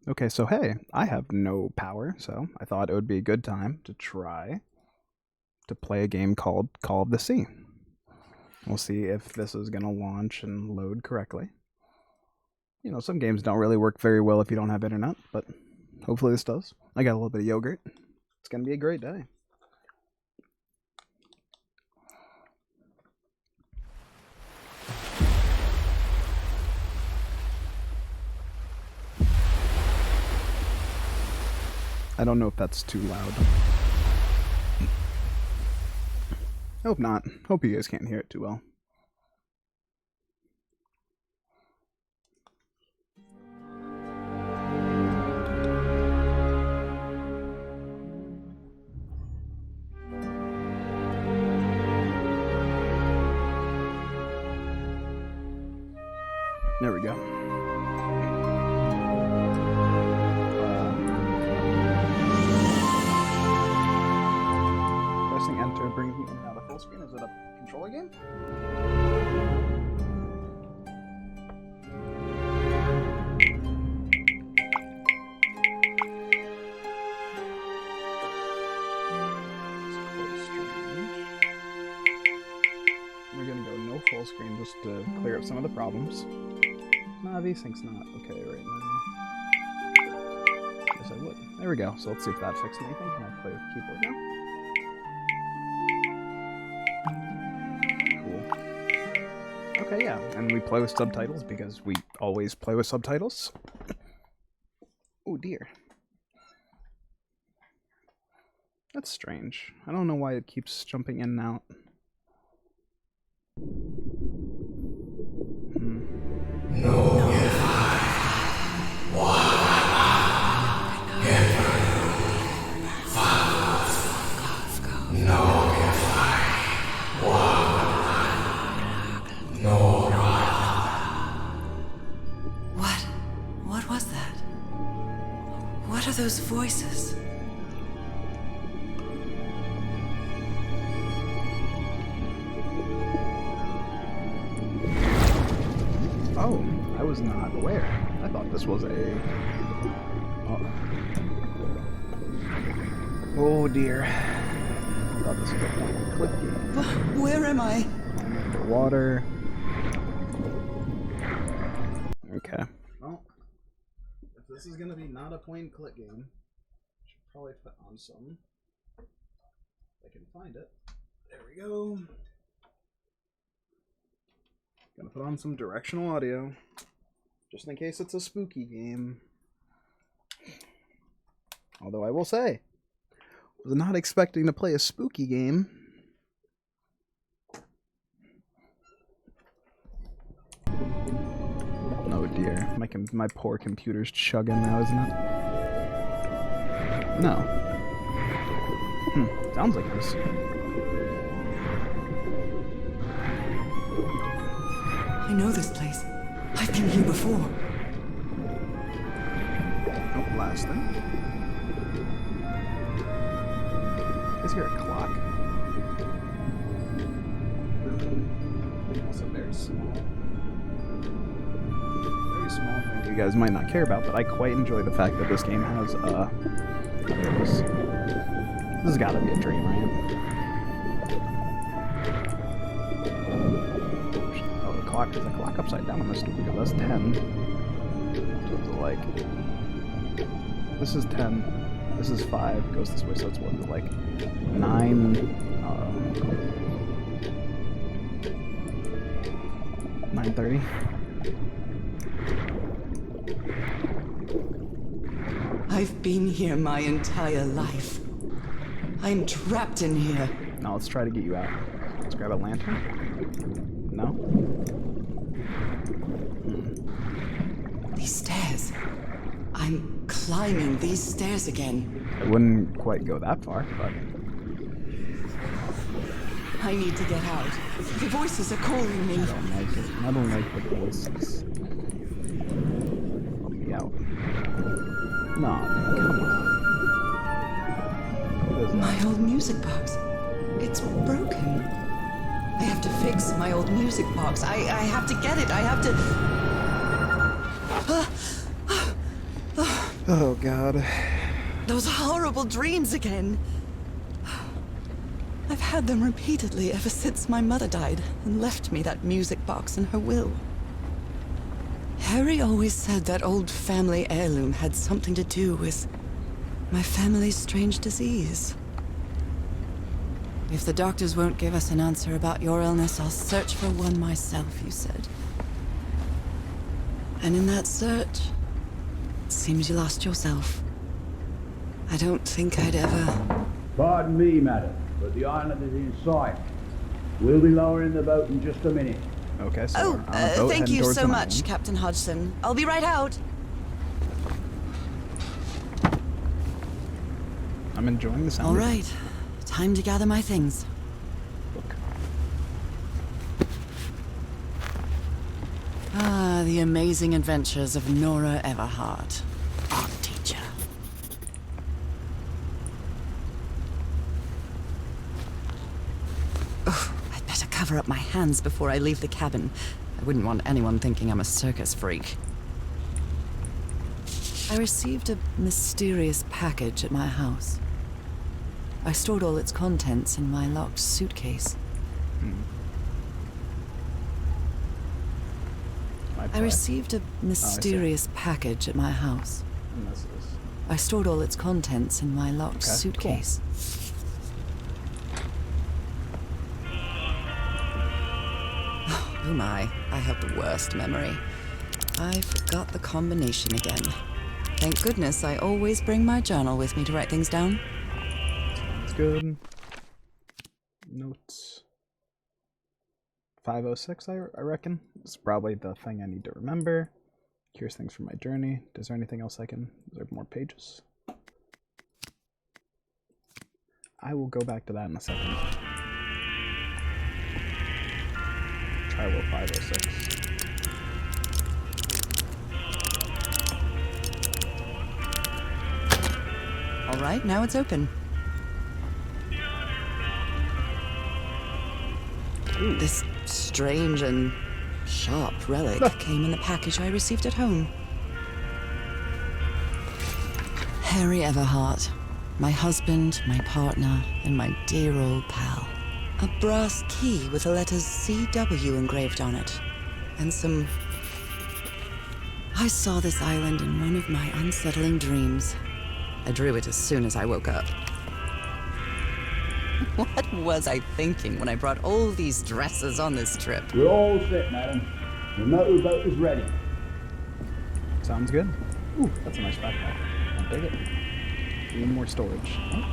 Okay, so hey, I have no power, so I thought it would be a good time to try to play a game called Call of the Sea. We'll see if this is going to launch and load correctly. You know, some games don't really work very well if you don't have internet, but hopefully this does. I got a little bit of yogurt. It's going to be a great day. I don't know if that's too loud. I hope not. Hope you guys can't hear it too well. There we go. Pressing enter brings me out of full screen. Is it a controller game? We're gonna go no full screen just to clear up some of the problems. Nah, VSync's not okay right now. Guess I would. There we go. So let's see if that fixed anything. Can I play with the keyboard now? Cool. Okay, yeah. And we play with subtitles because we always play with subtitles. Oh dear. That's strange. I don't know why it keeps jumping in and out. What was that? What are those voices? Oh, I was not aware. I thought this was a... Oh dear. I thought this was a point and click game. Where am I? I'm underwater. Okay. Well, if this is gonna be not a point and click game, I should probably put on some. If I can find it. There we go. Gonna put on some directional audio, just in case it's a spooky game. Although I will say, I was not expecting to play a spooky game. Oh dear, my poor computer's chugging now, isn't it? No. Sounds like this. I know this place. I've been here before. Oh, last thing. Is here a clock? Also very small thing you guys might not care about, but I quite enjoy the fact that this game has, this has gotta be a dream, right? Oh, the clock, there's a clock upside down on this studio. That's 10. So it's like, this is 10, this is 5, goes this way, so it's what, like 9, 9:30. I've been here my entire life. I'm trapped in here. Now let's try to get you out. Let's grab a lantern. No? These stairs. I'm climbing these stairs again. I wouldn't quite go that far, but... I need to get out. The voices are calling me. I don't like it. I don't like the voices. Let me out. No, come on. What is that? My old music box. It's broken. I have to fix my old music box. I have to get it. I have to... Oh, God. Those horrible dreams again. I've had them repeatedly ever since my mother died and left me that music box in her will. Harry always said that old family heirloom had something to do with my family's strange disease. If the doctors won't give us an answer about your illness, I'll search for one myself, you said. And in that search, it seems you lost yourself. I don't think I'd ever... Pardon me, madam, but the island is in sight. We'll be lowering the boat in just a minute. Okay, so we're on a boat thank heading you towards so an much, island. Captain Hodgson. I'll be right out. I'm enjoying the sound. All of it. right. Time to gather my things. Look. Ah, the amazing adventures of Nora Everhart, art teacher. Oh, I'd better cover up my hands before I leave the cabin. I wouldn't want anyone thinking I'm a circus freak. I received a mysterious package at my house. I stored all its contents in my locked suitcase. I received a mysterious package at my house. And this is... I stored all its contents in my locked Okay, suitcase. Oh my, I have the worst memory. I forgot the combination again. Thank goodness I always bring my journal with me to write things down. Sounds good. Notes. 506, I reckon. It's probably the thing I need to remember. Here's things from my journey. Is there anything else I can... Is there more pages? I will go back to that in a second. Try will 506. All right, now it's open. Ooh. This strange and sharp relic came in the package I received at home. Harry Everhart, my husband, my partner, and my dear old pal. A brass key with the letters CW engraved on it, and some... I saw this island in one of my unsettling dreams. I drew it as soon as I woke up. What was I thinking when I brought all these dresses on this trip? We're all set, madam. The motorboat is ready. Sounds good. Ooh, that's a nice backpack. I'll dig it. Even more storage. Oh.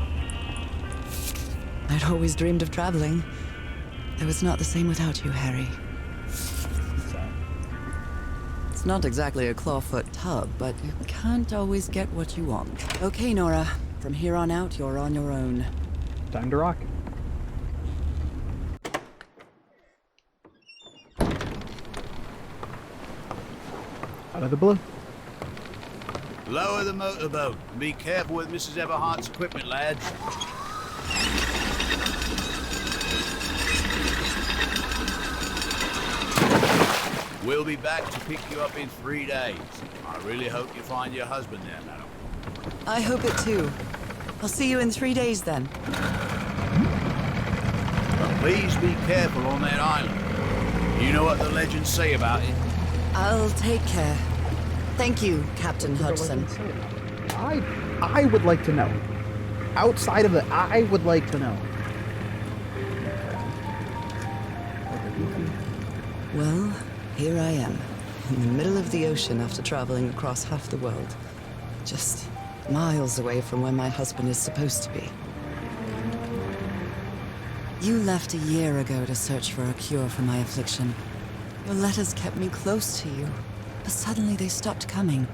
I'd always dreamed of traveling. It was not the same without you, Harry. So, It's not exactly a clawfoot tub, but you can't always get what you want. Okay, Nora. From here on out, you're on your own. time to rock. Out of the blue. Lower the motorboat and be careful with Mrs. Everhart's equipment, lads. We'll be back to pick you up in 3 days. I really hope you find your husband there, madam. I hope it too. I'll see you in 3 days then. But please be careful on that island. You know what the legends say about it. I'll take care. Thank you, Captain Hodgson. I would like to know. Outside of it, I would like to know. Well, here I am, in the middle of the ocean after traveling across half the world. Just miles away from where my husband is supposed to be. You left a year ago to search for a cure for my affliction. Your letters kept me close to you, but suddenly they stopped coming.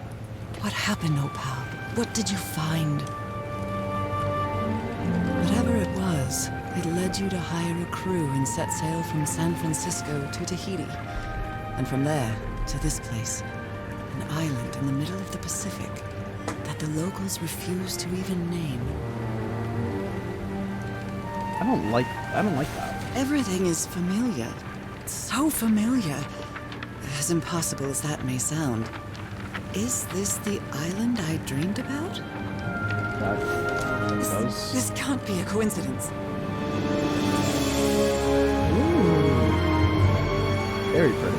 What happened, oh pal? What did you find? Whatever it was, it led you to hire a crew and set sail from San Francisco to Tahiti. And from there to this place, an island in the middle of the Pacific that the locals refuse to even name. I don't like that. Everything is familiar. So familiar. As impossible as that may sound. Is this the island I dreamed about? That does. This can't be a coincidence. Ooh. Very pretty.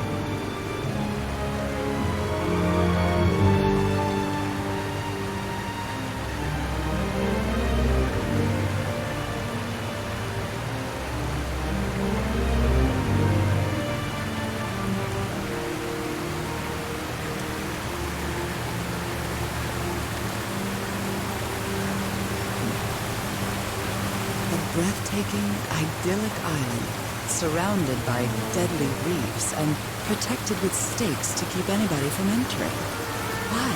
Breathtaking, idyllic island, surrounded by deadly reefs and protected with stakes to keep anybody from entering. Why?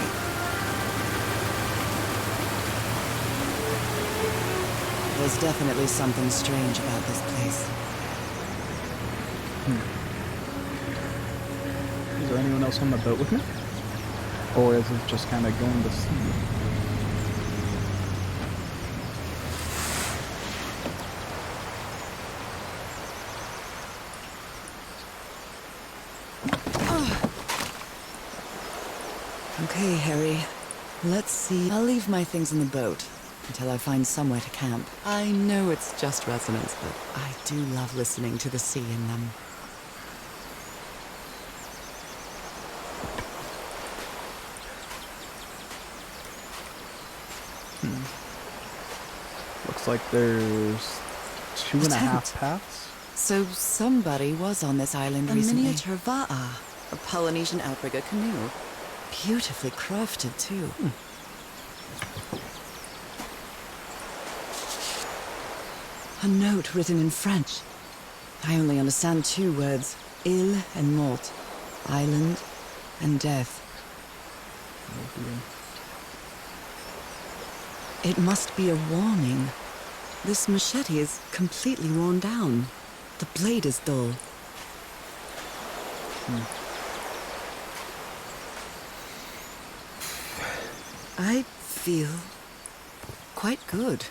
There's definitely something strange about this place. Is there anyone else on the boat with me? Or is it just kind of going to sea? Okay, Harry. Let's see. I'll leave my things in the boat until I find somewhere to camp. I know it's just resonance, but I do love listening to the sea in them. Looks like there's 2.5 paths. So somebody was on this island recently. A miniature va'a, a Polynesian outrigger canoe. Beautifully crafted, too. A note written in French. I only understand 2 words. Île and mort. Island and death. It must be a warning. This machete is completely worn down. The blade is dull. I feel quite good.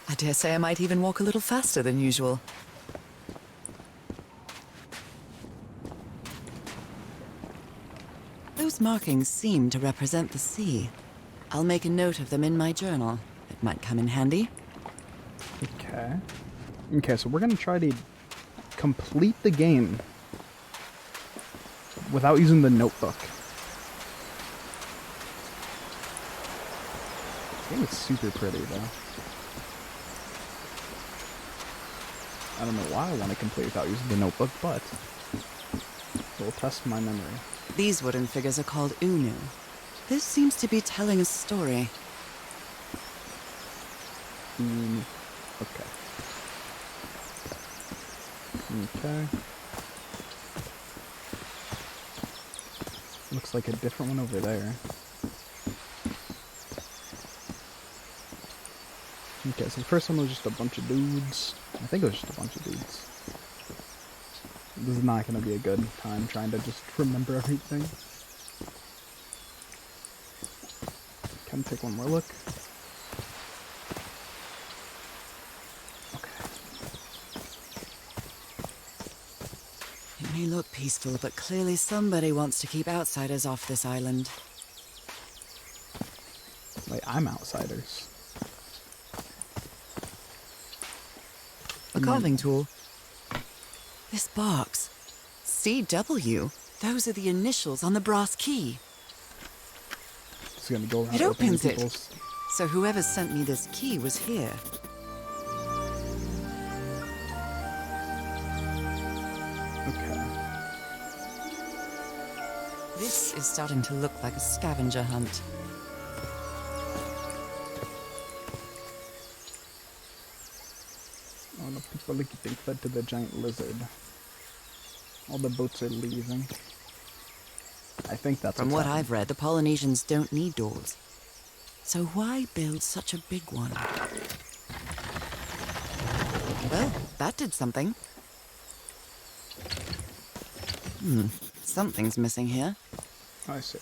I dare say I might even walk a little faster than usual. Those markings seem to represent the sea. I'll make a note of them in my journal. It might come in handy. Okay. Okay, so we're going to try to complete the game without using the notebook. This game is super pretty, though. I don't know why I want to complete without using the notebook, but we'll test my memory. These wooden figures are called unu. This seems to be telling a story. Okay. Okay. Looks like a different one over there. Okay, so the first one was just a bunch of dudes. I think it was just a bunch of dudes. This is not going to be a good time trying to just remember everything. Can take one more look. Okay. It may look peaceful, but clearly somebody wants to keep outsiders off this island. Wait, I'm outsiders. A carving tool. This box. CW. Those are the initials on the brass key. It's gonna go around. It opens it. people's... So whoever sent me this key was here. Okay. This is starting to look like a scavenger hunt. All the people are getting fed to the giant lizard. All the boats are leaving. I think that's From what I've read, the Polynesians don't need doors. So why build such a big one? Well, that did something. Something's missing here. I see.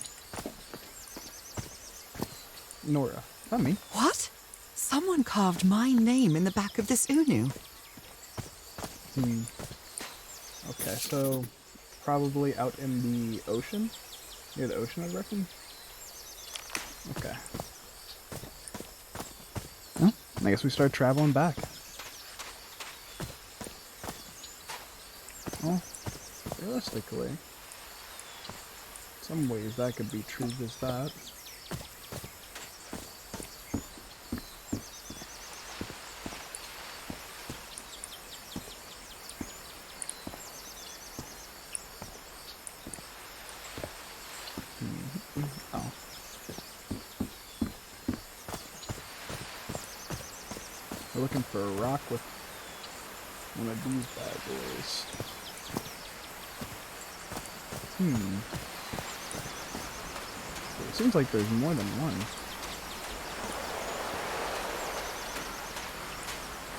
Nora. Is that me? What? Someone carved my name in the back of this unu. Okay, so probably out in the ocean? Near the ocean, I reckon? I guess we start traveling back. Well, realistically, some ways that could be true as that. Oh. We're looking for a rock with one of these bad boys. It seems like there's more than one.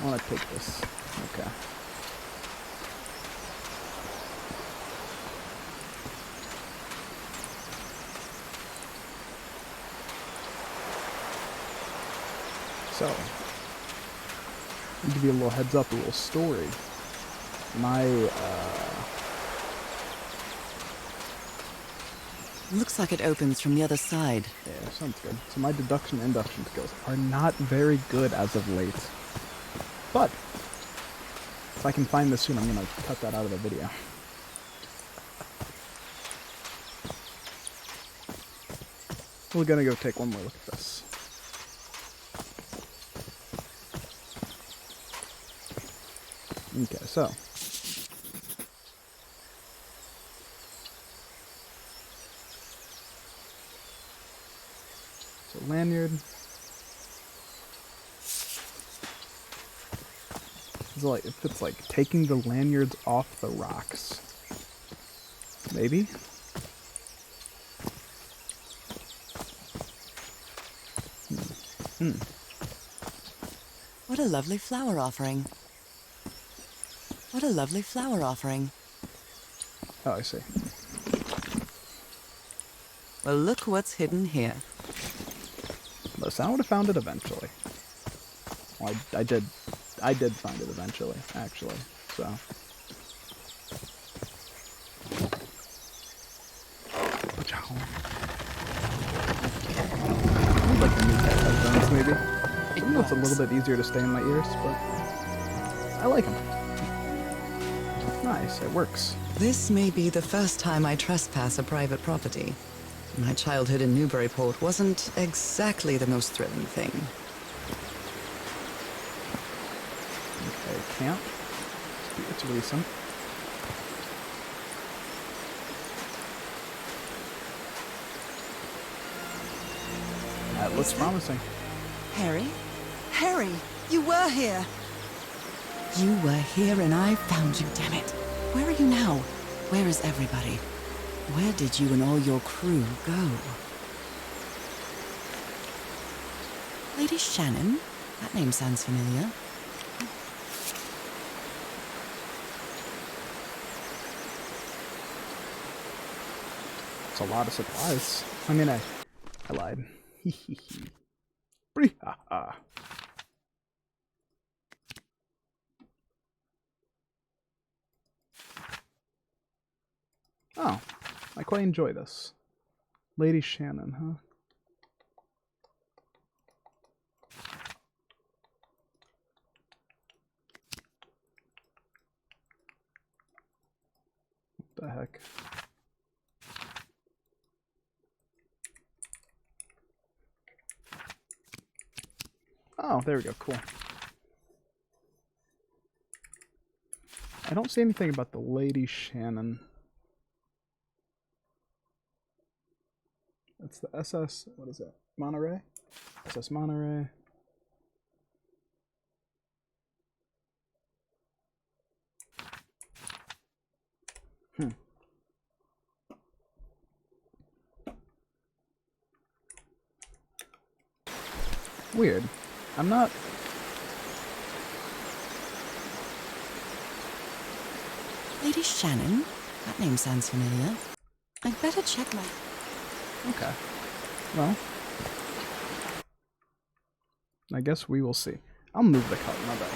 I want to take this. Okay. So, I'll give you a little heads up, a little story. My, Looks like it opens from the other side. yeah, sounds good. So my deduction and induction skills are not very good as of late. But, if I can find this soon, I'm going to cut that out of the video. We're going to go take one more look at this. Okay, so. So lanyard. It's like, if it's like taking the lanyards off the rocks. Maybe? What a lovely flower offering. What a lovely flower offering. Oh, I see. Well, look what's hidden here. Listen, I would have found it eventually. Well, I did find it eventually, actually, so. I'd like to new headphones, maybe. I know it's a little bit easier to stay in my ears, but I like them. Nice, it works. This may be the first time I trespass a private property. My childhood in Newburyport wasn't exactly the most thrilling thing. Okay, camp. It's recent. That looks promising. Harry? Harry, you were here! You were here and I found you, damn it. Where are you now? Where is everybody? Where did you and all your crew go? Lady Shannon? That name sounds familiar. It's a lot of supplies. I mean, I lied. Bri-ha-ha. Oh, I quite enjoy this. Lady Shannon, huh? What the heck? Oh, there we go, cool. I don't see anything about the Lady Shannon. That's the SS, what is that? Monterey? SS Monterey. Weird. I'm not... Lady Shannon? That name sounds familiar. I'd better check my... Okay. Well, I guess we will see. I'll move the color. My bad.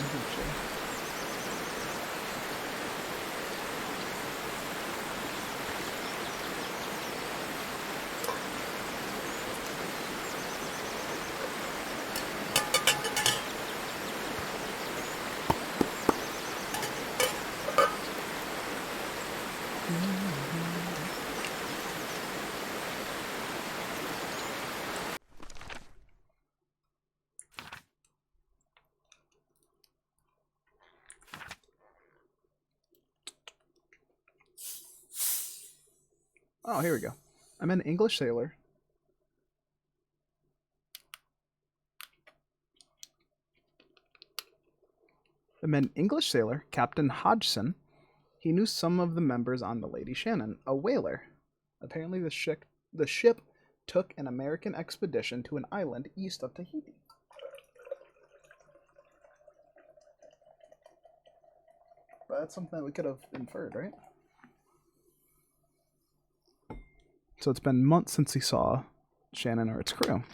Oh, here we go. I'm an English sailor. I'm an English sailor, Captain Hodgson. He knew some of the members on the Lady Shannon, a whaler. Apparently the ship took an American expedition to an island east of Tahiti. But that's something that we could have inferred, right? So it's been months since he saw Shannon or its crew.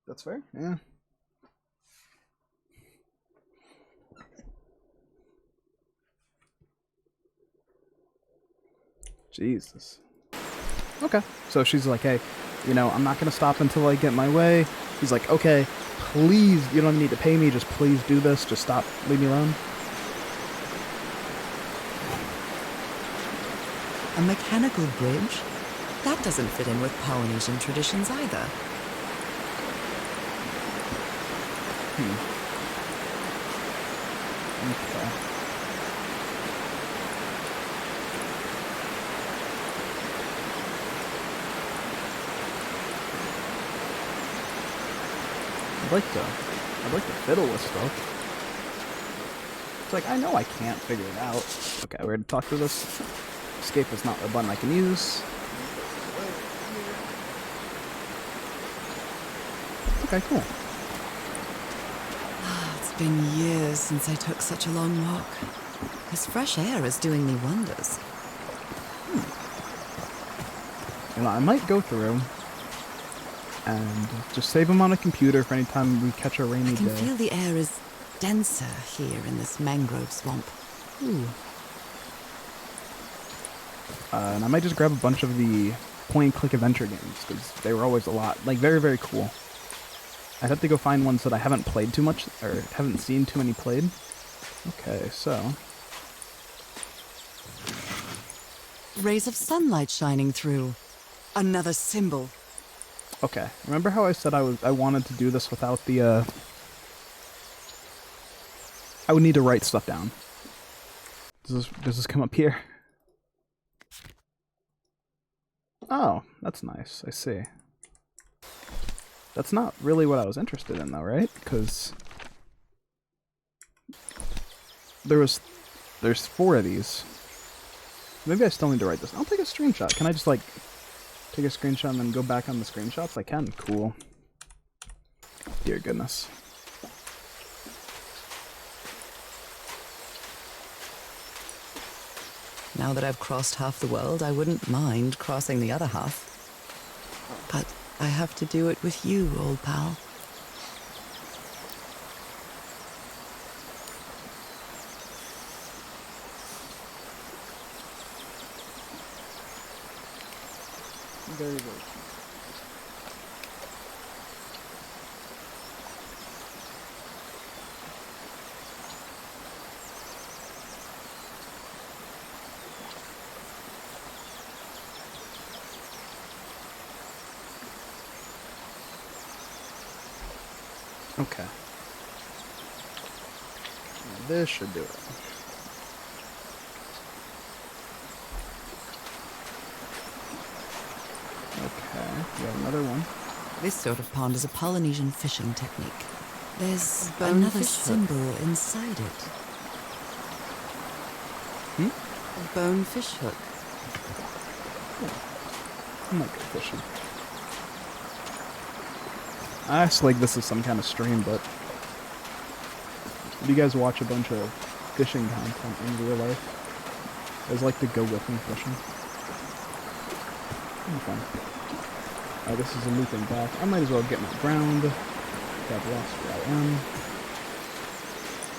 That's fair, yeah. Jesus. Okay. So she's like, hey, you know, I'm not going to stop until I get my way. He's like, okay, please, you don't need to pay me. Just please do this. Just stop. Leave me alone. A mechanical bridge? That doesn't fit in with Polynesian traditions either. Okay. I'd like to fiddle with stuff. It's like, I know I can't figure it out. Okay, we're gonna talk to this. Escape is not a button I can use. Okay, cool. It's been years since I took such a long walk. This fresh air is doing me wonders. You know, I might go through and just save them on a computer for any time we catch a rainy I can day. feel the air is denser here in this mangrove swamp. Ooh. And I might just grab a bunch of the point-and-click adventure games, because they were always a lot, like, very, very cool. I'd have to go find ones that I haven't played too much, or haven't seen too many played. Okay, so... Rays of sunlight shining through. Another symbol. Okay, remember how I said I wanted to do this without the, I would need to write stuff down. Does this come up here? Oh, that's nice. I see. That's not really what I was interested in, though, right? Because there's 4 of these. Maybe I still need to write this. I'll take a screenshot. Can I just, like, take a screenshot and then go back on the screenshots? I can. Cool. Dear goodness. Now that I've crossed half the world, I wouldn't mind crossing the other half. But I have to do it with you, old pal. Very, very cool. Okay. Now this should do it. Okay, we got another one. This sort of pond is a Polynesian fishing technique. There's Bone another fish hook. symbol inside it. A bone fish hook. I might go fishing. I actually like this is some kind of stream, but do you guys watch a bunch of fishing content in real life? I just like to go with me fishing. It'll be fun. This is a looping back. I might as well get my ground. Got lost where I am.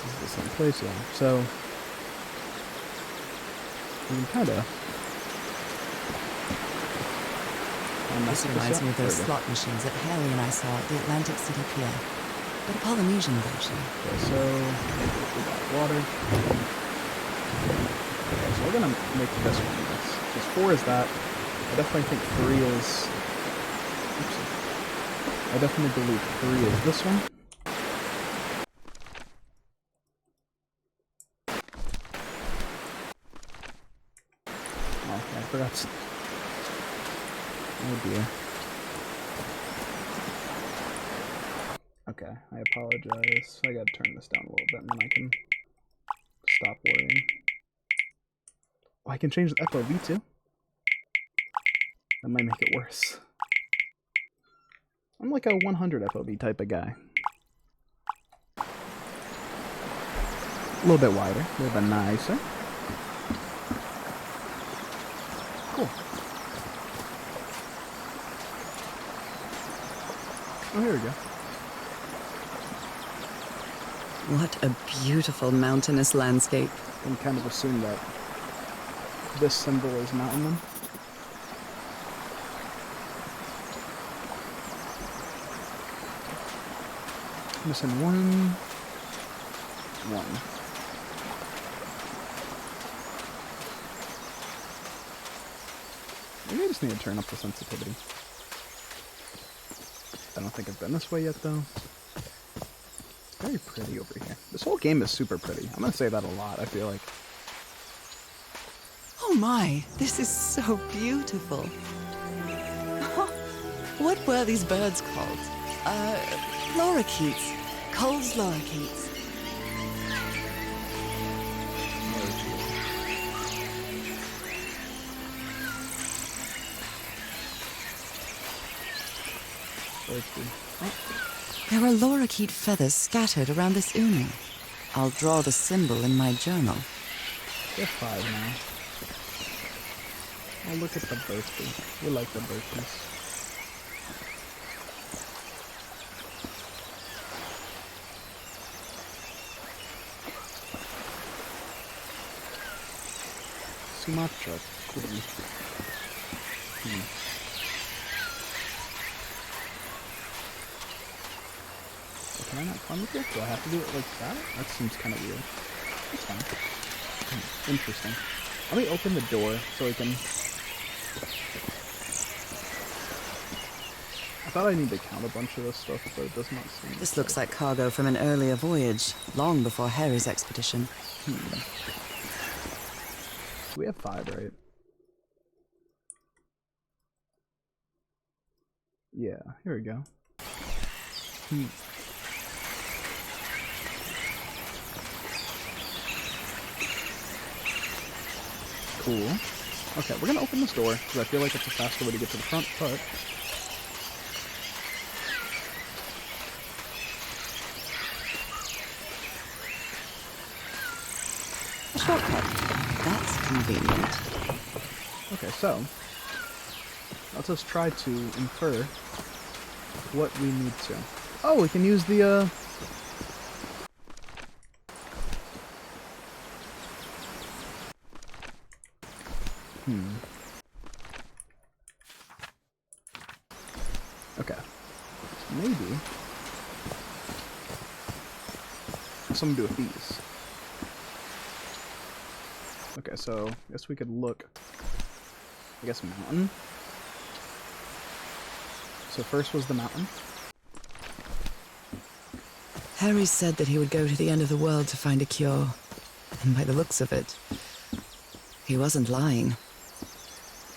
This is the same place, yeah. So, we can kind of... This reminds me of those slot machines that Harry and I saw at the Atlantic City Pier. But a Polynesian version. Okay, so we got water. Okay, so we're gonna make this one. Because 4 is that. I definitely think 3 is... Oops. I definitely believe 3 is this one. that's... Oh dear. Okay, I apologize. I gotta turn this down a little bit and then I can stop worrying. Oh, I can change the FOV too? That might make it worse. I'm like a 100 FOV type of guy. A little bit wider, a little bit nicer. Cool. Oh, here we go. What a beautiful mountainous landscape. I can kind of assume that this symbol is mountain then. Missing one. Maybe I just need to turn up the sensitivity. I don't think I've been this way yet though. It's very pretty over here. This whole game is super pretty. I'm gonna say that a lot, I feel like. Oh my, this is so beautiful. What were these birds called? Lorikeets. Cole's lorikeets. There are lorikeet feathers scattered around this unu. I'll draw the symbol in my journal. They're 5 now. Oh, look at the birthday. We like the birthdays. Sumatra. Cool. Can I not climb up here? Do I have to do it like that? That seems kind of weird. It's fine. Interesting. Let me open the door so I can... I thought I need to count a bunch of this stuff, but it does not seem... This looks like cargo from an earlier voyage, long before Harry's expedition. We have 5, right? Yeah, here we go. Cool. Okay, we're gonna open this door, because I feel like it's a faster way to get to the front, but... A shortcut. That's convenient. Okay, so... let's just try to infer what we need to. Oh, we can use the, Okay. Maybe... something to do with these. Okay, so I guess we could look... I guess mountain? So first was the mountain. Harry said that he would go to the end of the world to find a cure. And by the looks of it, he wasn't lying.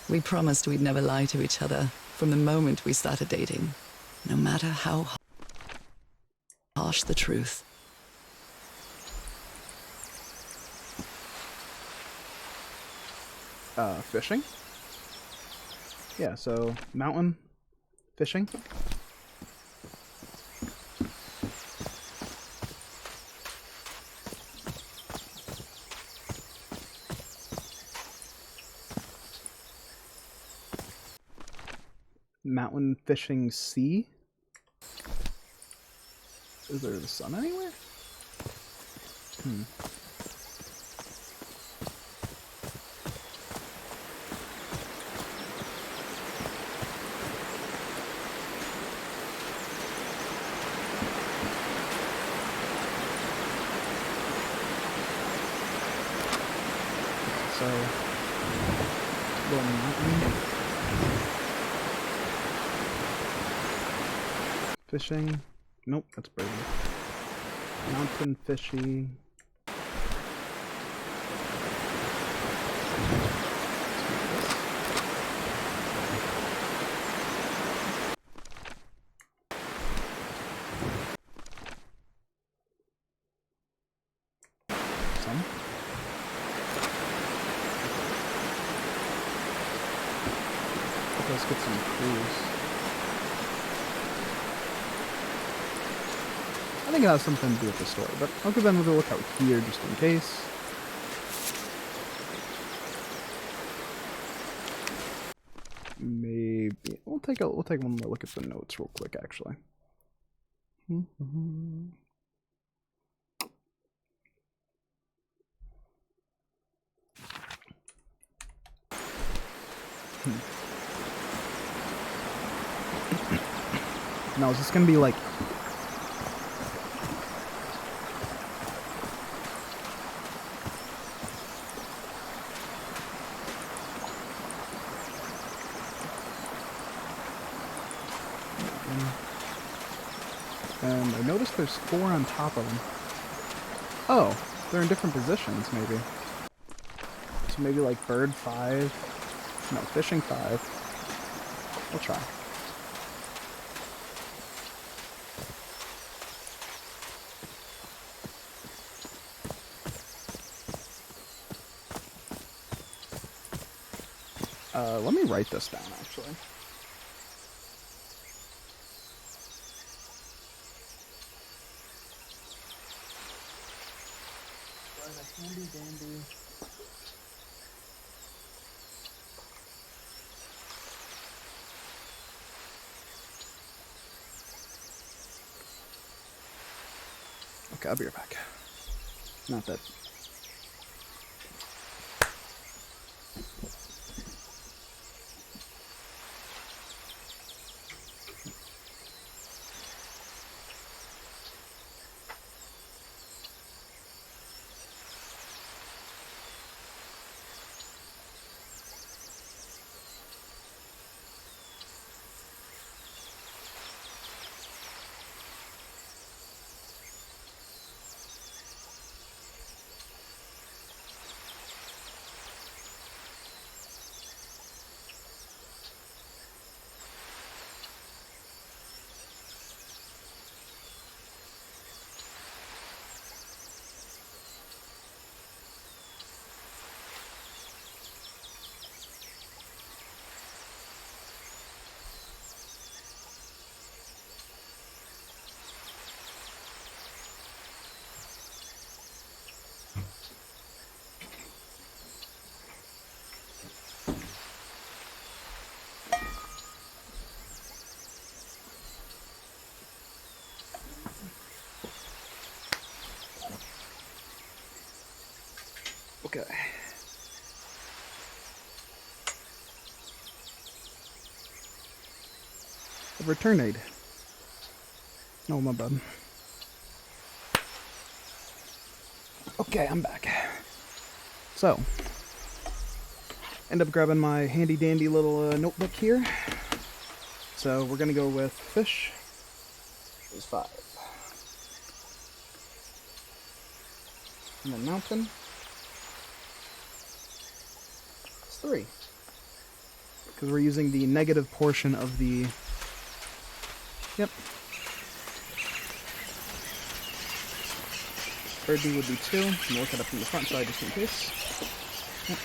We promised we'd never lie to each other from the moment we started dating, no matter how harsh the truth. Fishing? Yeah, so mountain, fishing. Mountain, fishing, sea. Is there the sun anywhere? So, little mountain. Fishing. Nope, that's birdie. Mountain fishy. Let's get some clues. I think it has something to do with the story, but I'll give them a look out here just in case. Maybe we'll take one more look at the notes real quick, actually. Now, is this gonna be like? And I noticed there's 4 on top of them. Oh, they're in different positions, maybe. So maybe like bird 5. No, fishing 5. We'll try. Let me write this down, actually. Handy dandy. Okay, I'll be right back. Not that. Okay. A return aid. No, my bad. Okay, I'm back. So, end up grabbing my handy dandy little notebook here. So we're gonna go with fish is 5. And then mountain is 3. Because we're using the negative portion of the... Yep. Birdie would be 2. I'm gonna look it up from the front side just in case. Yep.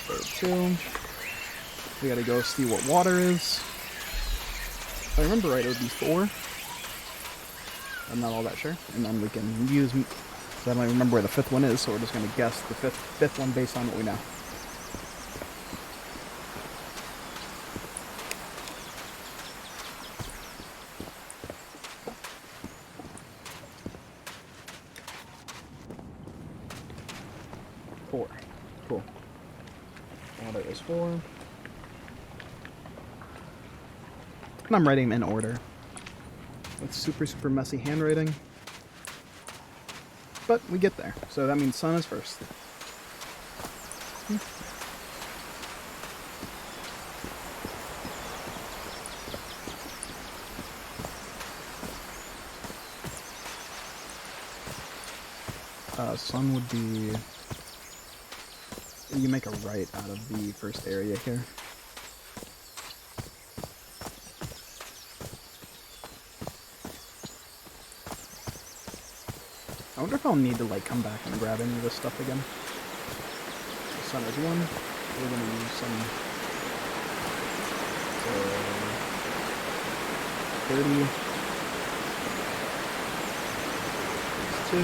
Bird 2. We gotta go see what water is. If I remember right, it would be 4. I'm not all that sure. And then we can use... I don't even remember where the 5th one is, so we're just gonna guess the fifth one based on what we know. Cool. Water is 4. And I'm writing them in order. With super messy handwriting. But we get there. So that means sun is first. Sun would be... You make a right out of the first area here. I wonder if I'll need to like come back and grab any of this stuff again. sun is 1. We're going to use some 30. It's 2.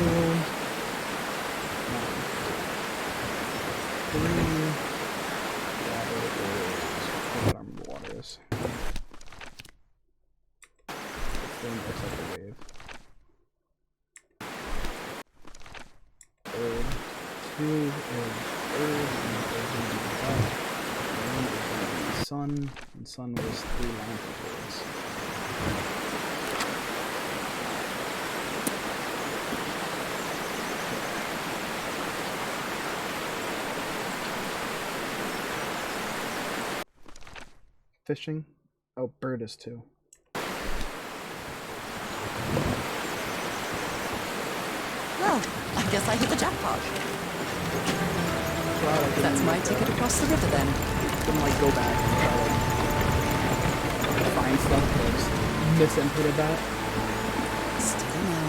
3. Water is. Then except the wave. Third. 2 is third, and is going to be up. 1 is going to be sun, and sun was 3 lines before us. Fishing? Oh, bird is 2. Well, I guess I hit the jackpot. That's my ticket across the river then. Didn't like go back and try to find stuff because misinputted that. Steady now.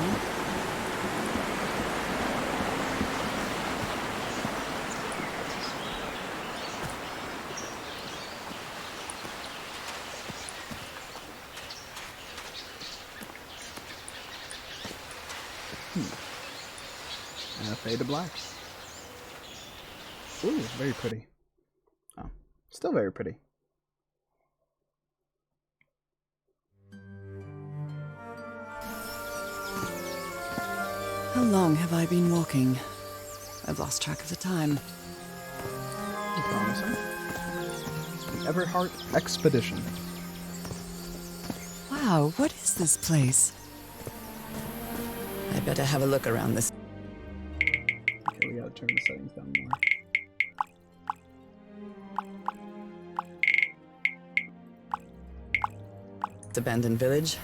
And a fade to black. Ooh, very pretty. Oh, still very pretty. How long have I been walking? I've lost track of the time. Promising. The Everhart Expedition. Wow, what is this place? I better have a look around this. Okay, we gotta turn the settings down more. Abandoned village.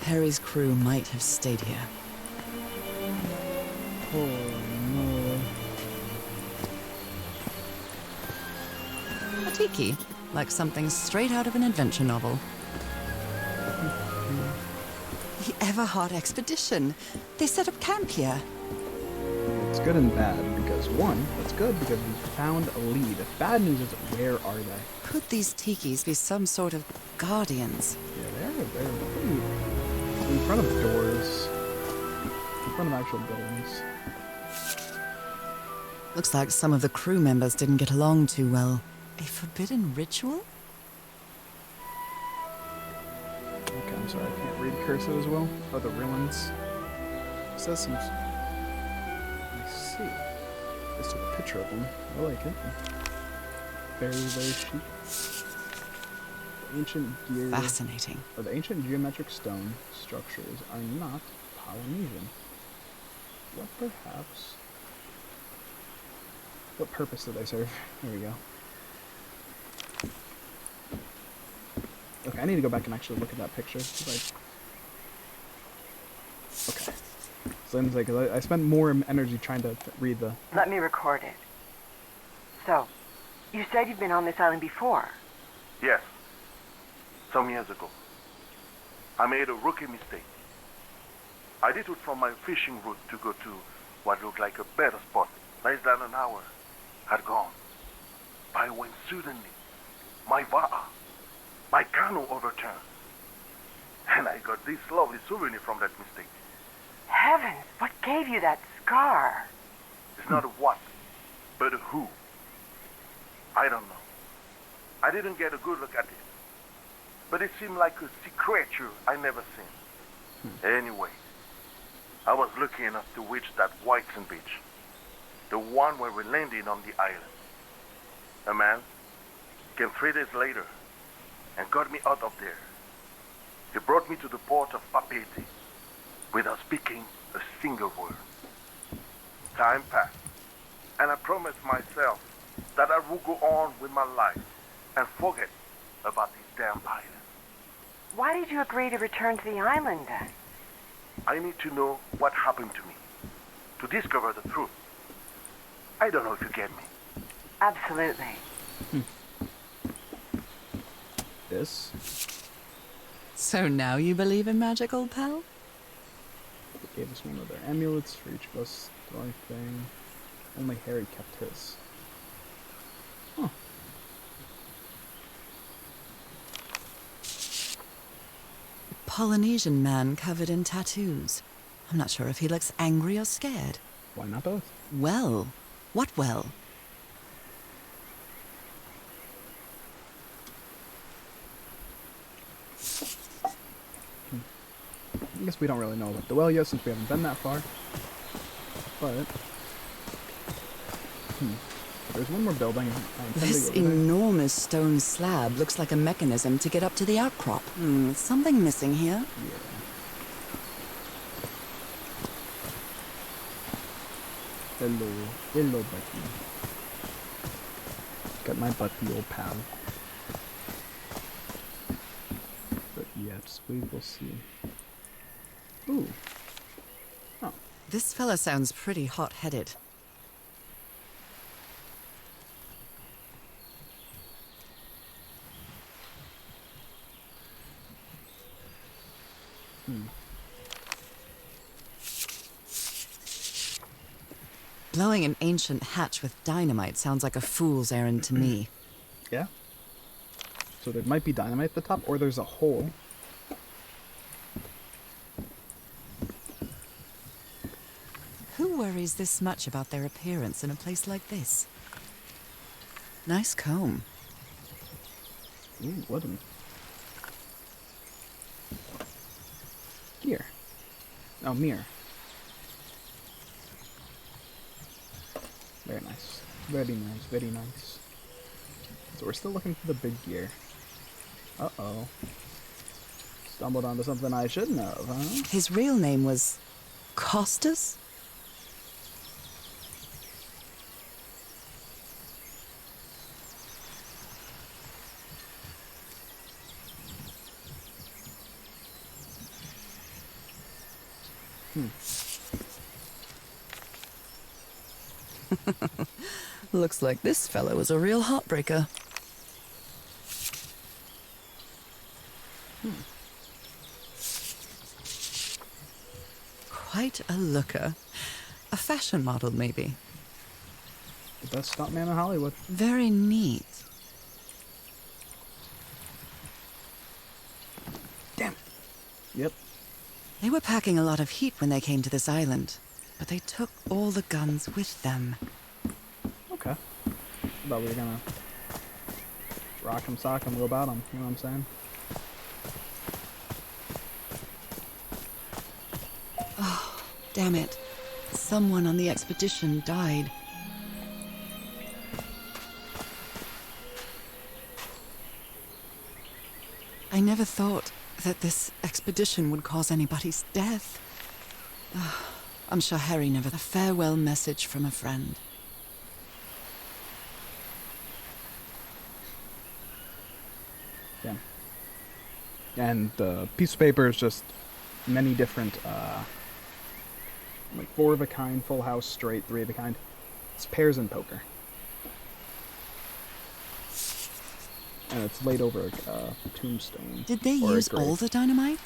Harry's crew might have stayed here. Oh no. A tiki, like something straight out of an adventure novel. The Everhart Expedition. They set up camp here. It's good and bad because 1, that's good because we found a lead. Bad news is where are they? Could these tikis be some sort of guardians? Yeah, they're pretty in front of doors. In front of actual buildings. Looks like some of the crew members didn't get along too well. A forbidden ritual? Okay, I'm sorry, I can't read cursive as well. Oh, the ruins. It says some. Let's see. Just took a picture of them. I like it. Very, very chic. The ancient Fascinating. the ancient geometric stone structures are not Polynesian. What purpose do they serve? There we go. Okay, I need to go back and actually look at that picture. Okay. So I'm like, I spent more energy trying to read the. Let me record it. So, you said you've been on this island before. Yes. Some years ago. I made a rookie mistake. I detoured from my fishing route to go to what looked like a better spot. Less than an hour had gone by when suddenly my va'a, my canoe overturned. And I got this lovely souvenir from that mistake. Heavens, what gave you that scar? It's not a what, but a who. I don't know. I didn't get a good look at it. But it seemed like a sea creature I never seen. Anyway, I was lucky enough to reach that white sand beach. The one where we landed on the island. A man came 3 days later and got me out of there. He brought me to the port of Papeete without speaking a single word. Time passed, and I promised myself that I would go on with my life and forget about this damn island. Why did you agree to return to the island then? I need to know what happened to me, to discover the truth. I don't know if you get me. Absolutely. This. So now you believe in magic, old pal? They gave us one of their amulets for each of us. The only thing. Only Harry kept his. Huh. Polynesian man covered in tattoos. I'm not sure if he looks angry or scared. Why not both? Well? What well? I guess we don't really know about the well yet since we haven't been that far. But there's one more building. I intend to This go over there. enormous stone slab looks like a mechanism to get up to the outcrop. Something missing here. Yeah. Hello, Bucky. Got my Bucky, old pal. But yes, we will see. Ooh. Oh. This fella sounds pretty hot-headed. Blowing an ancient hatch with dynamite sounds like a fool's errand to me. Yeah? So there might be dynamite at the top, or there's a hole. Who worries this much about their appearance in a place like this? Nice comb. Ooh, wooden. Gear. Oh, mirror. Very nice. Very nice, very nice. So we're still looking for the big gear. Uh-oh. Stumbled onto something I shouldn't have, huh? His real name was Costas? Looks like this fellow was a real heartbreaker. Quite a looker. A fashion model, maybe. The best stuntman in Hollywood. Very neat. Damn. Yep. They were packing a lot of heat when they came to this island, but they took all the guns with them. Okay. Thought we were gonna rock 'em, sock 'em, go about 'em. You know what I'm saying? Damn it. Someone on the expedition died. I never thought that this expedition would cause anybody's death. I'm sure Harry never... A farewell message from a friend. Yeah. And the piece of paper is just many different, like 4 of a kind, full house, straight, 3 of a kind. It's pairs and poker. And it's laid over a tombstone. Did they or a use grave. all the dynamite?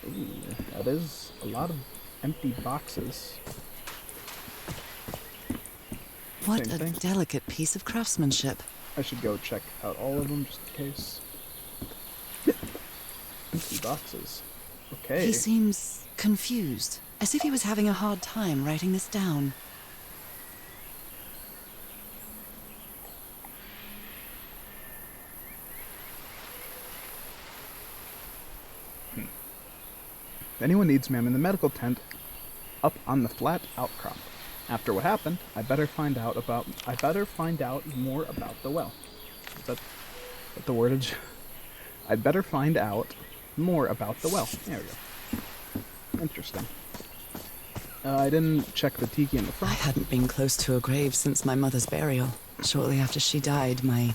Ooh, that is a lot of empty boxes. What Same a thing. delicate piece of craftsmanship. I should go check out all of them just in case. Empty boxes. Okay. He seems confused, as if he was having a hard time writing this down. If anyone needs me, I'm in the medical tent up on the flat outcrop. After what happened, I better find out more about the well. Is that the wordage? I'd better find out more about the well. There we go. Interesting. I didn't check the tiki in the I front. hadn't been close to a grave since my mother's burial. Shortly after she died, my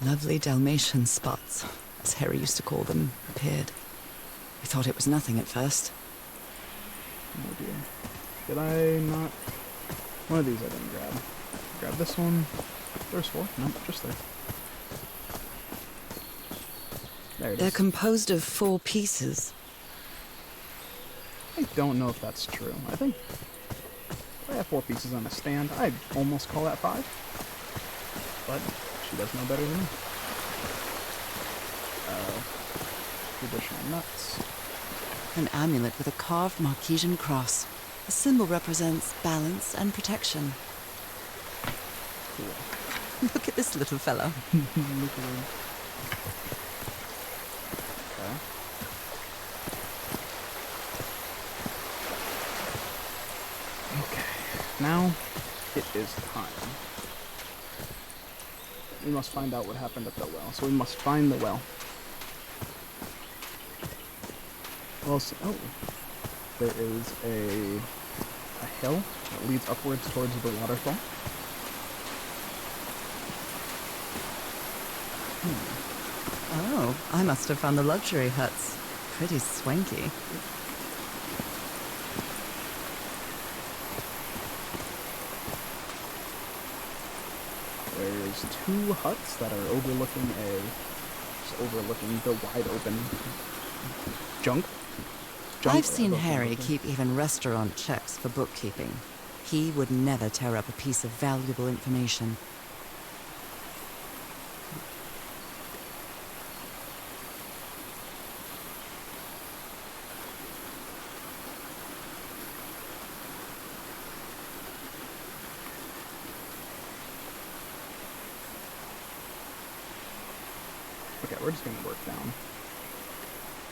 lovely Dalmatian spots, as Harry used to call them, appeared. We thought it was nothing at first. Oh dear. Did I not? One of these I didn't grab. Grab this one. There's 4. No, just 3. There it They're is. composed of 4 pieces. I don't know if that's true. I think if I have 4 pieces on a stand, I'd almost call that 5. But She does know better than me. Traditional nuts. An amulet with a carved Marquesian cross. The symbol represents balance and protection. Cool. Look at this little fellow. Look at him. Okay. Okay. Now it is time. We must find out what happened at the well. So we must find the well. Well, so, oh. There is a hill that leads upwards towards the waterfall. Oh, I must have found the luxury huts. Pretty swanky. There's 2 huts that are overlooking the wide open junk. I've seen Harry keep even restaurant checks for bookkeeping. He would never tear up a piece of valuable information. Okay, we're just gonna work down.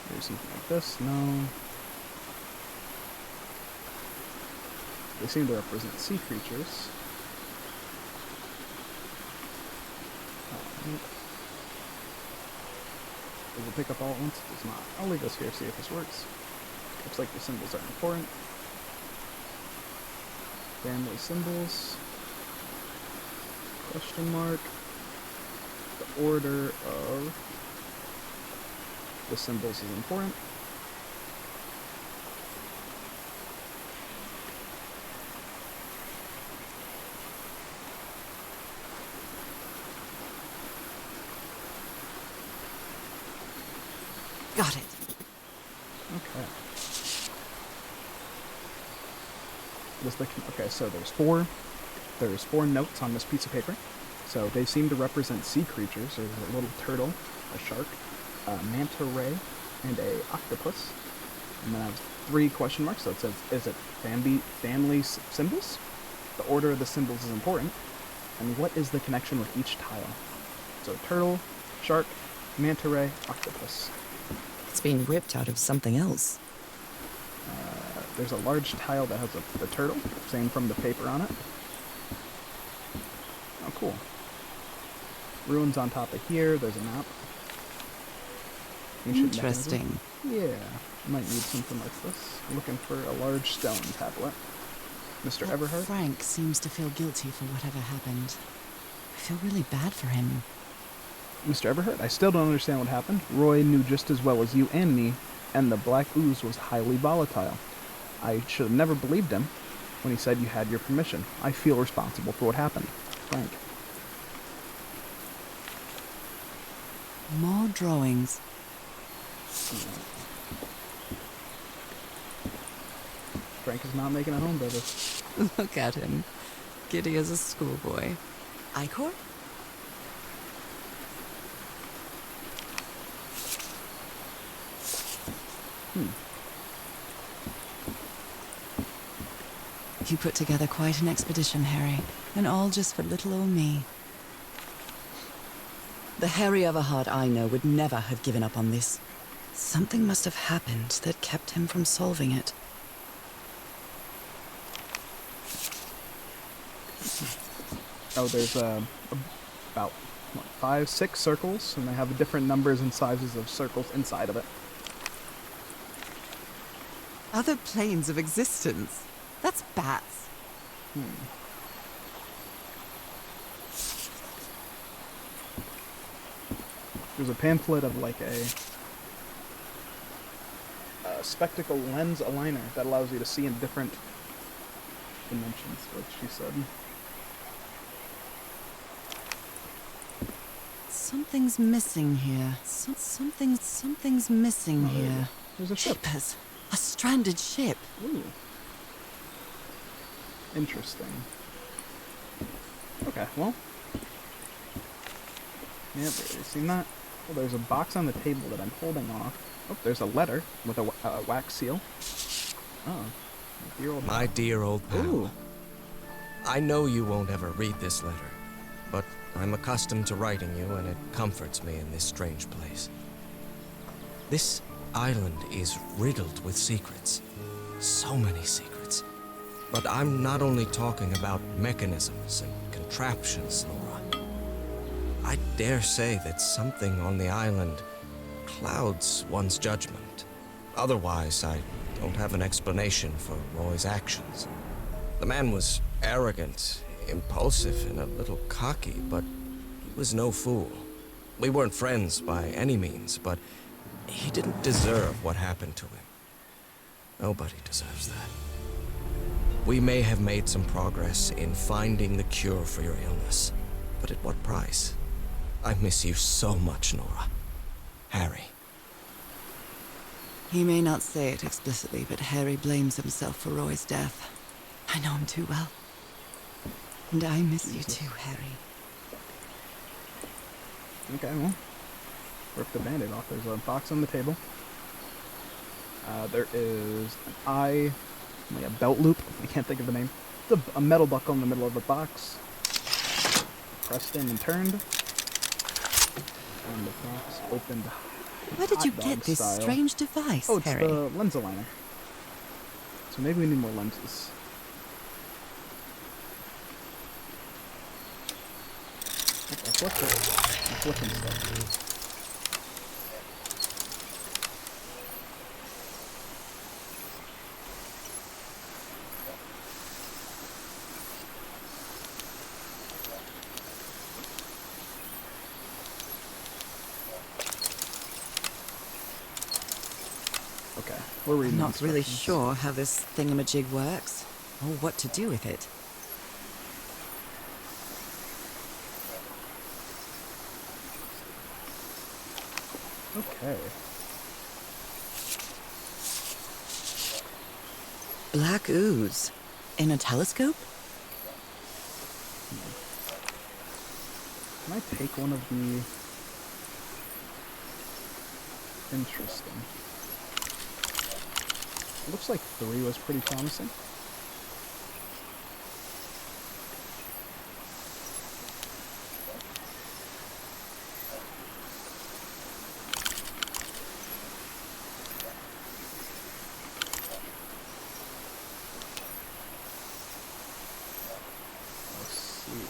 Maybe something like this. No. They seem to represent sea creatures. Does it pick up all at once? It does not. I'll leave this here, see if this works. Looks like the symbols are important. Family symbols. Question mark. The order of the symbols is important. Got it. Okay. Okay, so there's four notes on this piece of paper. So they seem to represent sea creatures. There's a little turtle, a shark, a manta ray, and a octopus. And then I have 3 question marks. So it says, is it family symbols? The order of the symbols is important. And what is the connection with each tile? So turtle, shark, manta ray, octopus. It's been ripped out of something else. There's a large tile that has a turtle, same from the paper on it. Oh, cool. Ruins on top of here. There's a map. Ancient Interesting. mechanism. Yeah, might need something like this. I'm looking for a large stone tablet. Mr. But Everhart? Frank seems to feel guilty for whatever happened. I feel really bad for him. Mr. Everhart, I still don't understand what happened. Roy knew just as well as you and me, and the black ooze was highly volatile. I should have never believed him when he said you had your permission. I feel responsible for what happened. Frank. More drawings. Frank is not making it home, baby. Look at him. Giddy as a schoolboy. Icor? You put together quite an expedition, Harry. And all just for little old me. The Harry Everhart I know would never have given up on this. Something must have happened that kept him from solving it. Oh, there's about 5, 6 circles, and they have different numbers and sizes of circles inside of it. Other planes of existence? That's bats. There's a pamphlet of like a spectacle lens aligner that allows you to see in different dimensions, what she said. Something's missing here. Something's missing here. There's a ship. Jeepers! A stranded ship. Ooh. Interesting. Okay, well. Yep, you seen that? Oh, there's a box on the table that I'm holding off. Oh, there's a letter with a wax seal. Oh, dear old My dear old pal. Ooh. I know you won't ever read this letter, but I'm accustomed to writing you, and it comforts me in this strange place. This island is riddled with secrets. So many secrets. But I'm not only talking about mechanisms and contraptions, Nora. I dare say that something on the island clouds one's judgment. Otherwise, I don't have an explanation for Roy's actions. The man was arrogant, impulsive, and a little cocky, but he was no fool. We weren't friends by any means, but he didn't deserve what happened to him. Nobody deserves that. We may have made some progress in finding the cure for your illness, but at what price? I miss you so much, Nora. Harry. He may not say it explicitly, but Harry blames himself for Roy's death. I know him too well. And I miss you too, Harry. Okay, well, rip the band-aid off. There's a box on the table. There is an eye, like a belt loop. I can't think of the name. It's a metal buckle in the middle of the box. Pressed in and turned. And the box opened. Where did you hot get dog this style. strange device, Oh, it's Harry? the lens aligner. So maybe we need more lenses. I flipped it. I'm flipping stuff. Okay, we're reading I'm not really instructions. sure how this thingamajig works, or what to do with it. Okay. Black ooze. In a telescope? Can I take one of the... Interesting. It looks like 3 was pretty promising. Let's see.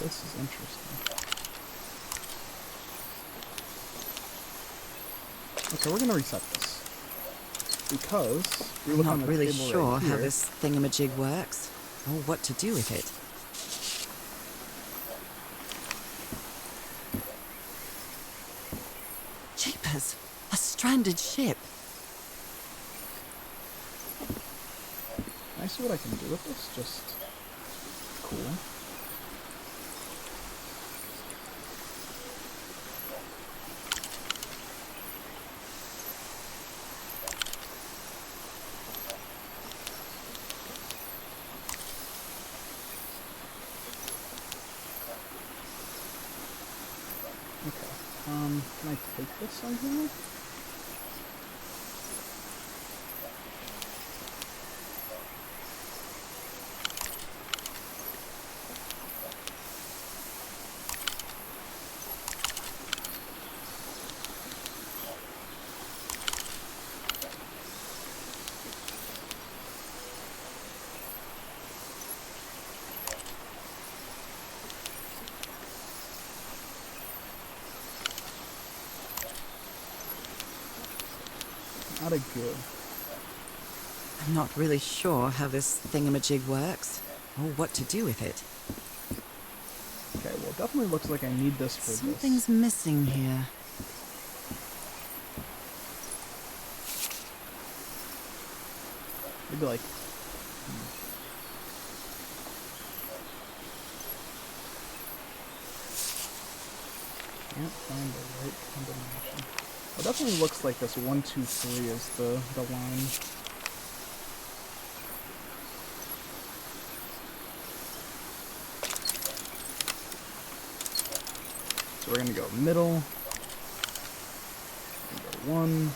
This is interesting. Okay, we're gonna reset this. Because we I'm look on not the really table sure right how here. this thingamajig works, or what to do with it. Jeepers! A stranded ship! Can I see what I can do with this? Just cool. Okay. Can I take this somehow? Not a good. I'm not really sure how this thingamajig works, or what to do with it. Okay, well, it definitely looks like I need this for Something's this. missing here. Maybe like... Can't find the right combination. It definitely looks like this 1, 2, 3 is the line. So we're gonna go middle. Go 1.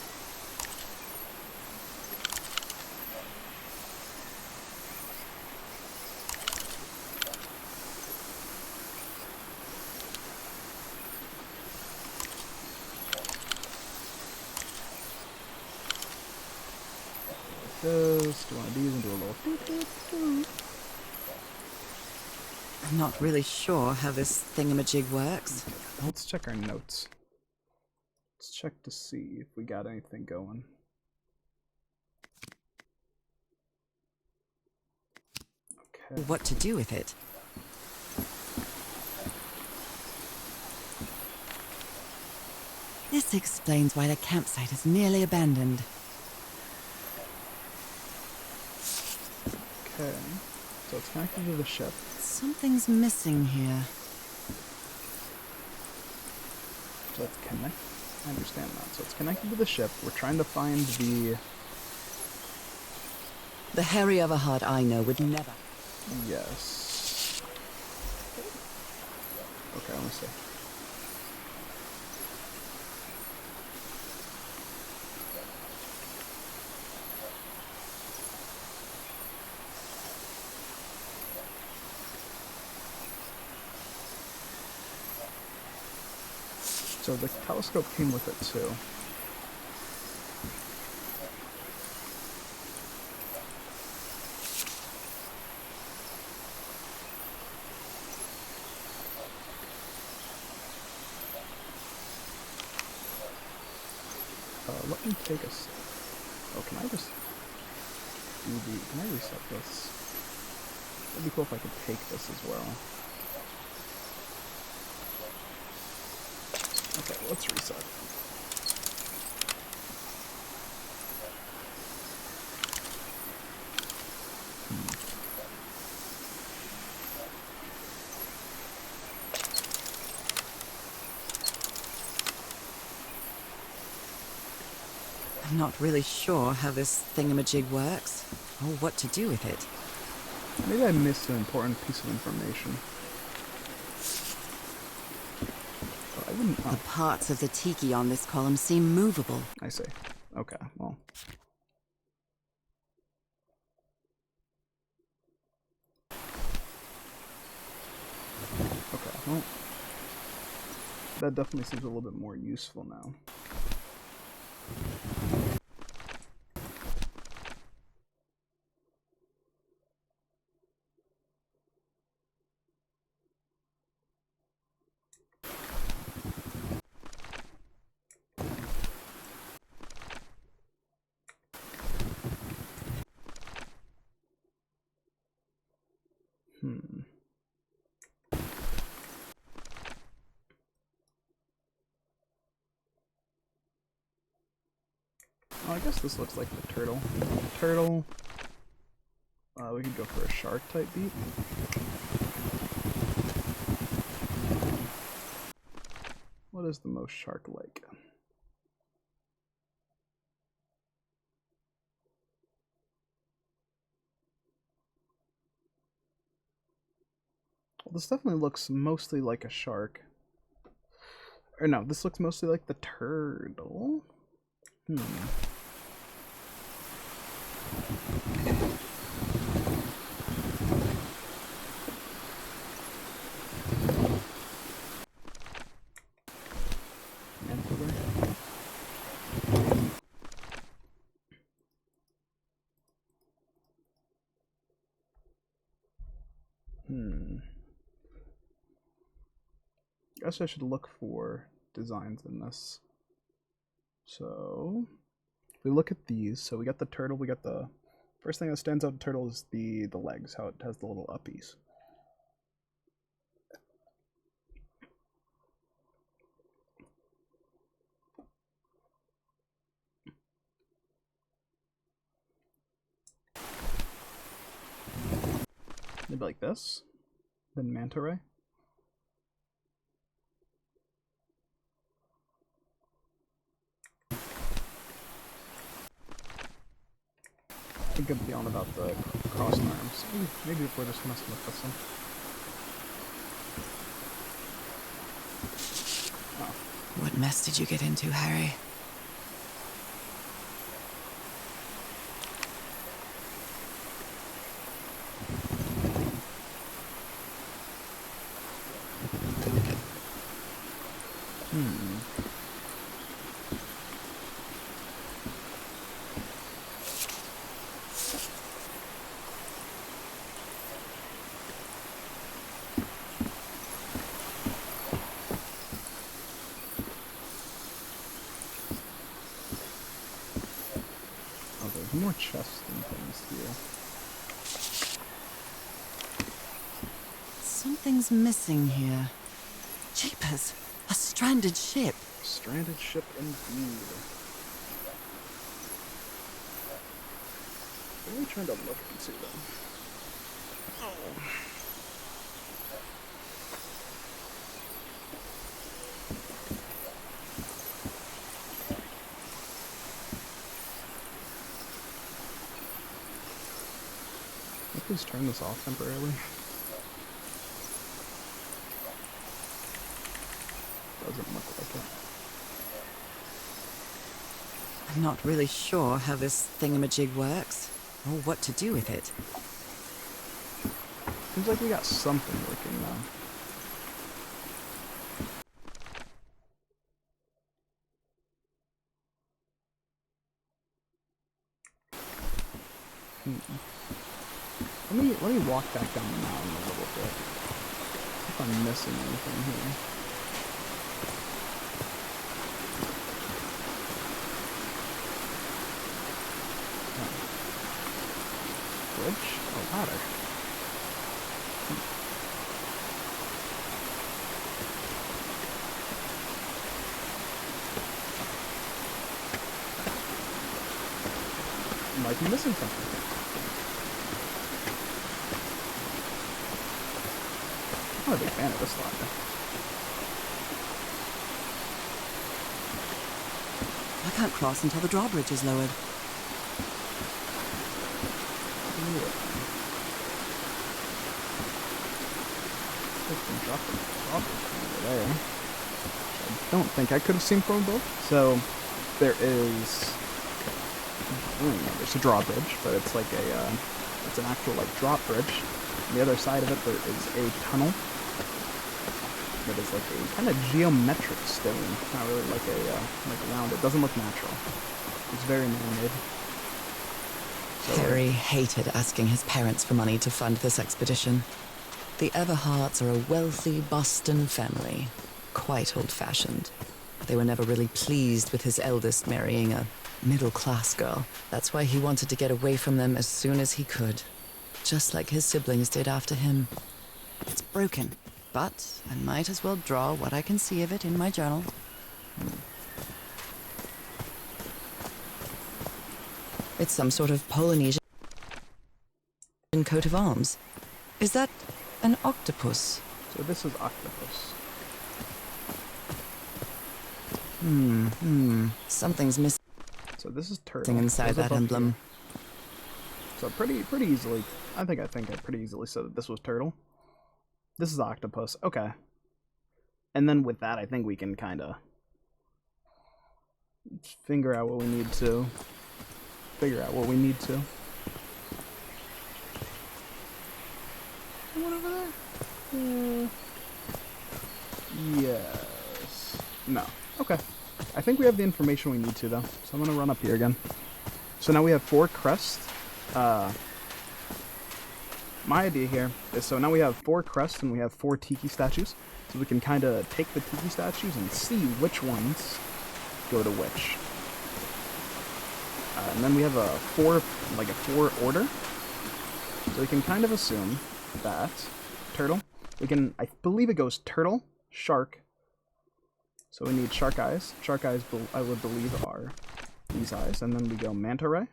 This, do one of these and do a little doo-doo-doo. I'm not really sure how this thingamajig works. Let's check our notes. Let's check to see if we got anything going. Okay. What to do with it? This explains why the campsite is nearly abandoned. Okay. So it's connected to the ship. Something's missing here. So it's connected. I understand that. So it's connected to the ship. We're trying to find the... The Harry Everhard I know would never. Yes. Okay, let me see. So the telescope came with it too. Let me take a sec. Oh, can I just do the... Can I reset this? It'd be cool if I could take this as well. Okay, let's reset. I'm not really sure how this thingamajig works, or what to do with it. Maybe I missed an important piece of information. But I wouldn't... The Oh, parts of the tiki on this column seem movable. I see. Okay, well... Okay, well... That definitely seems a little bit more useful now. Oh, I guess this looks like the turtle. Turtle. We could go for a shark type beat. What is the most shark-like? Well, this definitely looks mostly like a shark. Or no, this looks mostly like the turtle. Guess I should look for designs in this. So we look at these. So we got the turtle. We got the first thing that stands out. Turtle is the legs. How it has the little uppies. Maybe like this. Then manta ray. a good feeling about the crossed arms. Maybe if we're just messing with this one. What mess did you get into, Harry? Oh, there's more chests and things here. Something's missing here. Jeepers, a stranded ship. Stranded ship indeed. What are we trying to look into then? Oh. Please turn this off temporarily. Doesn't look like it. I'm not really sure how this thingamajig works, or what to do with it. Seems like we got something working now. Let me walk back down the mountain a little bit. See if I'm missing anything here. Bridge? Oh, ladder. Might be missing something. I'm not a big fan of this ladder. I can't cross until the drawbridge is lowered. There. I don't think I could have seen from above. So there is, there's a drawbridge, but it's like a, it's an actual like drop bridge. On the other side of it, there is a tunnel that is like a kind of geometric stone, not really like a like round. It doesn't look natural. It's very man-made. So, Harry hated asking his parents for money to fund this expedition. The Everharts are a wealthy Boston family, quite old-fashioned. They were never really pleased with his eldest marrying a middle-class girl. That's why he wanted to get away from them as soon as he could, just like his siblings did after him. It's broken, but I might as well draw what I can see of it in my journal. It's some sort of Polynesian coat of arms. Is that an octopus? so this is octopus. Something's missing So this is turtle. inside Those that above emblem. here. So pretty easily, I think I pretty easily said that this was turtle. This is octopus. Okay. And then with that, I think we can kind of figure out what we need to. What over there? Yes. No. Okay. I think we have the information we need to, though. So I'm going to run up here again. So now we have 4 crests. My idea here is, so now we have 4 crests and we have 4 tiki statues. So we can kind of take the tiki statues and see which ones go to which. And then we have a 4 order. So we can kind of assume that turtle. I believe it goes turtle, shark. So we need shark eyes. Shark eyes, I would believe, are these eyes. And then we go manta ray.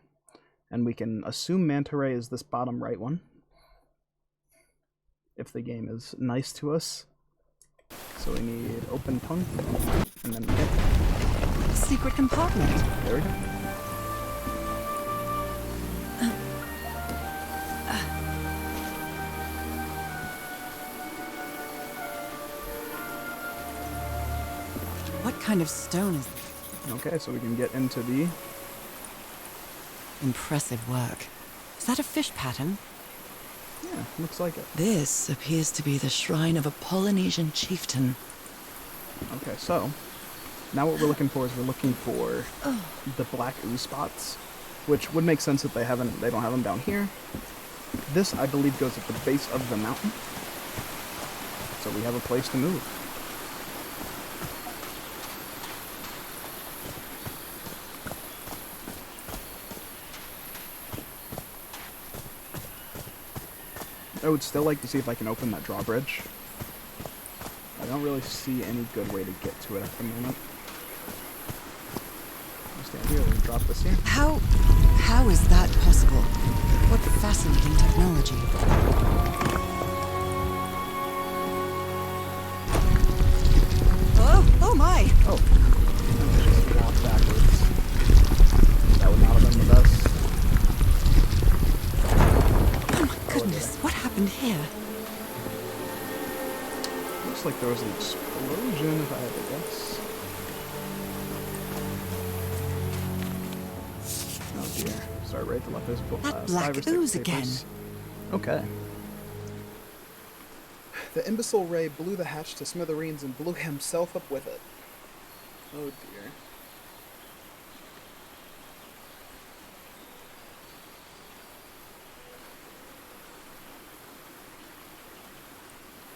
And we can assume manta ray is this bottom right one, if the game is nice to us. So we need open tongue, and then Secret compartment. there we go. kind of stone is... Okay, so we can get into the... Impressive work. Is that a fish pattern? Yeah, looks like it. This appears to be the shrine of a Polynesian chieftain. Okay, so now what we're looking for is we're looking for the black ooze spots, which would make sense that they don't have them down here. This, I believe, goes at the base of the mountain, so we have a place to move. I would still like to see if I can open that drawbridge. I don't really see any good way to get to it at the moment. I'll stand here, we'll drop this here. How is that possible? What fascinating technology. Oh my! Oh, I just walked backwards. That would not have been the best. Oh my goodness, what happened here? Looks like there was an explosion, if I had to guess. Oh dear. Sorry, right to left. There's That black 5 or 6 ooze papers. again. Okay. The imbecile Ray blew the hatch to smithereens and blew himself up with it. Oh dear.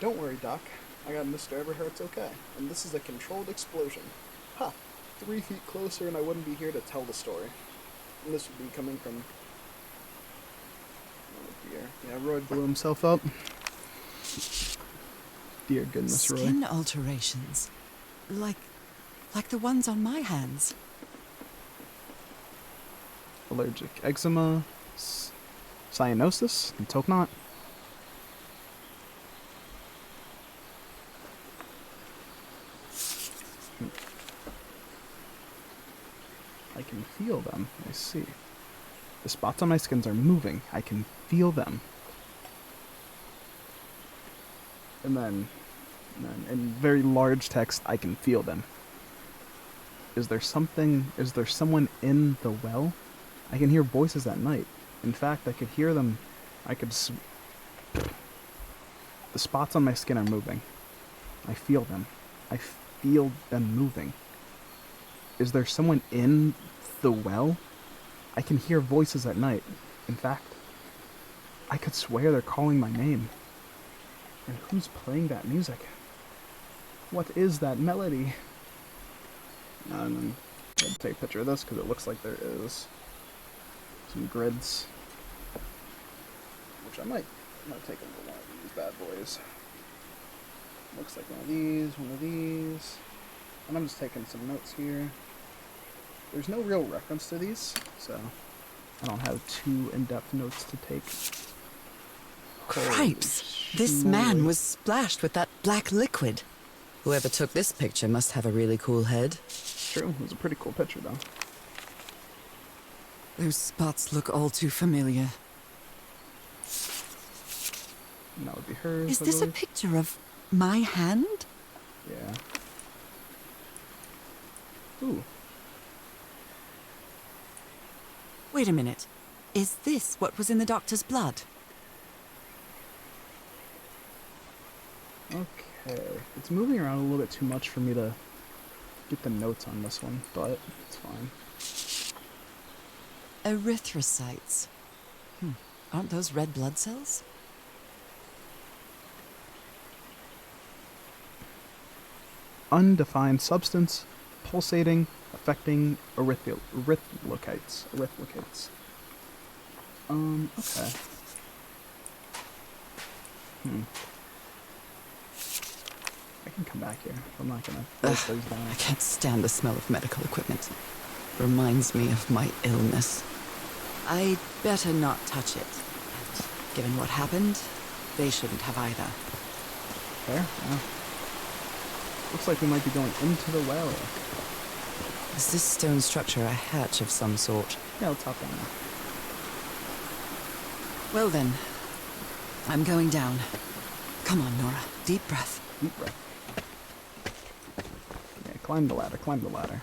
Don't worry, Doc. I got Mr. Everhart's okay. And this is a controlled explosion. Ha! 3 feet closer and I wouldn't be here to tell the story. And this would be coming from... Oh dear. Yeah, Roy blew himself up. Dear goodness, Roy. Skin alterations. Like the ones on my hands. Allergic eczema, cyanosis, and toknot. I can feel them. I see. The spots on my skins are moving. I can feel them. And then in very large text, I can feel them. Is there someone in the well? I can hear voices at night. In fact, I could hear them. The spots on my skin are moving. I feel them. I feel them moving. Is there someone in the well? I can hear voices at night. In fact, I could swear they're calling my name. And who's playing that music? What is that melody? And then I'll take a picture of this because it looks like there is some grids. Which I might take a little one of these bad boys. Looks like one of these. And I'm just taking some notes here. There's no real reference to these, so I don't have too in-depth notes to take. Cripes! This man was splashed with that black liquid. Whoever took this picture must have a really cool head. True, it was a pretty cool picture, though. Those spots look all too familiar. And that would be hers. Is I this a believe. picture of my hand? Yeah. Ooh. Wait a minute. Is this what was in the doctor's blood? Okay. It's moving around a little bit too much for me to get the notes on this one, but it's fine. Erythrocytes. Aren't those red blood cells? Undefined substance, pulsating, affecting erythrocytes. Okay. I can come back here. I'm not gonna break those down. I can't stand the smell of medical equipment. Reminds me of my illness. I'd better not touch it. And given what happened, they shouldn't have either. Fair? Yeah. Looks like we might be going into the well. Is this stone structure a hatch of some sort? Yeah, let's hop down there. Well then, I'm going down. Come on, Nora. Deep breath. Deep breath. Yeah, Climb the ladder, climb the ladder.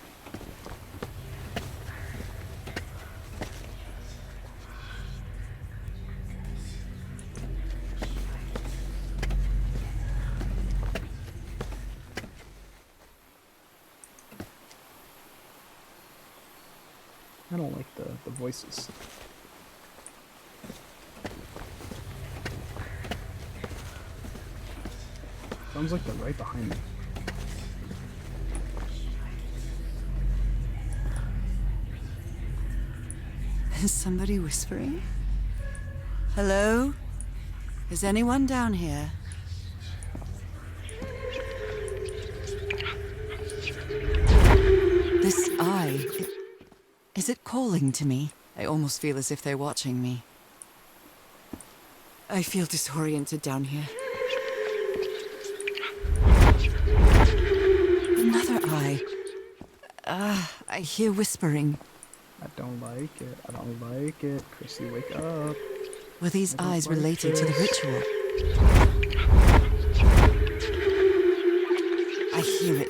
I don't like the voices. Sounds like they're right behind me. Is somebody whispering? Hello? Is anyone down here? This eye, is it calling to me? I almost feel as if they're watching me. I feel disoriented down here. Another eye. I hear whispering. I don't like it. I don't like it. Chrissy, wake up. Were these I don't eyes like related to the this. ritual? I hear it.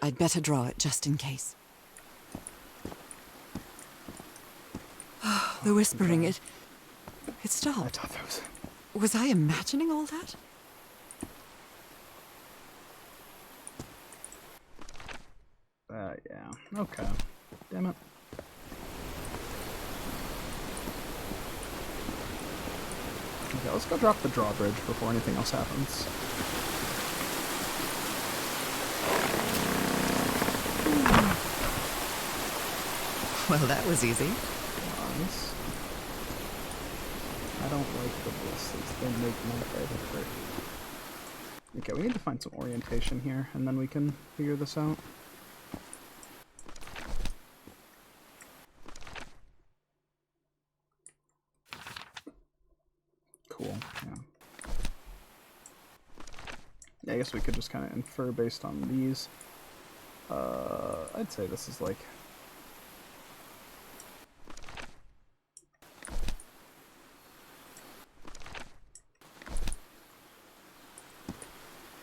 I'd better draw it just in case. The whispering, it I stopped. thought that was... Was I imagining all that? Yeah. Okay. Damn it. Okay, let's go drop the drawbridge before anything else happens. Well, that was easy. Nice. I don't like the blisters. They make my head hurt. Okay, we need to find some orientation here, and then we can figure this out. Cool, yeah. Yeah, I guess we could just kind of infer based on these. I'd say this is like...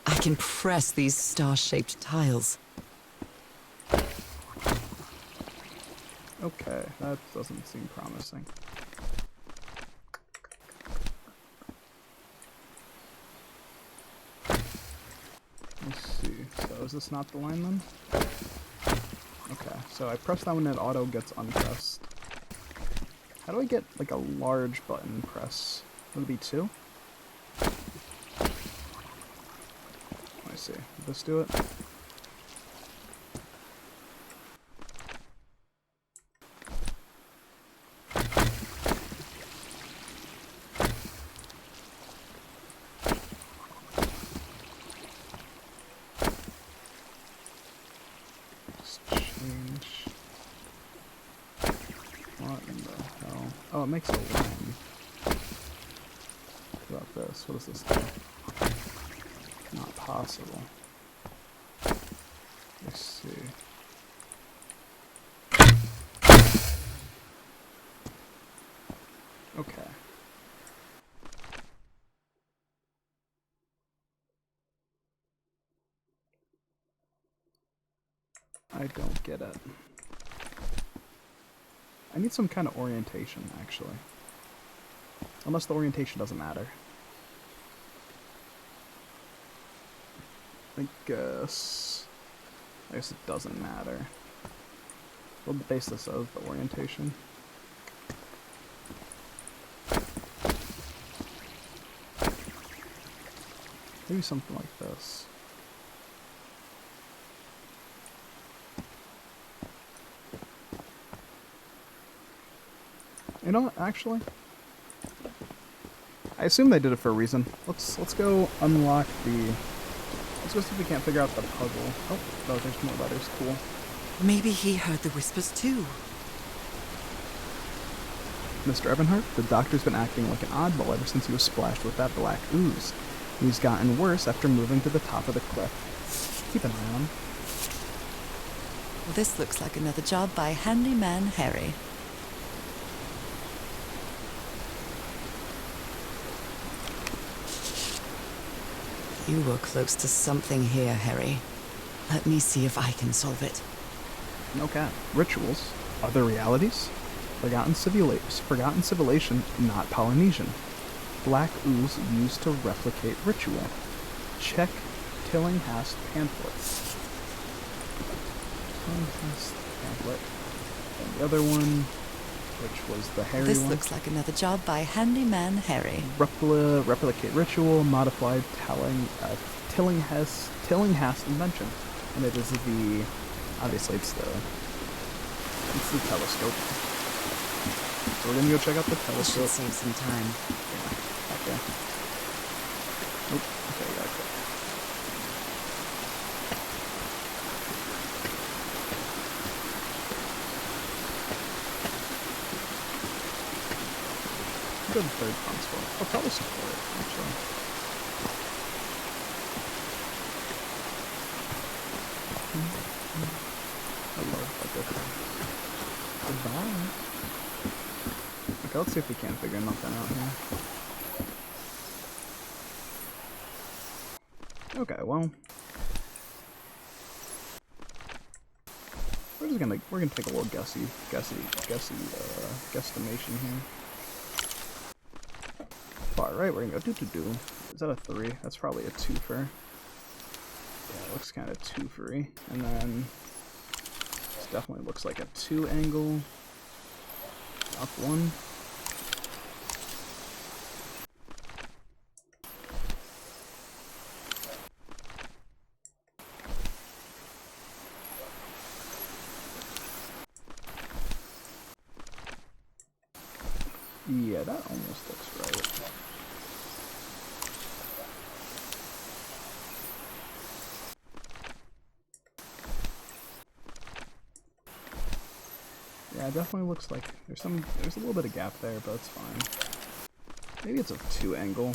I can press these star-shaped tiles. Okay, that doesn't seem promising. Let's see. So is this not the line then? Okay, so I press that one and it auto gets unpressed. How do I get like a large button press? Would it be 2? Let me see. Did this do it? Change. What in the hell? Oh, it makes a line. What about this? What does this do? Not possible. Let's see. Okay. I don't get it. I need some kind of orientation, actually. Unless the orientation doesn't matter. I guess it doesn't matter. We'll base this as the orientation. Maybe something like this. You know what, actually? I assume they did it for a reason. Let's go unlock the... Let's go see if we can't figure out the puzzle. Oh, there's more letters. Cool. Maybe he heard the whispers too. Mr. Evanhart, the doctor's been acting like an oddball ever since he was splashed with that black ooze. He's gotten worse after moving to the top of the cliff. Keep an eye on him. Well, this looks like another job by Handyman Harry. You were close to something here, Harry. Let me see if I can solve it. No cap. Rituals. Other realities? Forgotten civilization, not Polynesian. Black ooze used to replicate ritual. Check Tillinghast pamphlet. Tillinghast pamphlet. And the other one, which was the Harry This one. looks like another job by Handyman Harry. Replicate ritual, modified Tillinghast invention. And it is obviously it's the telescope. So we're gonna go check out the This telescope. should save some time. Yeah, okay. Nope, okay, yeah, okay. Good third console. I'll probably support it, actually. I love that. Goodbye. Okay, let's see if we can figure nothing out here. Okay, well. We're gonna take a little guesstimation here. Far right, we're gonna go do. Is that a 3? That's probably a 2-fer. Yeah, it looks kind of 2-fery. And then this definitely looks like a 2 angle. Up 1. Yeah, that almost looks right. Yeah, it definitely looks like there's a little bit of gap there, but it's fine. Maybe it's a 2 angle.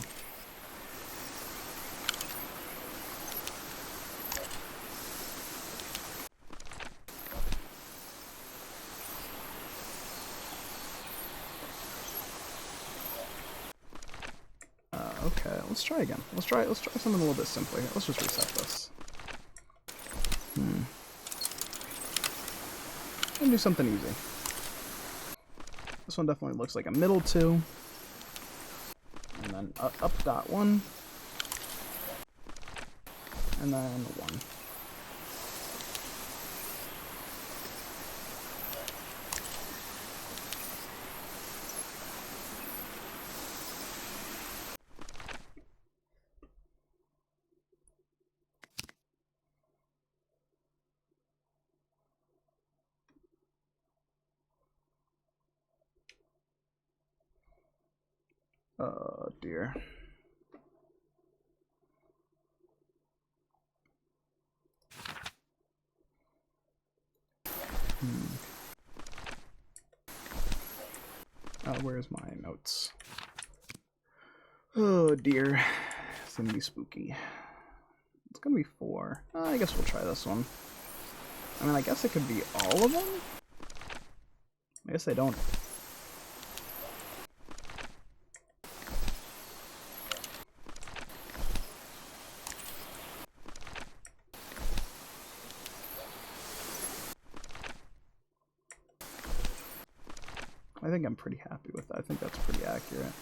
Okay, let's try again. Let's try something a little bit simpler here. Let's just reset this. And do something easy. This one definitely looks like a middle 2. And then up dot 1. And then 1. Oh dear. Where's my notes? Oh dear. It's gonna be spooky. It's gonna be 4. I guess we'll try this one. I mean, I guess it could be all of them? I guess they don't. I think I'm pretty happy with that. I think that's pretty accurate.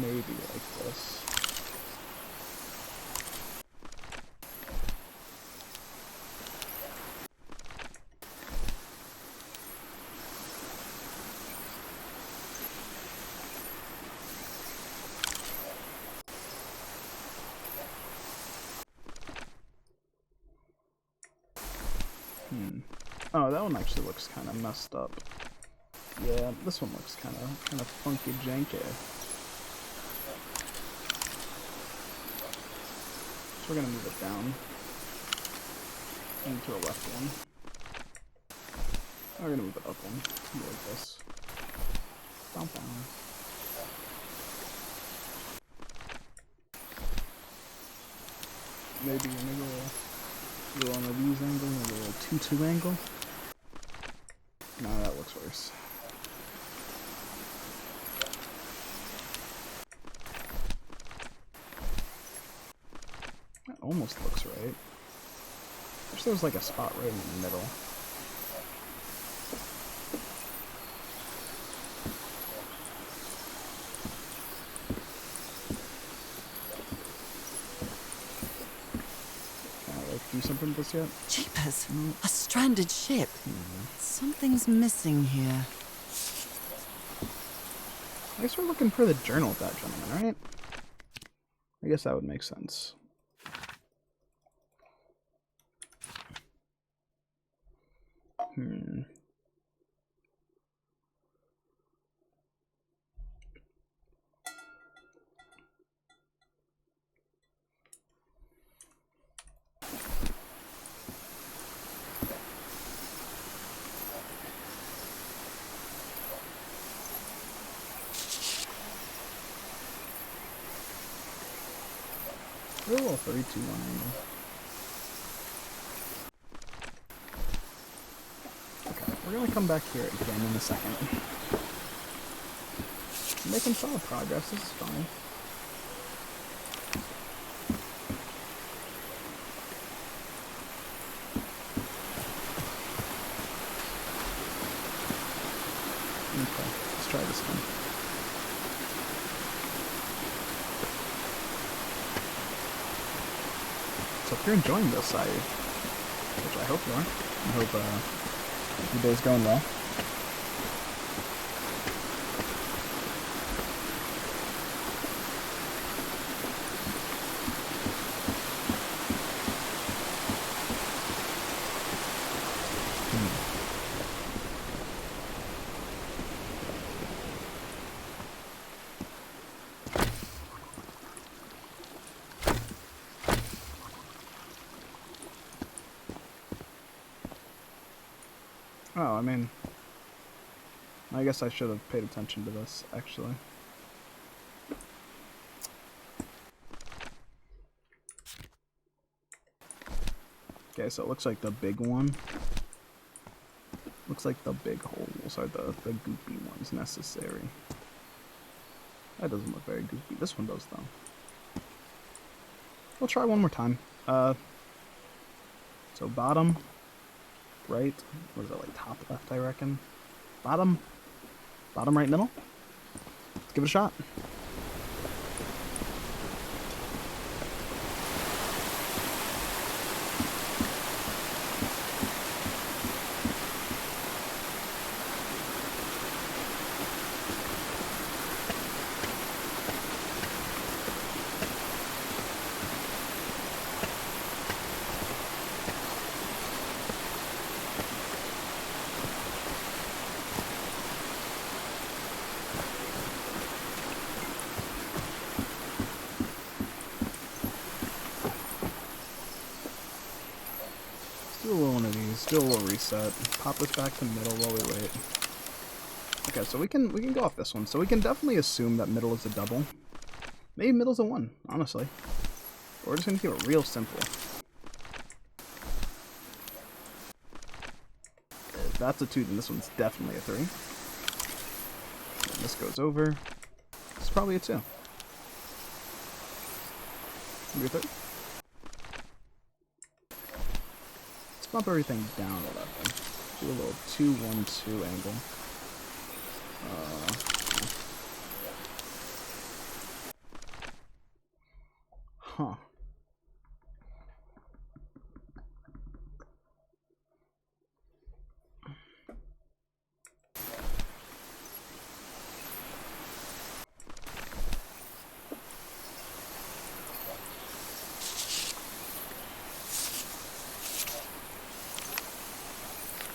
Maybe like this. Oh, that one actually looks kind of messed up. Yeah, this one looks kind of funky janky. So we're gonna move it down into a left one. We're gonna move it up one, like this. Down. Maybe a little on the these angle, maybe a little 2-2 angle. looks worse. That almost looks right. Wish there was like a spot right in the middle. Can I like do something with this yet? Jeepers, a stranded ship. Something's missing here. I guess we're looking for the journal of that gentleman, right? I guess that would make sense. Oh, 32 1 angle. Okay, we're gonna come back here again in a second. Making solid progress, this is fine. Okay, let's try this one. So if you're enjoying this, which I hope you are, I hope your day's going well. Oh, I mean, I guess I should have paid attention to this, actually. Okay, so it looks like the big one. Looks like the big holes are the goopy ones necessary. That doesn't look very goopy. This one does, though. We'll try one more time. So bottom. Right, what is that, like top left, I reckon? Bottom right middle? Let's give it a shot. Do a little one of these, do a little reset, pop this back to middle while we wait. Okay, so we can go off this one. So we can definitely assume that middle is a double. Maybe middle's a 1, honestly. But we're just gonna keep it real simple. If that's a 2, then this one's definitely a 3. And this goes over. This is probably a 2. Maybe a 3. Bump everything down a little. Do a little 2-1-2 angle. Huh.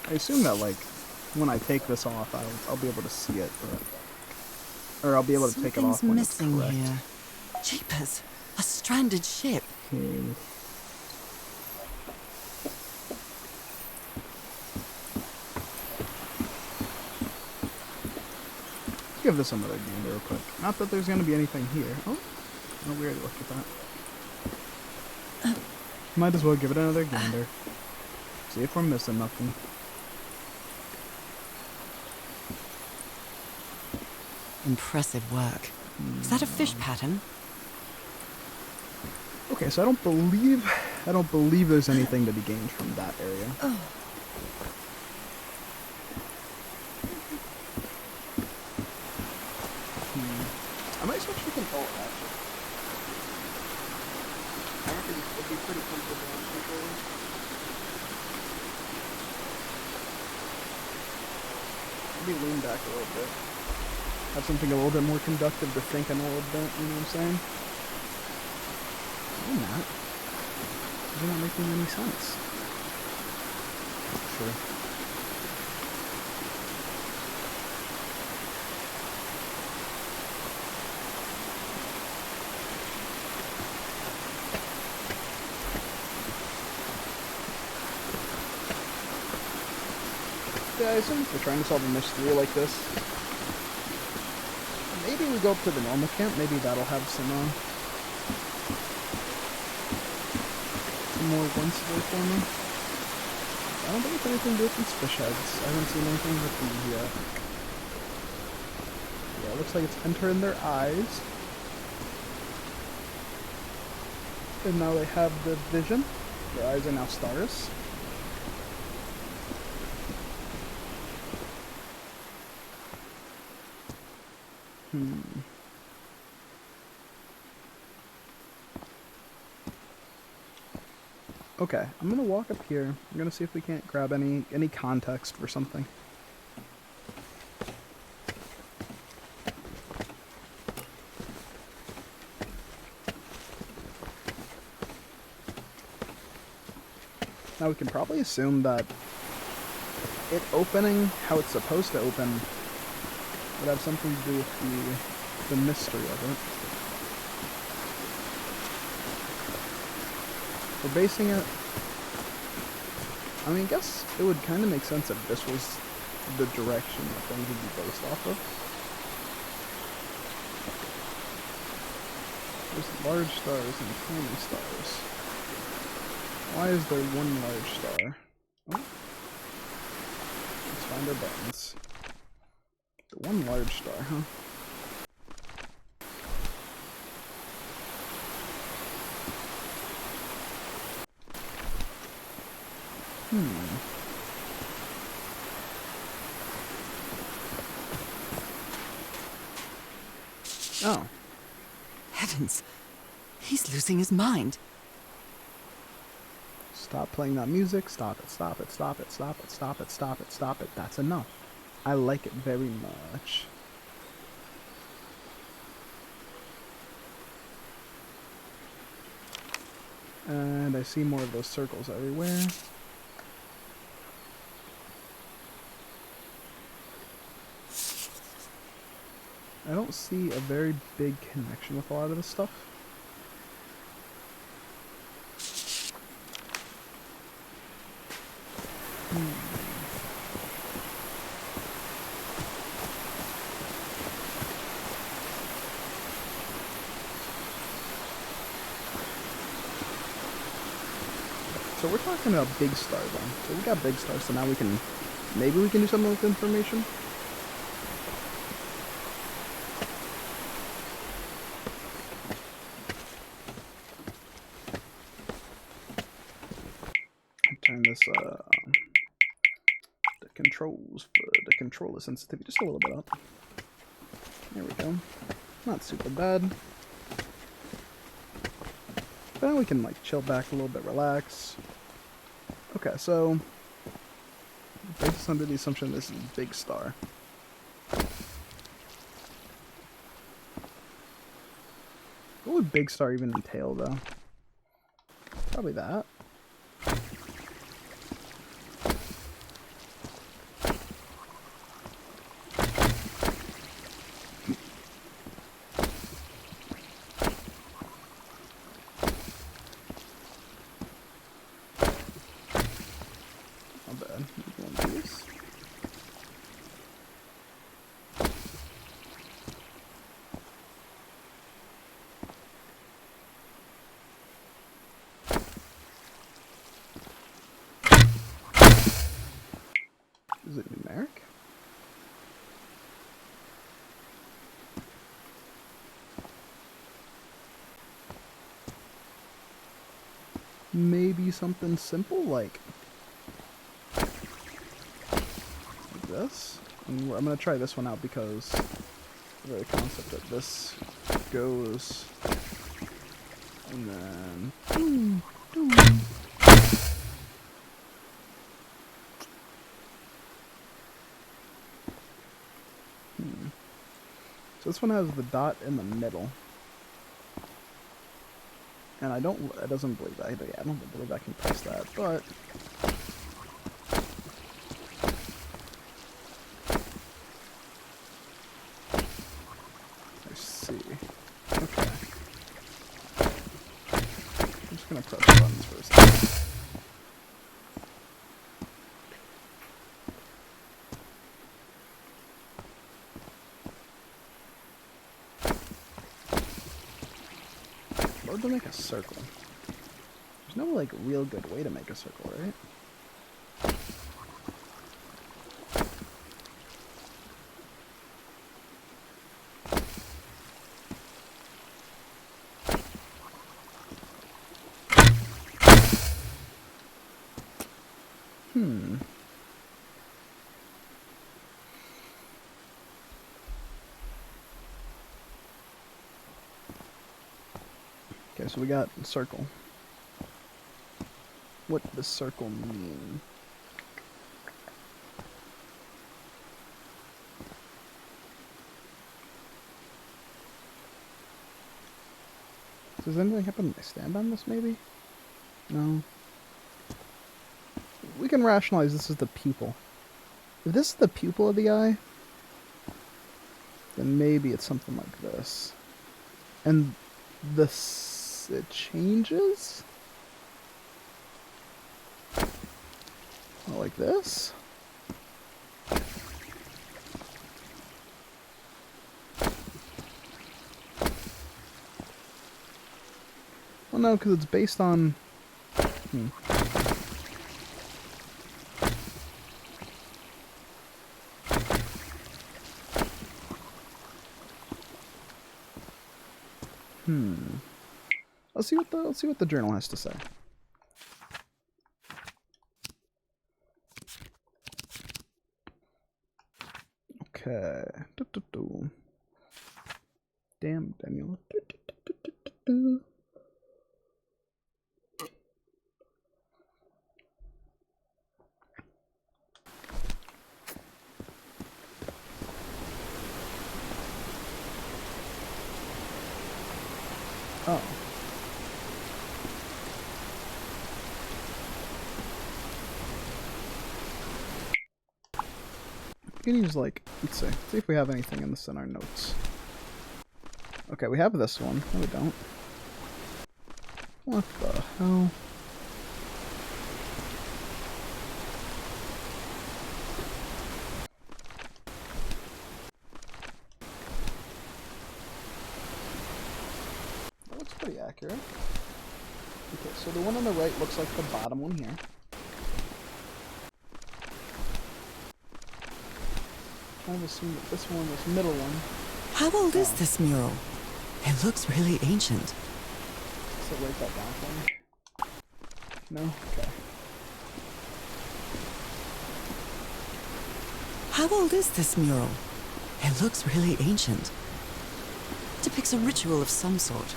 I assume that, like, when I take this off, I'll be able to see it, or I'll be able to take it off when it's correct. Something's missing here. Jeepers, a stranded ship. Okay. Give this another gander real quick. Not that there's gonna be anything here. Oh, we already looked at that. Might as well give it another gander. See if we're missing nothing. Impressive work. Is that a fish pattern? Okay, so I don't believe there's anything to be gained from that area. Oh. I might switch to control actually. I reckon it'd be pretty comfortable on controller. Maybe lean back a little bit. Have something a little bit more conductive to thinking a little bit, you know what I'm saying? I'm not. You're not making any sense. Sure. Yeah, I assume if we're trying to solve a mystery like this, maybe we go up to the normal camp. Maybe that'll have some more ones there for me. I don't think it's anything to do with these fish heads. I haven't seen anything with these yet. Yeah, it looks like it's entering their eyes. And now they have the vision. Their eyes are now stars. Okay, I'm gonna walk up here. I'm gonna see if we can't grab any context for something. Now we can probably assume that it opening how it's supposed to open would have something to do with the mystery of it. We're basing it... I mean, I guess it would kind of make sense if this was the direction that things would be based off of. There's large stars and tiny stars. Why is there one large star? Oh. Let's find our buttons. The one large star, huh? Oh. Heavens. He's losing his mind. Stop playing that music. Stop it, stop it, stop it, stop it, stop it, stop it, stop it. That's enough. I like it very much. And I see more of those circles everywhere. I don't see a very big connection with a lot of this stuff. So we're talking about big star then. So we got big stars, so now we can, maybe we can do something with information. Turn this, the controls for the controller sensitivity just a little bit up. There we go. Not super bad. But now we can like chill back a little bit, relax. Okay, so based under the assumption this is big star. What would big star even entail though? Probably that. maybe something simple like this. And I'm gonna try this one out because the very concept that this goes and then So this one has the dot in the middle. And it doesn't believe that. Yeah, I don't believe I can press that, but I see. Okay. I'm just gonna press buttons for a second. Or to make a circle. There's no like real good way to make a circle, right? Okay, so we got a circle. What does circle mean? Does anything happen when I stand on this, maybe? No. We can rationalize this is the pupil. If this is the pupil of the eye, then maybe it's something like this. And it changes? Oh, like this? Well, no, because it's based on... Let's see what the journal has to say. Okay. Damn, Daniel. Oh. We can use, like, let's see if we have anything in this in our notes. Okay, we have this one. No, we don't. What the hell? That looks pretty accurate. Okay, so the one on the right looks like the bottom one here. I would assume that this one, this middle one. How old is this mural? It looks really ancient. So write that down for me. No? Okay. How old is this mural? It looks really ancient. Depicts a ritual of some sort.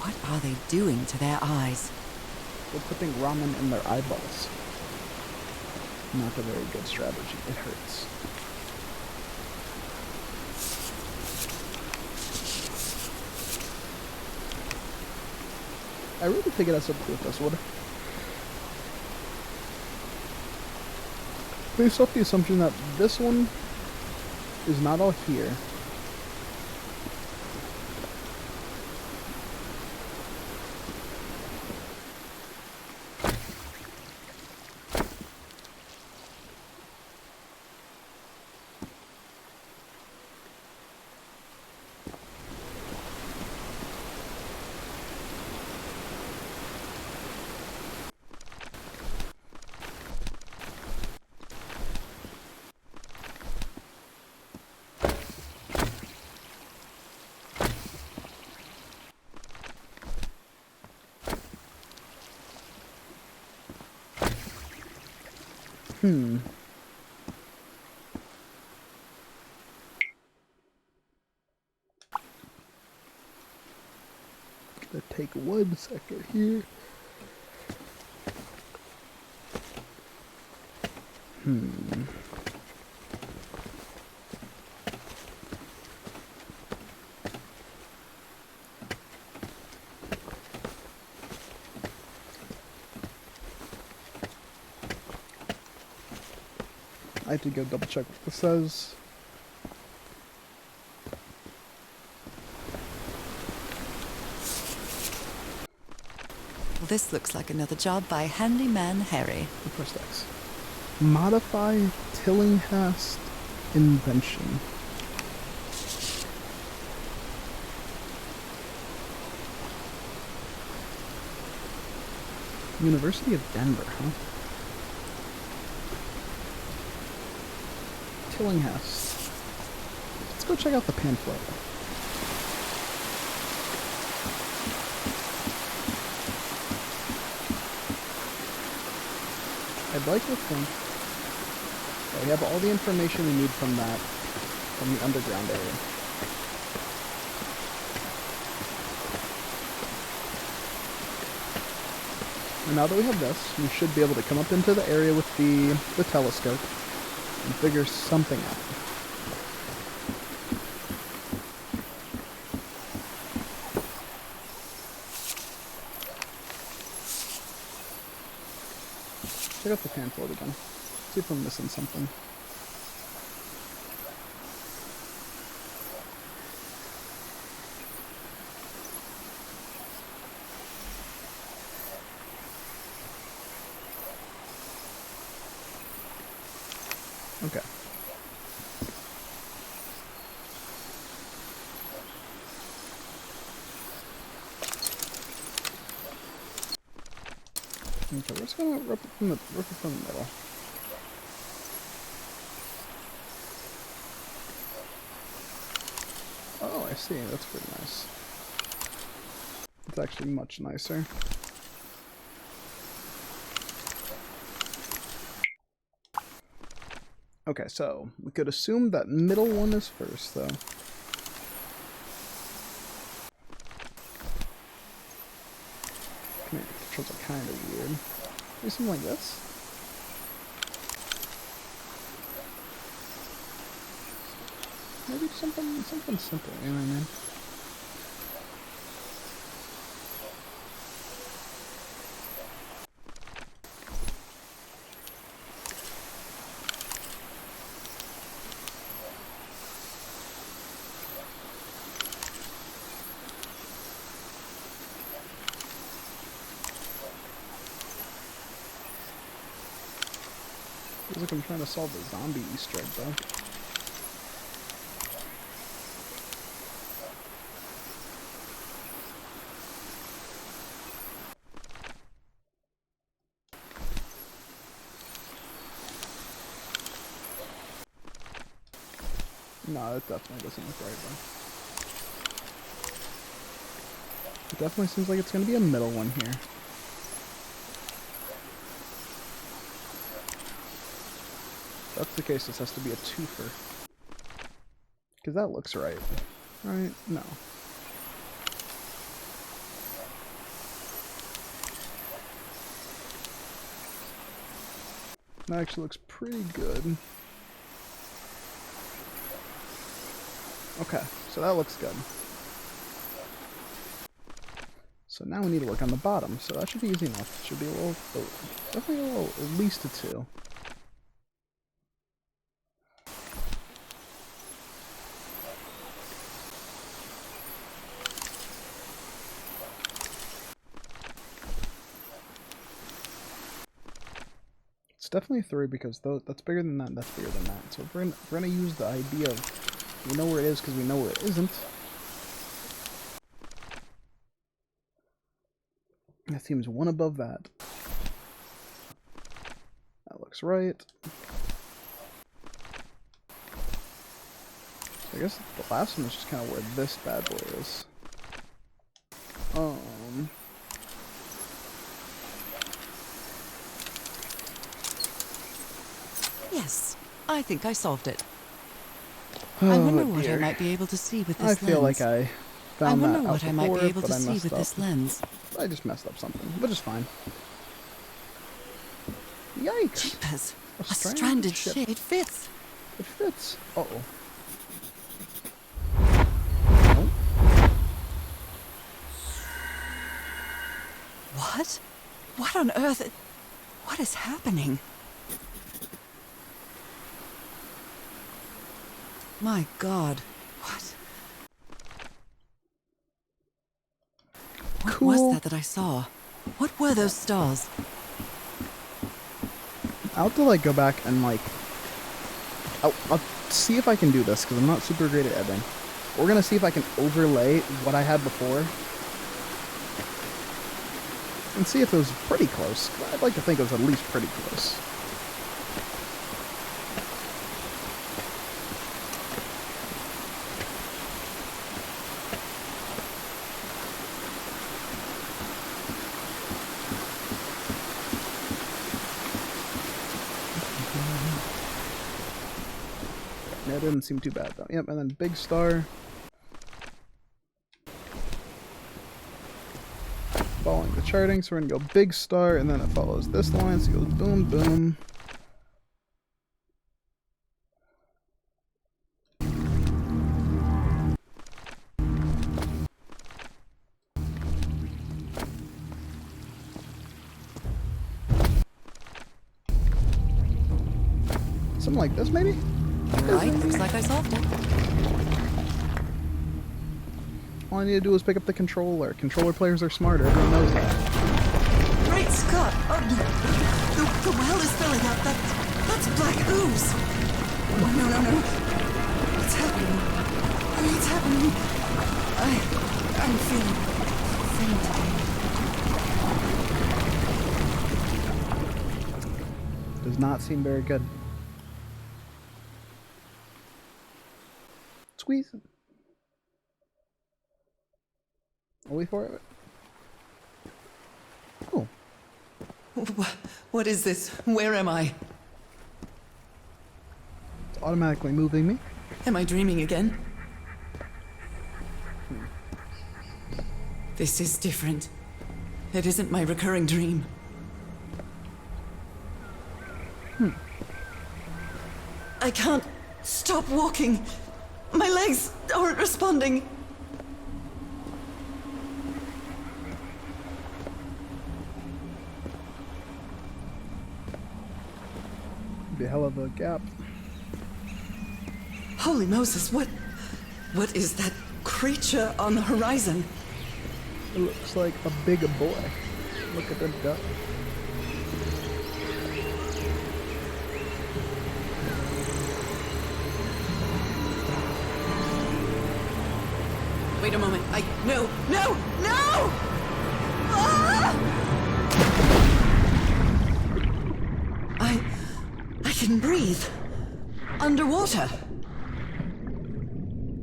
What are they doing to their eyes? They're putting ramen in their eyeballs. Not a very good strategy. It hurts. I really think it has something to do with this one. Based off the assumption that this one is not all here. Gonna take 1 second here. I have to go double check what this says. Well, this looks like another job by Handyman Harry. Press X. Modify Tillinghast invention. University of Denver, huh? Tillinghast. Let's go check out the pamphlet. I'd like to think that we have all the information we need from that, from the underground area. And now that we have this, we should be able to come up into the area with the telescope and figure something out. Check out the pamphlet again. See if we're missing something. Okay. Okay, we're just gonna rip it from the middle. Oh, I see. That's pretty nice. It's actually much nicer. Okay, so we could assume that middle one is first, though. Command controls are kind of weird. Maybe something like this? Maybe something simple, you know what I mean? Feels like I'm trying to solve the zombie Easter egg, though. No, it definitely doesn't look right, though. It definitely seems like it's going to be a middle one here. If that's the case, this has to be a twofer. Because that looks right. Right? No. That actually looks pretty good. Okay, so that looks good. So now we need to work on the bottom, so that should be easy enough. Should be a little, definitely a little, at least a 2. It's definitely 3 because that's bigger than that and that's bigger than that. So if we're gonna use the idea of we know where it is because we know where it isn't. That seems 1 above that. That looks right. I guess the last one is just kind of where this bad boy is. Yes, I think I solved it. I wonder what I might be able to see with this lens. I feel like I found that out I wonder what I might be able before, to but I see messed with up. this lens. I just messed up something, which is fine. Yikes! Jeepers, a stranded stranded ship. ship. It fits. It fits. Uh-oh. What? What on earth? What is happening? My God, what? What Cool. was that I saw? What were those stars? I'll have to like go back and like I'll see if I can do this because I'm not super great at editing. We're gonna see if I can overlay what I had before and see if it was pretty close. I'd like to think it was at least pretty close. That didn't seem too bad though. Yep, and then big star. Following the charting, so we're gonna go big star, and then it follows this line, so it goes boom, boom. Something like this, maybe? Right, looks like I solved it. All I need to do is pick up the controller. Controller players are smarter, everyone knows that. Great Scott! Oh, the well is filling up. That's black ooze. Oh, no. What's happening? What's happening? I'm feeling faint. Does not seem very good. Squeeze. I'll wait for it. Cool. What is this? Where am I? It's automatically moving me. Am I dreaming again? This is different. It isn't my recurring dream. I can't stop walking. My legs aren't responding. Be a hell of a gap. Holy Moses, what is that creature on the horizon? It looks like a big boy. Look at the duck. Wait a moment. No! Ah! I can breathe. Underwater.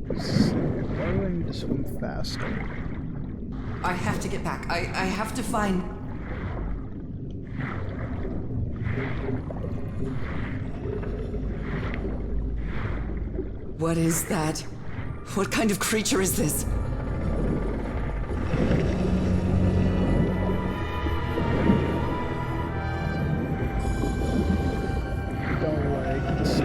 Why do I need to swim faster? I have to get back. I have to find... What is that? What kind of creature is this? Don't like this.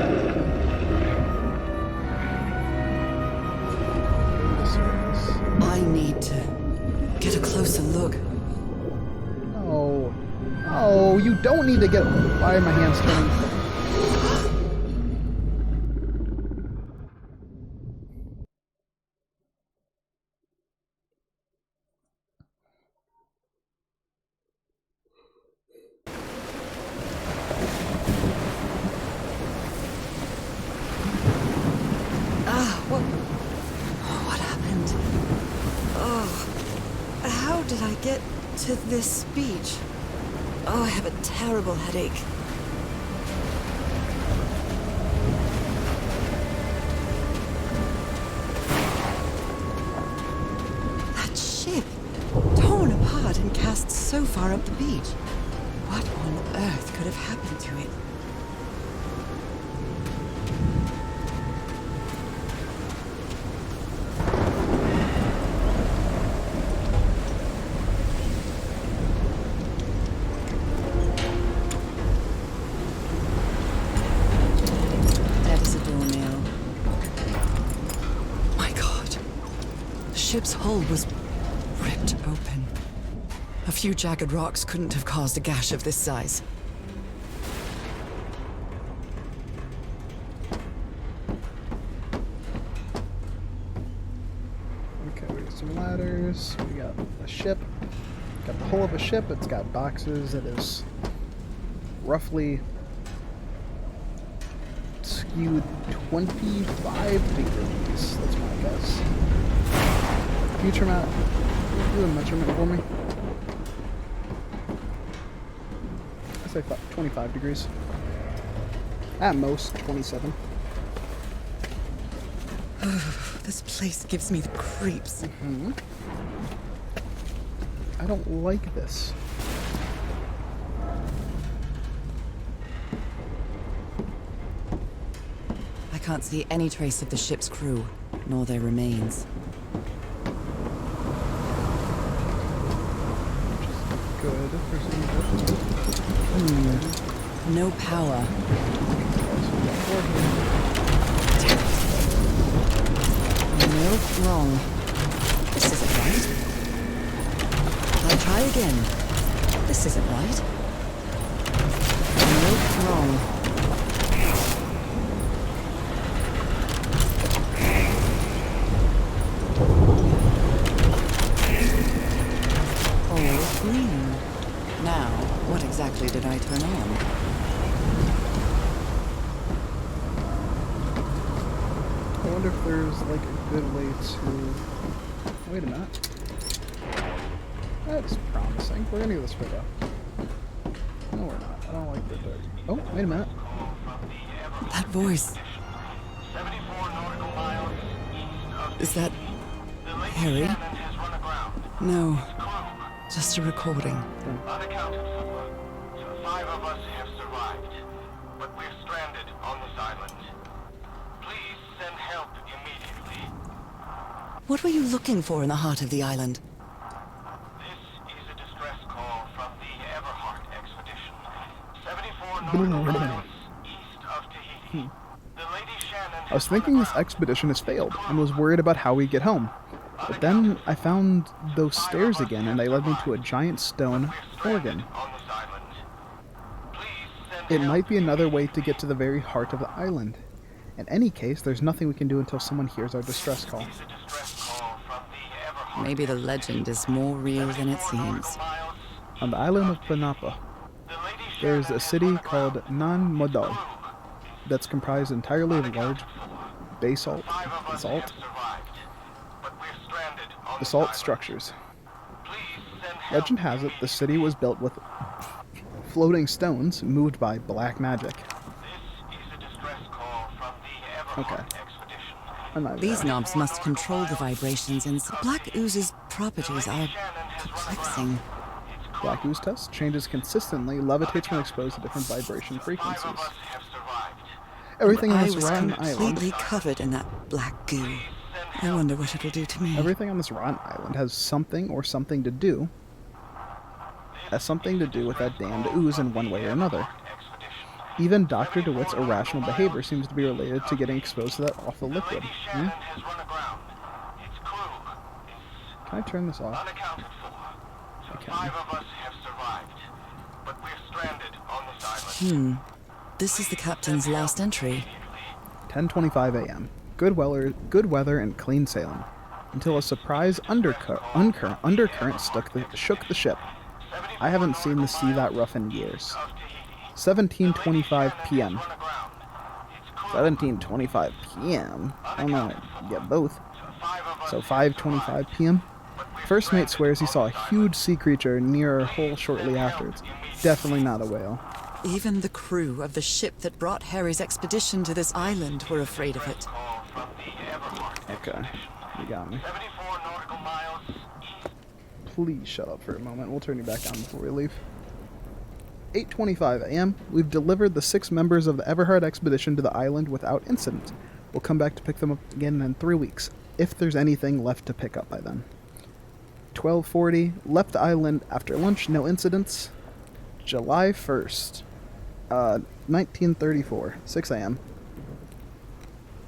I need to get a closer look. No. Oh, you don't need to get... Why are my hands turning? What happened? Oh, how did I get to this beach? Oh, I have a terrible headache. That ship, torn apart and cast so far up the beach. What on earth could have happened to it? ship's hull was ripped open. A few jagged rocks couldn't have caused a gash of this size. Okay, we got some ladders. We got a ship. Got the hull of a ship. It's got boxes. It is roughly skewed 25 degrees. That's my guess. Future map. Do a measurement for me. I say 25 degrees. At most, 27. This place gives me the creeps. I don't like this. I can't see any trace of the ship's crew, nor their remains. Good. No power. Nope, wrong. This isn't right. I'll try again. This isn't right. Nope, wrong. All green. Now, what exactly did I turn on? I wonder if there's like a good way to... Wait a minute. That's promising. We're gonna go this way though. No, we're not. I don't like the dirt. Oh, wait a minute. That voice. Is that Harry? No, just a recording. Unaccounted for. 5 of us have survived, but we're stranded on this island. Please send help immediately. What were you looking for in the heart of the island? This is a distress call from the Everhart expedition. 74 nautical miles east of Tahiti. The Lady Shannon I was thinking this expedition has failed and was worried about how we get home. But then I found those stairs again and they led me to a giant stone organ. on this island. Please send It help. might be another way to get to the very heart of the island. In any case, there's nothing we can do until someone hears our distress call. It's a distress call from the Everhart. Maybe the legend is more real than it seems. Miles. On the island of Panapa, The Lady there's Shannon a city called Nan Modal that's comprised entirely of large basalt, basalt, basalt structures. Legend has it the city was built with floating stones moved by black magic. Okay. I'm not These there. knobs must control the vibrations, and Black Ooze's properties are perplexing. Black ooze test changes consistently, levitates when exposed to different vibration frequencies. Everything on I this was rotten island, completely covered in that black goo. I wonder what it'll do to me. everything on this rotten island has something or something to do, has something to do with that damned ooze in one way or another. Even Dr. DeWitt's irrational behavior seems to be related to getting exposed to that awful liquid. Hmm? Can I turn this off? Unaccounted for. I can. 5 of us have survived, but we're stranded on this island. This is the captain's last entry. 10:25 a.m. Good weather and clean sailing, until a surprise undercurrent shook the ship. I haven't seen the sea that rough in years. 17:25 p.m. 17:25 p.m. I don't know. Get both. So 5:25 p.m. First mate swears he saw a huge sea creature near our hull shortly afterwards. Definitely not a whale. Even the crew of the ship that brought Harry's expedition to this island were afraid of it. Okay, you got me. 74 nautical miles east. Please shut up for a moment. We'll turn you back on before we leave. 8:25 a.m. We've delivered the 6 members of the Everhard expedition to the island without incident. We'll come back to pick them up again in 3 weeks, if there's anything left to pick up by then. 12:40. Left the island after lunch. No incidents. July 1st. 1934. 6 a.m.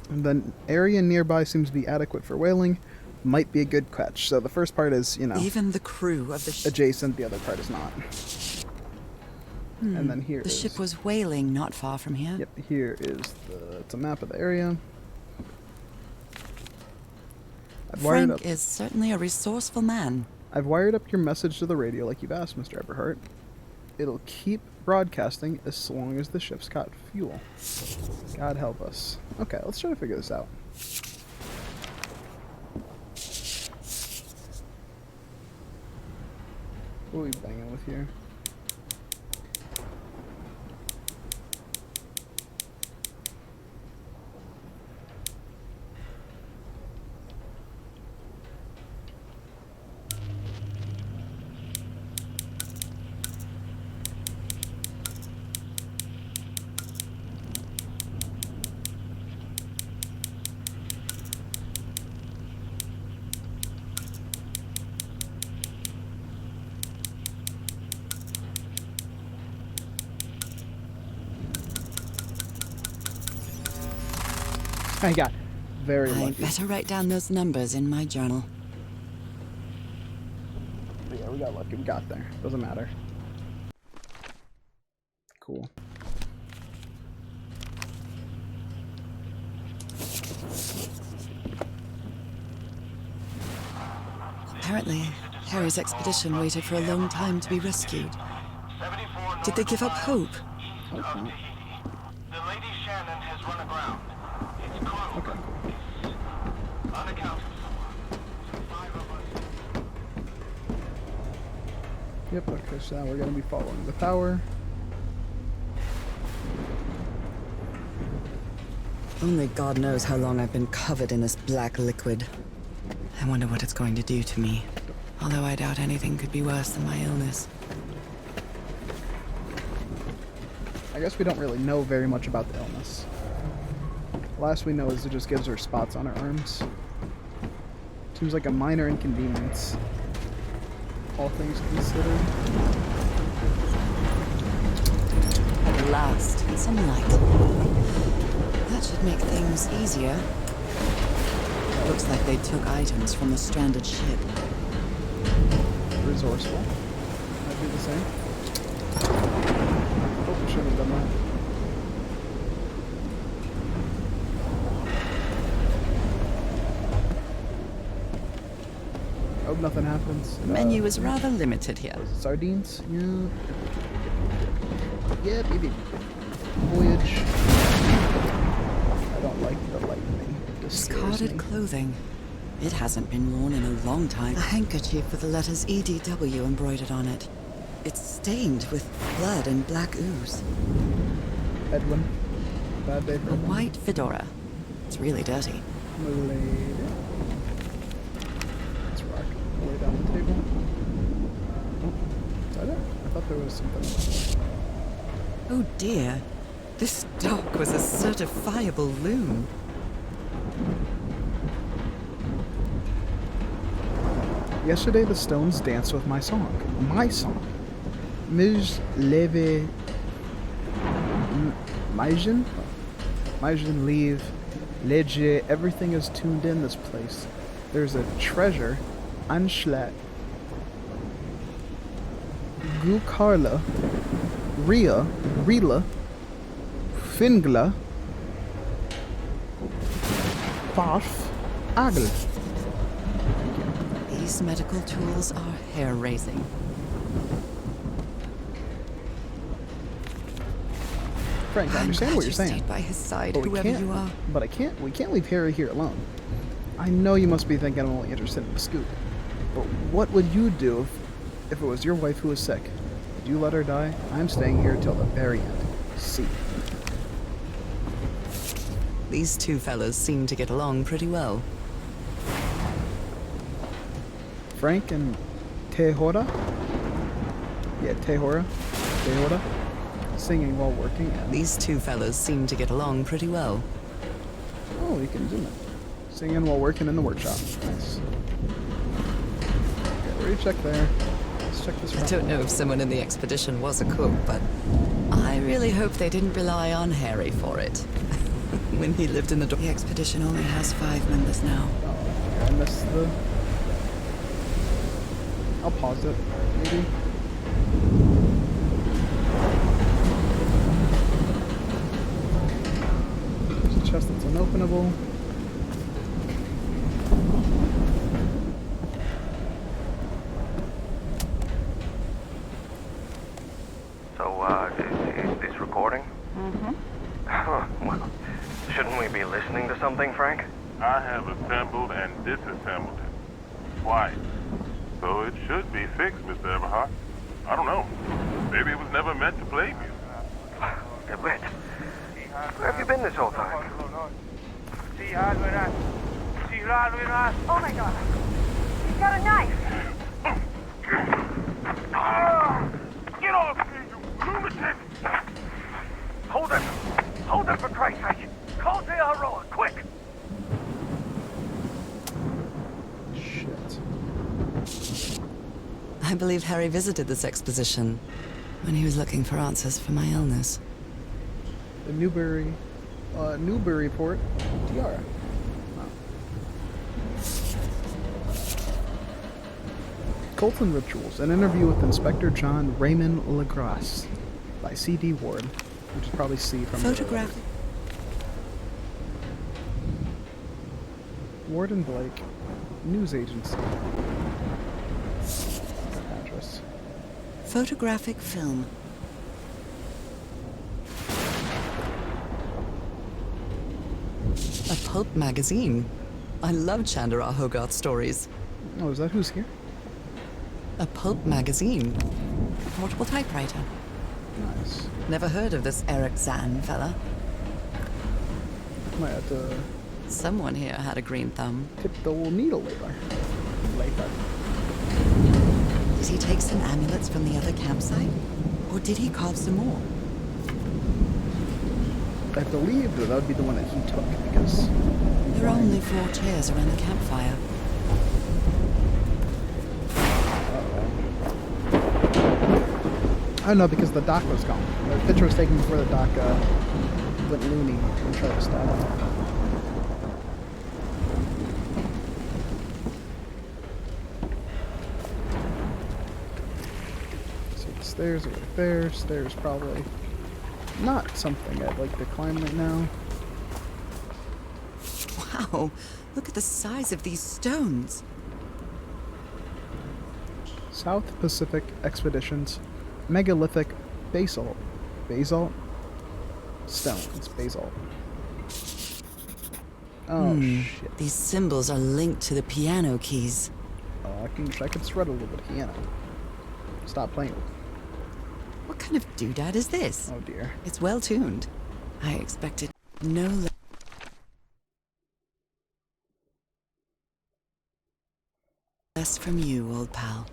The area nearby seems to be adequate for whaling. might be a good catch. So the first part is, you know, Even the crew of the ship. adjacent. The other part is not. And then here The is... ship was whaling not far from here. Yep, here is it's a map of the area. Frank is certainly a resourceful man. I've wired up your message to the radio like you've asked, Mr. Eberhardt. It'll keep broadcasting as long as the ship's got fuel. God help us. Okay, let's try to figure this out. What are we banging with here? I got very I lucky. better write down those numbers in my journal. But yeah, we got lucky. We got there. Doesn't matter. Cool. Apparently, Harry's expedition waited for a long time to be rescued. Did they give up hope? Okay. The Lady Shannon has run aground. Its crew Okay. is unaccounted for. 5 of us. Yep, okay, so now we're gonna be following the power. Only God knows how long I've been covered in this black liquid. I wonder what it's going to do to me. Although I doubt anything could be worse than my illness. I guess we don't really know very much about the illness. Last we know is it just gives her spots on her arms. Seems like a minor inconvenience, all things considered. At last, some light. That should make things easier. Looks like they took items from the stranded ship. Resourceful. Might be the same. Oh, we should have done that. Hope nothing happens. The menu is rather limited here. Sardines? Yeah. Yeah, maybe. Voyage. I don't like the lightning. It scares me. Discarded clothing. It hasn't been worn in a long time. A handkerchief with the letters EDW embroidered on it. It's stained with blood and black ooze. Edwin. Bad day for A him. white fedora. It's really dirty. Milady. Let's rock. Lay down the table. Oh, is that it? I thought there was something else. Oh dear. This dock was a certifiable loon. Yesterday the stones danced with my song. My song. Mij leve... Mijin? Mijin leave. Leje. Everything is tuned in this place. There's a treasure. Anschlat. Gukarla. Ria. Rila. Fingla. Farf. Agel. These medical tools are hair-raising. Frank, I I'm understand glad what you you're saying. stayed by his side, But we whoever can't, you are. we can't leave Harry here alone. I know you must be thinking I'm only interested in the scoop. But what would you do if it was your wife who was sick? Would you let her die? I'm staying here till the very end. See. These two fellas seem to get along pretty well. Frank and Tehora? Yeah, Tehora. Tehora. Singing while working. And These two fellas seem to get along pretty well. oh, we can zoom it. Singing while working in the workshop. Nice. Okay, already checked there. Let's check this I front don't wall. know if someone in the expedition was a cook, but I really hope they didn't rely on Harry for it. When he lived in the... The expedition only has 5 members now. Oh, I missed the... I'll pause it, maybe. There's a chest that's unopenable. So, is this recording? Well, shouldn't we be listening to something, Frank? I have assembled and disassembled it twice. So it should be fixed, Mr. Everhart. I don't know. Maybe it was never meant to play music. A bit. Where have you been this whole time? Oh my god. He's got a knife. Get off me, you lunatic! Hold it! Hold it for Christ's sake! Call the Aroa, quick! Shit. I believe Harry visited this exposition when he was looking for answers for my illness. The Newburyport tiara. Wow. Cults and Rituals, an interview with Inspector John Raymond Legrasse by C.D. Ward, which is probably C from Photograph. Ward and Blake, news agency. Address. Photographic film. A pulp magazine. I love Chandra Hogarth stories. Oh, is that who's here? A pulp magazine. A portable typewriter. Nice. Never heard of this Eric Zahn fella. Might have to Someone here had a green thumb. tip the old needle later. Did he take some amulets from the other campsite? Or did he carve some more? I believe that would be the one that he took, because... There are only 4 chairs around the campfire. Oh no, because the dock was gone. The picture was taken before the dock went loony and tried to stop it. So the stairs are right there. Stairs probably not something I'd like to climb right now. Wow, look at the size of these stones. South Pacific Expeditions, megalithic basalt. Basalt? Stones. Basalt. Oh, shit. These symbols are linked to the piano keys. Oh, I could shred a little bit of piano. Stop playing with it. What kind of doodad is this? Oh dear. It's well tuned. I expected no less from you, old pal.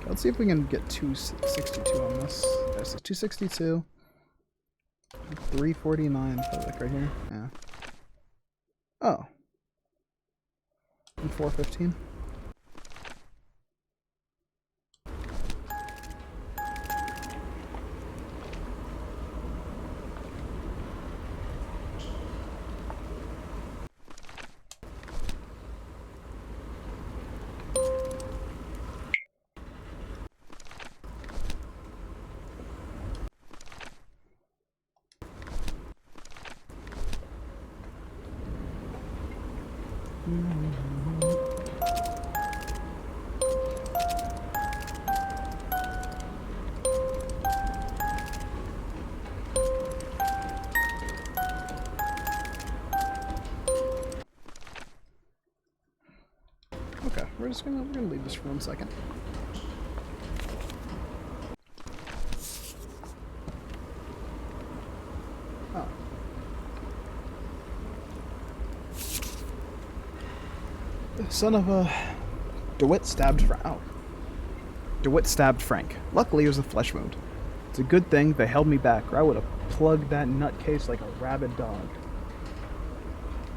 Let's see if we can get 262 on this. There's a 262. 349, like right here. Yeah. Oh. And 415. Okay, we're gonna leave this for 1 second. Oh. The son of a DeWitt stabbed DeWitt stabbed Frank. Luckily, it was a flesh wound. It's a good thing they held me back, or I would have plugged that nutcase like a rabid dog.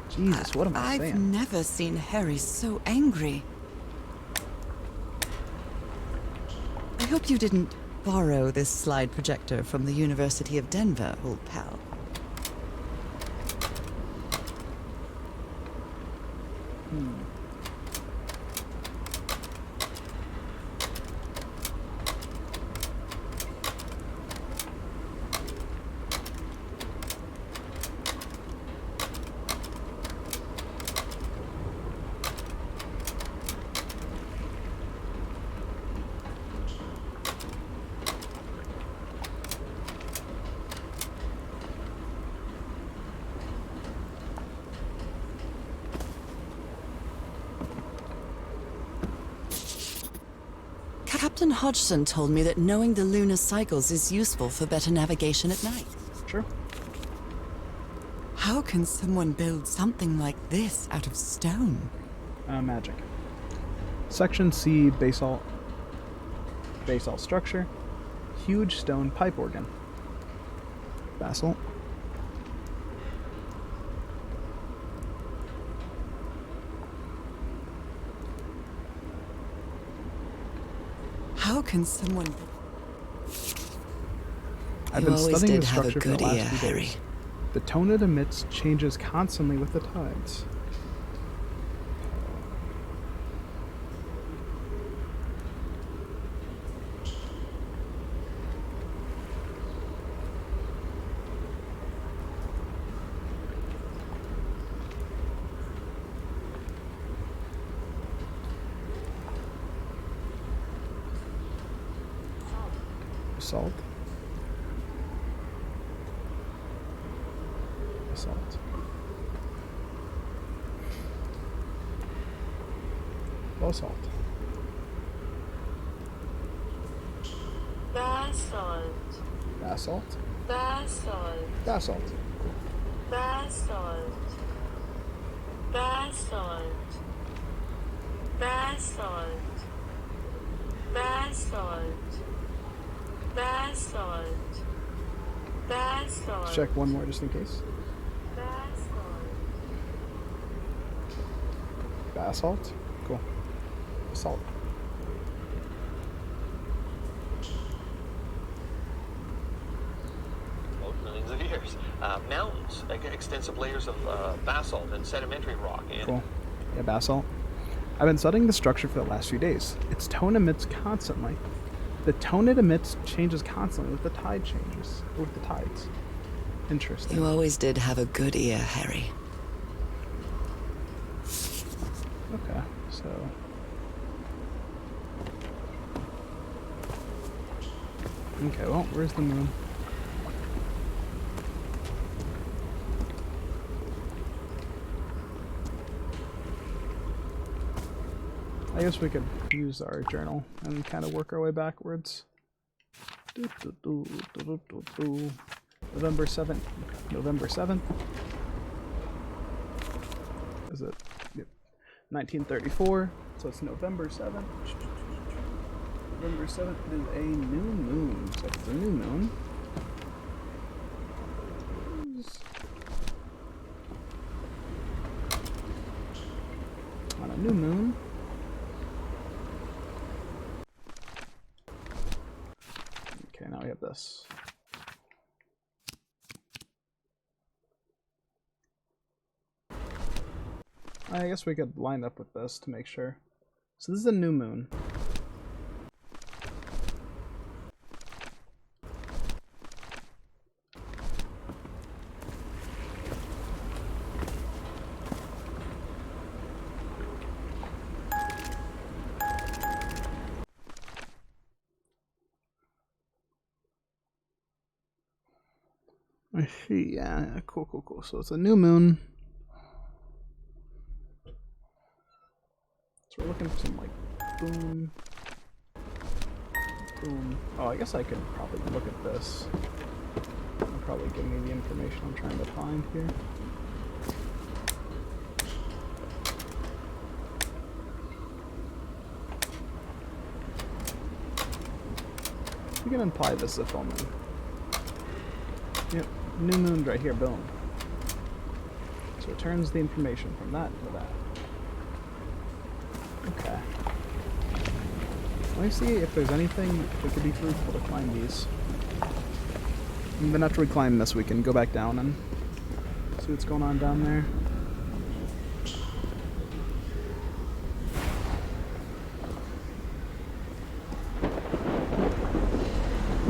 Jesus, what am I saying? I've never seen Harry so angry. I hope you didn't borrow this slide projector from the University of Denver, old pal. Captain Hodgson told me that knowing the lunar cycles is useful for better navigation at night. Sure. How can someone build something like this out of stone? Magic. Section C, basalt structure. Huge stone pipe organ. Basalt. How can someone... I've You been always studying did the have a structure for the good ear, last few Harry. days. The tone it emits changes constantly with the tides. Salt. Basalt. Basalt. Basalt. Basalt. Basalt. Basalt. Basalt. Basalt. Basalt. Basalt. Basalt. Basalt. Let's check one more just in case. Basalt. Cool. Basalt. Millions of years. Mountains, extensive layers of basalt and sedimentary rock. And Cool. Yeah, basalt. I've been studying the structure for the last few days. Its tone emits constantly. The tone it emits changes constantly with the tide changes. With the tides. Interesting. You always did have a good ear, Harry. Okay, so... Okay, well, where's the moon? I guess we could use our journal and kind of work our way backwards. November 7th. November 7th. Is it? Yep. 1934. So it's November 7th. November 7th is a new moon. So it's a new moon. On a new moon. Okay, now we have this. I guess we could line up with this to make sure. So this is a new moon. I see, yeah, cool, cool, cool. So it's a new moon. So we're looking for some, like, boom. Boom. Oh, I guess I could probably look at this. It'll probably give me the information I'm trying to find here. We can imply this is a full moon. Yep, new moon right here, boom. So it turns the information from that to that. Okay. Let me see if there's anything that could be fruitful to climb these. And then after we climb this, we can go back down and see what's going on down there.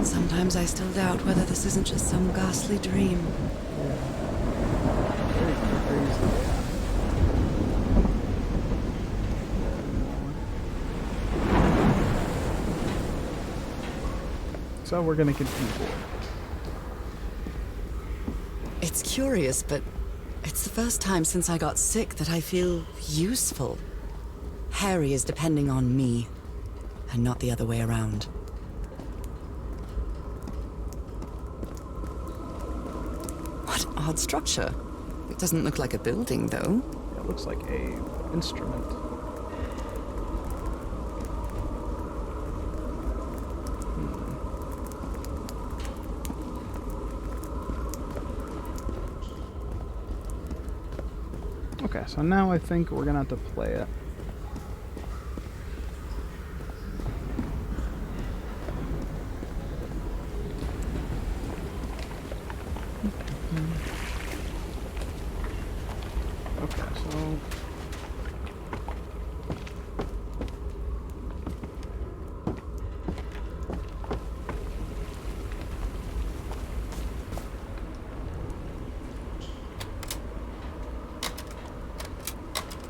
Sometimes I still doubt whether this isn't just some ghastly dream. So we're gonna continue forward. It's curious, but it's the first time since I got sick that I feel useful. Harry is depending on me, and not the other way around. What odd structure. It doesn't look like a building, though. Yeah, it looks like a instrument. Okay, so now I think we're gonna have to play it. Okay, so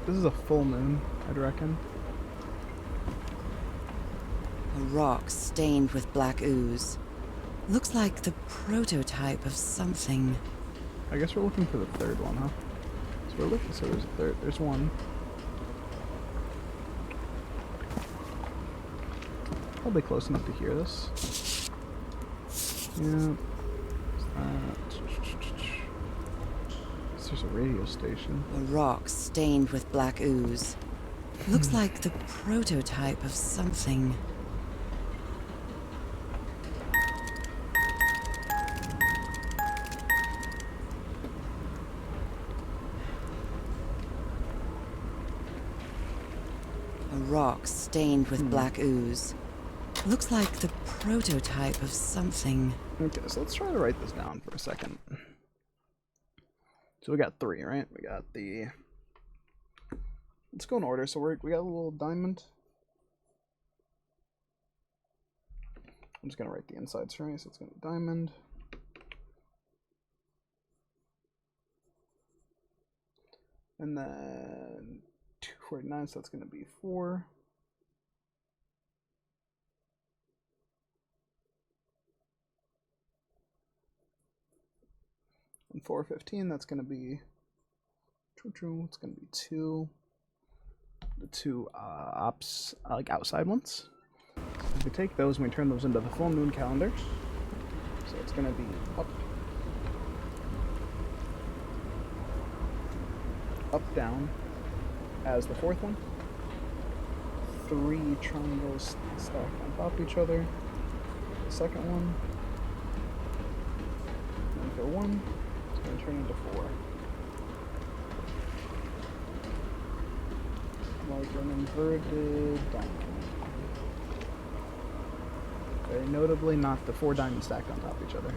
this is a full moon, I'd reckon. A rock stained with black ooze. Looks like the prototype of something. I guess we're looking for the third one, huh? So we're looking. So there's a third. There's one. Probably close enough to hear this. Yeah. There's a radio station. A rock stained with black ooze. Looks like the prototype of something. A rock stained with black ooze. Looks like the prototype of something. Okay, so let's try to write this down for a second. So we got three, right? We got the... Let's go in order. So we got a little diamond. I'm just going to write the insides for me. So it's going to be diamond. And then 249, so that's going to be 4. And 415, that's going to be it's going to be 2. The two like outside ones. So if we take those and we turn those into the full moon calendar, so it's going to be up, down as the fourth one. 3 triangles stacked on top of each other. The second one. And for 1, it's going to turn into 4. Like an inverted diamond. Very notably, not the 4 diamonds stacked on top of each other.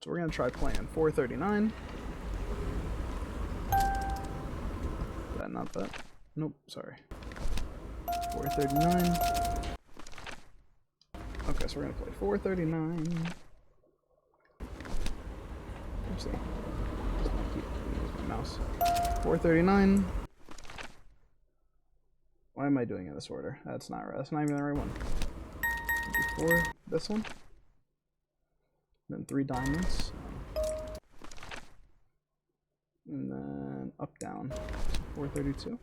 So we're going to try playing 439. That, not that. Nope, sorry. 439. Okay, so we're going to play 439. Oopsie. Mouse. 439. Why am I doing it in this order? That's not right. That's not even the right one. 4, this one. Then 3 diamonds. And then up, down. 432.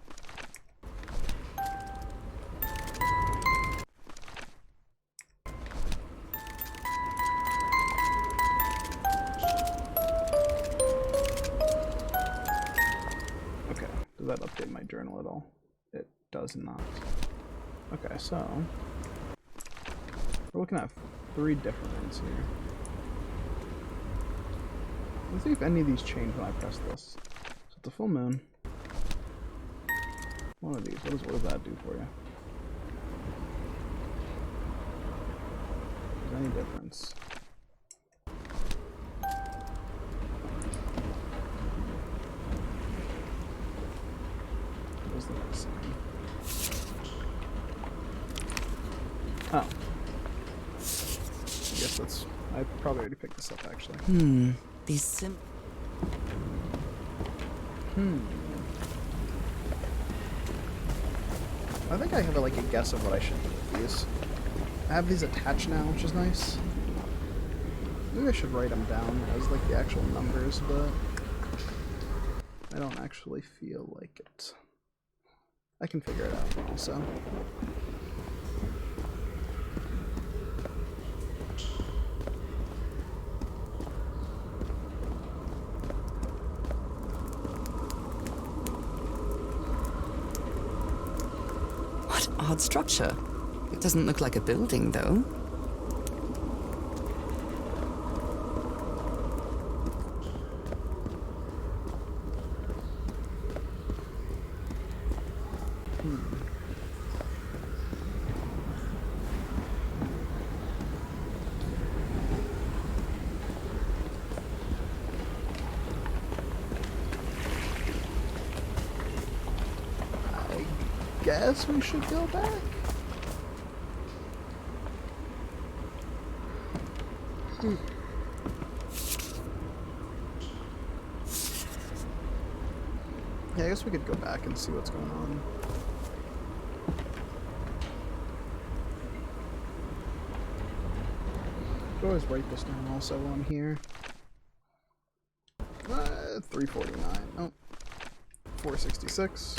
Does that update my journal at all? It does not. Okay, so we're looking at 3 different ones here. Let's see if any of these change when I press this. So it's a full moon. One of these. What does that do for you? Is there any difference? What was the next thing? Oh. I guess that's... I probably already picked this up, actually. These I think I have like a guess of what I should do with these. I have these attached now, which is nice. Maybe I should write them down as like the actual numbers, but I don't actually feel like it. I can figure it out also. What odd structure. It doesn't look like a building, though. I guess we should go back. Yeah, I guess we could go back and see what's going on. I could always write this down also while I'm here. 349. Oh. 466.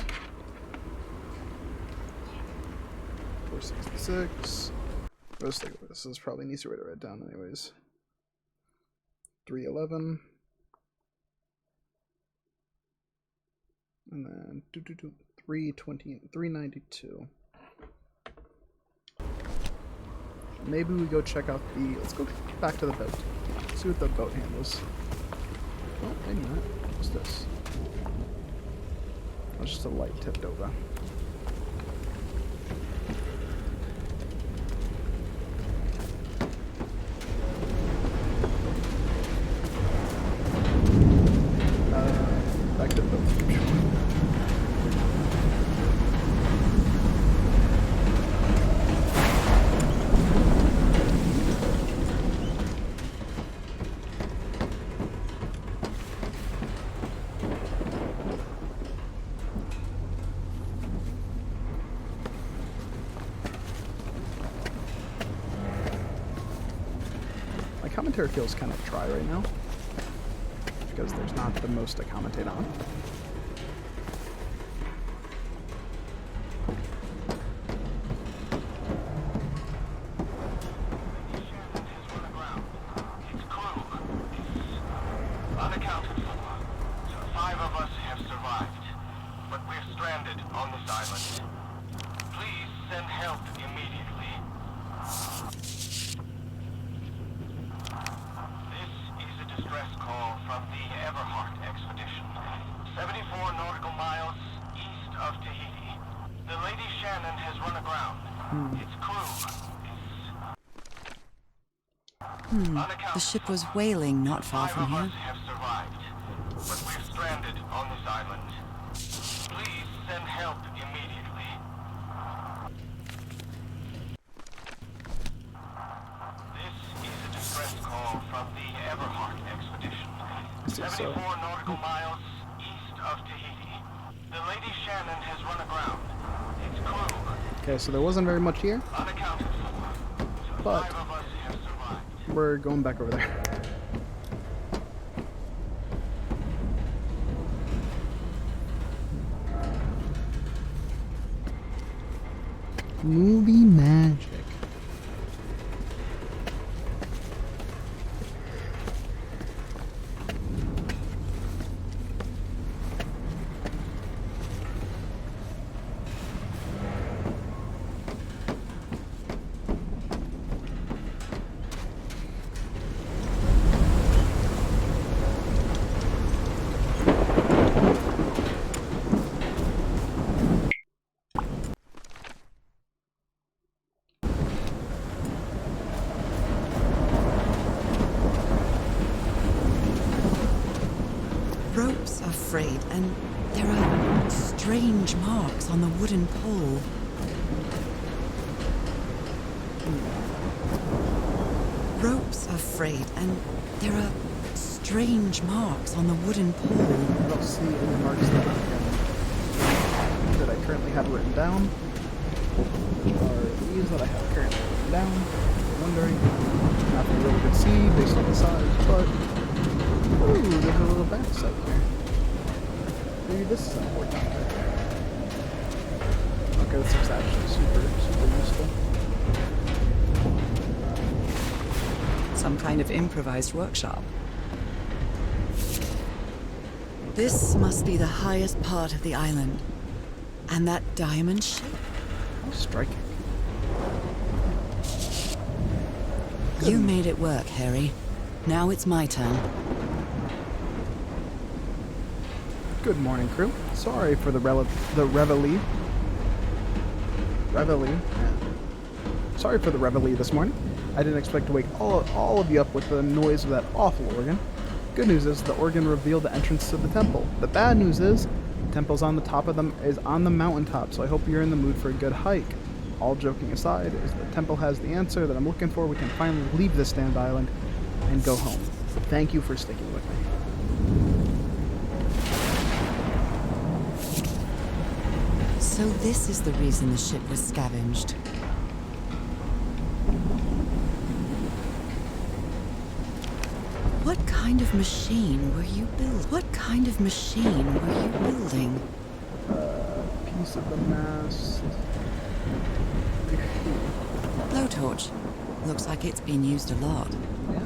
466. Let's think of this. This is probably an easier way to write it down anyways. 311. And then 320, 392. Maybe we go check out the. Let's go back to the boat. See what the boat handles. Oh, wait a minute. What's this? Oh, it's just a light tipped over. Back to the boat. My commentary feels kind of dry right now because there's not the most to commentate on. Unaccounted for. 5 of us have survived, but we're stranded on this island. Please send help immediately. This is a distress call from the Everhart expedition. 74 nautical miles east of Tahiti. The Lady Shannon has run aground. Its crew is The ship was whaling not far 5 from of here. us have survived, but we're stranded on this island. Please send help immediately. This is a distress call from the Everhart expedition. 74 nautical miles east of Tahiti. The Lady Shannon has run aground. Its crew Okay, so there wasn't very much here, unaccounted for. but 5 of us have survived. we're going back over there. Movie magic. frayed, and there are strange marks on the wooden pole. Ropes are frayed, and there are strange marks on the wooden pole. I don't see any marks that I currently have written down. Are these that I have currently written down? I'm wondering. Nothing really to see based on the size, but ooh, there's a little back side here. Maybe this is important. Okay, this is actually super useful. Some kind of improvised workshop. This must be the highest part of the island. And that diamond shape? How striking. You made it work, Harry. Now it's my turn. Good morning, crew. Sorry for the reveille. Sorry for the reveille this morning. I didn't expect to wake all of you up with the noise of that awful organ. Good news is the organ revealed the entrance to the temple. The bad news is the temple's on the top of them is on the mountaintop, so I hope you're in the mood for a good hike. All joking aside, is the temple has the answer that I'm looking for. We can finally leave this damned island and go home. Thank you for sticking with me. So this is the reason the ship was scavenged. What kind of machine were you building? What kind of machine were you building? Piece of the mast. Blowtorch. Looks like it's been used a lot. Yeah.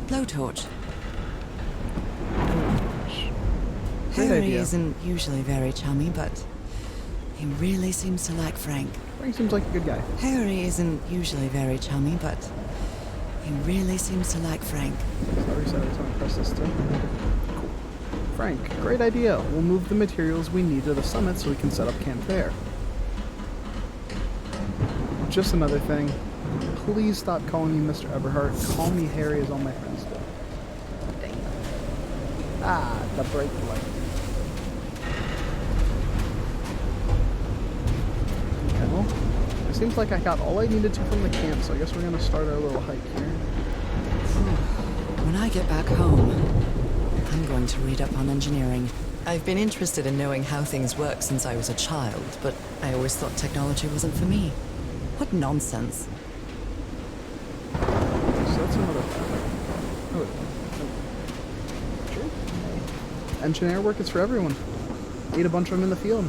Blowtorch. Great Harry idea. isn't usually very chummy, but he really seems to like Frank. Frank seems like a good guy. Harry isn't usually very chummy, but he really seems to like Frank. Sorry, so I want to press this too. Cool. Frank, great idea. We'll move the materials we need to the summit so we can set up camp there. Just another thing. Please stop calling me Mr. Everhart. Call me Harry as all my friends do. Damn. Ah, the brake light. Okay, well, it seems like I got all I needed to from the camp, so I guess we're going to start our little hike here. When I get back home, I'm going to read up on engineering. I've been interested in knowing how things work since I was a child, but I always thought technology wasn't for me. What nonsense. So that's another oh, sure. Engineer work is for everyone. Need a bunch of them in the field.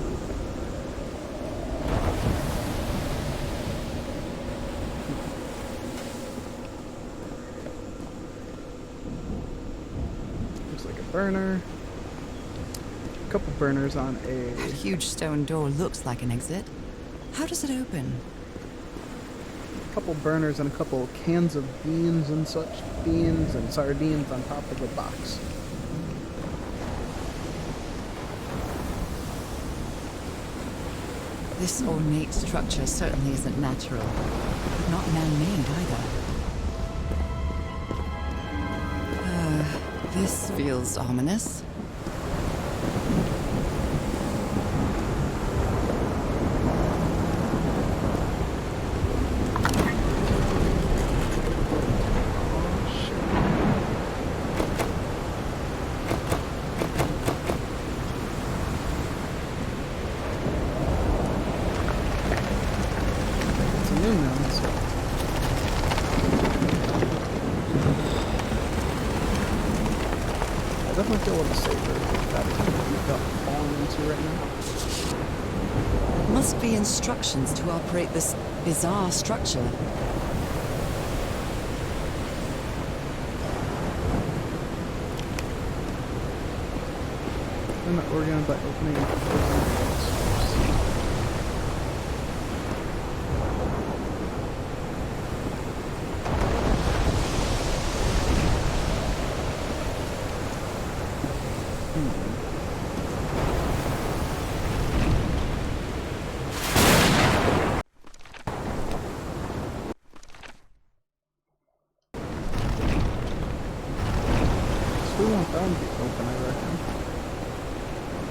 Looks like a burner. A couple burners on a... That huge stone door looks like an exit. How does it open? Couple burners and a couple cans of beans and such. Beans and sardines on top of the box. This ornate structure certainly isn't natural, but not man-made either. This feels ominous. I definitely feel a little safer with that we've got falling into right now. Must be instructions to operate this bizarre structure. I'm not organized by opening and we want them to be open, I reckon.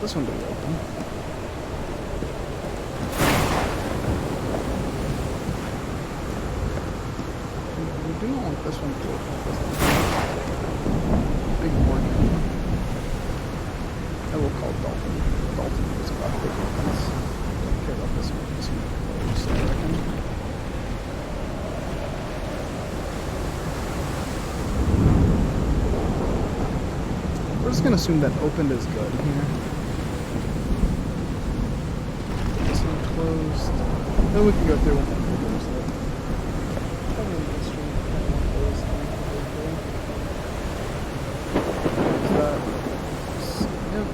this one to be open. We do not want this one to be open. Big morning. I will call Dalton. Dalton is about big opens. Don't care about this one. This one closed, I reckon. We're just gonna assume that opened is good here. This one closed. Then we can go through one more close it. Probably in this one. That one closed. Yep.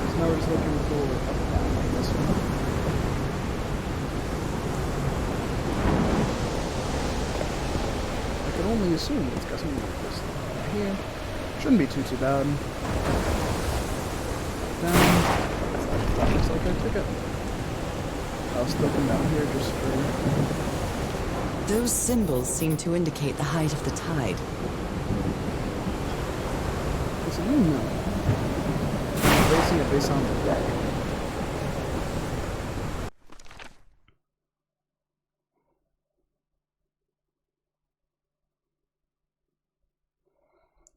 So now we're just looking for up and down on this one. Only assume it's got something like this here. Shouldn't be too bad. Down. That looks like I took it. I'll still come down here just for... Those symbols seem to indicate the height of the tide. It's a new mill. Basing it based on the day.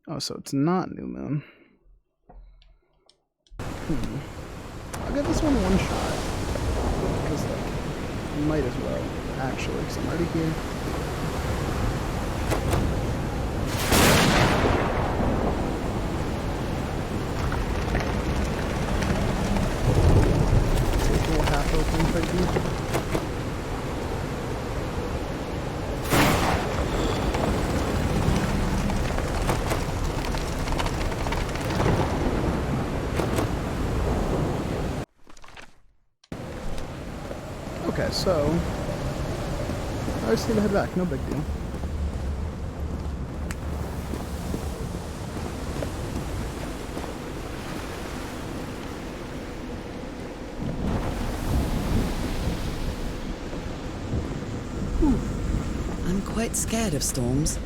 Oh, so it's not new moon. I'll give this one shot. Because, like, I might as well, actually, because I'm already here. Take a little half open right here. Okay, so I just need to head back, no big deal. I'm quite scared of storms.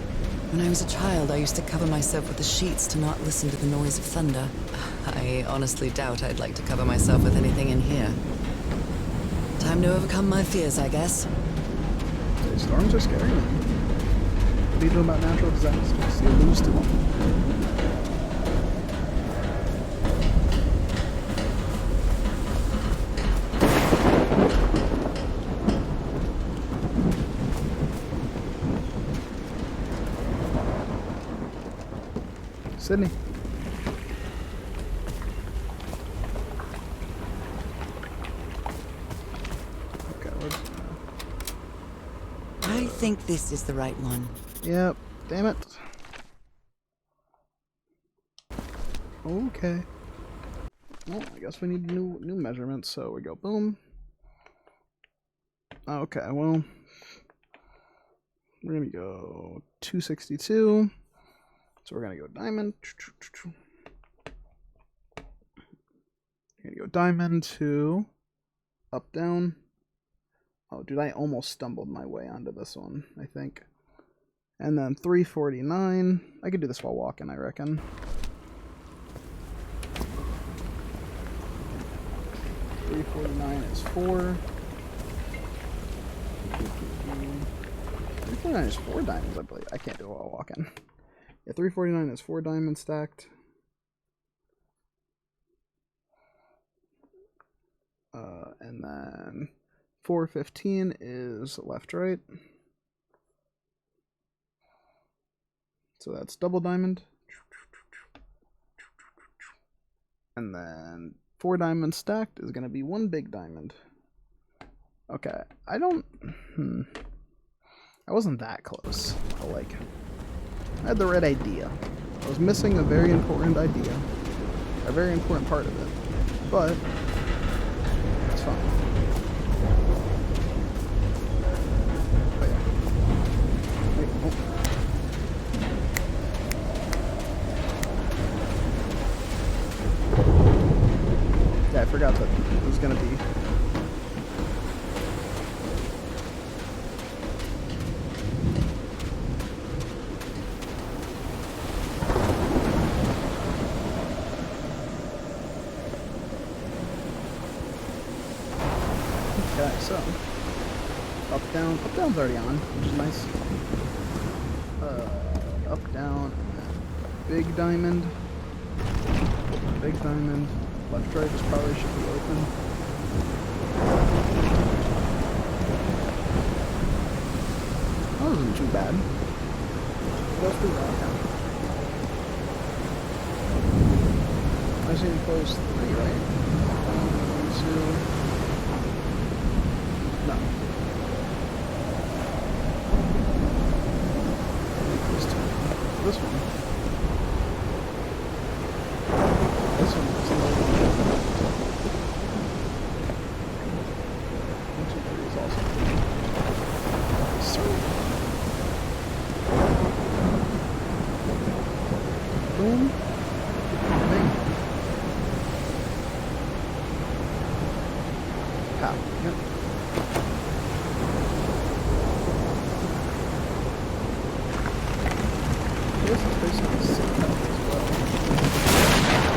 When I was a child, I used to cover myself with the sheets to not listen to the noise of thunder. I honestly doubt I'd like to cover myself with anything in here. Time to overcome my fears, I guess. Storms are scary. What do you do about natural disasters? You lose to them. Sydney. I think this is the right one. Yep. Damn it. Okay. Well, I guess we need new measurements, so we go boom. Okay, well, we're gonna go 262. So we're gonna go diamond. We're gonna go diamond to up down. Oh, dude, I almost stumbled my way onto this one, I think. And then 349. I could do this while walking, I reckon. $349 is 4. 349 is 4 diamonds, I believe. I can't do it while walking. Yeah, 349 is 4 diamonds stacked. And then 415 is left, right. So that's double diamond. And then 4 diamonds stacked is going to be 1 big diamond. Okay, I wasn't that close. I had the right idea. I was missing a very important idea. A very important part of it. But it's fine. Oh yeah. Wait, oh. Yeah, I forgot that it was gonna be. Okay, so up, down. Up, down's already on, which is nice. Up, down, big diamond. Big diamond. Left, right, this probably should be open. That wasn't too bad. That's pretty bad. I just need to close 3, right? 1, 2. No. This 2. This one. This one is 1, 2, 3 is also. Sweet. Boom. Bang. Pow. Yep. This is basically sick health as well.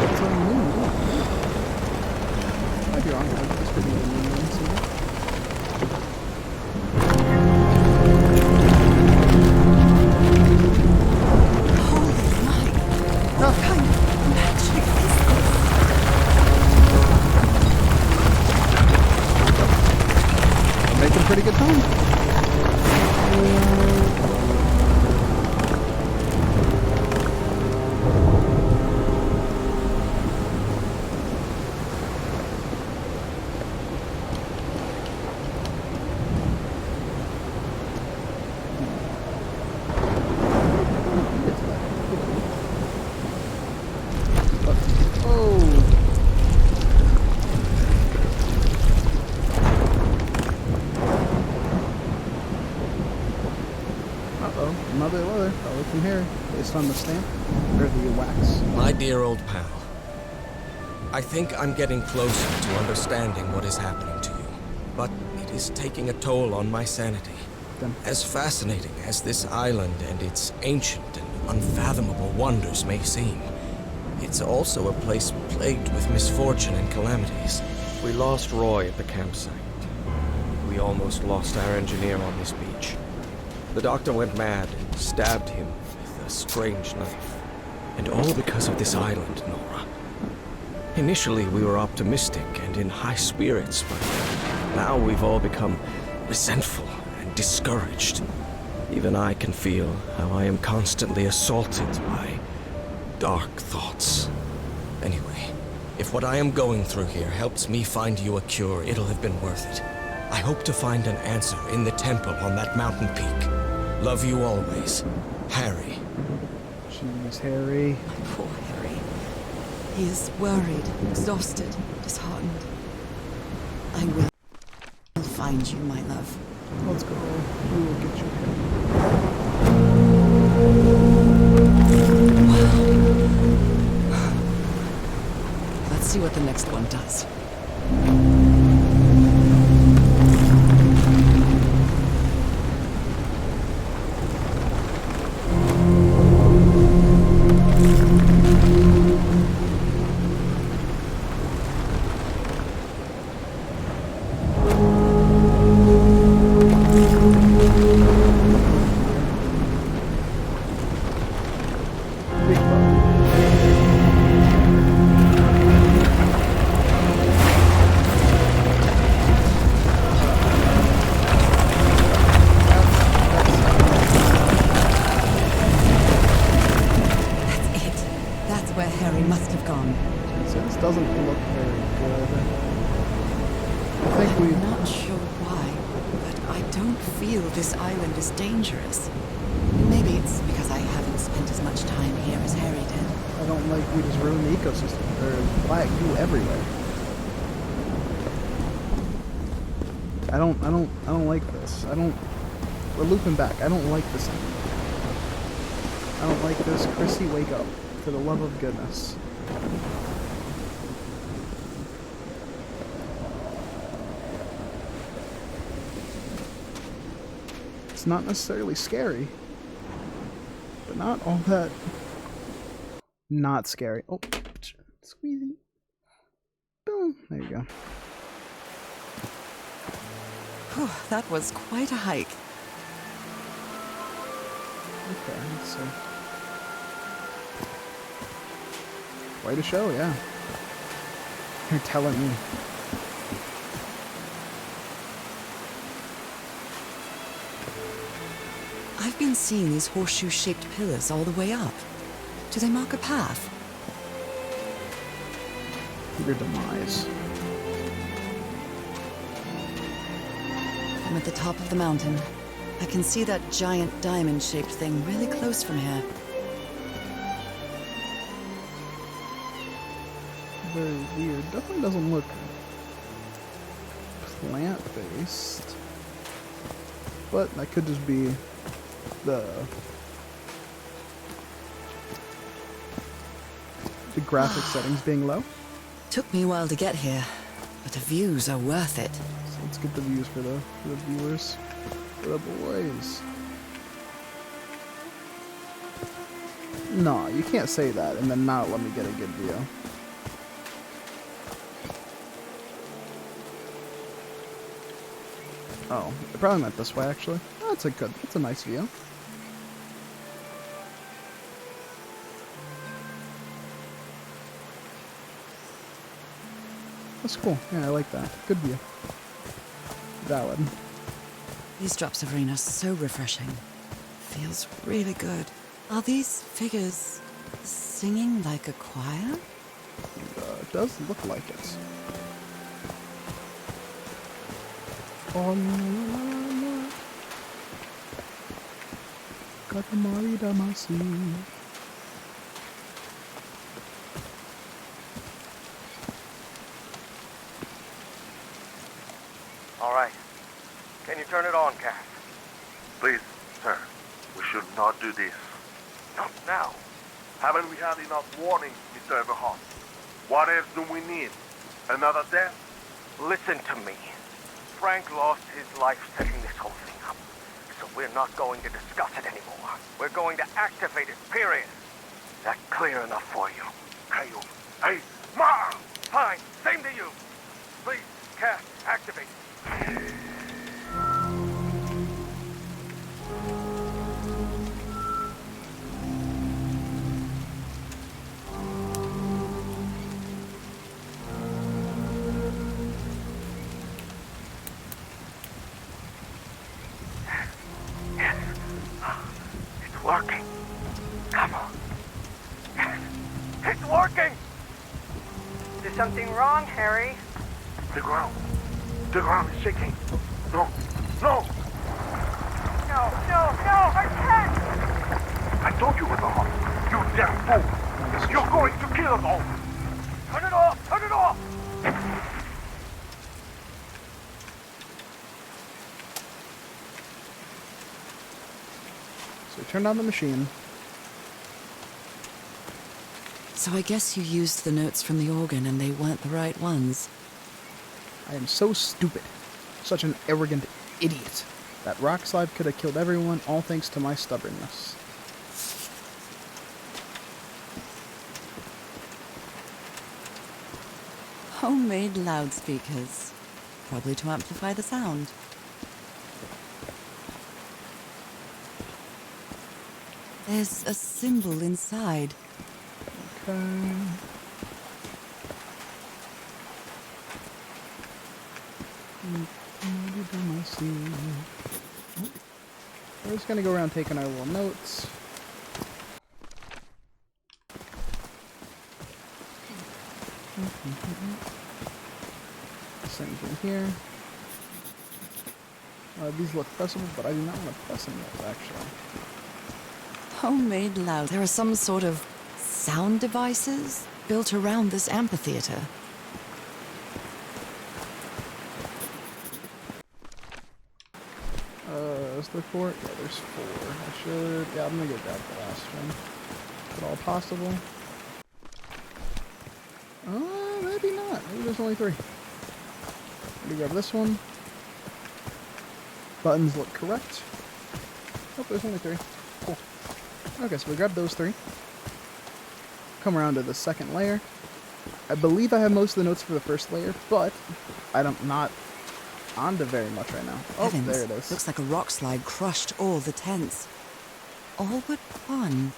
It's a moon. Might be wrong, but this could be the moon season. Making pretty good time. Another leather, probably from here, based on the stamp, or the wax. My dear old pal, I think I'm getting closer to understanding what is happening to you, but it is taking a toll on my sanity. As fascinating as this island and its ancient and unfathomable wonders may seem, it's also a place plagued with misfortune and calamities. We lost Roy at the campsite. We almost lost our engineer on this beach. The doctor went mad and stabbed him with a strange knife. And all because of this island, Nora. Initially, we were optimistic and in high spirits, but now we've all become resentful and discouraged. Even I can feel how I am constantly assaulted by dark thoughts. Anyway, if what I am going through here helps me find you a cure, it'll have been worth it. I hope to find an answer in the temple on that mountain peak. Love you always, Harry. Jeez, Harry. My poor Harry. He is worried, exhausted, disheartened. I will find you, my love. Let's go. We will get you here. Let's see what the next one does. This island is dangerous. Maybe it's because I haven't spent as much time here as Harry did. I don't like we just ruined the ecosystem. There's black goo everywhere. I don't like this. We're looping back. I don't like this anymore. I don't like this. Chrissy, wake up. For the love of goodness. It's not necessarily scary, but not all that not scary. Oh, squeezy. Boom. There you go. Whew, that was quite a hike. Okay, let's see. Quite a show, yeah. You're telling me. I've been seeing these horseshoe-shaped pillars all the way up. Do they mark a path? Your demise. I'm at the top of the mountain. I can see that giant diamond-shaped thing really close from here. Very weird. Definitely doesn't look plant-based. But that could just be the graphic settings being low. Took me a while to get here, but the views are worth it. So let's get the views for the viewers, for the boys. No, you can't say that and then not let me get a good view. Oh, I probably meant this way actually. Oh, that's a nice view. That's cool. Yeah, I like that. Good view. Valid. These drops of rain are so refreshing. Feels really good. Are these figures singing like a choir? It does look like it. Oh, la, Katamari Damasi. All right. Can you turn it on, Cass? Please, sir. We should not do this. Not now. Haven't we had enough warnings, Mr. Everhart? What else do we need? Another death? Listen to me. Frank lost his life setting this whole thing up. So we're not going to discuss it anymore. We're going to activate it, period. Is that clear enough for you? Hey, Ma! Fine, same to you. Please, Cass, activate. It's working. Come on. It's working! Is there something wrong, Harry? The ground is shaking. No! No, I can't! I told you it was a hot. You damn fool! You're going to kill us all! Turn it off! Turn it off! So we turned on the machine. So I guess you used the notes from the organ and they weren't the right ones. I am so stupid. Such an arrogant idiot. That rock slide could have killed everyone, all thanks to my stubbornness. Homemade loudspeakers. Probably to amplify the sound. There's a symbol inside. Okay. We're just gonna go around taking our little notes. Same thing here. These look pressable, but I do not want to press them yet, actually. Homemade loud. There are some sort of sound devices built around this amphitheater. Is there 4? Yeah, there's 4. Yeah, I'm gonna go grab the last one. If at all possible. Maybe not. Maybe there's only 3. Let me grab this one. Buttons look correct. Oh, there's only 3. Cool. Okay, so we grab those 3. Come around to the second layer. I believe I have most of the notes for the first layer, but I'm not onto very much right now. Oh, Heavens, there it is. looks like a rock slide crushed all the tents. All but one.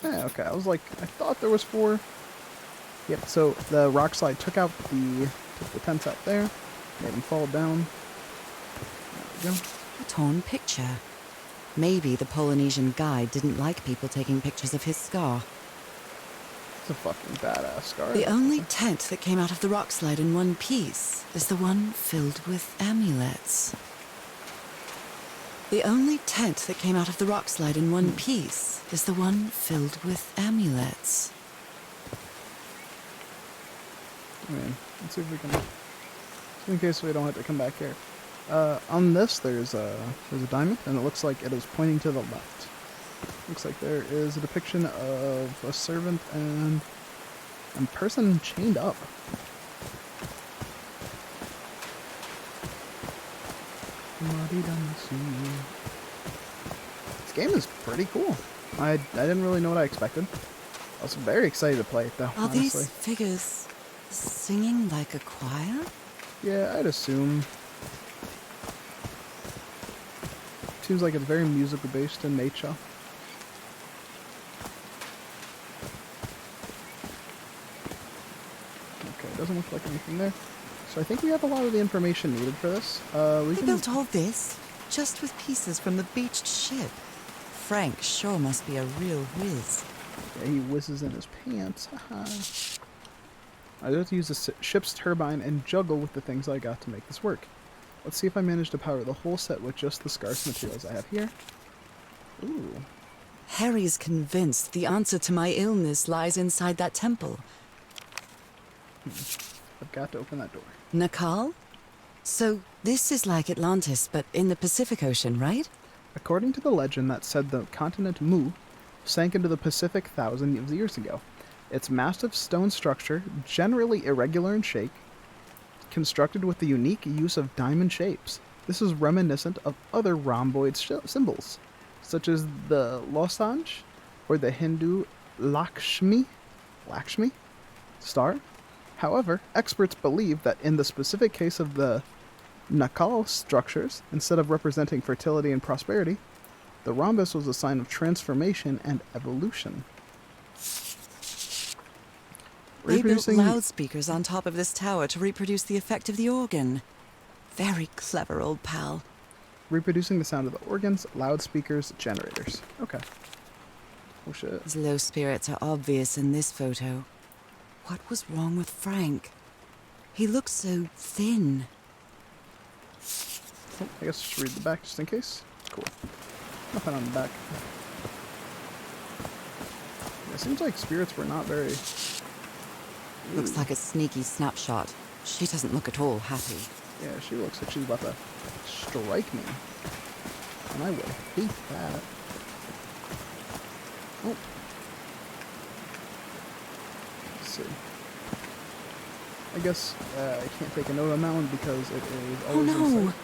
Yeah, okay, I was like, I thought there was 4. Yep, so the rock slide took the tents out there, made them fall down. There we go. A torn picture. Maybe the Polynesian guide didn't like people taking pictures of his scar. It's a fucking badass scar. The only tent that came out of the rock slide in one piece is the one filled with amulets. The only tent that came out of the rock slide in one piece is the one filled with amulets. I mean, let's see if we can, just in case we don't have to come back here. On this, there's a diamond, and it looks like it is pointing to the left. Looks like there is a depiction of a servant and a person chained up. This game is pretty cool. I didn't really know what I expected. I was very excited to play it, though, Are honestly. these figures singing like a choir? Yeah, I'd assume. Seems like it's very musical based in nature. Okay, doesn't look like anything there. So I think we have a lot of the information needed for this. They built all this just with pieces from the beached ship. Frank sure must be a real whiz. Yeah, he whizzes in his pants. Haha. I have to use the ship's turbine and juggle with the things I got to make this work. Let's see if I manage to power the whole set with just the scarce materials I have here. Ooh. Harry's convinced the answer to my illness lies inside that temple. I've got to open that door. Nakal? So this is like Atlantis, but in the Pacific Ocean, right? According to the legend that said the continent Mu sank into the Pacific thousands of years ago. Its massive stone structure, generally irregular in shape, constructed with the unique use of diamond shapes. This is reminiscent of other rhomboid symbols, such as the losange or the Hindu Lakshmi star. However, experts believe that in the specific case of the Nakal structures, instead of representing fertility and prosperity, the rhombus was a sign of transformation and evolution. They built loudspeakers on top of this tower to reproduce the effect of the organ. Very clever, old pal. Reproducing the sound of the organs, loudspeakers, generators. Okay. Oh shit. His low spirits are obvious in this photo. What was wrong with Frank? He looks so thin. Oh, I guess just read the back just in case. Cool. Nothing on the back. It seems like spirits were not very... Looks like a sneaky snapshot. She doesn't look at all happy. Yeah, she looks like she's about to strike me. And I would hate that. Oh. Let's see. I guess I can't take a note on that one because it is always Oh no! inside.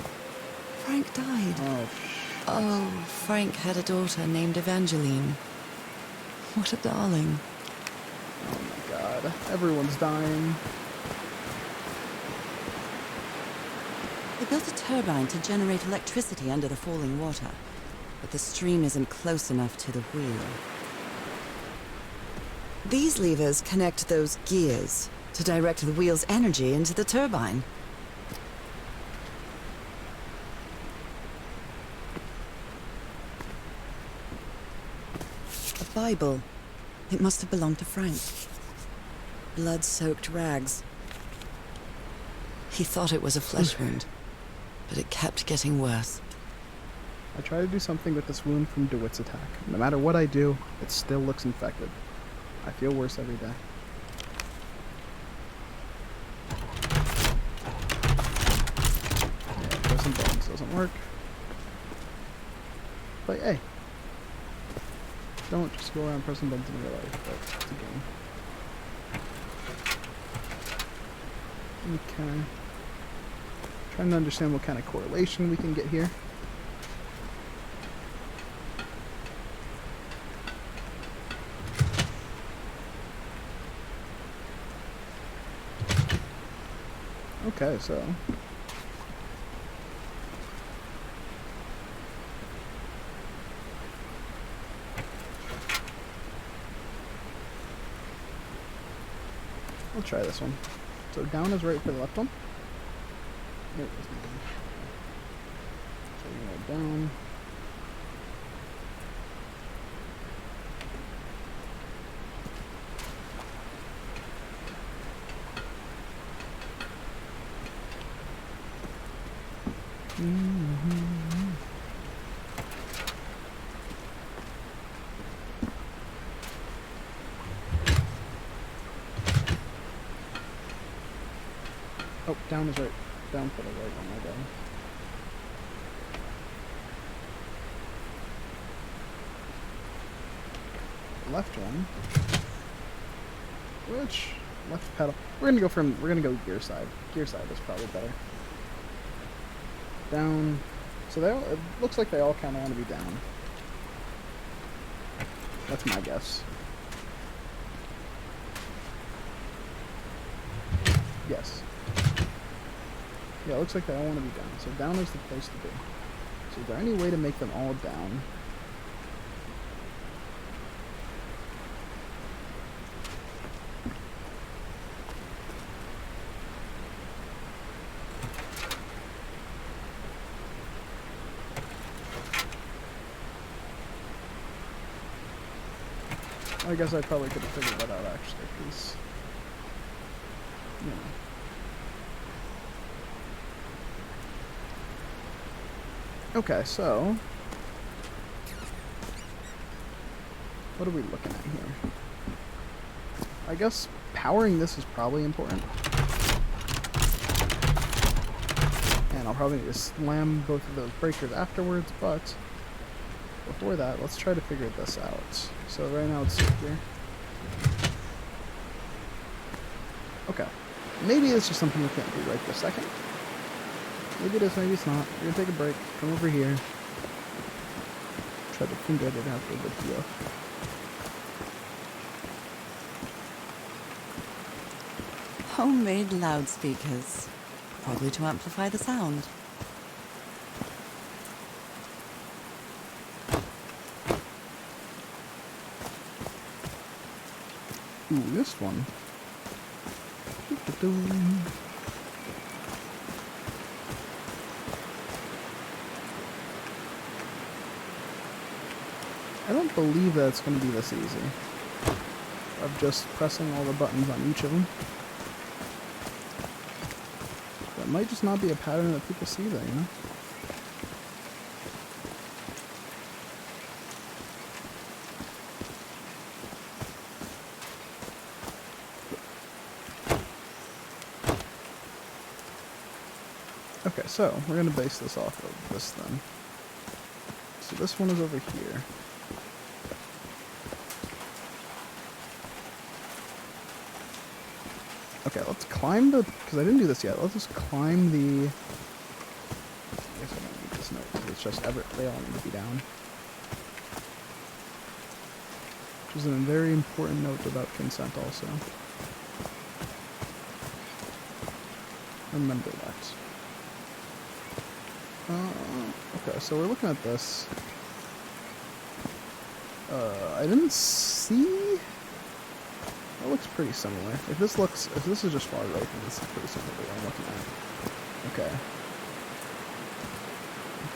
Frank died. Oh, Oh, Frank had a daughter named Evangeline. What a darling. oh my god. Everyone's dying. They built a turbine to generate electricity under the falling water, but the stream isn't close enough to the wheel. These levers connect those gears to direct the wheel's energy into the turbine. A Bible. It must have belonged to Frank. Blood-soaked rags. He thought it was a flesh wound, but it kept getting worse. I try to do something with this wound from DeWitt's attack. No matter what I do, it still looks infected. I feel worse every day. Yeah, pressing buttons doesn't work. But hey, don't just go around pressing buttons in real life. That's a game. Okay. Trying to understand what kind of correlation we can get here. Okay, so we'll try this one. So down is right for the left one. There it is. So we're gonna go down. Oh, down is right. Down for the right one, my bad. Left one. Which left pedal? We're gonna go gear side. Gear side is probably better. Down. So it looks like they all kind of want to be down. That's my guess. Yes. Yeah, it looks like they all want to be down. So down is the place to be. So is there any way to make them all down? I guess I probably could have figured that out actually, because, you know. Okay, so what are we looking at here? I guess powering this is probably important. And I'll probably need to slam both of those breakers afterwards, but before that, let's try to figure this out. So right now it's here. Okay. Maybe it's just something we can't do right this second. Maybe it is, maybe it's not. We're gonna take a break, come over here. Try to finger it out for a good feel. Homemade loudspeakers. Probably to amplify the sound. Ooh, this one. I don't believe that it's going to be this easy. Of just pressing all the buttons on each of them. That might just not be a pattern that people see there, you know? Okay, so we're going to base this off of this then. So this one is over here. Okay, let's climb the... because I didn't do this yet. Let's just climb the... I guess I don't need this note, because it's just they all need to be down. Which is a very important note about consent also. Remember that. Okay, so we're looking at this. I didn't see... That looks pretty similar. If this is just far right, then this is pretty similar to what I'm looking at. Okay.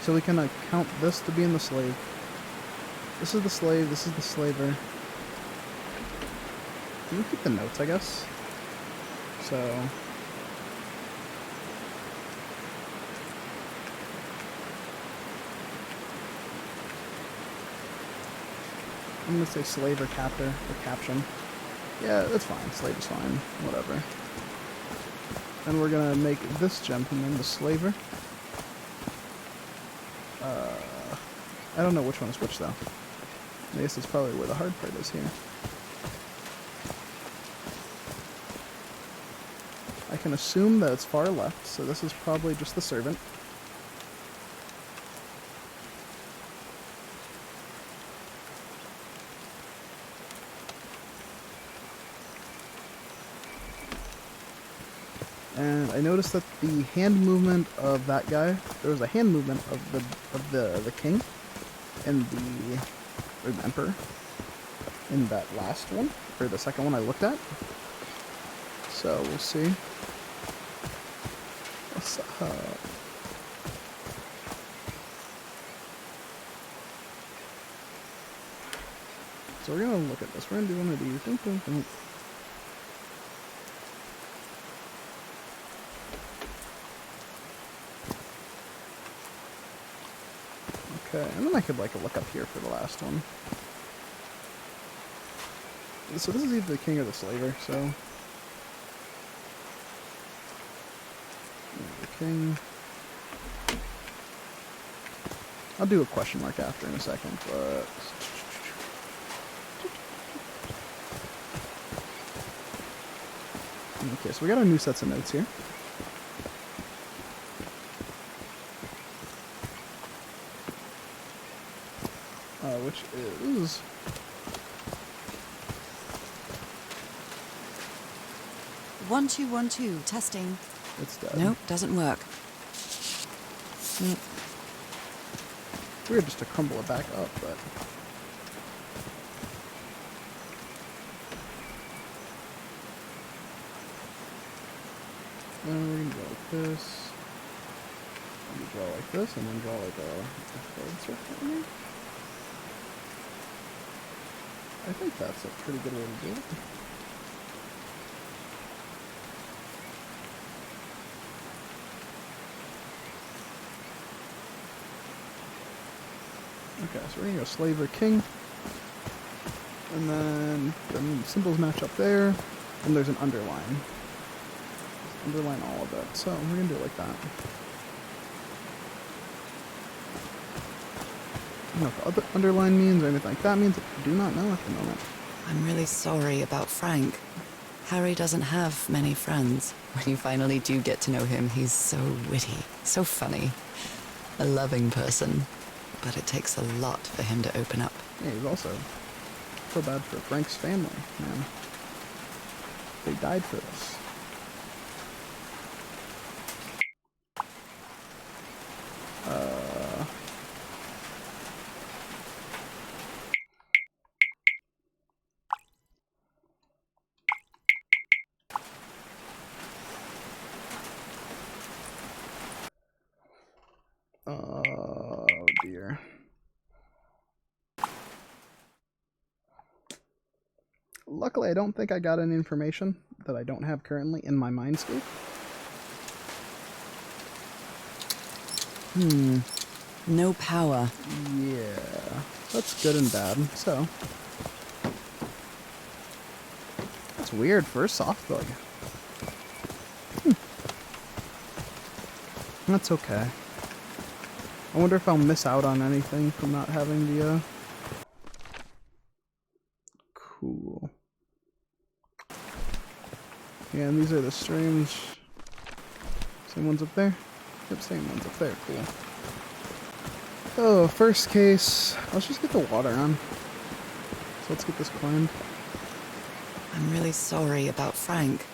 So we can count this to being the slave. This is the slave, this is the slaver. Can we keep the notes, I guess? So... I'm gonna say slave or captor or caption. Yeah, that's fine. Slave is fine. Whatever. Then we're gonna make this gentleman the slaver. I don't know which one is which though. I guess it's probably where the hard part is here. I can assume that it's far left, so this is probably just the servant. And I noticed that the hand movement of that guy, there was a hand movement of the king and or the emperor in that last one, or the second one I looked at. So we'll see. What's up? So we're gonna look at this. We're gonna do one of these. Dun, dun, dun. Okay, and then I could like look up here for the last one. So this is either the king or the slaver, so the king. I'll do a question mark after in a second, but okay, so we got our new sets of notes here. Which is 1212 testing. It's dead. Nope, doesn't work. Weird just to crumble it back up, but we're gonna go like this. And draw like this, and then draw like a third circle. I think that's a pretty good way to do it. Okay, so we're gonna go slaver king, and then the symbols match up there, and there's an underline. Underline all of it, so we're gonna do it like that. I don't know what the other underline means or anything like that means. I do not know at the moment. I'm really sorry about Frank. Harry doesn't have many friends. When you finally do get to know him, he's so witty, so funny, a loving person. But it takes a lot for him to open up. Yeah, he's also so bad for Frank's family, man. They died for this. Oh dear. Luckily, I don't think I got any information that I don't have currently in my mindscape. No power. Yeah, that's good and bad. So, that's weird for a soft bug. That's okay. I wonder if I'll miss out on anything from not having the, Cool. Yeah, and these are the strange... Same ones up there? Yep, same ones up there. Cool. Oh, first case. Let's just get the water on. So let's get this climbed. I'm really sorry about Frank.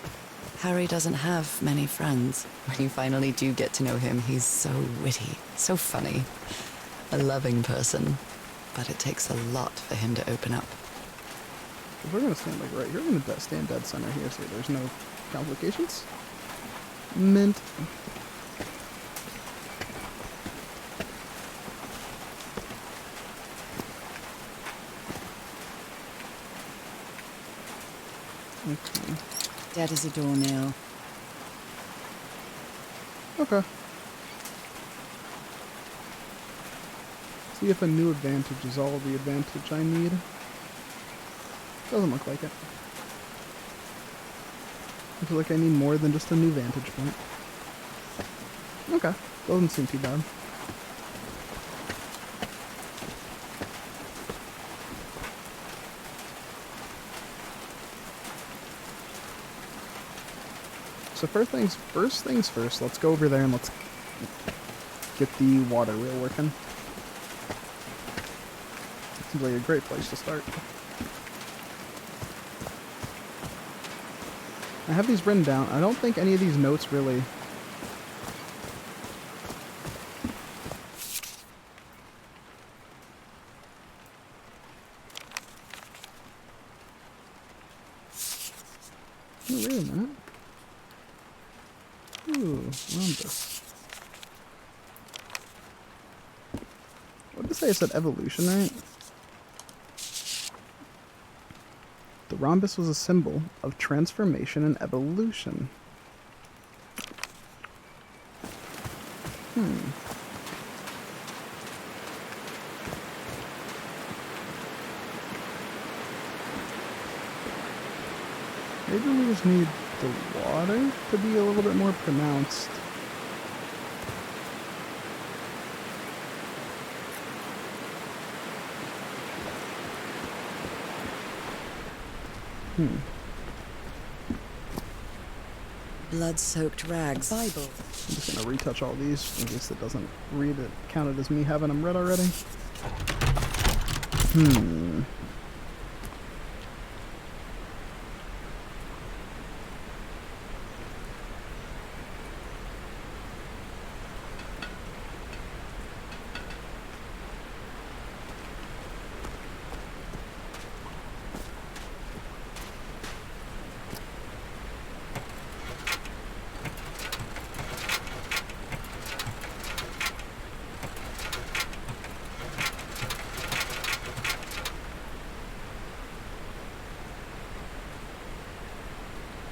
Harry doesn't have many friends. When you finally do get to know him, he's so witty, so funny, a loving person. But it takes a lot for him to open up. If we're gonna stand like right here, we're gonna stand dead center here so there's no complications. Mint. Okay. Dead as a doornail. Okay. See if a new advantage is all the advantage I need. Doesn't look like it. I feel like I need more than just a new vantage point. Okay. Doesn't seem too bad. So first things first, let's go over there and let's get the water wheel working. Seems like a great place to start. I have these written down. I don't think any of these notes really... Oh, wait a minute. Ooh, rhombus. What did it say? It said evolution, right? The rhombus was a symbol of transformation and evolution. Maybe we just need the water to be a little bit more pronounced. Blood-soaked rags. Bible. I'm just gonna retouch all these in case it doesn't read it counted as me having them read already.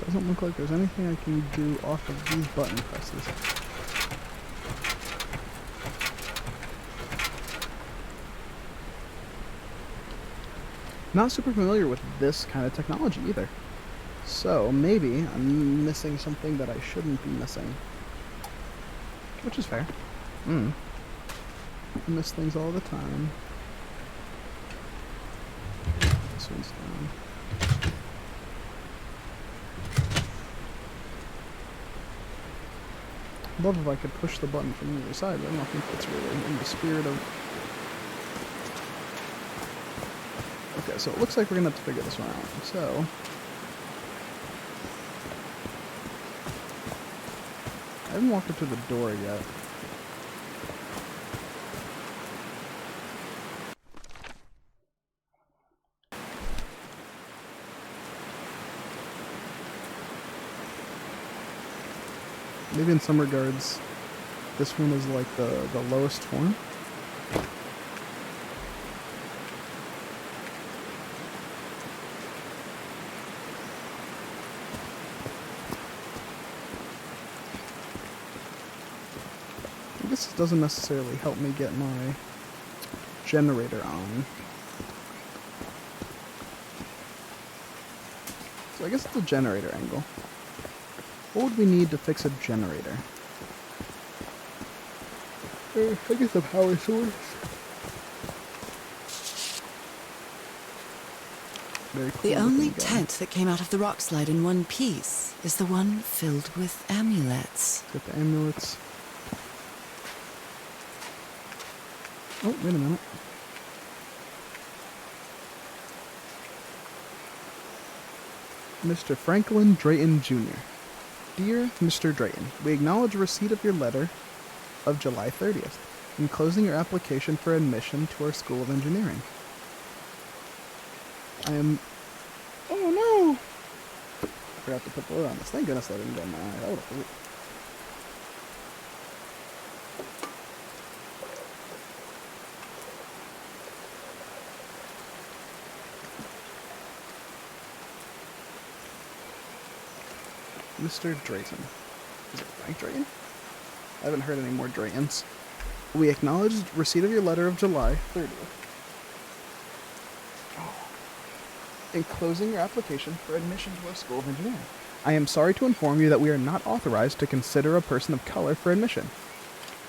Doesn't look like there's anything I can do off of these button presses. Not super familiar with this kind of technology either. So maybe I'm missing something that I shouldn't be missing. Which is fair. I miss things all the time. This one's down. I'd love if I could push the button from the other side, but I don't think that's really in the spirit of... Okay, so it looks like we're gonna have to figure this one out. So... I haven't walked up to the door yet. Maybe in some regards, this one is like the lowest form. This doesn't necessarily help me get my generator on. So I guess it's a generator angle. What would we need to fix a generator? I guess a power source. Very cool. The only looking guy. tent that came out of the rock slide in one piece is the one filled with amulets. Got the amulets. Oh, wait a minute. Mr. Franklin Drayton Jr. Dear Mr. Drayton, we acknowledge receipt of your letter of July 30th, enclosing your application for admission to our School of Engineering. I am... Oh no! I forgot to put the lid on this. Thank goodness that didn't go in my eye. That would have hurt. Mr. Drayton. Is it Frank Drayton? I haven't heard any more Draytons. We acknowledge receipt of your letter of July 30th. Enclosing your application for admission to our School of Engineering. I am sorry to inform you that we are not authorized to consider a person of color for admission.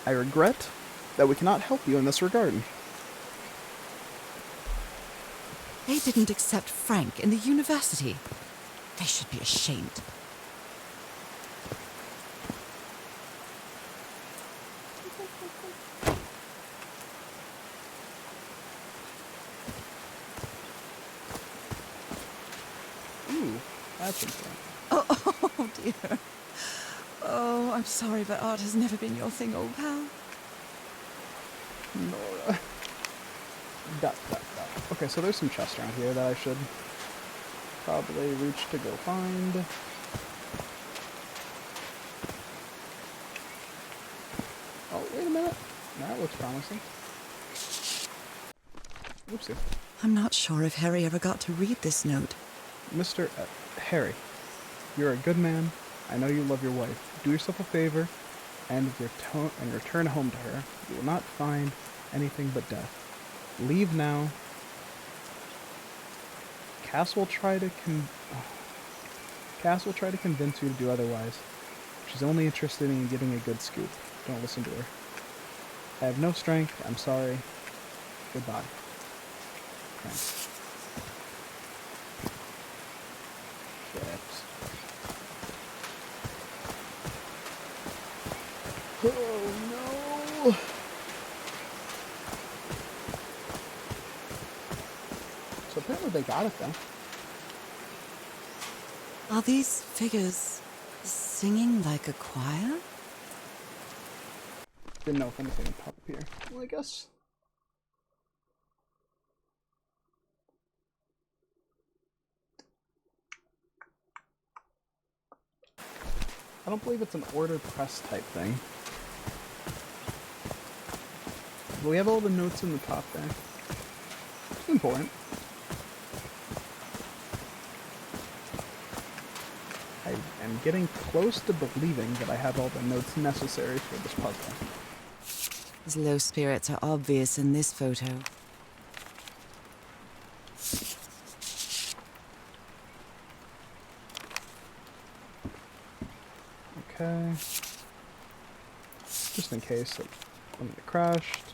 I regret that we cannot help you in this regard. They didn't accept Frank in the university. They should be ashamed. Ooh, that's important. Oh, Oh, dear. Oh, I'm sorry, but art has never been your thing, old pal. Nora. Dot. Okay, so there's some chests around here that I should probably reach to go find. Oh, wait a minute. That looks promising. Oopsie. I'm not sure if Harry ever got to read this note. Mr. Harry, you're a good man. I know you love your wife. Do yourself a favor and return home to her. You will not find anything but death. Leave now. Cass will try to convince you to do otherwise. She's only interested in getting a good scoop. Don't listen to her. I have no strength. I'm sorry. Goodbye. Thanks. Oh no! So apparently they got it then. Are these figures singing like a choir? Didn't know if anything would pop up here. Well, I guess. I don't believe it's an order press type thing. But we have all the notes in the top there. It's important. I am getting close to believing that I have all the notes necessary for this puzzle. His low spirits are obvious in this photo. Okay. Just in case that when it crashed.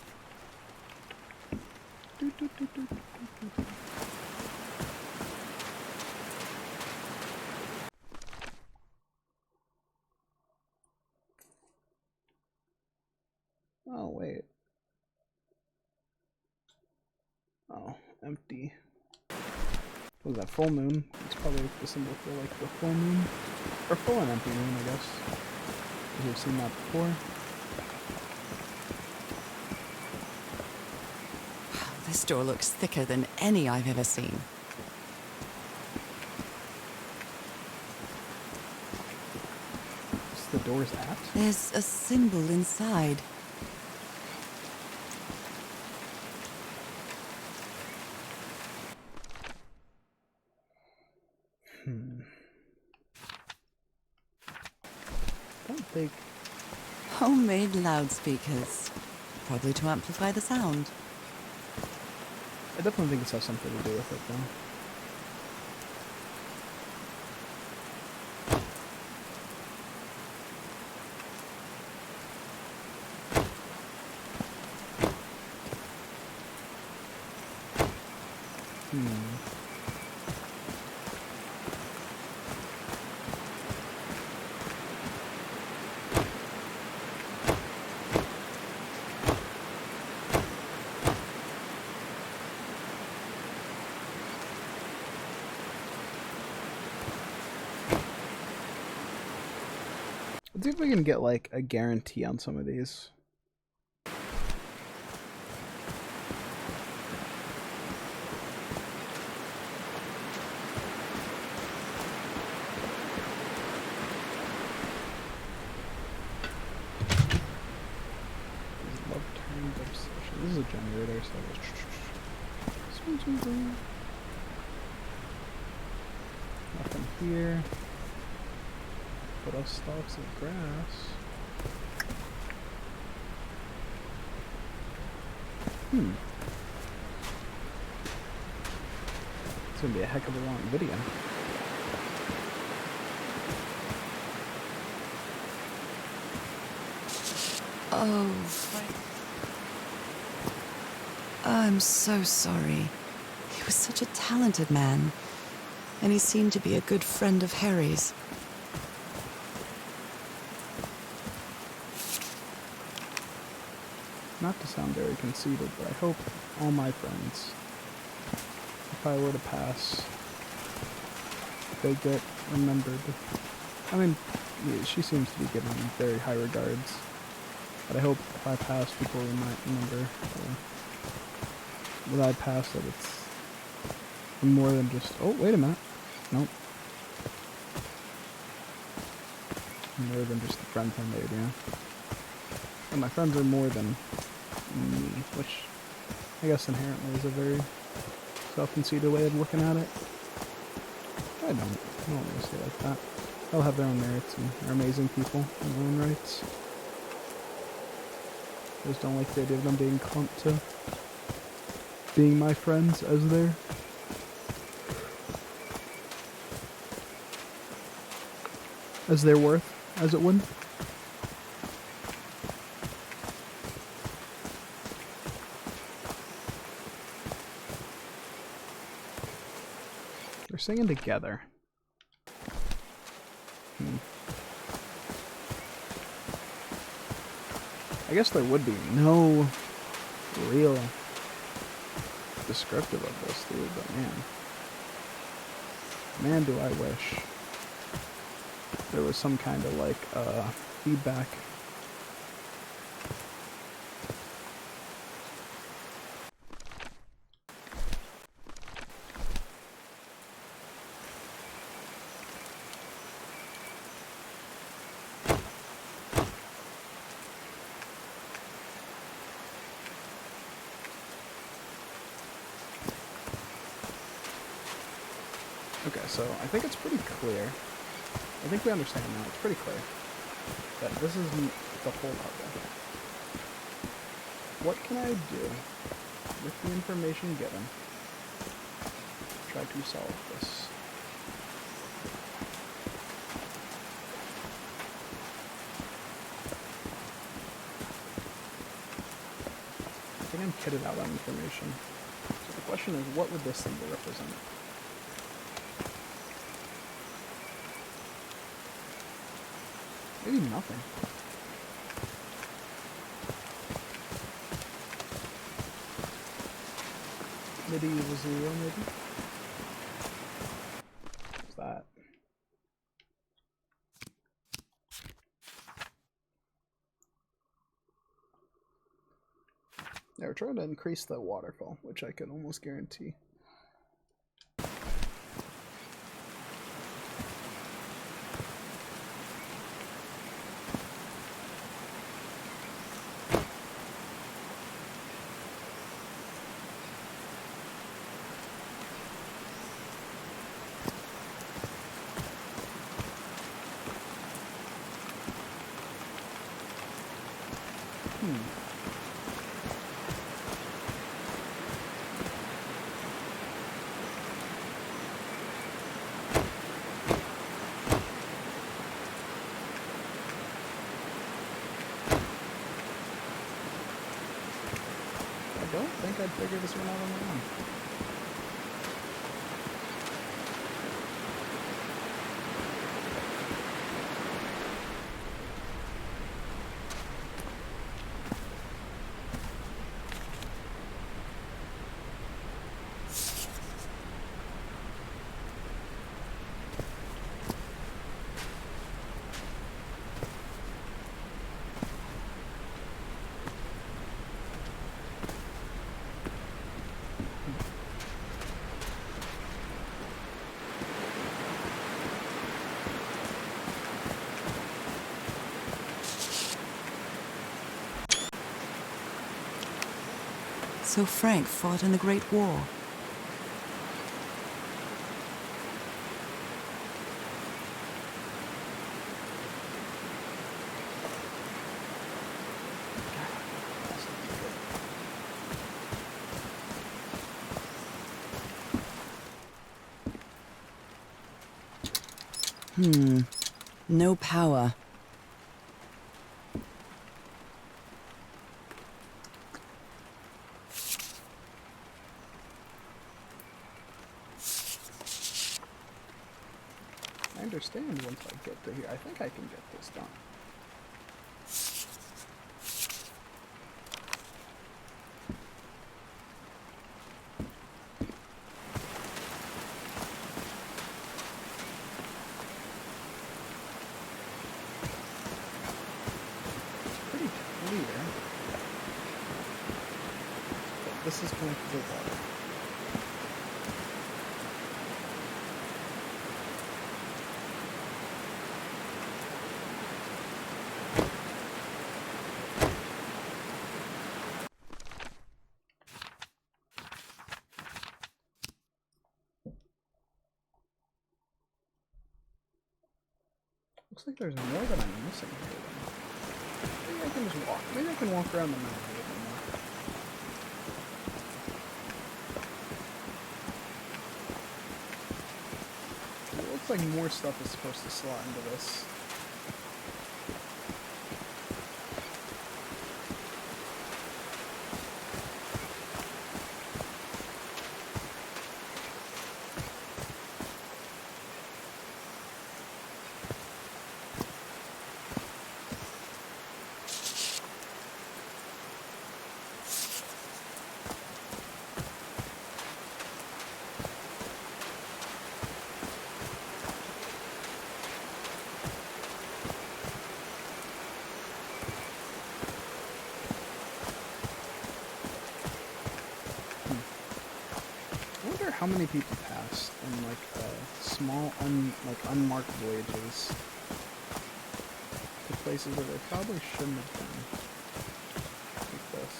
Oh, wait. Oh, empty. What was that, full moon? It's probably the symbol for like the full moon. Or full and empty moon, I guess. We've seen that before. Wow, this door looks thicker than any I've ever seen. What's the door's at? There's a symbol inside. I don't think... Homemade loudspeakers. Probably to amplify the sound. I definitely think this has something to do with it, though. Let's see if we can get, like, a guarantee on some of these. Love turned obsession. This is a generator, so nothing here. What else stalks of grass? It's gonna be a heck of a long video. Oh. I'm so sorry. He was such a talented man. And he seemed to be a good friend of Harry's. Not to sound very conceited, but I hope all my friends, if I were to pass, they get remembered I mean, yeah, she seems to be given very high regards. But I hope if I pass, people might remember that I passed that it's more than just. Oh, wait a minute. Nope. More than just the friends I made, yeah. And my friends are more than me, which I guess inherently is a very self-conceited way of looking at it. I don't really say it like that. They'll have their own merits and are amazing people in their own rights. I just don't like the idea of them being clumped to being my friends as their worth, as it would. They're singing together. I guess there would be no real descriptive of this dude, but man do I wish there was some kind of like feedback. Okay, so I think it's pretty clear. I think we understand now. It's pretty clear that this isn't the whole puzzle. What can I do with the information given to try to solve this? I think I'm kitted out on information. So the question is, what would this symbol represent? Maybe nothing. Medieval 0, maybe? What's that? Yeah, we're trying to increase the waterfall, which I can almost guarantee. I don't think I'd figure this one out on my own. So Frank fought in the Great War. No power. I understand once I get to here. I think I can get this done. This is connected to water. Looks like there's more that I'm missing here. Maybe I can just walk. Maybe I can walk around the map a little bit more. It looks like more stuff is supposed to slot into this. How many people passed in like small, unmarked voyages to places where they probably shouldn't have been, like this.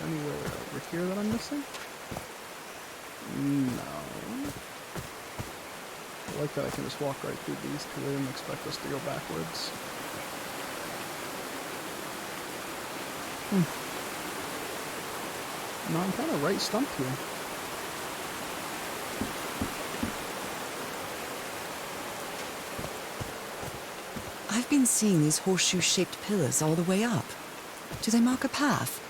Anywhere over here that I'm missing? No. I like that I can just walk right through these two. They didn't expect us to go backwards. No, I'm kind of right stumped here. I've been seeing these horseshoe-shaped pillars all the way up. Do they mark a path?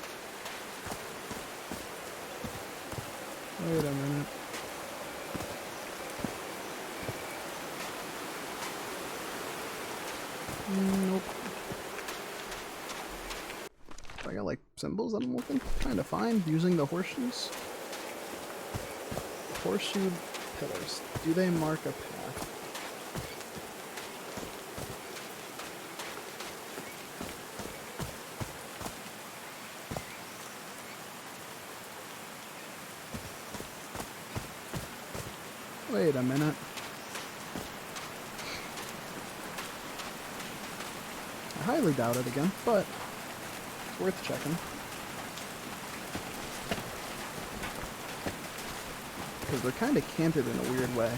Wait a minute. Nope. I got like symbols that I'm trying to find using the horseshoes. Horseshoe pillars. Do they mark a path? Wait a minute. I highly doubt it again, but it's worth checking. Because they're kind of canted in a weird way.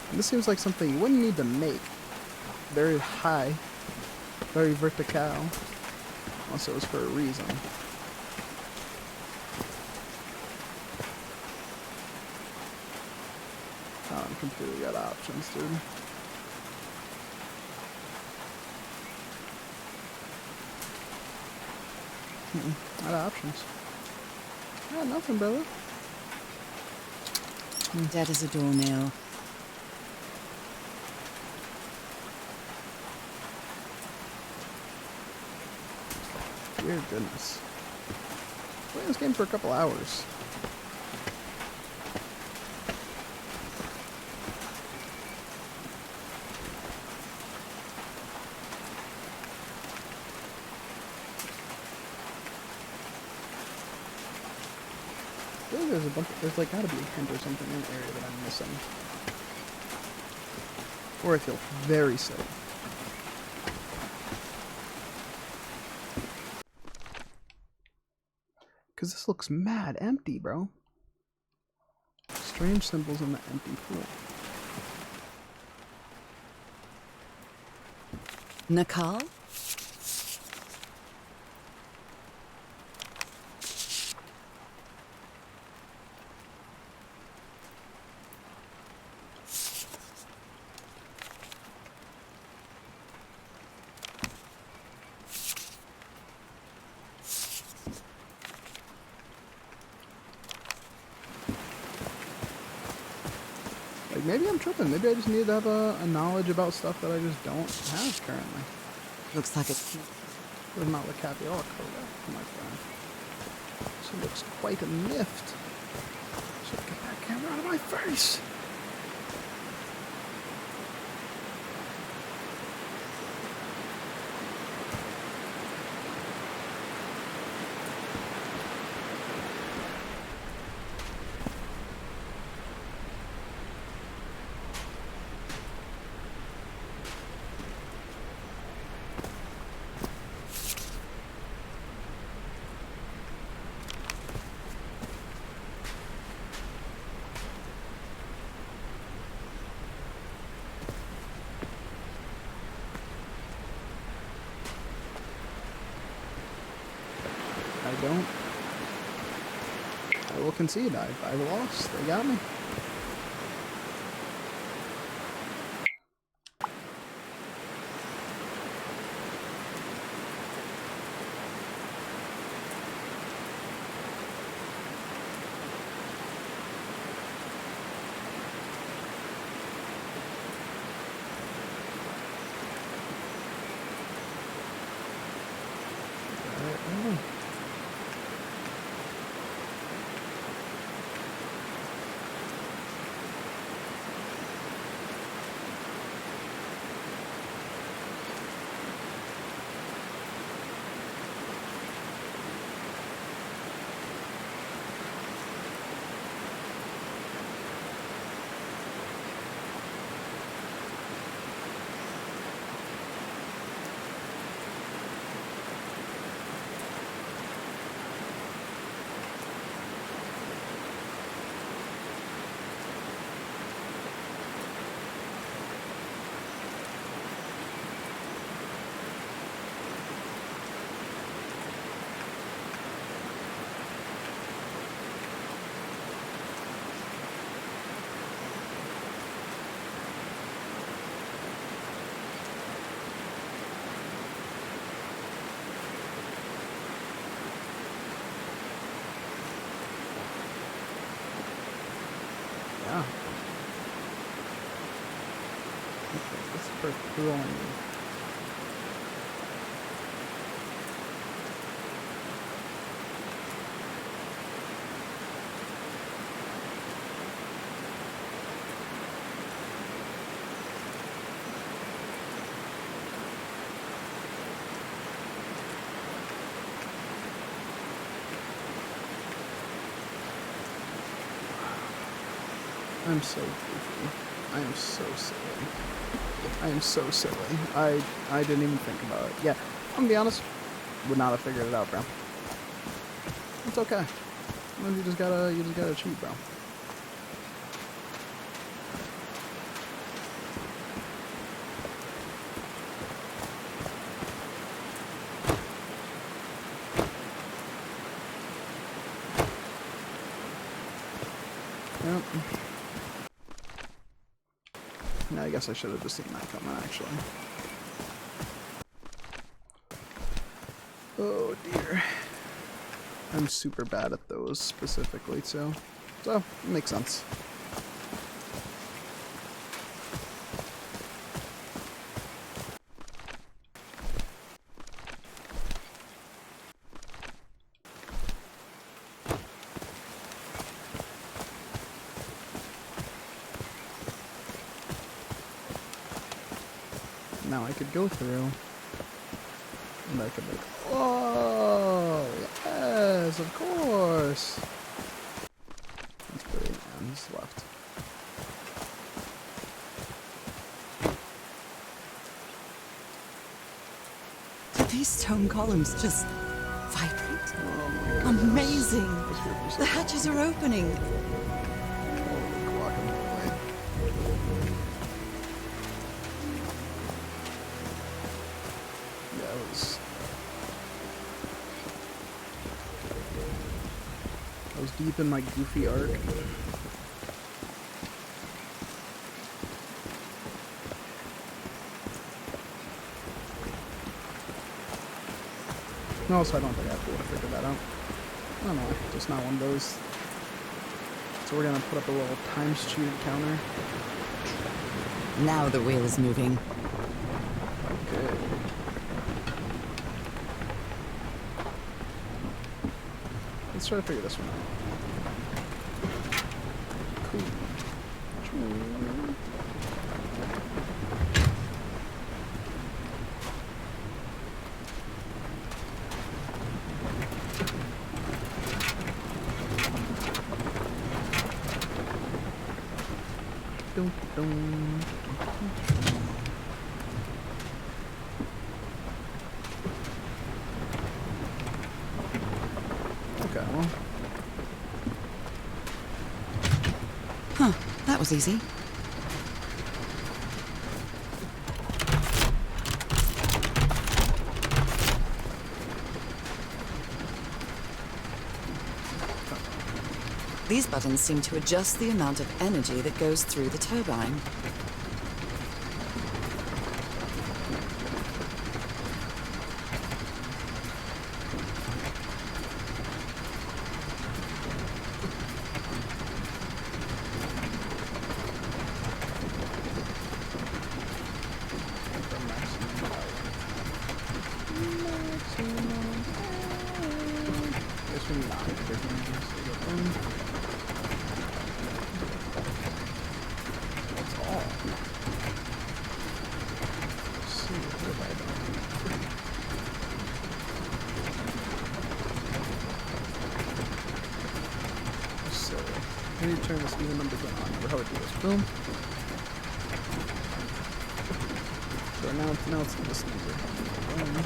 And this seems like something you wouldn't need to make. Very high, very vertical, unless it was for a reason. I'm completely out of options, dude. Out of options. Yeah, nothing, brother. Dead as a doornail. Dear goodness. Playing this game for a couple hours. There's like gotta be a hint or something in the area that I'm missing. Or I feel very sick. Cause this looks mad empty, bro. Strange symbols in the empty pool. Nakal? maybe I'm tripping. Maybe I just need to have a knowledge about stuff that I just don't have currently. Looks like it's... Does not look happy at all, Coda, my friend. She looks quite miffed. Should get that camera out of my face. I will concede. I lost. They got me. Yeah. Okay, this is for cooling. I'm so goofy. I am so silly. I am so silly. I didn't even think about it. Yeah, I'm gonna be honest. Would not have figured it out, bro. It's okay. Sometimes you just gotta cheat, bro. Yep. No, I guess I should have just seen that coming, actually. Oh, dear. I'm super bad at those, specifically, too. So, it makes sense. Now I could go through, and I could like, oh, yes, of course. That's brilliant, man. He's left. Did these stone columns just vibrate? Oh my Amazing! The hatches are opening. I was deep in my goofy arc. No, so I don't think I would have figured that out. I don't know, just not one of those So we're gonna put up a little times tube counter. Now the wheel is moving. Good. Let's try to figure this one out. Cool. Dun, dun, dun, okay, well. Huh, that was easy. These buttons seem to adjust the amount of energy that goes through the turbine. I need to turn this even number down. How do I do this? Boom. So now it's this number. Boom.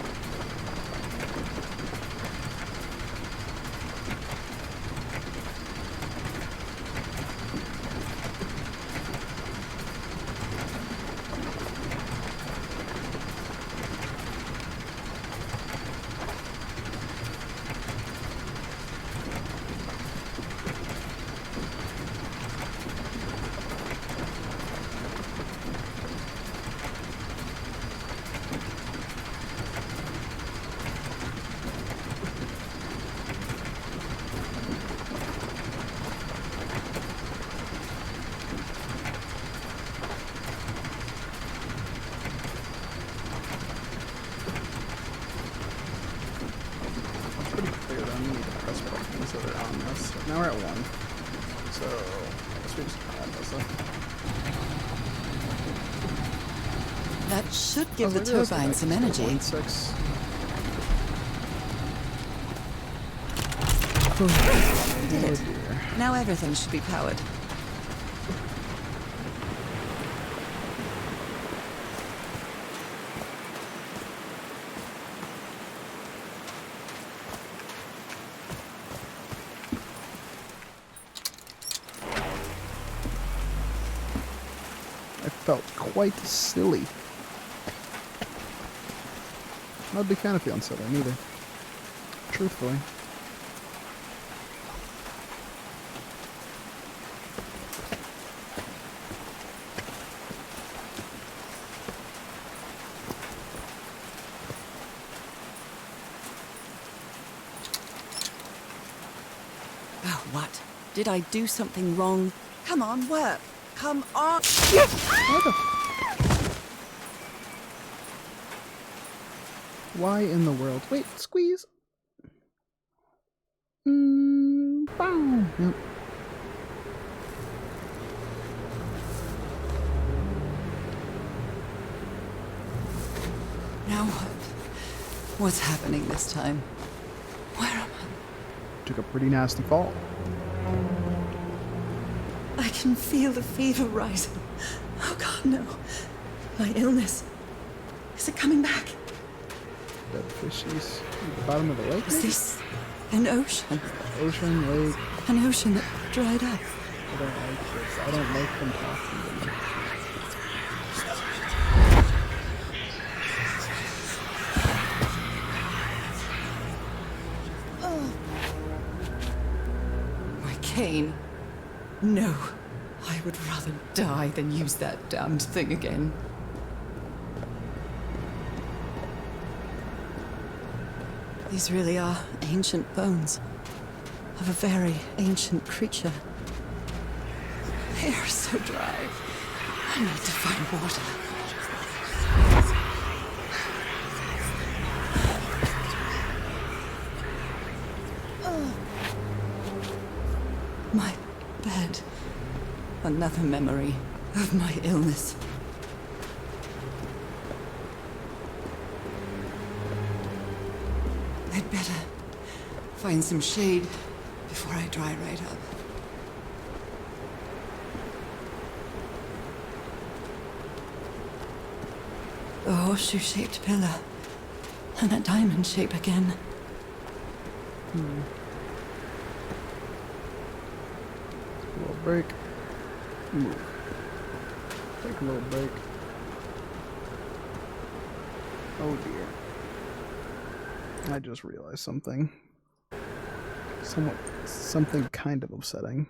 Now we're at 1. So, I guess we just add this up. That should give the turbine some energy. 6. Did it. Now everything should be powered. I felt quite silly. Not a big fan of feeling silly, neither. Truthfully. Oh, what? Did I do something wrong? Come on, work. Come on. Why in the world? Wait, squeeze. Bow. Yep. Now what? What's happening this time? Where am I? Took a pretty nasty fall. I can feel the fever rising. Oh God, no. My illness. Is it coming back? Dead fishies at the bottom of the lake? Is this an ocean? Ocean, lake. An ocean that dried up. I don't like this. I don't like them talking to me. My cane. No. I would rather die than use that damned thing again. These really are ancient bones of a very ancient creature. hair so dry. I need to find water. My bed. Another memory of my illness. I'd better find some shade before I dry right up. A horseshoe-shaped pillar. And a diamond shape again. A little break. Move. Take a little break. Oh dear. I just realized something. Something kind of upsetting.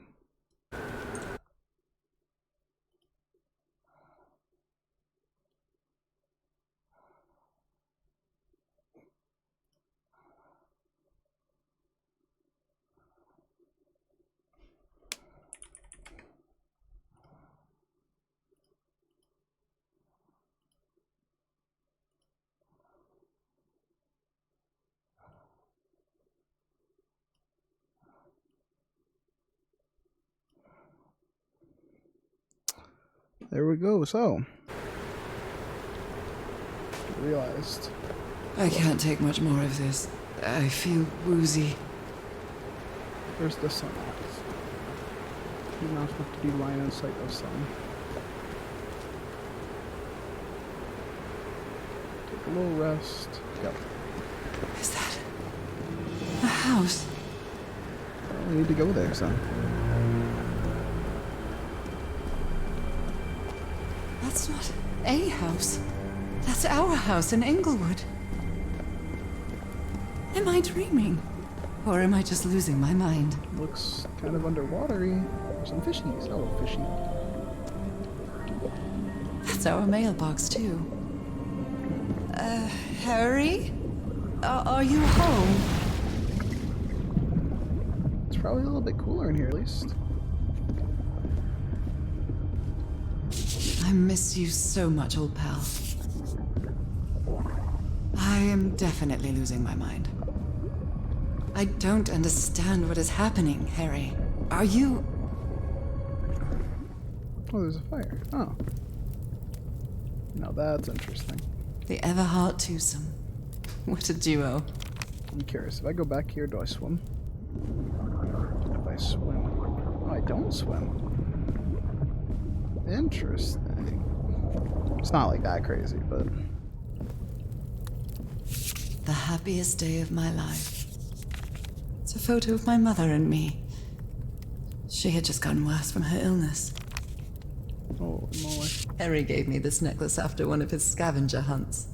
There we go. So, realized. I can't take much more of this. I feel woozy. Where's the sun at? He's not supposed to be line of sight of sun. Take a little rest. Yep. Is that a house? Well, we need to go there, son. That's not a house. That's our house in Englewood. Am I dreaming? Or am I just losing my mind? Looks kind of underwatery. There's some fishies. Hello, fishy. That's our mailbox, too. Harry? Are you home? It's probably a little bit cooler in here, at least. I miss you so much, old pal. I am definitely losing my mind. I don't understand what is happening, Harry. Are you... Oh, there's a fire. Oh. Now that's interesting. The Everhart twosome. What a duo. I'm curious. If I go back here, do I swim? If I swim... Oh, I don't swim. Interesting. It's not like that crazy, but... The happiest day of my life. It's a photo of my mother and me. She had just gotten worse from her illness. Oh, moly. Harry gave me this necklace after one of his scavenger hunts.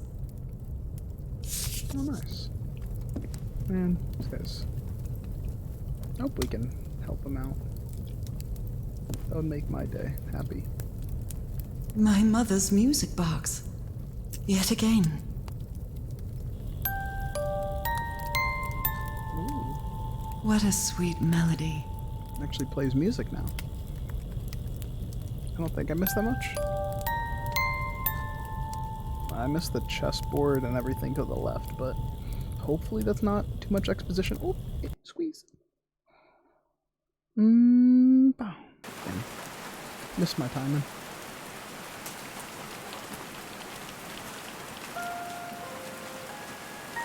Oh, nice. Man, these guys... Hope we can help them out. That would make my day happy. My mother's music box. Yet again. Ooh. What a sweet melody. It actually plays music now. I don't think I missed that much. I missed the chessboard and everything to the left, but hopefully that's not too much exposition. Oh, yeah, squeeze. Bow. Missed my timing.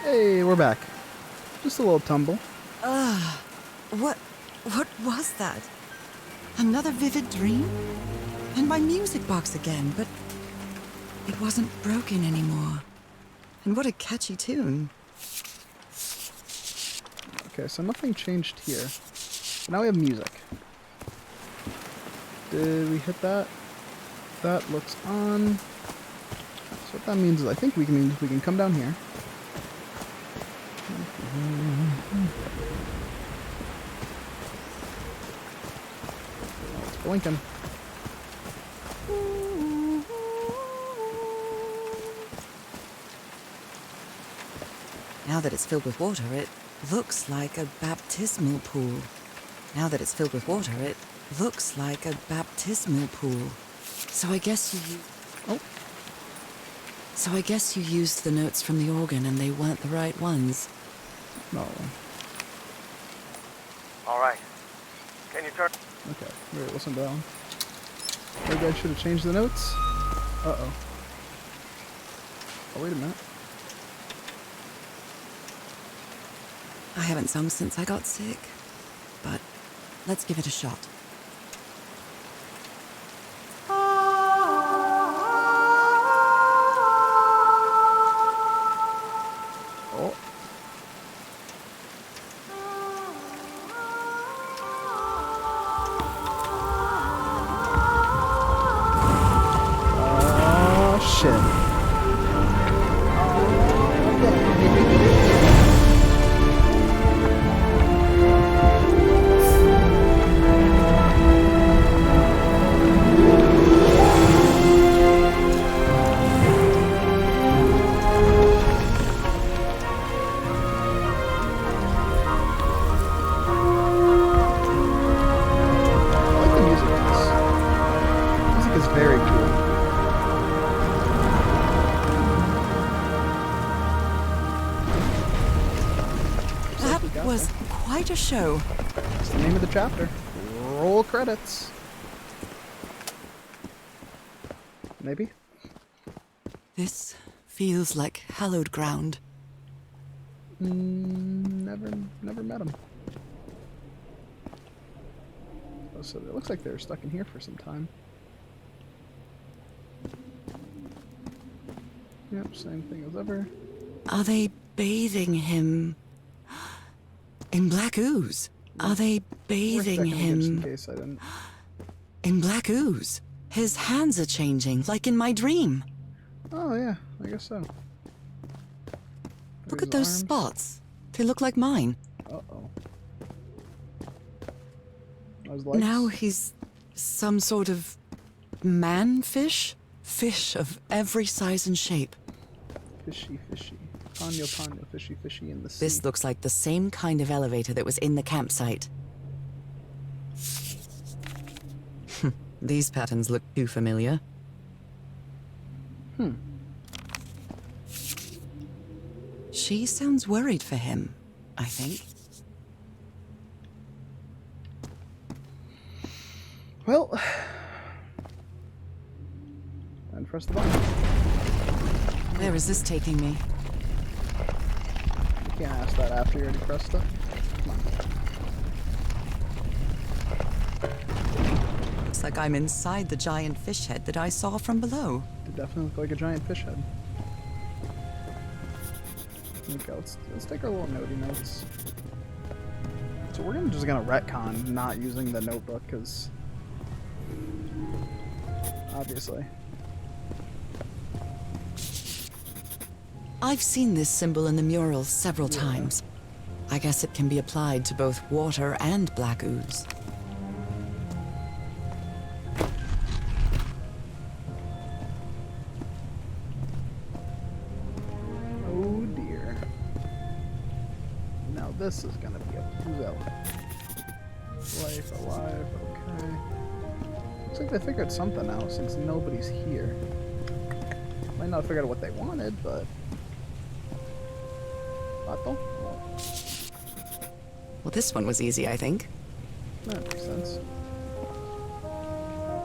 Hey, we're back. Just a little tumble. What was that? Another vivid dream? And my music box again, but it wasn't broken anymore. And what a catchy tune. Okay, so nothing changed here. Now we have music. Did we hit that? That looks on. So what that means is I think we can come down here. Oh, it's blinking. Now that it's filled with water, it looks like a baptismal pool. Now that it's filled with water, it looks like a baptismal pool. So I guess you... Oh. So I guess you used the notes from the organ and they weren't the right ones. No. All right. Can you turn? Okay, wait, listen down. Maybe I should have changed the notes? Uh-oh. Oh, wait a minute. I haven't sung since I got sick, but let's give it a shot. Oh. Oh, shit. Very cool. That was quite a show. That's the name of the chapter. Roll credits. Maybe? This feels like hallowed ground. Never met him. Oh, so it looks like they were stuck in here for some time. Yep, same thing as ever. Are they bathing him in black ooze? Are they bathing him in case I didn't. in black ooze? His hands are changing, like in my dream. Oh yeah, I guess so. Look at those spots. They look like mine. Uh-oh. Those legs? Now he's some sort of man-fish? Fish of every size and shape. Fishy, fishy. Ponyo, ponyo, fishy, fishy in the sea. This looks like the same kind of elevator that was in the campsite. These patterns look too familiar. She sounds worried for him, I think. Well, and press the button. Where is this taking me? You can't ask that after you already pressed it. Come on. Looks like I'm inside the giant fish head that I saw from below. It definitely looked like a giant fish head. Okay, let's take our little notey notes. So we're just gonna retcon not using the notebook, because obviously. I've seen this symbol in the murals several times. I guess it can be applied to both water and black ooze. Oh dear. Now this is gonna be a puzzle. Life alive, okay. Looks like they figured something out since nobody's here. Might not have figured out what they wanted, but... Pato? Well, this one was easy, I think. That makes sense.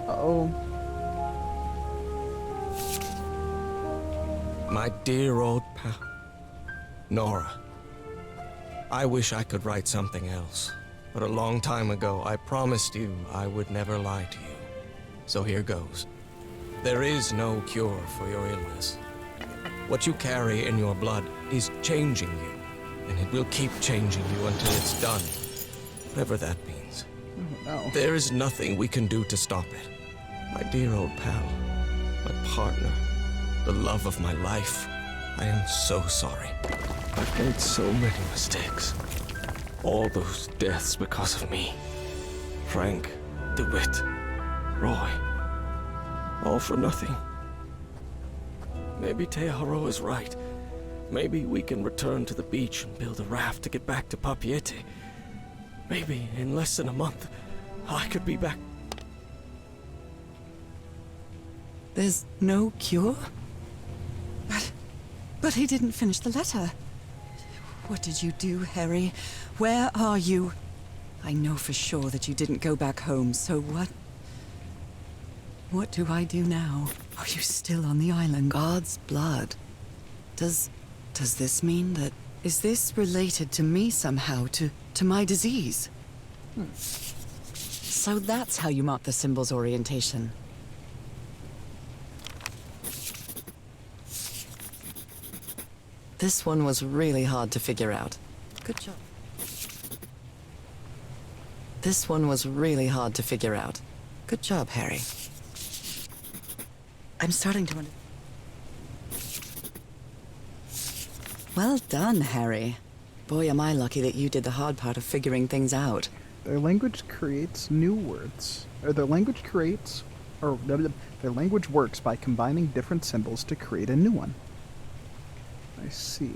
Uh-oh. My dear old pal, Nora. I wish I could write something else, but a long time ago I promised you I would never lie to you. So here goes. There is no cure for your illness. What you carry in your blood is changing you, and it will keep changing you until it's done, whatever that means. Oh, no. There is nothing we can do to stop it. My dear old pal, my partner, the love of my life, I am so sorry. I've made so many mistakes. All those deaths because of me. Frank, DeWitt, Roy. All for nothing. Maybe Teodoro is right. Maybe we can return to the beach and build a raft to get back to Papiete. Maybe in less than a month, I could be back. There's no cure? But he didn't finish the letter. What did you do, Harry? Where are you? I know for sure that you didn't go back home, so what? What do I do now? Are you still on the island? God's blood. Does this mean that... Is this related to me somehow, to my disease? So that's how you mark the symbol's orientation. This one was really hard to figure out. Good job. This one was really hard to figure out. Good job, Harry. I'm starting to wonder... Well done, Harry. Boy, am I lucky that you did the hard part of figuring things out. Their language creates new words. Or their language creates... Or their language works by combining different symbols to create a new one. I see.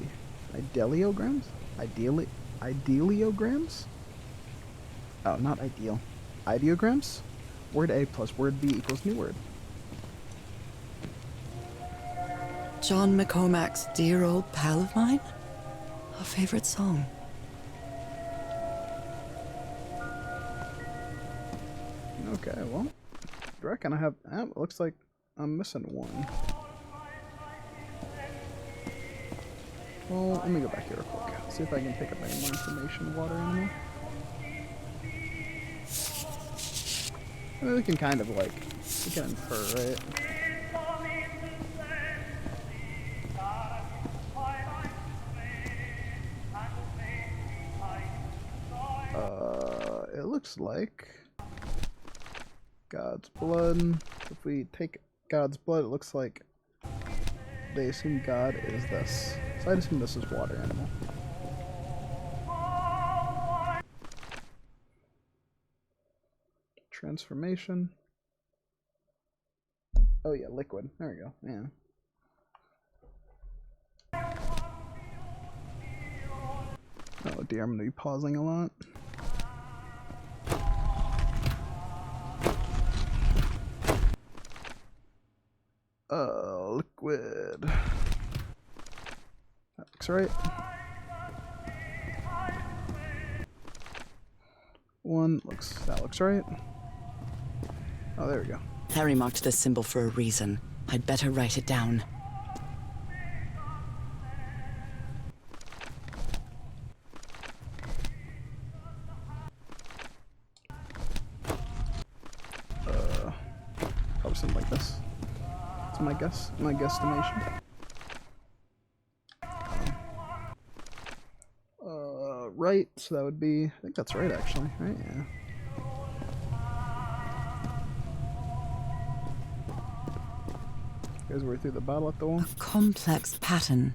Idealograms? Idealograms? Oh, not ideal. Ideograms? Word A plus word B equals new word. John McCormack's Dear Old Pal of Mine? Our favorite song. Okay, well, I reckon I have... it looks like I'm missing one. Well, let me go back here real quick. See if I can pick up any more information. Water animal. I mean, we can kind of like... We can infer, right? It looks like God's blood. If we take God's blood, it looks like they assume God is this. So I assume this is water animal. Transformation. Oh yeah, liquid. There we go. Yeah. Oh dear, I'm gonna be pausing a lot. Liquid. That looks right. That looks right. Oh, there we go. Harry marked this symbol for a reason. I'd better write it down. Probably something like this. That's my guess. My guesstimation. Right, so that would be... I think that's right, actually. Right, yeah. You guys were through the battle at the wall? A complex pattern.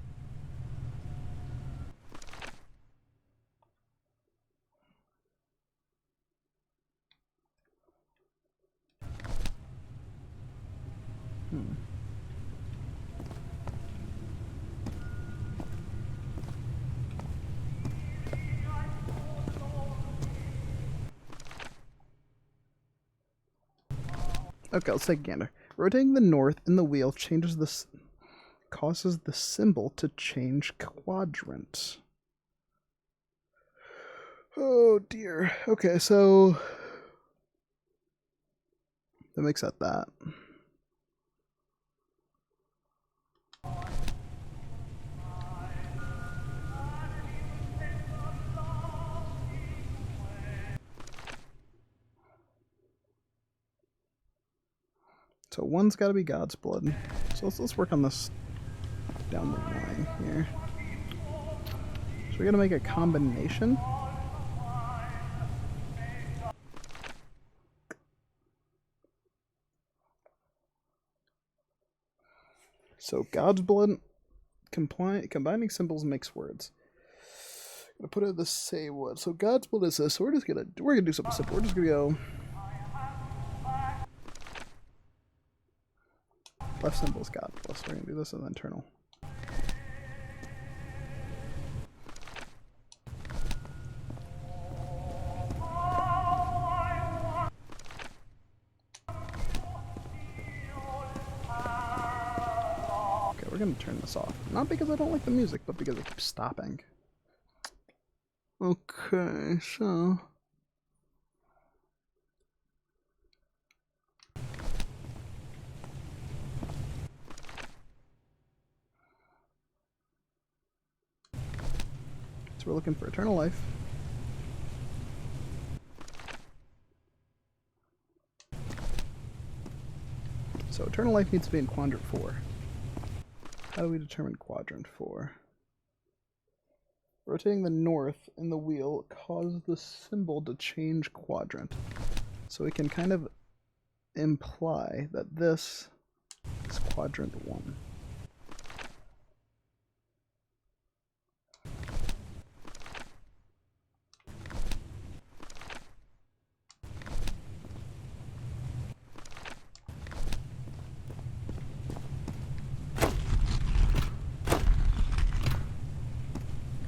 Okay, let's take a gander. Rotating the north in the wheel changes causes the symbol to change quadrant. Oh dear. Okay, so that makes that. So one's got to be God's blood. So let's work on this down the line here. So we're gonna make a combination. So God's blood, combining symbols makes words. I'm gonna put it the same one. So God's blood is this. So we're gonna do something simple. We're just gonna go. Left symbol is God plus. We're going to do this as internal. gonna turn this off. Not because I don't like the music, but because it keeps stopping. Okay, so... So we're looking for eternal life. So eternal life needs to be in quadrant 4. How do we determine quadrant 4? Rotating the north in the wheel causes the symbol to change quadrant. So we can kind of imply that this is quadrant 1.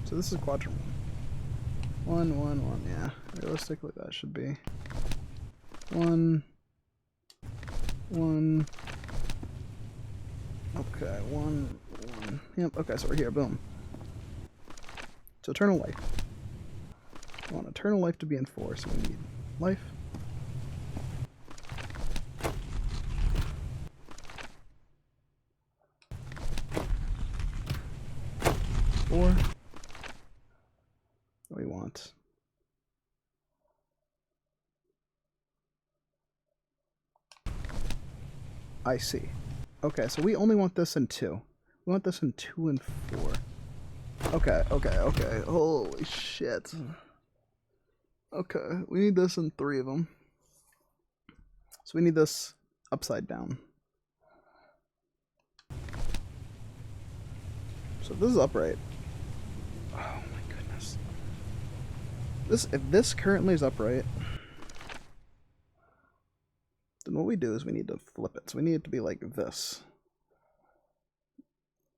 So this is quadrant 1. 1, 1, 1, yeah. Realistically that should be 1, 1. Okay, 1, 1. Yep, okay, so we're here, boom. So eternal life. We want eternal life to be in 4, so we need life. Four. We want I see. Okay, so we only want this in 2. We want this in 2 and 4. Okay, okay, okay. Holy shit. Okay, we need this in 3 of them. So we need this upside down. So if this is upright. Oh my goodness. If this currently is upright, then what we do is we need to flip it. So we need it to be like this.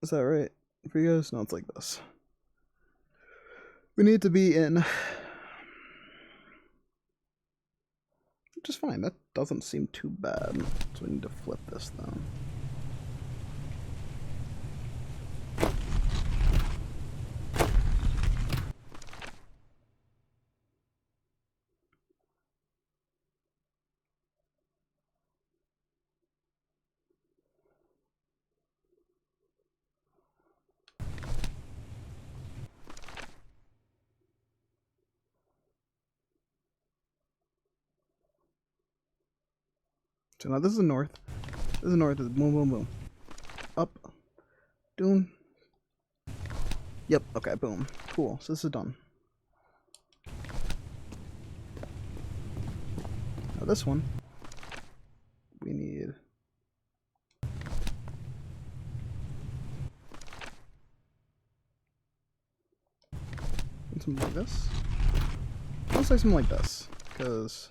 Is that right for you guys? No, it's like this. We need to be in... Which is fine. That doesn't seem too bad. So we need to flip this though. So now this is north. This is north. Is boom, boom, boom. Up. Doom. Yep. Okay. Boom. Cool. So this is done. Now this one, we need. Something like this. Let's say something like this, because.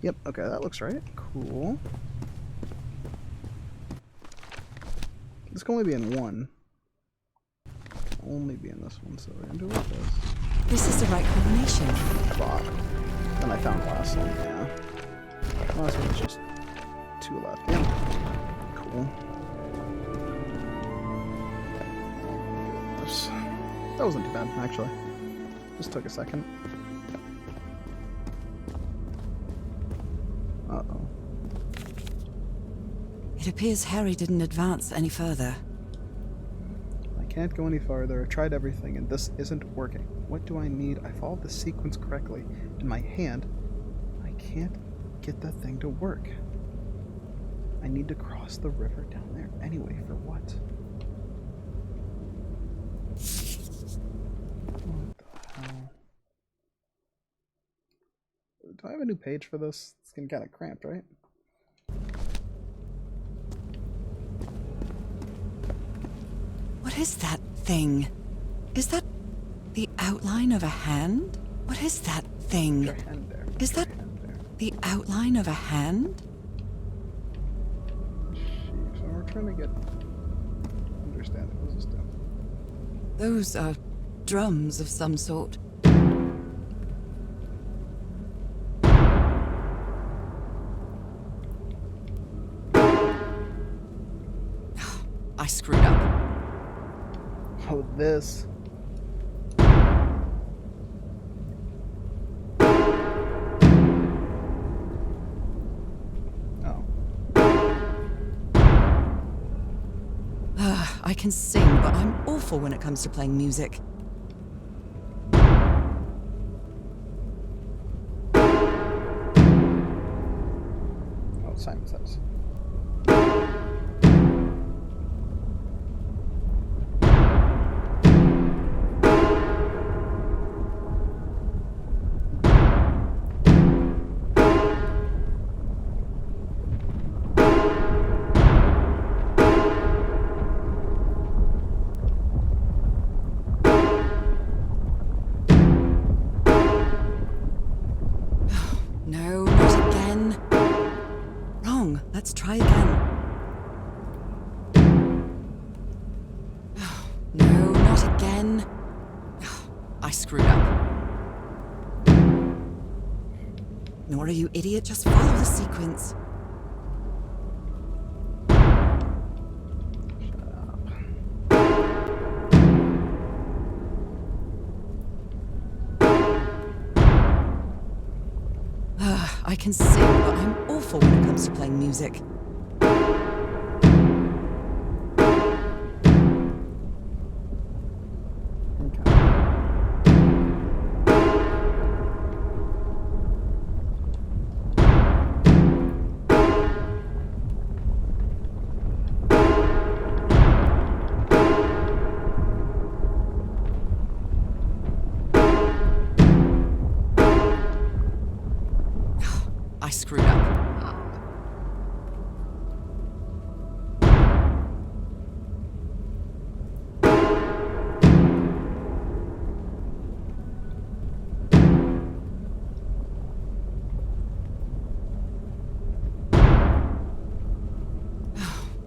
Yep, okay, that looks right. Cool. This can only be in 1. It can only be in this one, so we're gonna do it like this. This is the right combination. Fuck. Then I found last one, yeah. Last one's just 2 left. Yep. Cool. Goodness. That wasn't too bad, actually. Just took a second. Uh-oh. It appears Harry didn't advance any further. I can't go any farther. I tried everything, and this isn't working. What do I need? I followed the sequence correctly. In my hand, I can't get that thing to work. I need to cross the river down there anyway. For what? What the hell? Do I have a new page for this? It's getting kind of cramped, right? What is that thing? Is that the outline of a hand? What is that thing? Your hand there. Is that the outline of a hand? Jeez, so we're trying to get understand what does this do? Those are drums of some sort. I screwed up. Oh, this. Oh. I can sing, but I'm awful when it comes to playing music. Oh, Simon says. No, not again. Wrong. Let's try again. No, not again. I screwed up. Nora, you idiot, just follow the sequence. I can sing, but I'm awful when it comes to playing music. I screwed up.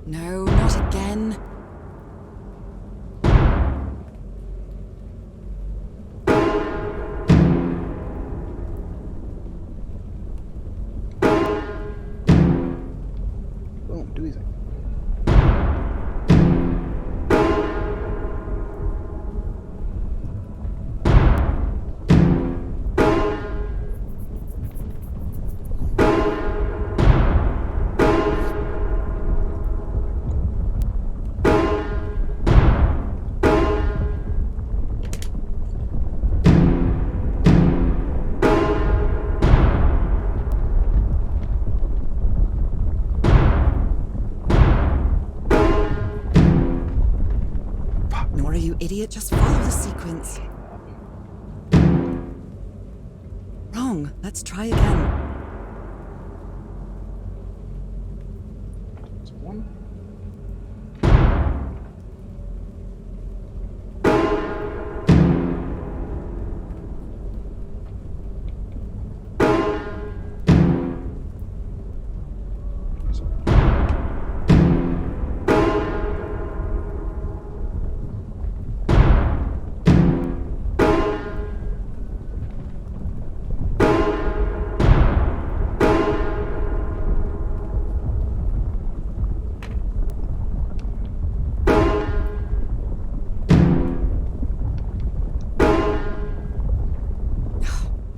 No, not again. Boom, too easy. Nora, you idiot, just follow the sequence. Wrong. Let's try again. That's one.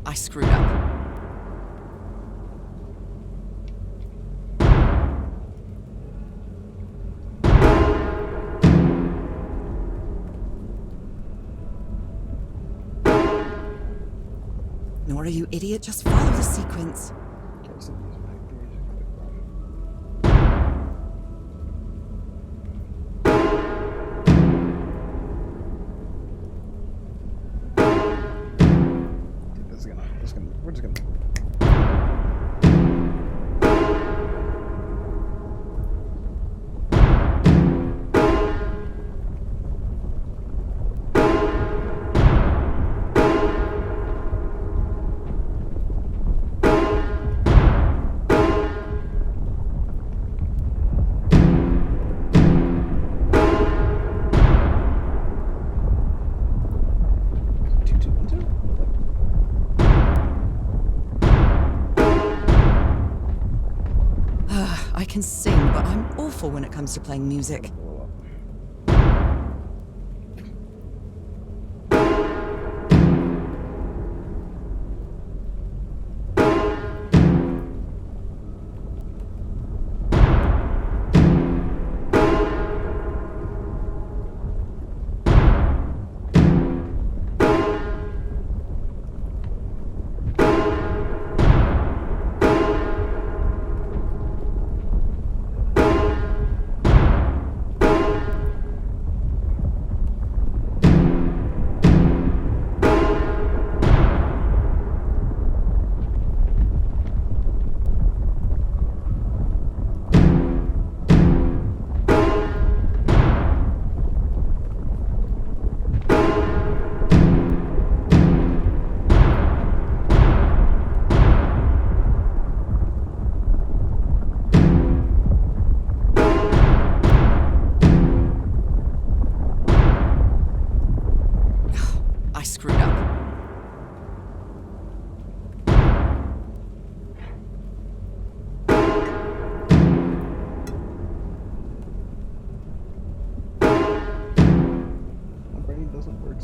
I screwed up. Nora, you idiot, just follow the sequence. Okay, so these back there. Dude, we're just gonna. I can sing, but I'm awful when it comes to playing music.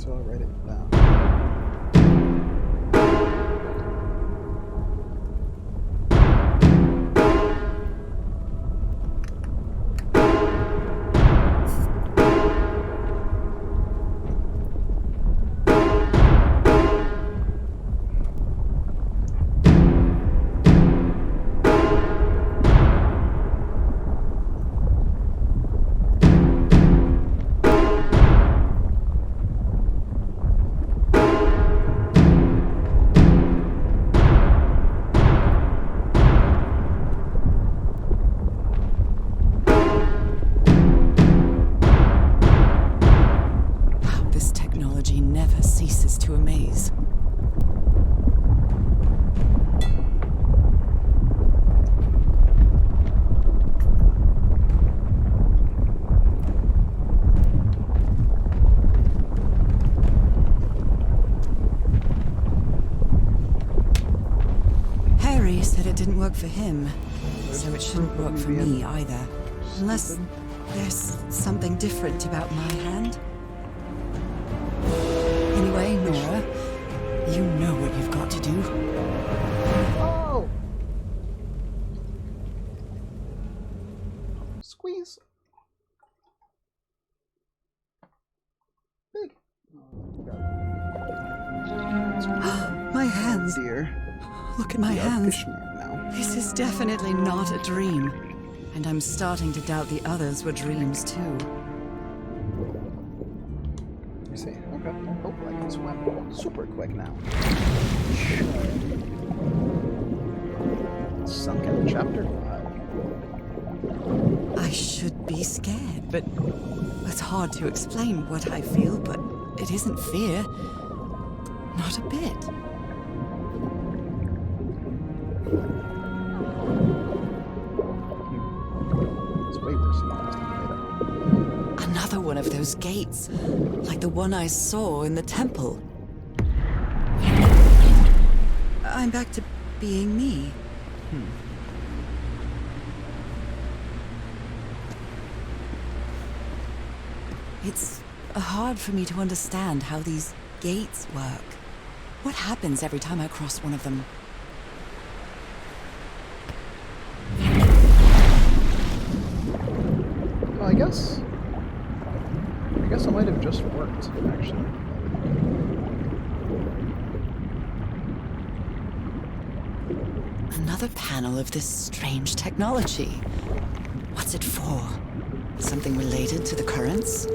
so I'll write it down. Never ceases to amaze. Harry said it didn't work for him, so it shouldn't work for me either. Unless there's something different about my hand. Anyway, Nora, you know what you've got to do. Oh! Squeeze. Big. My hands. Dear. Look at my hands. Now. This is definitely not a dream. And I'm starting to doubt the others were dreams too. You see? Okay. Hopefully I can swim super quick now. Sunken chapter 5. I should be scared, but it's hard to explain what I feel, but it isn't fear. Not a bit. It's way worse than the last time I made it. Another one of those gates, like the one I saw in the temple. I'm back to being me. It's hard for me to understand how these gates work. What happens every time I cross one of them? Well, I guess it might have just worked, actually. Another panel of this strange technology. What's it for? Something related to the currents?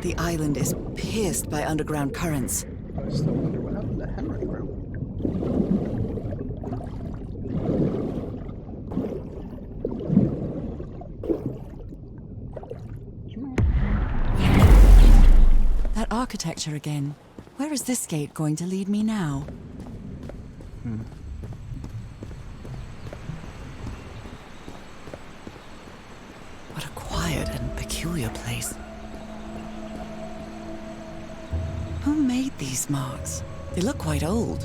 The island is pierced by underground currents. I still wonder what happened to Henry, bro. That architecture again. Where is this gate going to lead me now? What a quiet and peculiar place. Who made these marks? They look quite old.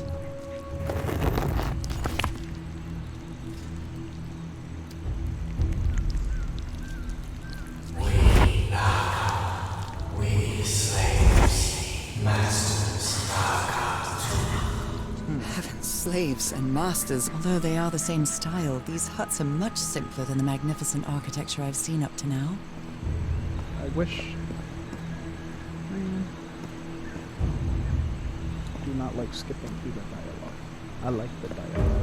We slaves, masters of our Heavens, slaves and masters. Although they are the same style, these huts are much simpler than the magnificent architecture I've seen up to now. I wish... I do not like skipping through the dialogue. I like the dialogue.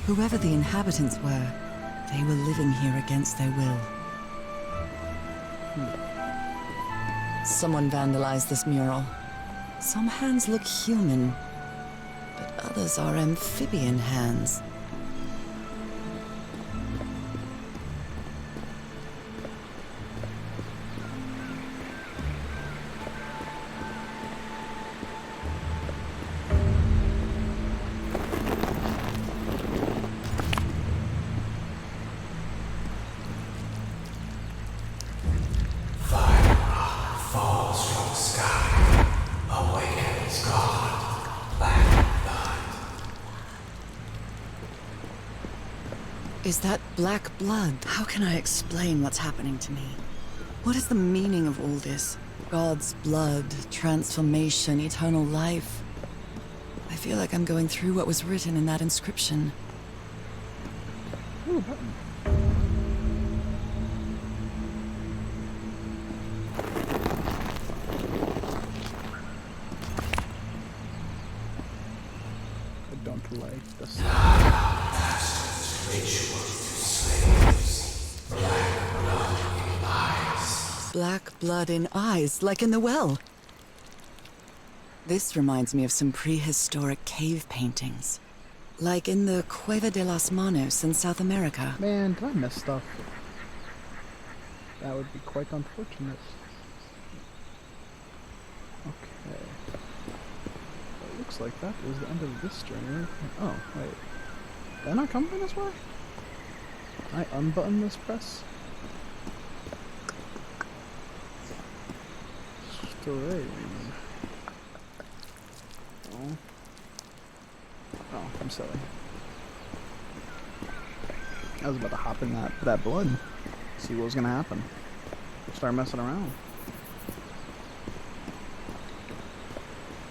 Whoever the inhabitants were, they were living here against their will. Someone vandalized this mural. Some hands look human, but others are amphibian hands. Is that black blood? How can I explain what's happening to me? What is the meaning of all this? God's blood, transformation, eternal life. I feel like I'm going through what was written in that inscription. Ooh, button. I don't like this. Black blood in eyes, like in the well. This reminds me of some prehistoric cave paintings. Like in the Cueva de las Manos in South America. Man, did I miss stuff? That would be quite unfortunate. Okay. It looks like that was the end of this journey. Oh, wait. Did I not come from this way? Can I unbutton this press? Strange. Oh. Oh, I'm silly. I was about to hop in that blood. See what was gonna happen. Start messing around.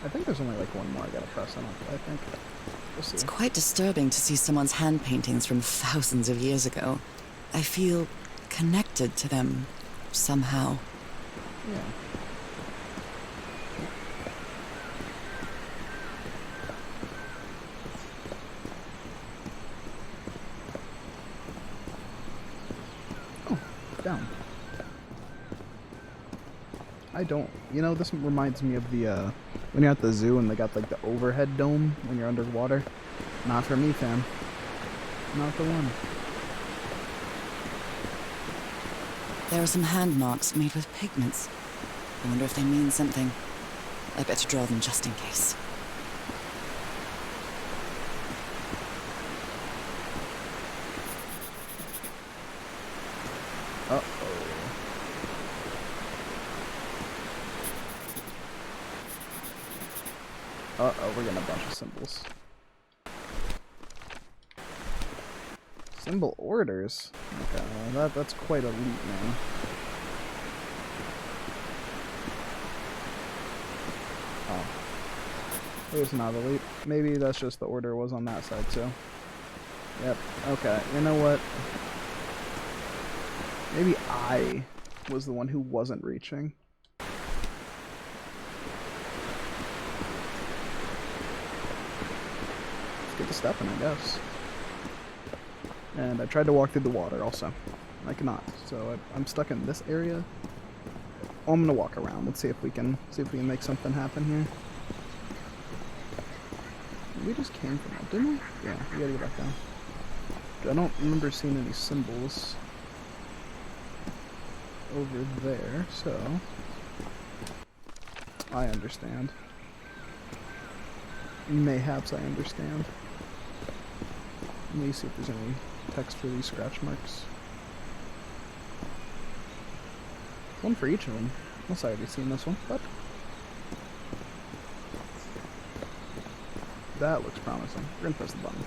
I think there's only like one more I gotta press on it, I think. We'll see. It's quite disturbing to see someone's hand paintings from thousands of years ago. I feel connected to them somehow. Yeah. Down. I don't. You know, this reminds me of the, when you're at the zoo and they got, like, the overhead dome when you're underwater. Not for me, fam. Not the one. There are some hand marks made with pigments. I wonder if they mean something. I better draw them just in case. Uh-oh, we're getting a bunch of symbols. Symbol orders? Okay, well, that's quite elite, man. Oh. Here's not elite. Maybe that's just the order was on that side, too. Yep, okay, you know what? Maybe I was the one who wasn't reaching. Get to stepping, I guess. And I tried to walk through the water also. I cannot. So I'm stuck in this area. Oh, I'm gonna walk around. Let's see if we can make something happen here. We just came from that, didn't we? Yeah, we gotta get back down. I don't remember seeing any symbols over there, so I understand. Mayhaps I understand. Let me see if there's any text for these scratch marks. One for each of them. Unless I already seen this one, but that looks promising. We're gonna press the button.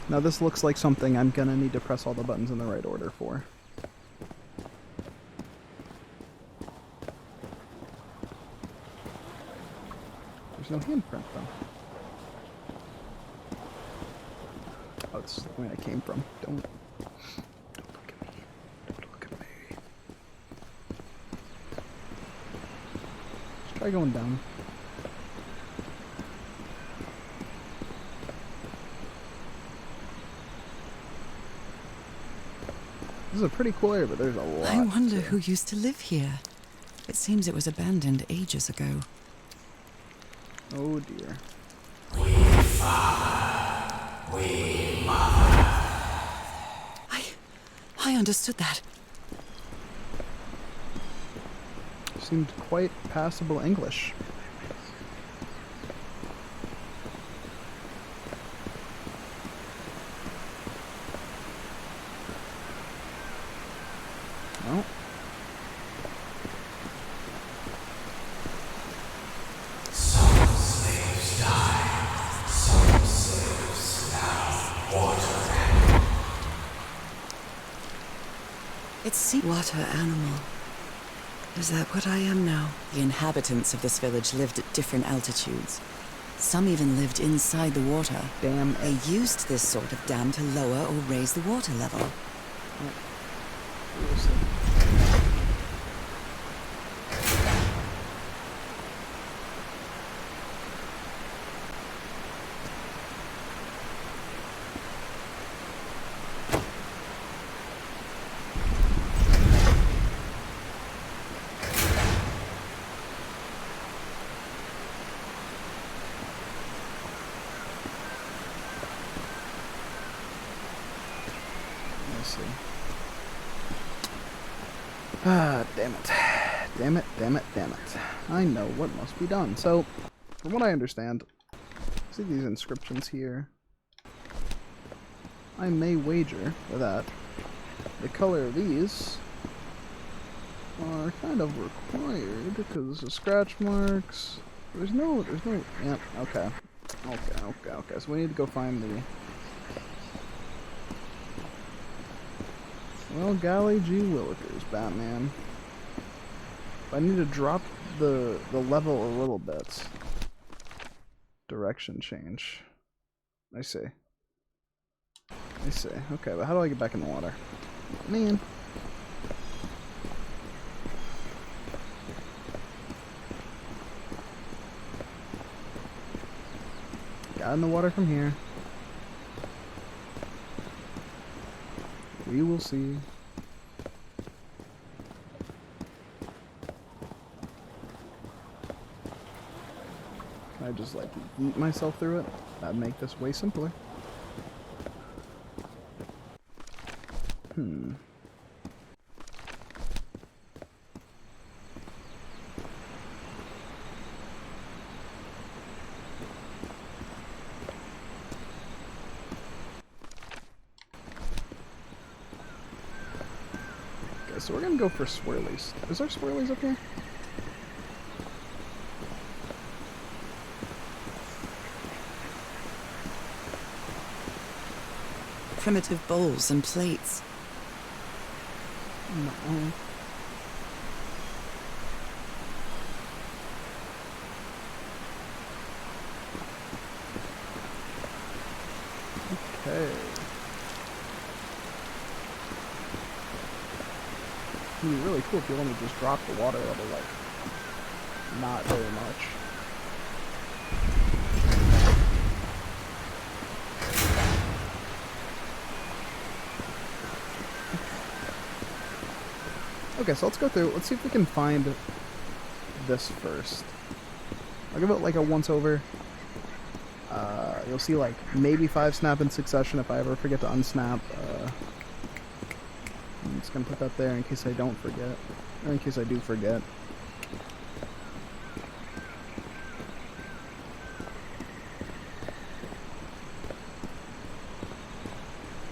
Now this looks like something I'm gonna need to press all the buttons in the right order for. There's no handprint though. Oh, it's the point I came from. Don't look at me. Don't look at me. Let's try going down. This is a pretty cool area, but there's a lot. I wonder who used to live here. It seems it was abandoned ages ago. Oh dear. I understood that. Seemed quite passable English. Well. Some slaves died. Some slaves now water. It's seawater animal. Is that what I am now? The inhabitants of this village lived at different altitudes. Some even lived inside the water. Damn. They used this sort of dam to lower or raise the water level. Ah, damn it. Damn it, damn it, damn it. I know what must be done. So, from what I understand, see these inscriptions here. I may wager that the color of these are kind of required because of scratch marks. There's no, yeah, okay. So we need to go find the... Well, golly gee willikers, Batman. I need to drop the level a little bit. Direction change. I see. Okay, but how do I get back in the water? Man. Got in the water from here. We will see. Can I just like eat myself through it? That'd make this way simpler. So we're gonna go for swirlies. Is there swirlies up here? Primitive bowls and plates. No. Okay. It'd be really cool if you only just drop the water level, like, not very much. Okay, so let's go through. Let's see if we can find this first. I'll give it like a once over. You'll see like maybe 5 snap in succession if I ever forget to unsnap. I'm just gonna put that there in case I don't forget, or in case I do forget.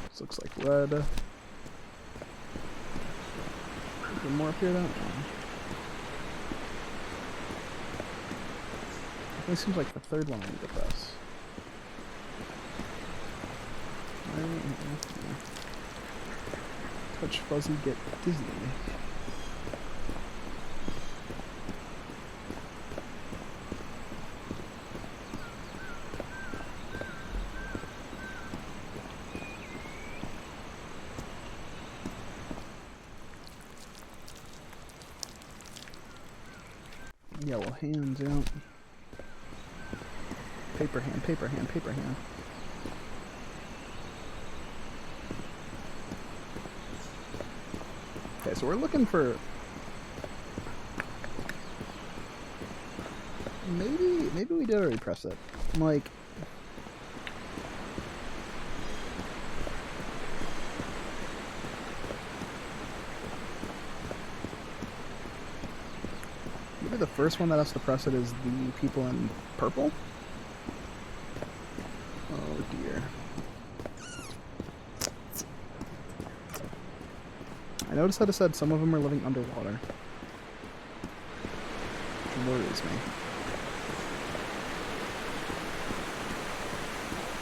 This looks like red. Is there more up here though? It seems like the third one I need to press. Touch fuzzy, get dizzy. Yellow hands out. Paper hand, paper hand, paper hand. Okay, so we're looking for maybe we did already press it. Like maybe the first one that has to press it is the people in purple. Oh dear. I noticed that it said some of them are living underwater. Which worries me.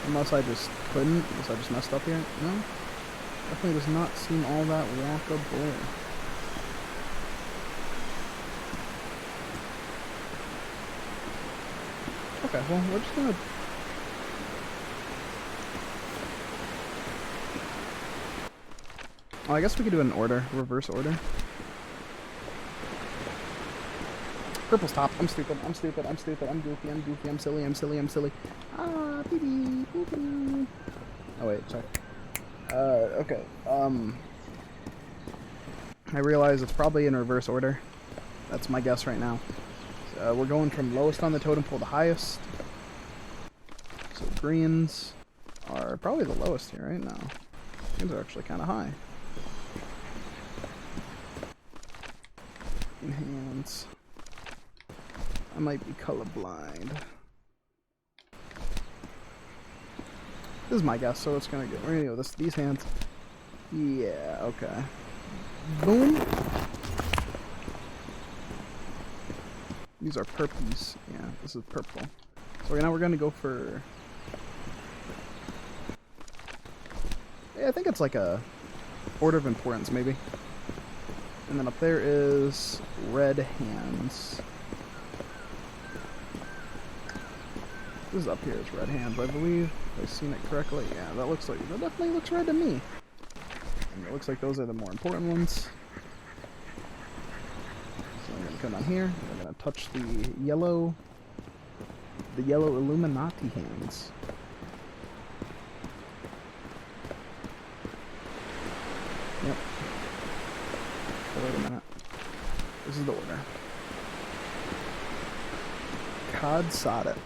Unless I just couldn't, unless I just messed up here. No? Definitely does not seem all that walkable. Okay, well, we're just gonna... Oh, I guess we could do it in order, reverse order. Purple's top. I'm stupid, I'm stupid, I'm stupid, I'm goofy, I'm goofy, I'm silly, I'm silly, I'm silly. Ah, pee pee, poo poo. Oh wait, sorry. Okay, I realize it's probably in reverse order. That's my guess right now. So, we're going from lowest on the totem pole to highest. So greens are probably the lowest here right now. Greens are actually kind of high. Hands. I might be colorblind. This is my guess, so it's gonna get. We're gonna go with these hands. Yeah. Okay. Boom. These are purplies. Yeah, this is purple. So now we're gonna go for. Yeah, I think it's like a order of importance, maybe. And then up there is red hands. This is up here is red hands, I believe. If I've seen it correctly. Yeah, that definitely looks red to me. And it looks like those are the more important ones. So I'm gonna come down here. We're gonna touch the yellow Illuminati hands. Yep. Wait a minute. This is the order. Cod Soddet.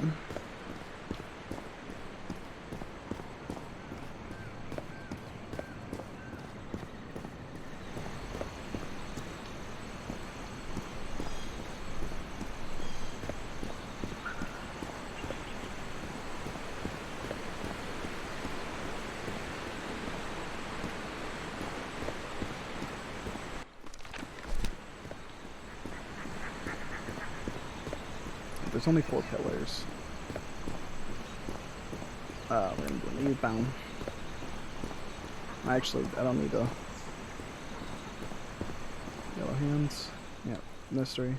There's only 4 pillars. We're gonna do leave bound. Actually, I don't need the yellow hands. Yep, mystery.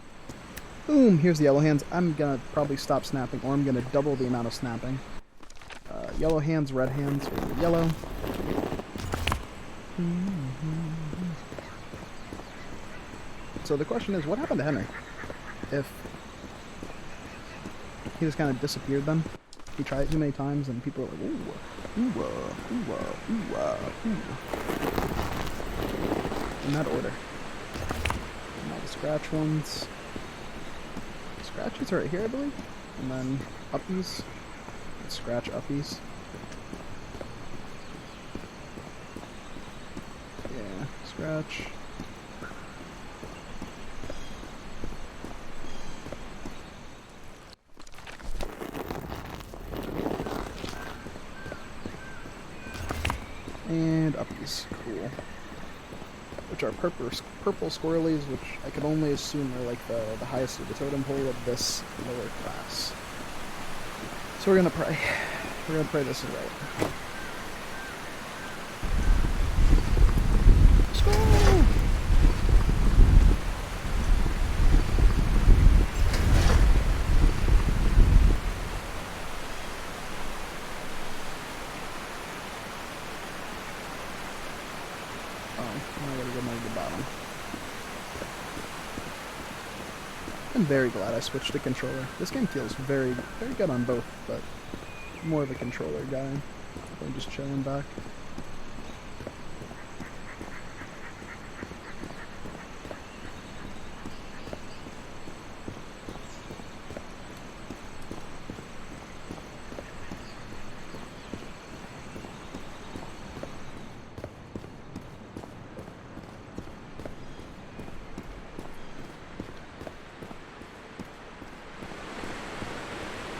Boom! Here's the yellow hands. I'm gonna probably stop snapping, or I'm gonna double the amount of snapping. Yellow hands, red hands, or yellow. So the question is, what happened to Henry? If he just kind of disappeared then. He tried it too many times and people were like, ooh, ooh, ooh, ooh, ooh. In that order. And now the scratch ones. Scratches are right here, I believe. And then uppies. Scratch uppies. Yeah, scratch. And uppies, cool. Which are purple squirrelies, which I could only assume are like the highest of the totem pole of this lower class. So we're gonna pray. We're gonna pray this is right. I'm very glad I switched to controller. This game feels very good on both, but more of a controller guy than just chilling back.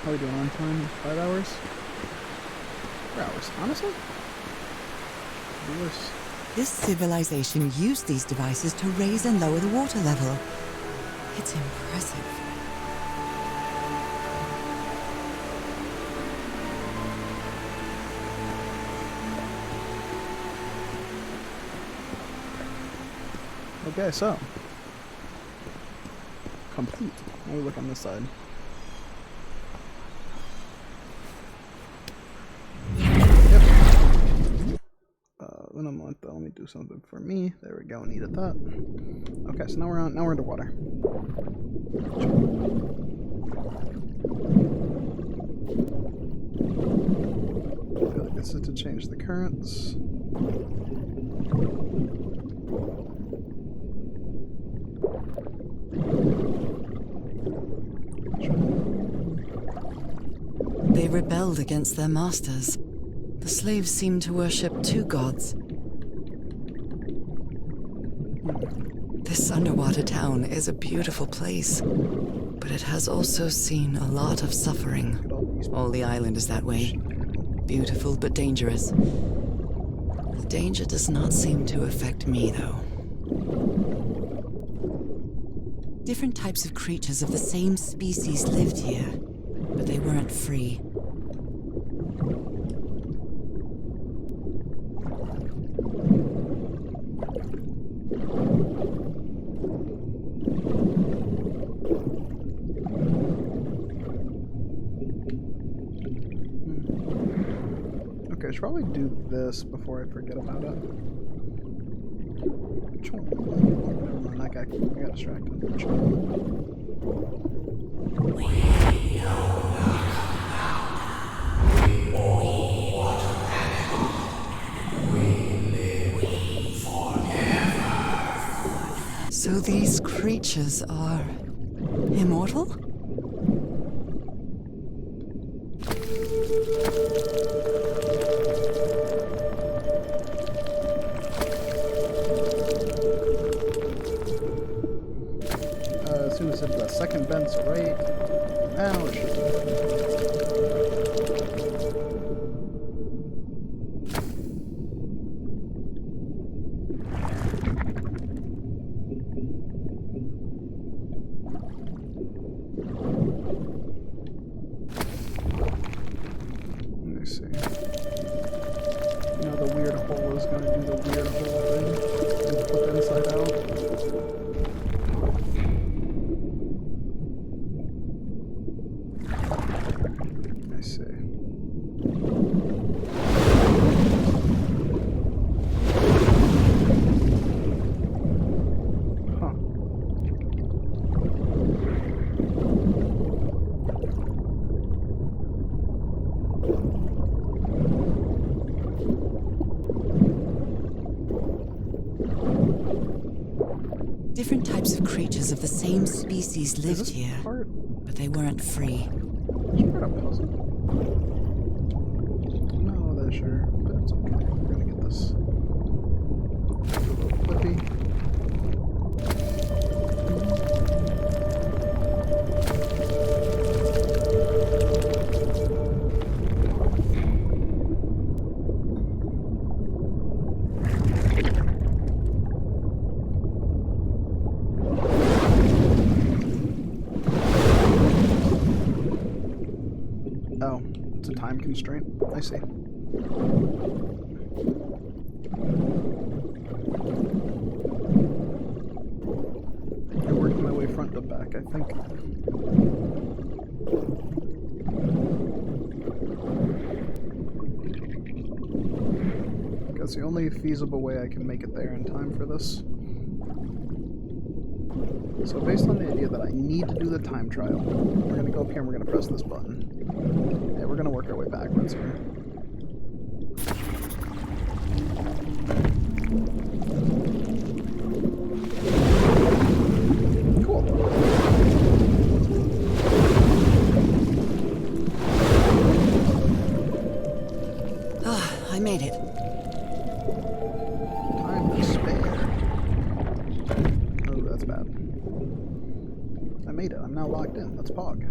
How are we doing on time? 5 hours? 4 hours, honestly? Could be worse. This civilization used these devices to raise and lower the water level. It's impressive. Okay, so. Complete. Let me look on this side. In a month, let me do something for me. There we go, needed that. Okay, so now we're underwater. I feel like this is to change the currents. They rebelled against their masters. The slaves seem to worship two gods. This underwater town is a beautiful place, but it has also seen a lot of suffering. All the island is that way. Beautiful but dangerous. The danger does not seem to affect me, though. Different types of creatures of the same species lived here, but they weren't free. Okay, I should probably do this before I forget about it. Never mind, I got distracted. So these creatures are immortal? As soon as the second bend's right, now it should. Let me see. You know, the weird hole is going to do the weird hole thing and flip inside out. I see. Huh. Different types of creatures of the same species lived here, Part? but they weren't free. Is part a puzzle? No, that's sure, but it's okay. We're gonna get this. A little flippy. Oh, it's a time constraint. I see. the back, I think. That's the only feasible way I can make it there in time for this. So based on the idea that I need to do the time trial, we're going to go up here and we're going to press this button. Yeah, we're going to work our way backwards here. Cool. Ah, I made it. Time to spare. Oh, that's bad. I made it. I'm now locked in. That's Pog.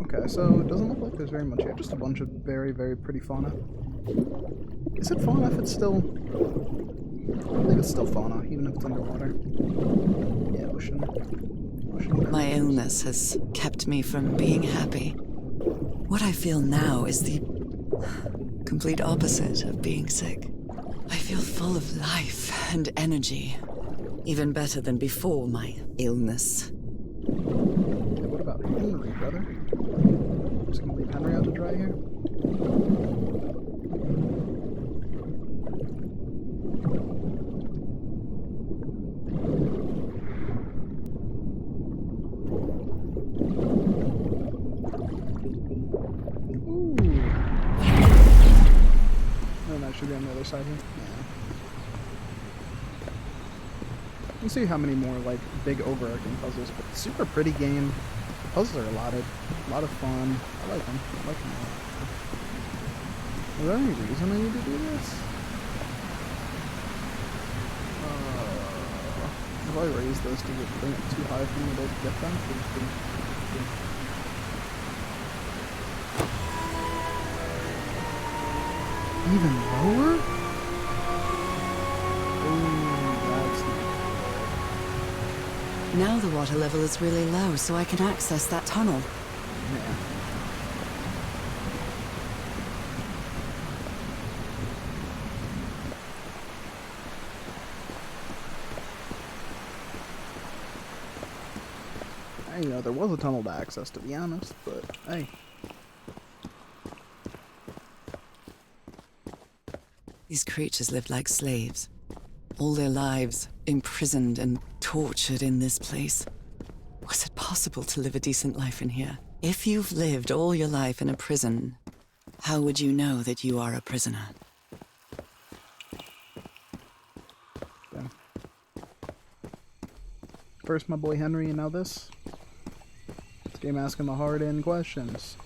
Okay, so it doesn't look like there's very much here. Just a bunch of very, very pretty fauna. Is it fauna if it's still... I believe it's still fauna, even if it's underwater. Yeah, ocean. My illness has kept me from being happy. What I feel now is the complete opposite of being sick. I feel full of life and energy. Even better than before my illness. Yeah, what about Henry, brother? Just gonna leave Henry out to dry here? Ooh. And that should be on the other side here. Yeah. We'll see how many more, like, big overarching puzzles, but super pretty game. The puzzles are a lot of fun. I like them. I like them a lot. Is there any reason I need to do this? If I raise this, does it bring it too high for me to get them? Even lower? Now the water level is really low, so I can access that tunnel. Yeah. You know, there was a tunnel to access, to be honest, but hey. These creatures lived like slaves. All their lives imprisoned and tortured in this place. Was it possible to live a decent life in here? If you've lived all your life in a prison, how would you know that you are a prisoner? Okay. First, my boy Henry, and now this. This game asking the hard-in questions.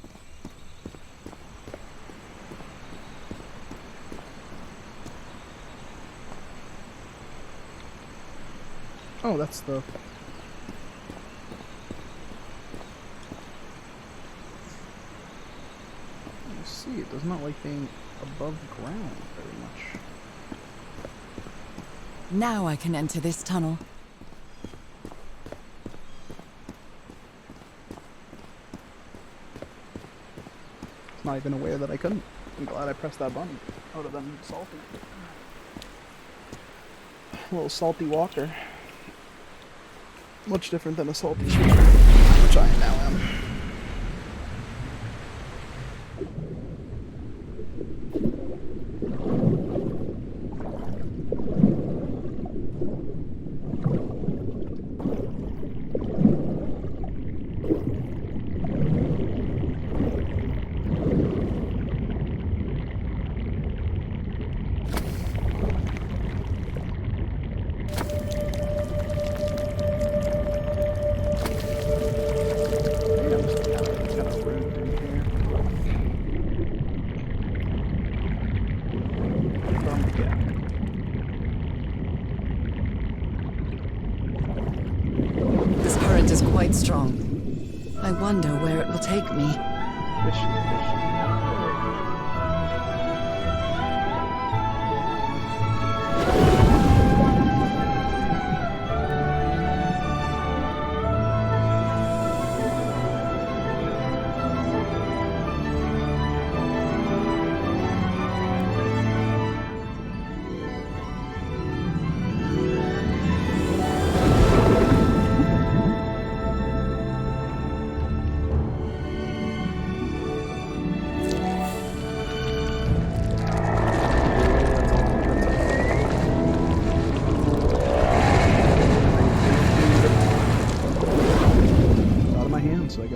Oh, that's the... You see, it does not like being above ground very much. Now I can enter this tunnel. It's not even aware that I couldn't. I'm glad I pressed that button. I would have been salty. A little salty walker. Much different than a salty shooter, which I now am. This current is quite strong. I wonder where it will take me.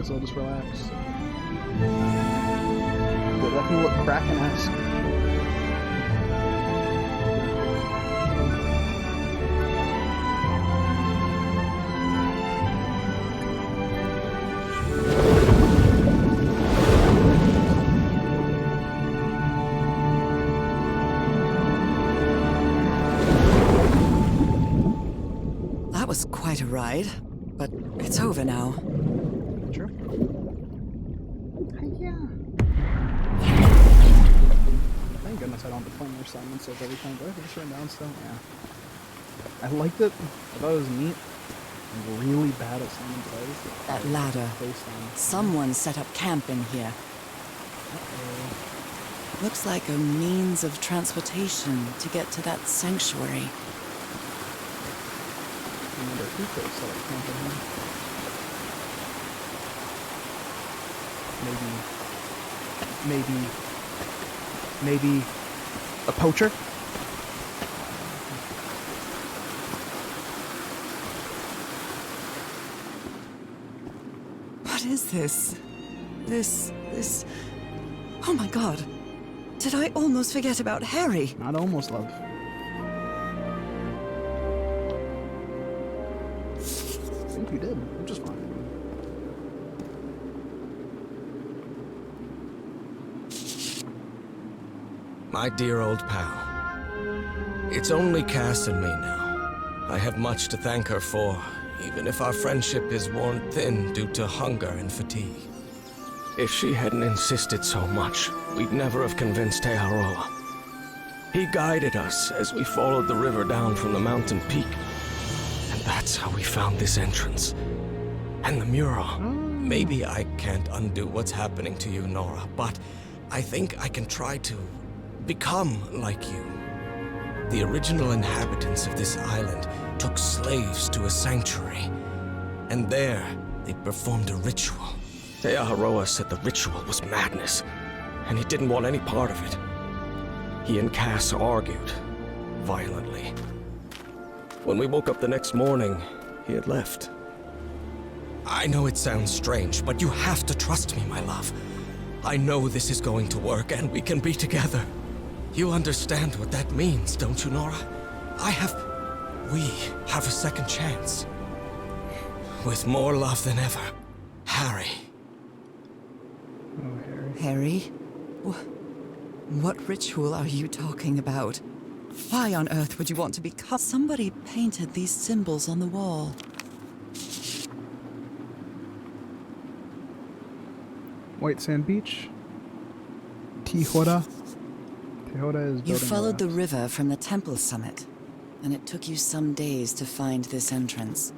guess I'll just relax. But let me look Kraken-esque. That was quite a ride, but it's over now. Sure. Yeah. Thank goodness I don't have to play more Simon Says every time. Do I have this written down still? Yeah. I liked it. I thought it was neat. I'm really bad at Simon Says. That ladder. Someone set up camp in here. Looks like a means of transportation to get to that sanctuary. I wonder who could have set up camp in here. Maybe a poacher? What is this? This... Oh my god. Did I almost forget about Harry? Not almost, love. I think you did. I'm just fine. My dear old pal. It's only Cass and me now. I have much to thank her for, even if our friendship is worn thin due to hunger and fatigue. If she hadn't insisted so much, we'd never have convinced Aotearoa. He guided us as we followed the river down from the mountain peak. And that's how we found this entrance. And the mural. Maybe I can't undo what's happening to you, Nora, but I think I can try to become like you. The original inhabitants of this island took slaves to a sanctuary. And there, they performed a ritual. Aotearoa said the ritual was madness, and he didn't want any part of it. He and Cass argued, violently. When we woke up the next morning, he had left. I know it sounds strange, but you have to trust me, my love. I know this is going to work, and we can be together. You understand what that means, don't you, Nora? We have a second chance. With more love than ever, Harry. Oh, Harry. Harry? What ritual are you talking about? Why on earth would you want to be cut? Somebody painted these symbols on the wall. White Sand Beach. Tihora. Tihora is You followed the rafts. river from the temple summit, and it took you some days to find this entrance.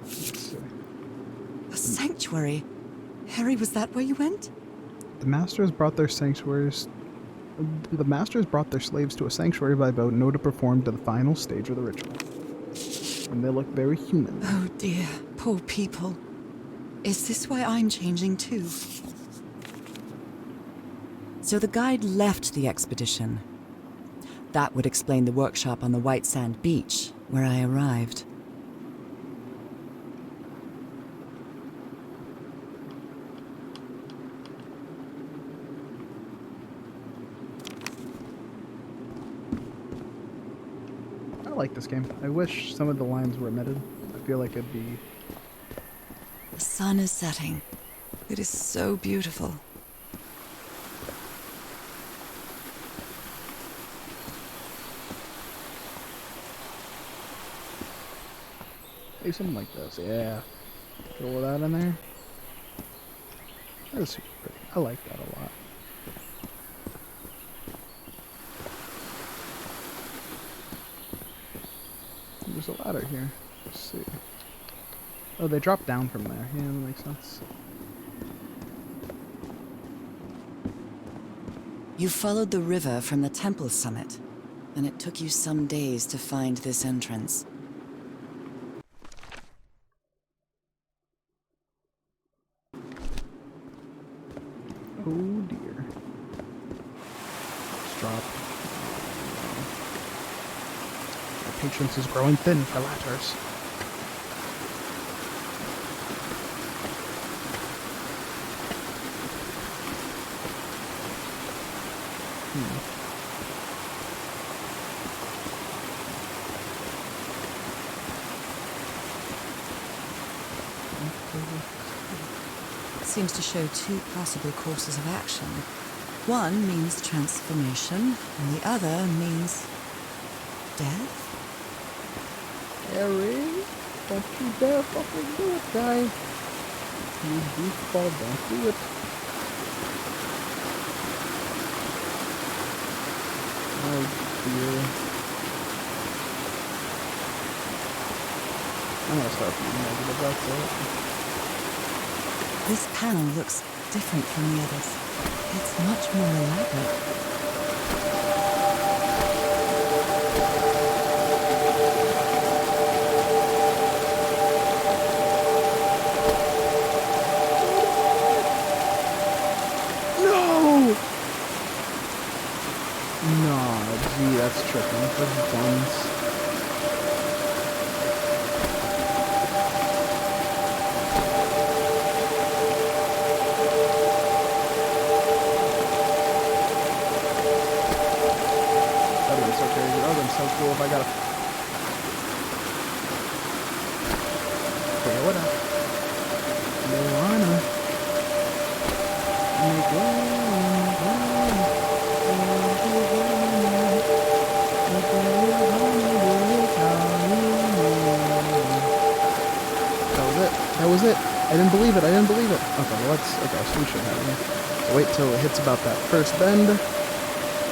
Let's see. A sanctuary? Harry, was that where you went? The masters brought their slaves to a sanctuary by boat in order to perform to the final stage of the ritual. And they look very human. Oh dear, poor people. Is this why I'm changing too? So the guide left the expedition. That would explain the workshop on the White Sand Beach, where I arrived. I like this game. I wish some of the lines were omitted. I feel like it'd be... The sun is setting. It is so beautiful. Hey, something like this. Yeah. Throw that in there. That's super pretty. I like that a lot. There's a ladder here. Let's see. Oh, they drop down from there. Yeah, that makes sense. You followed the river from the temple summit, and it took you some days to find this entrance. Oh dear. Let's drop. Our patience is growing thin for ladders. It seems to show two possible courses of action. One means transformation, and the other means death? Harry, don't you dare fucking do it, guy. You goofball, don't do it. Oh dear. I'm gonna start being negative, that's it. This panel looks different from the others. It's much more elaborate. Gee, that's tripping. Those buns. That would be so crazy. That would have been so cool if I got a... Okay, what up? Marijuana. Make That was it. I didn't believe it. Okay, well, okay, so we should have it. So wait till it hits about that first bend.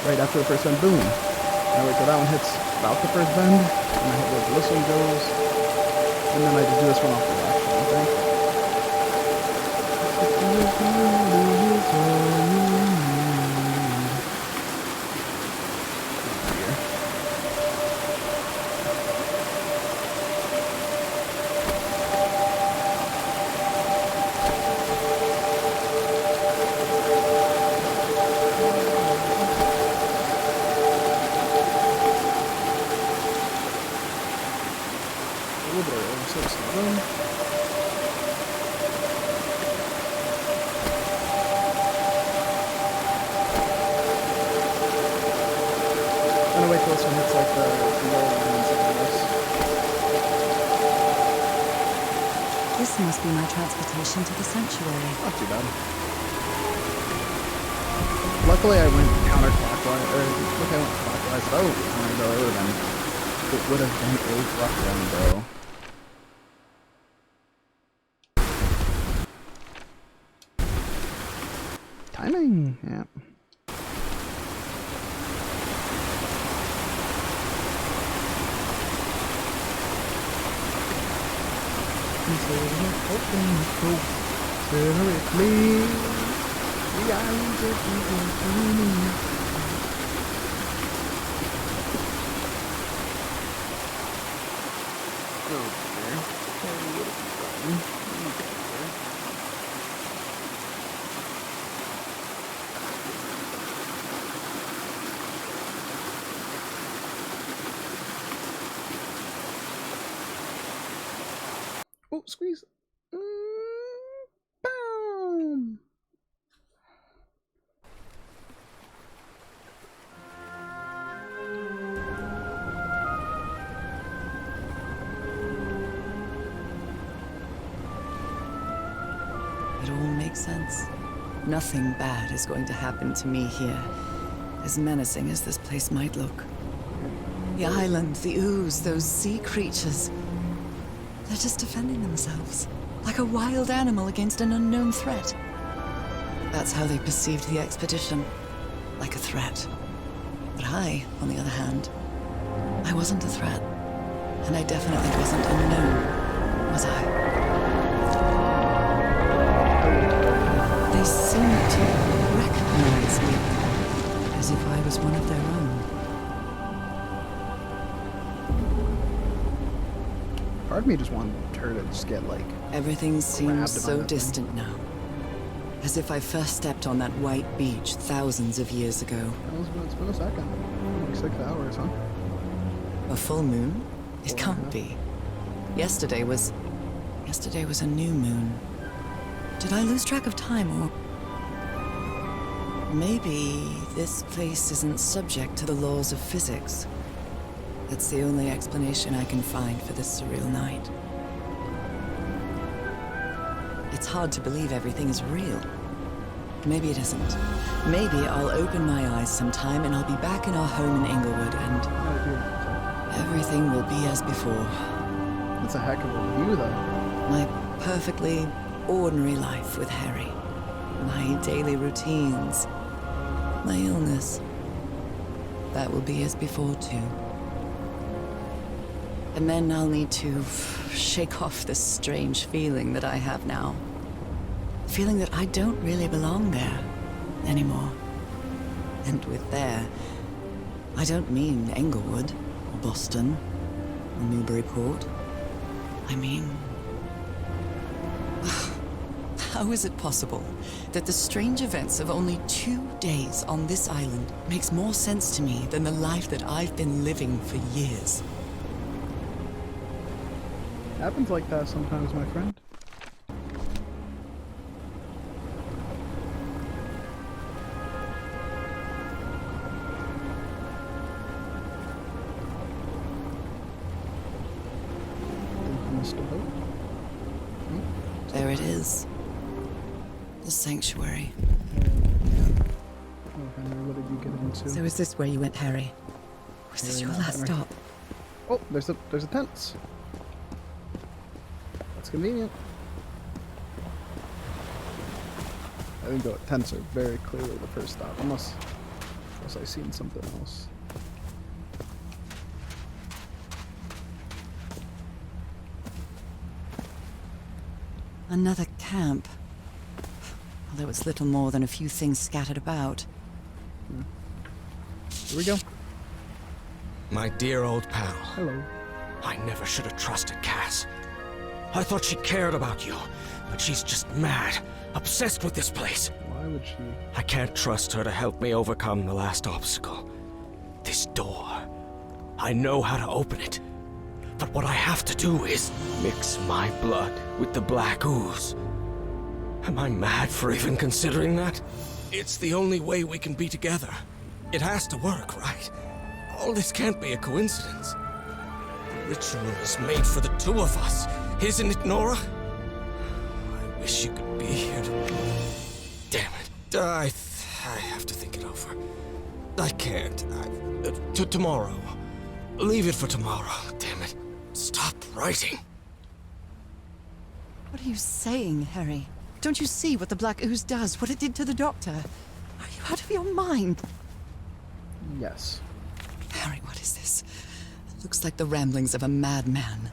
Right after the first bend, boom. Now wait till that one hits about the first bend. And I hit where this one goes. And then I just do this one off the action, I think. This must be my transportation to the sanctuary. Not too bad. Luckily I went counterclockwise, or look, I went clockwise. Oh, it would have been a rough run, bro. Timing, yeah. Oh, squeeze. Boom. It all makes sense. Nothing bad is going to happen to me here, as menacing as this place might look. The island, the ooze, those sea creatures. They're just defending themselves, like a wild animal against an unknown threat. That's how they perceived the expedition, like a threat. But I, on the other hand, I wasn't a threat. And I definitely wasn't unknown, was I? They seemed to recognize me, as if I was one of their own. Part of me just wanted her to just get, like... Everything seems so thing. distant now. As if I first stepped on that white beach thousands of years ago. It's been a second. Like 6 hours, huh? A full moon? It can't be. Yesterday was a new moon. Did I lose track of time, or... Maybe this place isn't subject to the laws of physics. That's the only explanation I can find for this surreal night. It's hard to believe everything is real. Maybe it isn't. Maybe I'll open my eyes sometime and I'll be back in our home in Inglewood and everything will be as before. That's a heck of a view, though. My perfectly ordinary life with Harry. My daily routines. My illness. That will be as before, too. And then I'll need to shake off this strange feeling that I have now. Feeling that I don't really belong there anymore. And with there, I don't mean Englewood, or Boston, or Newburyport. I mean... How is it possible that the strange events of only 2 days on this island makes more sense to me than the life that I've been living for years? Happens like that sometimes, my friend. There it is. The sanctuary. Oh, Henry, what did you get into? So is this where you went, Harry? Was this your last stop? Oh, there's a tent. That's convenient. I think the tents are very clearly the first stop, unless I've seen something else. Another camp. Although it's little more than a few things scattered about. Here we go. My dear old pal. Hello. I never should have trusted Cass. I thought she cared about you, but she's just mad, obsessed with this place. Why would she? I can't trust her to help me overcome the last obstacle. This door. I know how to open it. But what I have to do is mix my blood with the black ooze. Am I mad for even considering that? It's the only way we can be together. It has to work, right? All this can't be a coincidence. The ritual is made for the two of us, isn't it, Nora? I wish you could be here to... Damn it. I have to think it over. I can't. Tomorrow. Leave it for tomorrow, damn it. Stop writing. What are you saying, Harry? Don't you see what the black ooze does? What it did to the doctor? Are you out of your mind? Yes. Harry, what is this? It looks like the ramblings of a madman.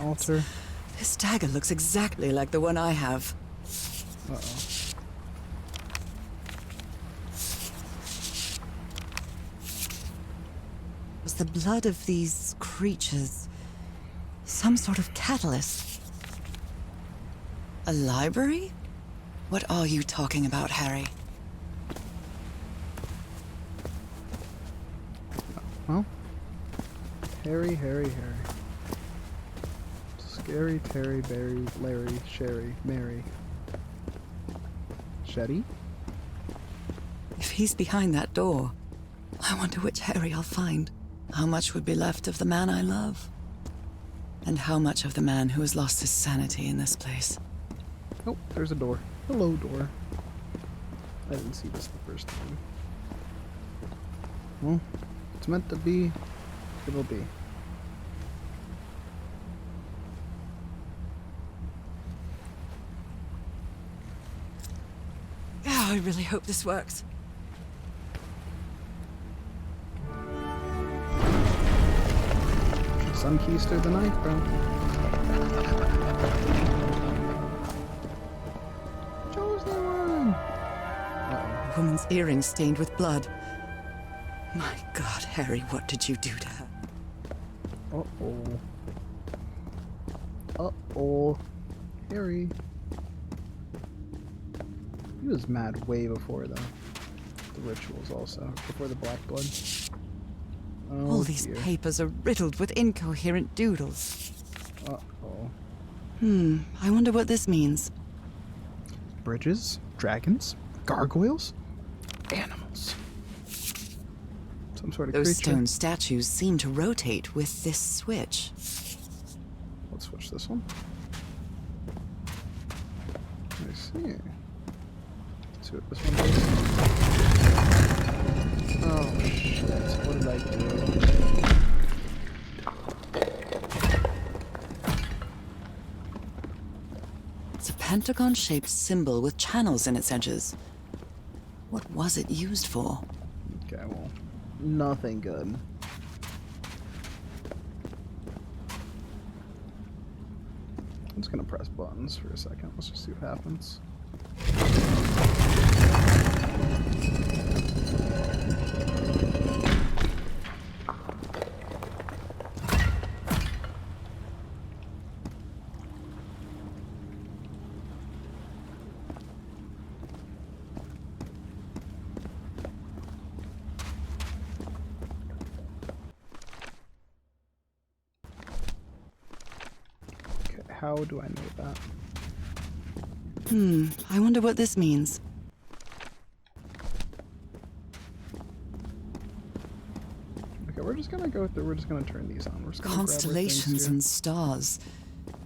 Altar. This dagger looks exactly like the one I have. Uh-oh. Was the blood of these creatures some sort of catalyst? A library? What are you talking about, Harry? Well, Harry. Scary, Terry, Barry, Larry, Sherry, Mary. Shetty? If he's behind that door, I wonder which Harry I'll find. How much would be left of the man I love? And how much of the man who has lost his sanity in this place? Oh, there's a door. Hello, door. I didn't see this the first time. Well, it's meant to be. It'll be. Oh, I really hope this works. Sun keister the knife, bro. Chose the one. A woman's earrings stained with blood. My God, Harry, what did you do to her? Uh-oh. Uh-oh. Harry. He was mad way before the rituals also. Before the black blood. Oh, all these dear. papers are riddled with incoherent doodles. Uh-oh. I wonder what this means. Bridges, dragons, gargoyles, animals. Some sort of Those creature. stone statues seem to rotate with this switch. Let's switch this one. I see. Let's see what this one does. Oh shit, what did I do? It's a pentagon-shaped symbol with channels in its edges. What was it used for? Okay, well, nothing good. I'm just gonna press buttons for a second. Let's just see what happens. How do I know that? I wonder what this means. Okay, we're just gonna go through, we're just gonna turn these on. We're just gonna Constellations and stars.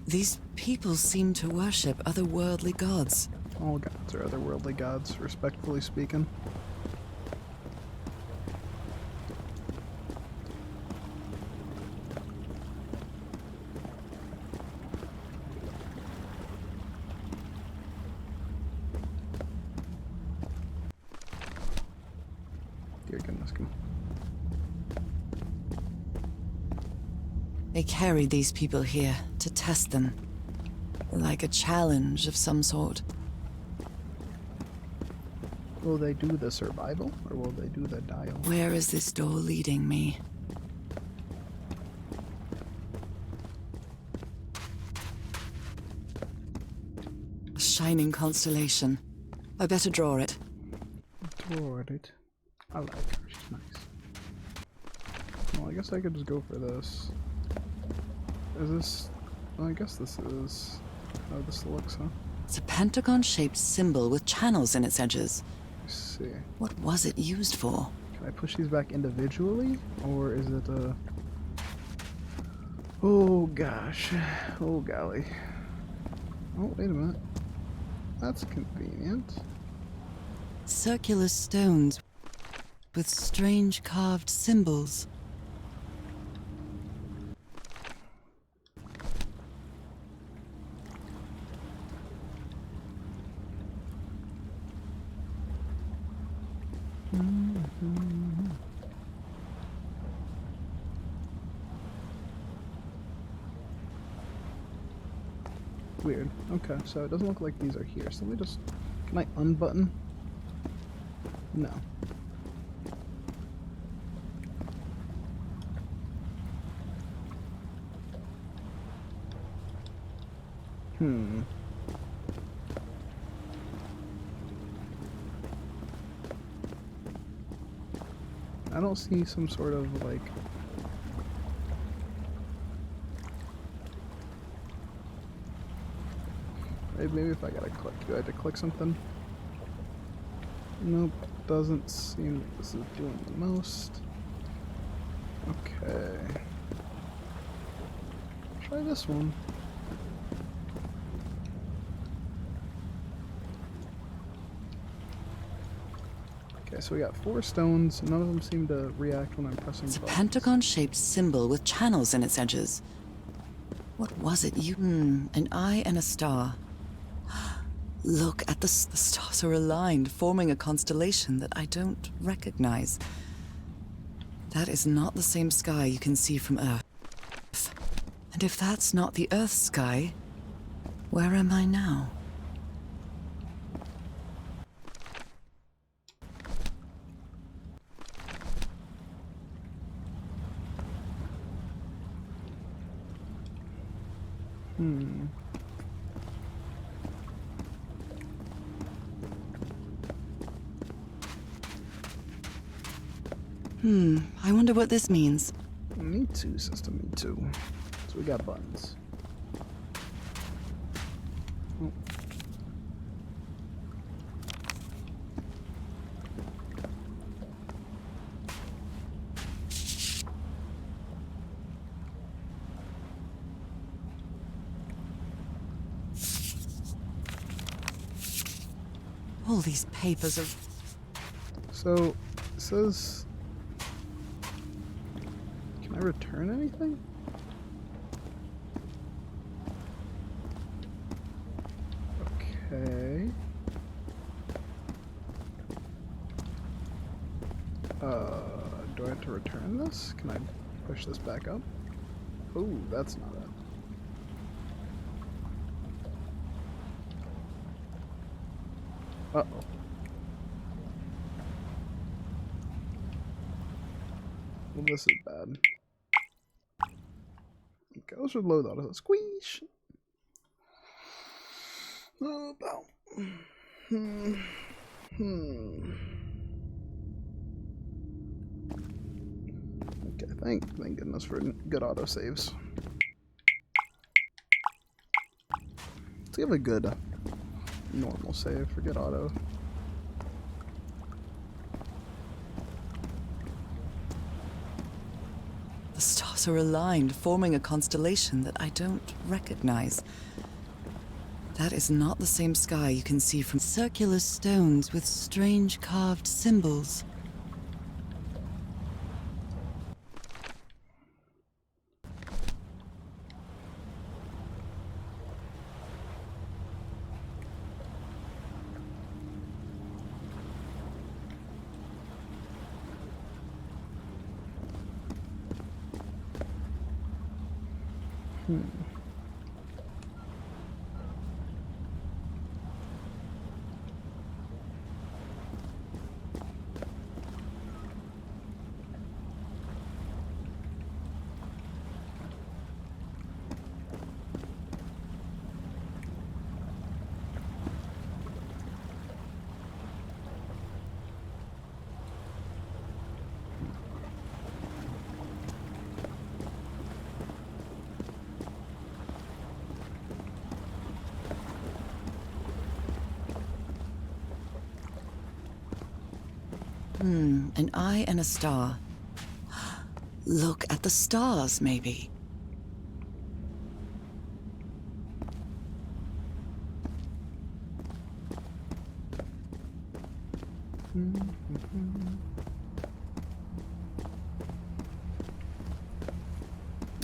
These people seem to worship otherworldly gods. All gods are otherworldly gods, respectfully speaking. Dear goodness, come on. They carried these people here to test them. Like a challenge of some sort. Will they do the survival, or will they do the dial? Where is this door leading me? A shining constellation. I better draw it. Draw it. I like her, she's nice. Well, I guess I could just go for this. Is this... Well, I guess this is how this looks, huh? It's a pentagon-shaped symbol with channels in its edges. Let's see. What was it used for? Can I push these back individually? Or is it a... Oh gosh. Oh golly. Oh, wait a minute. That's convenient. Circular stones with strange carved symbols. Weird. Okay, so it doesn't look like these are here. So let me just... Can I unbutton? No. I don't see some sort of, like... Maybe if I gotta click. Do I have to click something? Nope. Doesn't seem like this is doing the most. Okay. Try this one. Okay, so we got 4 stones. None of them seem to react when I'm pressing It's a buttons. pentagon-shaped symbol with channels in its edges. What was it you... an eye and a star. Look at the stars are aligned, forming a constellation that I don't recognize. That is not the same sky you can see from Earth. And if that's not the Earth's sky, where am I now? I wonder what this means. Me too, sister, me too. So we got buttons. Oh. All these papers are... So, it says... Can I return anything? Okay. Do I have to return this? Can I push this back up? Ooh, that's not it. Uh-oh. Well, this is bad. Okay, let's reload auto. Squeeze! Oh, about. Okay, thank goodness for good autosaves. Let's give a good normal save for good auto. The stars are aligned, forming a constellation that I don't recognize. That is not the same sky you can see from circular stones with strange carved symbols. An eye and a star. Look at the stars, maybe.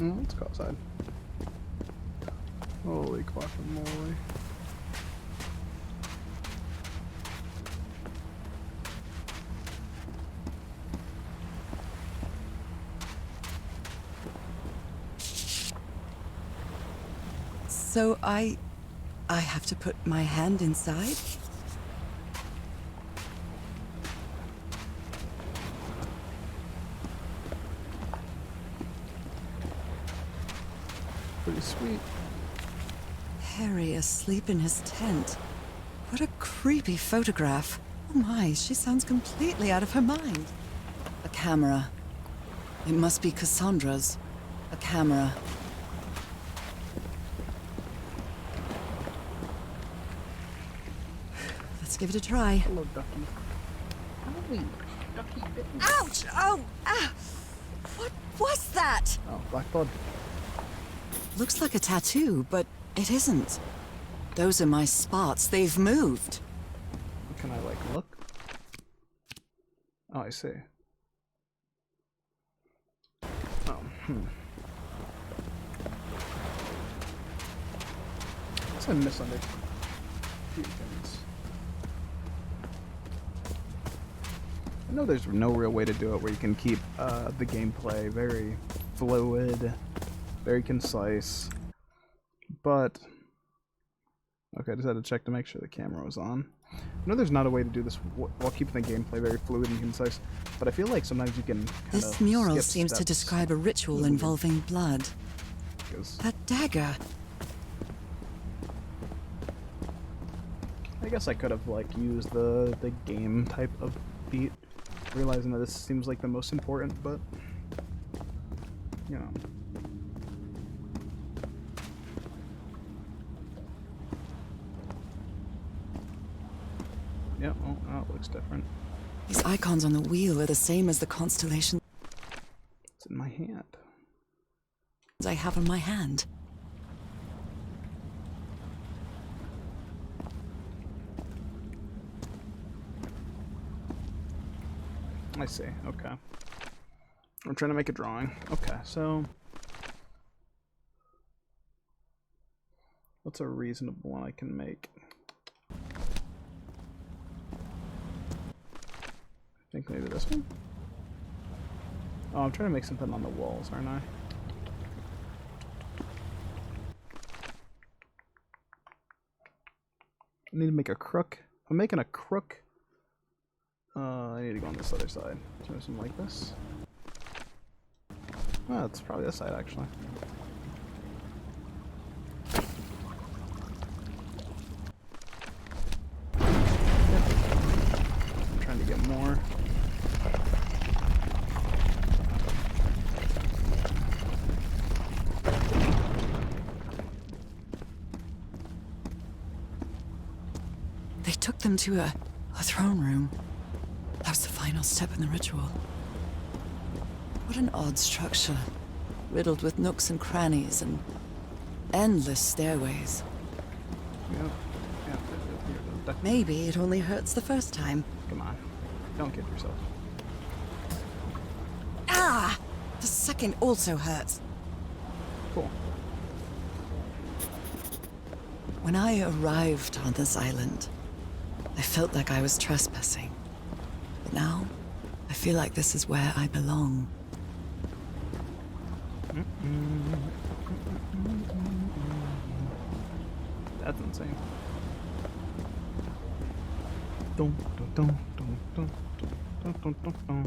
Oh, let's go outside. Holy guacamole. So I have to put my hand inside? Pretty sweet. Harry asleep in his tent. What a creepy photograph. Oh my, she sounds completely out of her mind. A camera. It must be Cassandra's. A camera. Let's give it a try. Hello, Ducky. Holy, Ducky bitten. Ouch! Oh! Ah! What was that? Oh, black blood. Looks like a tattoo, but it isn't. Those are my spots. They've moved. Can I, like, look? Oh, I see. Oh, It's a misunderstanding. I know there's no real way to do it where you can keep the gameplay very fluid, very concise, but okay, I just had to check to make sure the camera was on. I know there's not a way to do this while keeping the gameplay very fluid and concise, but I feel like sometimes you can This mural seems to describe a ritual involving blood. That dagger. I guess I could have like used the game type of beat, realizing that this seems like the most important, but you know. Yeah, oh, it looks different. These icons on the wheel are the same as the constellation It's in my hand. I have on my hand. I see. Okay. I'm trying to make a drawing. Okay, so what's a reasonable one I can make? I think maybe this one? Oh, I'm trying to make something on the walls, aren't I? I need to make a crook. If I'm making a crook, I need to go on this other side. So something like this. Oh, it's probably this side actually. I'm trying to get more. They took them to a throne room. That was the final step in the ritual. What an odd structure, riddled with nooks and crannies and endless stairways. Yep. Maybe it only hurts the first time. Come on, don't kid yourself. Ah! The second also hurts. Cool. When I arrived on this island, I felt like I was trespassing. But now, I feel like this is where I belong. That's insane. Dun, dun, dun, dun, dun, dun, dun, dun, dun.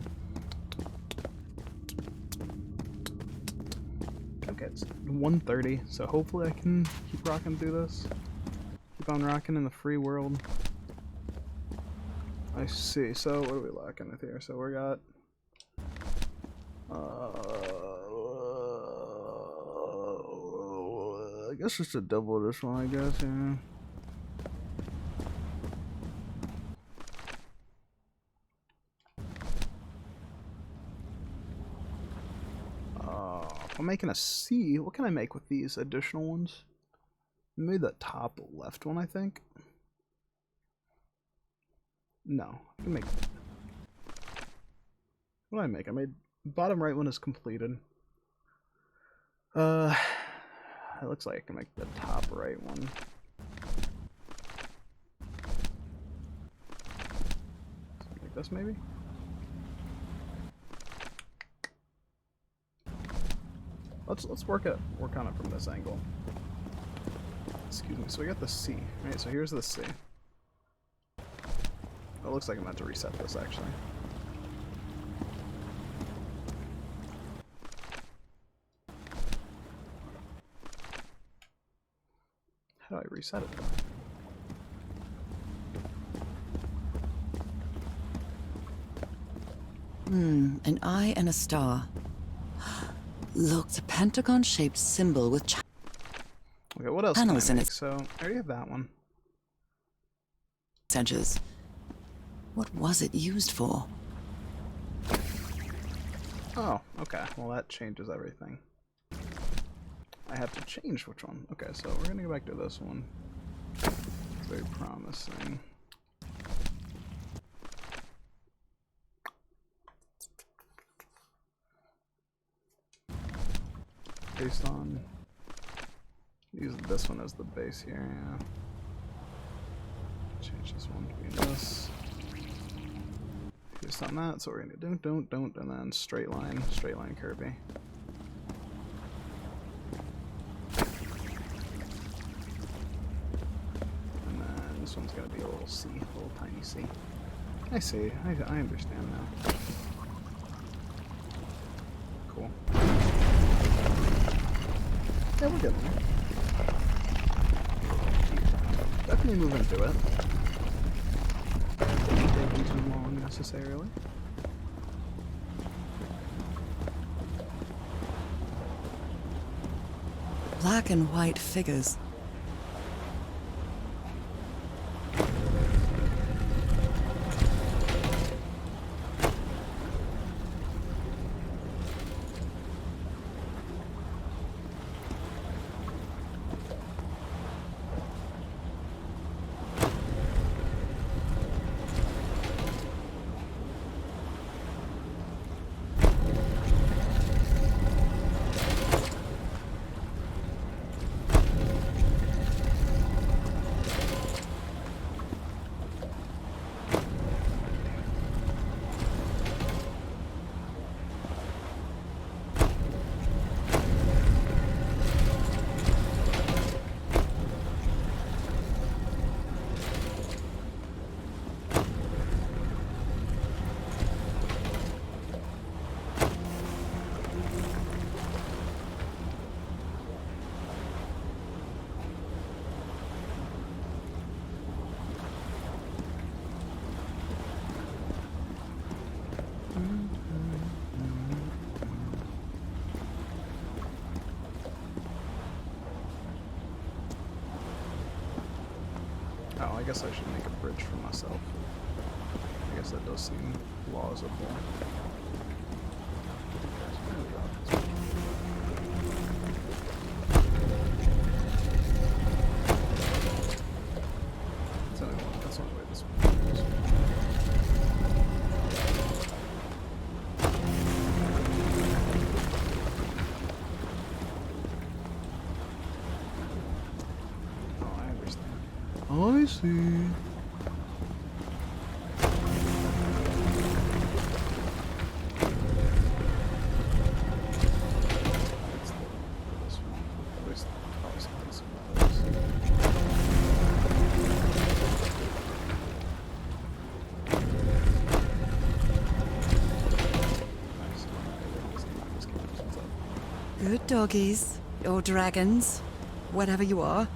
Okay, it's 1:30, so hopefully I can keep rocking through this. Keep on rocking in the free world. I see. So what are we lacking with here? So we got I guess it's a double this one, I guess, yeah. If I'm making a C, what can I make with these additional ones? Maybe the top left one, I think. No, I can make. What did I make? I made bottom right one is completed. It looks like I can make the top right one. Something like this, maybe. Let's work on it from this angle. Excuse me. So we got the C. Right. So here's the C. It looks like I'm meant to reset this actually. How do I reset it though? An eye and a star. Look, a pentagon-shaped symbol with Okay, what else can I panels in make? its So I already have that one. edges. What was it used for? Oh, okay. Well, that changes everything. I have to change which one. Okay, so we're gonna go back to this one. It's very promising. Based on use this one as the base here, yeah. Change this one to be this. Based on that, so we're gonna do don't, and then straight line Kirby. And then this one's gonna be a little C, a little tiny C. I see, I understand now. Cool. Yeah, we're getting there. Definitely move into it. Not taking too long necessarily. Black and white figures. guess I should make a bridge for myself. I guess that does seem plausible. That's not the way this one goes. Oh, I understand. I see. Good doggies, or dragons, whatever you are.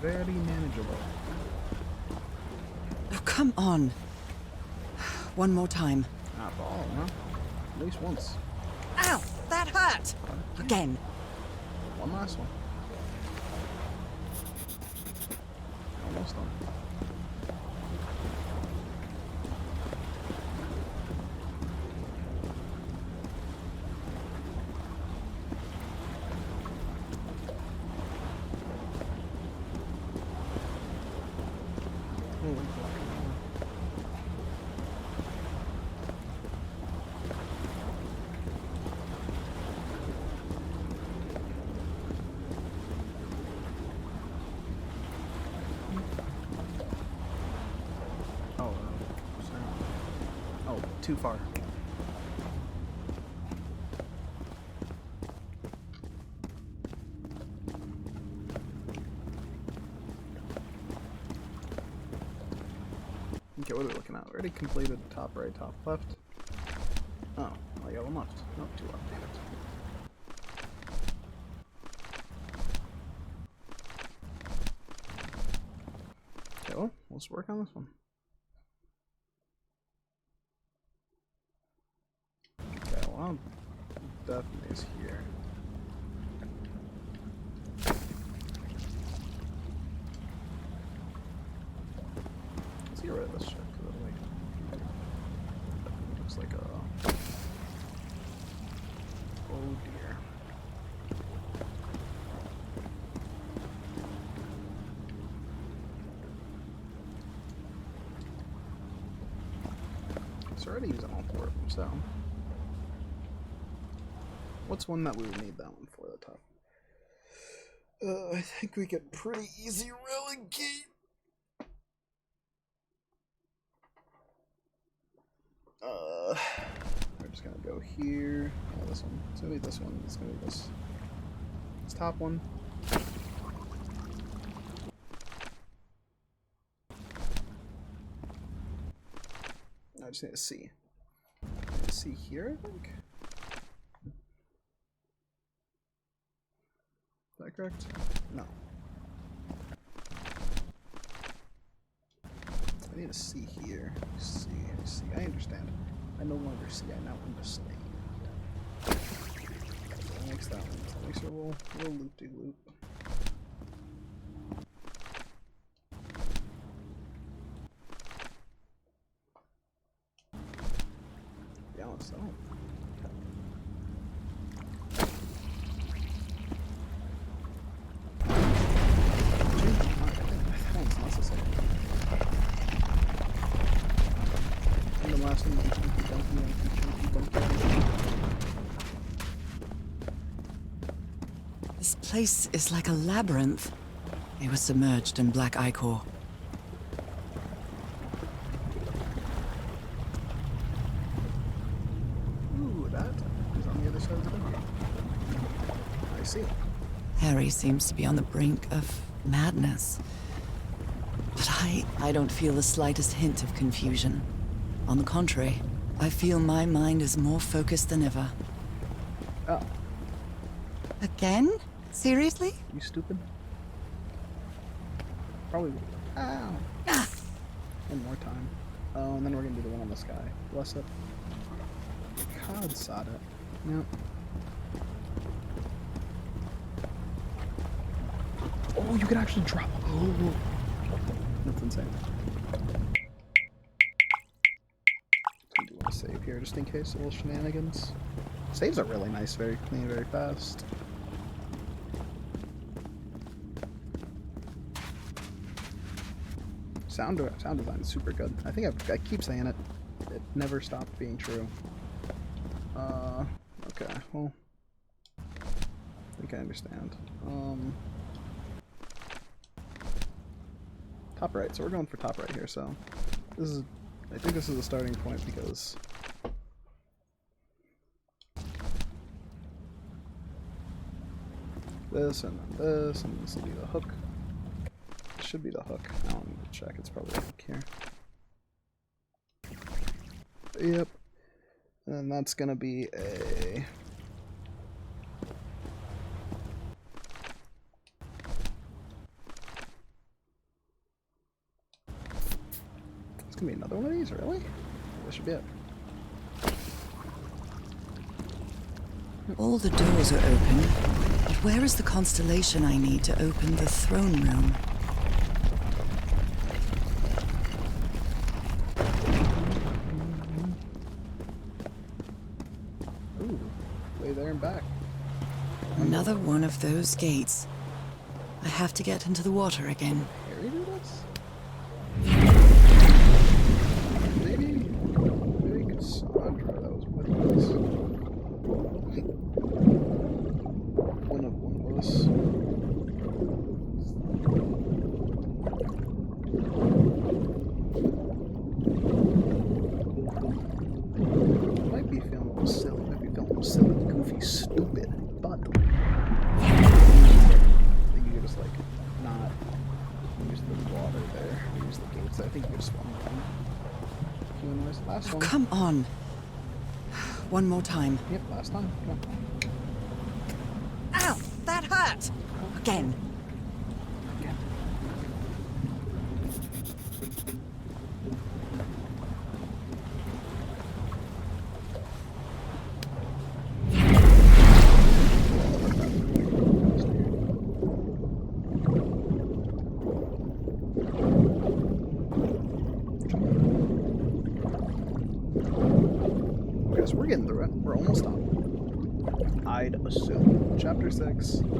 Very manageable. Oh, come on. One more time. Not all, no? At least once. Ow! That hurt! Again. One last one. Almost done. Too far. Okay, what are we looking at? Already completed top right, top left. Oh, I got one left. Nope, two left, damn it. Okay, well, let's work on this one. Well, definitely is here. Let's get rid of this shit because it looks like a. Oh dear. It's already using all four of them, so. What's one that we would need that one for, the top? I think we get pretty easy relegate. We're just gonna go here. Oh, this one. It's gonna be this one. It's gonna be this top one. I just need to see. I need to see here, I think. Is that correct? No. I need to see here. See. I understand. I no longer see. I now understand. That makes that one. That makes it a little loop-de-loop. Yeah, let's go. This place is like a labyrinth. It was submerged in black ichor. Ooh, that is on the other side of the door. I see. Harry seems to be on the brink of madness. But I don't feel the slightest hint of confusion. On the contrary, I feel my mind is more focused than ever. Oh. Again? Seriously? You stupid? Probably. Ow. One more time. Oh, and then we're gonna do the one on the sky. Bless it. God sod it. Yep. Oh, you could actually drop. Oh. That's insane. I do want to save here just in case, a little shenanigans. Saves are really nice, very clean, very fast. Sound design is super good. I think I keep saying it. It never stopped being true. Okay, well, I think I understand. Top right, so we're going for top right here, so I think this is the starting point because this and then this, and this will be the hook. This should be the hook. I don't need to check, it's probably the hook here. Yep. And then that's gonna be a it's gonna be another one of these, really? This should be it. All the doors are open, but where is the constellation I need to open the throne room? Ooh, way there and back. Another one of those gates. I have to get into the water again. Harry do this? Maybe Cassandra that was with us. One of us. Might be feeling a little silly. Might be feeling a little silly, goofy, stupid, but I think you could just like not use the water there. Use the gates. I think you could swim around. Last one. Come on. One more time. Yep, last time. Come on. Ow! That hurt! Again. Okay, so we're getting through it. We're almost done. I'd assume. Chapter 6. Much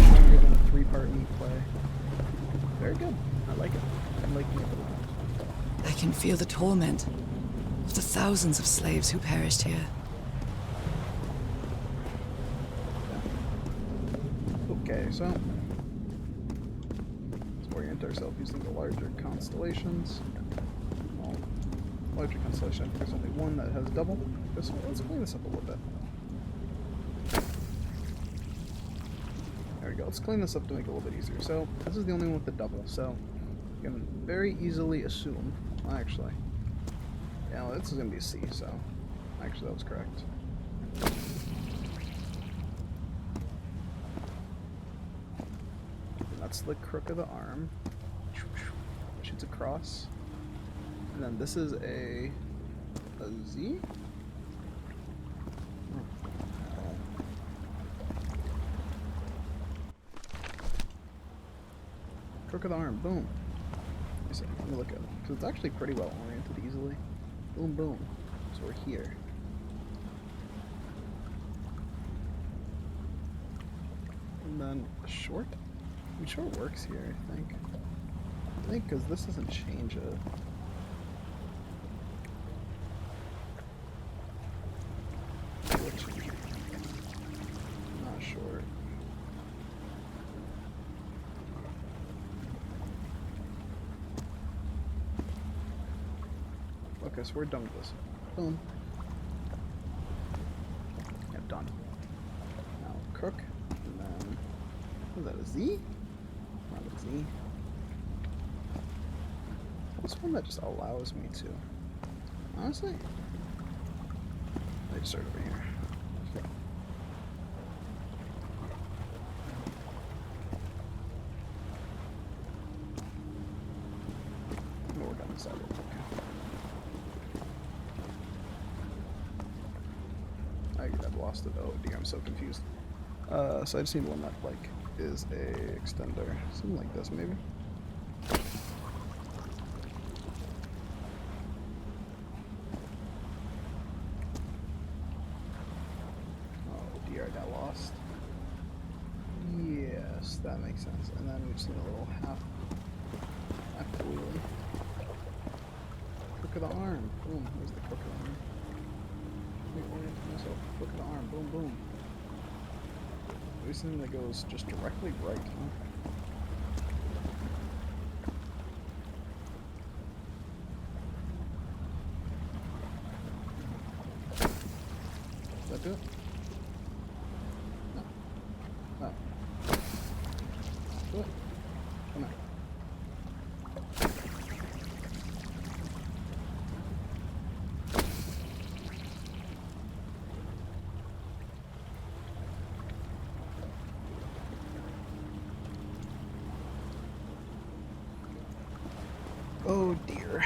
longer than a 3-part meat play. Very good. I like it. I'm liking it a lot. I can feel the torment of the thousands of slaves who perished here. Okay, so let's orient ourselves using the larger constellations. Well, larger constellation, I think there's only one that has double. So let's clean this up a little bit. There we go. Let's clean this up to make it a little bit easier. So this is the only one with the double, so you can very easily assume. Well, actually, yeah, well, this is gonna be a C. So actually, that was correct. And that's the crook of the arm. Shoots across, and then this is a Z. Crook of the arm, boom. Let me look at it. Because it's actually pretty well oriented easily. Boom, boom. So we're here. And then short? I mean, short works here, I think. Because this doesn't change it. Not short. Okay, so we're done with this. Boom. Yeah, done. Now crook, and then what is that, a Z? Not a Z. What's one that just allows me to? Honestly, let's start over here. We'll work on this side real quick. I've lost it. Oh dear, I'm so confused. So I just need one that like is a extender, something like this maybe. Oh dear, I got lost. Yes, that makes sense. And then we just need a little half wheelie. Crook of the arm. Boom. Where's the crook of the arm? Reorient myself. Crook of the arm. Boom, boom. Maybe something that goes just directly right, huh? Does that do it? No. No. Do it. Come on. Oh dear.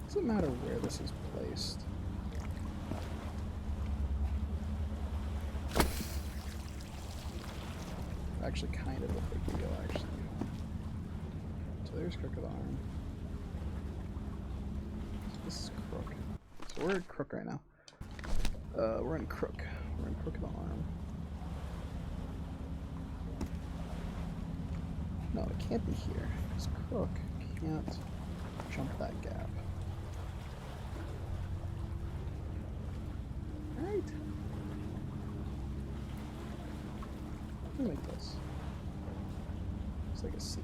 Doesn't matter where this is placed. Actually, kind of a big deal, actually. So there's crook of the arm. So this is crook. So we're at crook right now. We're in crook. We're in crook of the arm. No, it can't be here. Because crook can't jump that gap. Right. Let me make this. It's like a C.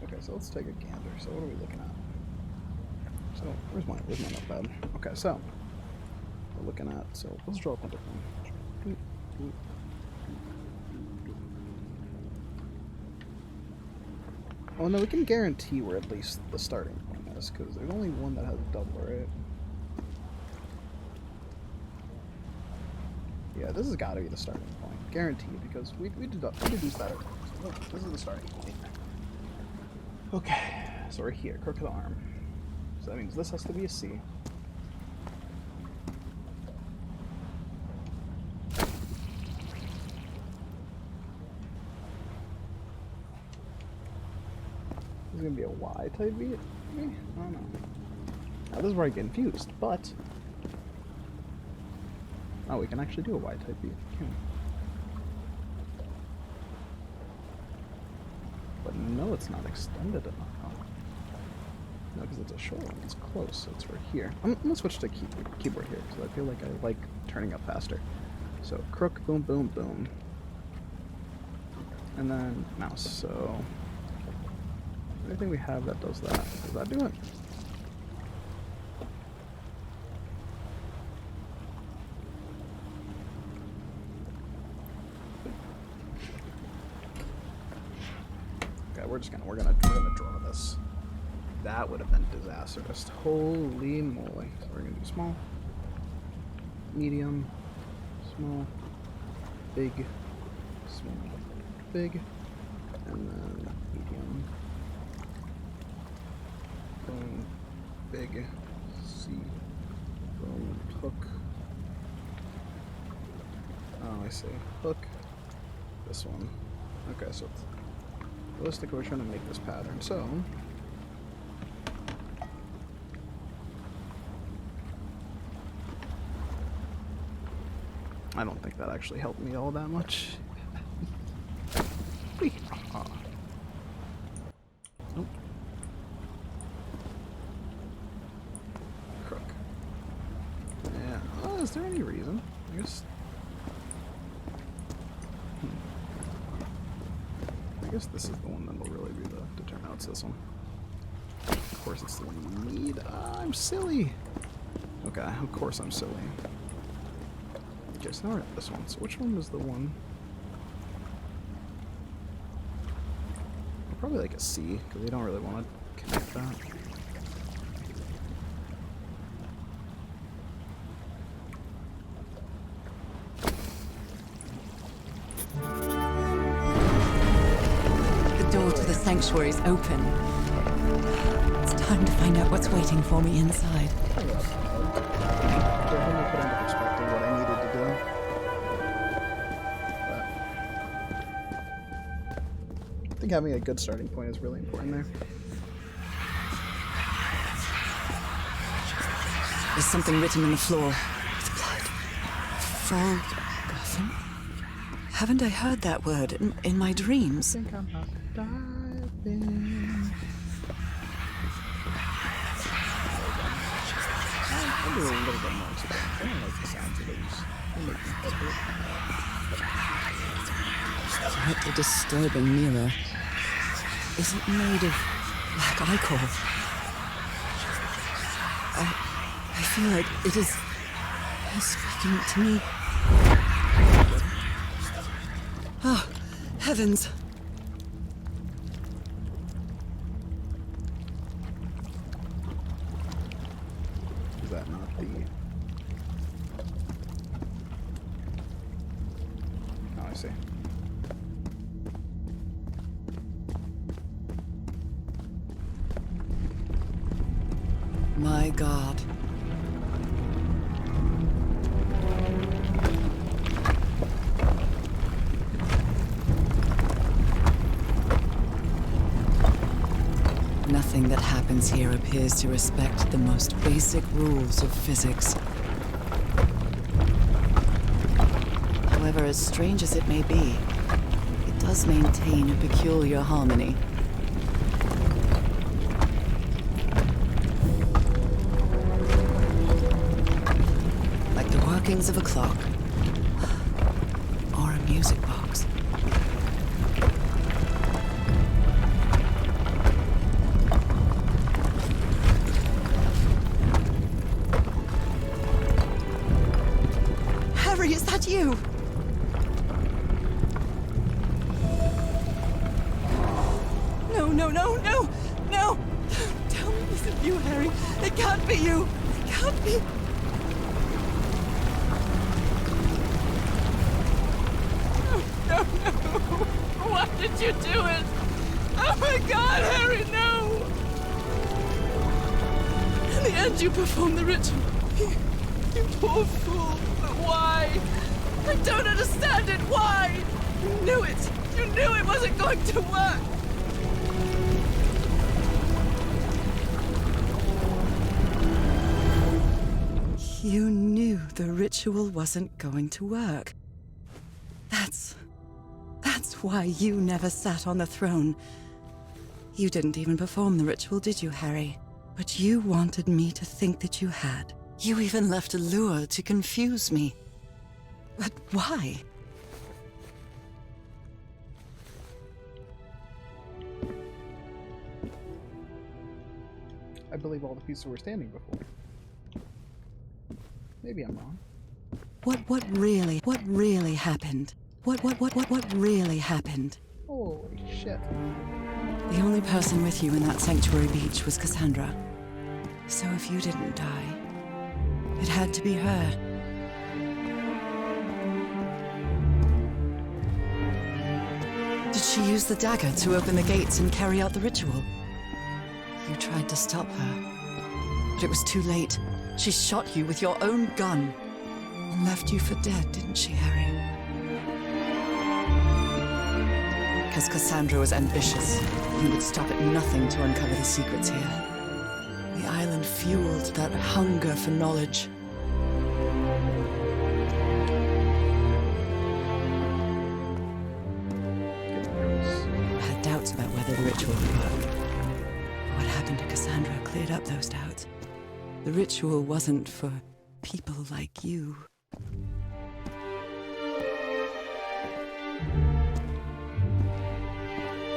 Okay, so let's take a gander. So what are we looking at? So where's my notepad? Okay, so we're looking at, so let's draw up a different one. Oh no, we can guarantee where at least the starting point is, because there's only one that has a double, right? Yeah, this has got to be the starting point, guaranteed, because we deduced that earlier. So look, this is the starting point. Okay, so we're here, crook of the arm. So that means this has to be a C. This is gonna be a Y type beat, maybe? I don't know. Now this is where I get confused, but oh, we can actually do a Y type beat, can we? But no, it's not extended enough. Oh. No, because it's a short one. It's close, so it's right here. I'm gonna switch to keyboard here because I feel like I like turning up faster. So crook, boom, boom, boom, and then mouse. So anything we have that does that, does that do it? Okay, we're gonna draw this. That would have been disastrous. Holy moly! So we're gonna do small, medium, small, big, small, big, and then medium. Boom, big, C, boom, hook. Oh, I see. Hook. This one. Okay, so it's realistic. We're trying to make this pattern. So I don't think that actually helped me all that much. Nope. Crook. Yeah. Oh, is there any reason? I guess. I guess this is the one that'll really be the determinant. No, it's this one. Of course, it's the one you need. I'm silly. Okay, of course I'm silly. Okay, so now we're at this one. So which one was the one? Probably like a C, because we don't really want to connect that. The door to the sanctuary is open. It's time to find out what's waiting for me inside. I think having a good starting point is really important there. There's something written on the floor with blood. Forgotten? Haven't I heard that word in my dreams? I think I'm about to dive in. I'll do a little bit more today. I don't like the sounds of these. They make me pepper. What a disturbing mirror. Is it made of black ichor? I feel like it is speaking to me. Oh, heavens. Is that not the... Oh, I see. My God. Nothing that happens here appears to respect the most basic rules of physics. However, as strange as it may be, it does maintain a peculiar harmony. Like the workings of a clock or a music box. Harry, is that you? No, no, no, no, no! Don't tell me this is you, Harry. It can't be you. It can't be. did you do it? Oh my God, Harry, no! In the end, you performed the ritual. You poor fool. But why? I don't understand it. Why? You knew it. You knew it wasn't going to work. You knew the ritual wasn't going to work. That's why you never sat on the throne. You didn't even perform the ritual, did you, Harry? But you wanted me to think that you had. You even left a lure to confuse me. But why? I believe all the pieces were standing before. Maybe I'm wrong. What really happened? What really happened? Holy shit. The only person with you in that sanctuary beach was Cassandra. So if you didn't die, it had to be her. Did she use the dagger to open the gates and carry out the ritual? You tried to stop her, but it was too late. She shot you with your own gun and left you for dead, didn't she, Harry? Because Cassandra was ambitious and would stop at nothing to uncover the secrets here. The island fueled that hunger for knowledge. I had doubts about whether the ritual would work. What happened to Cassandra cleared up those doubts. The ritual wasn't for people like you.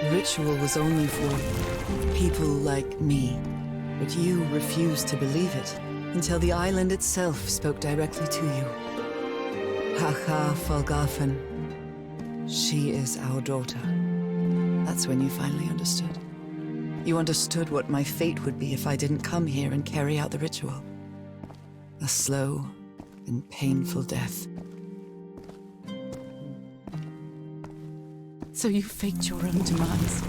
The ritual was only for people like me. But you refused to believe it until the island itself spoke directly to you. Haha, Folgafen. She is our daughter. That's when you finally understood. You understood what my fate would be if I didn't come here and carry out the ritual. A slow and painful death. So you faked your own demise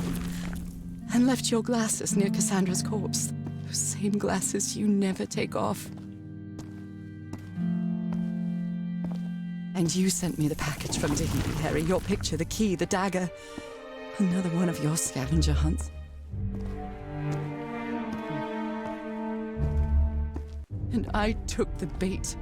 and left your glasses near Cassandra's corpse. Those same glasses you never take off. And you sent me the package from Dignity, Harry. Your picture, the key, the dagger. Another one of your scavenger hunts. And I took the bait.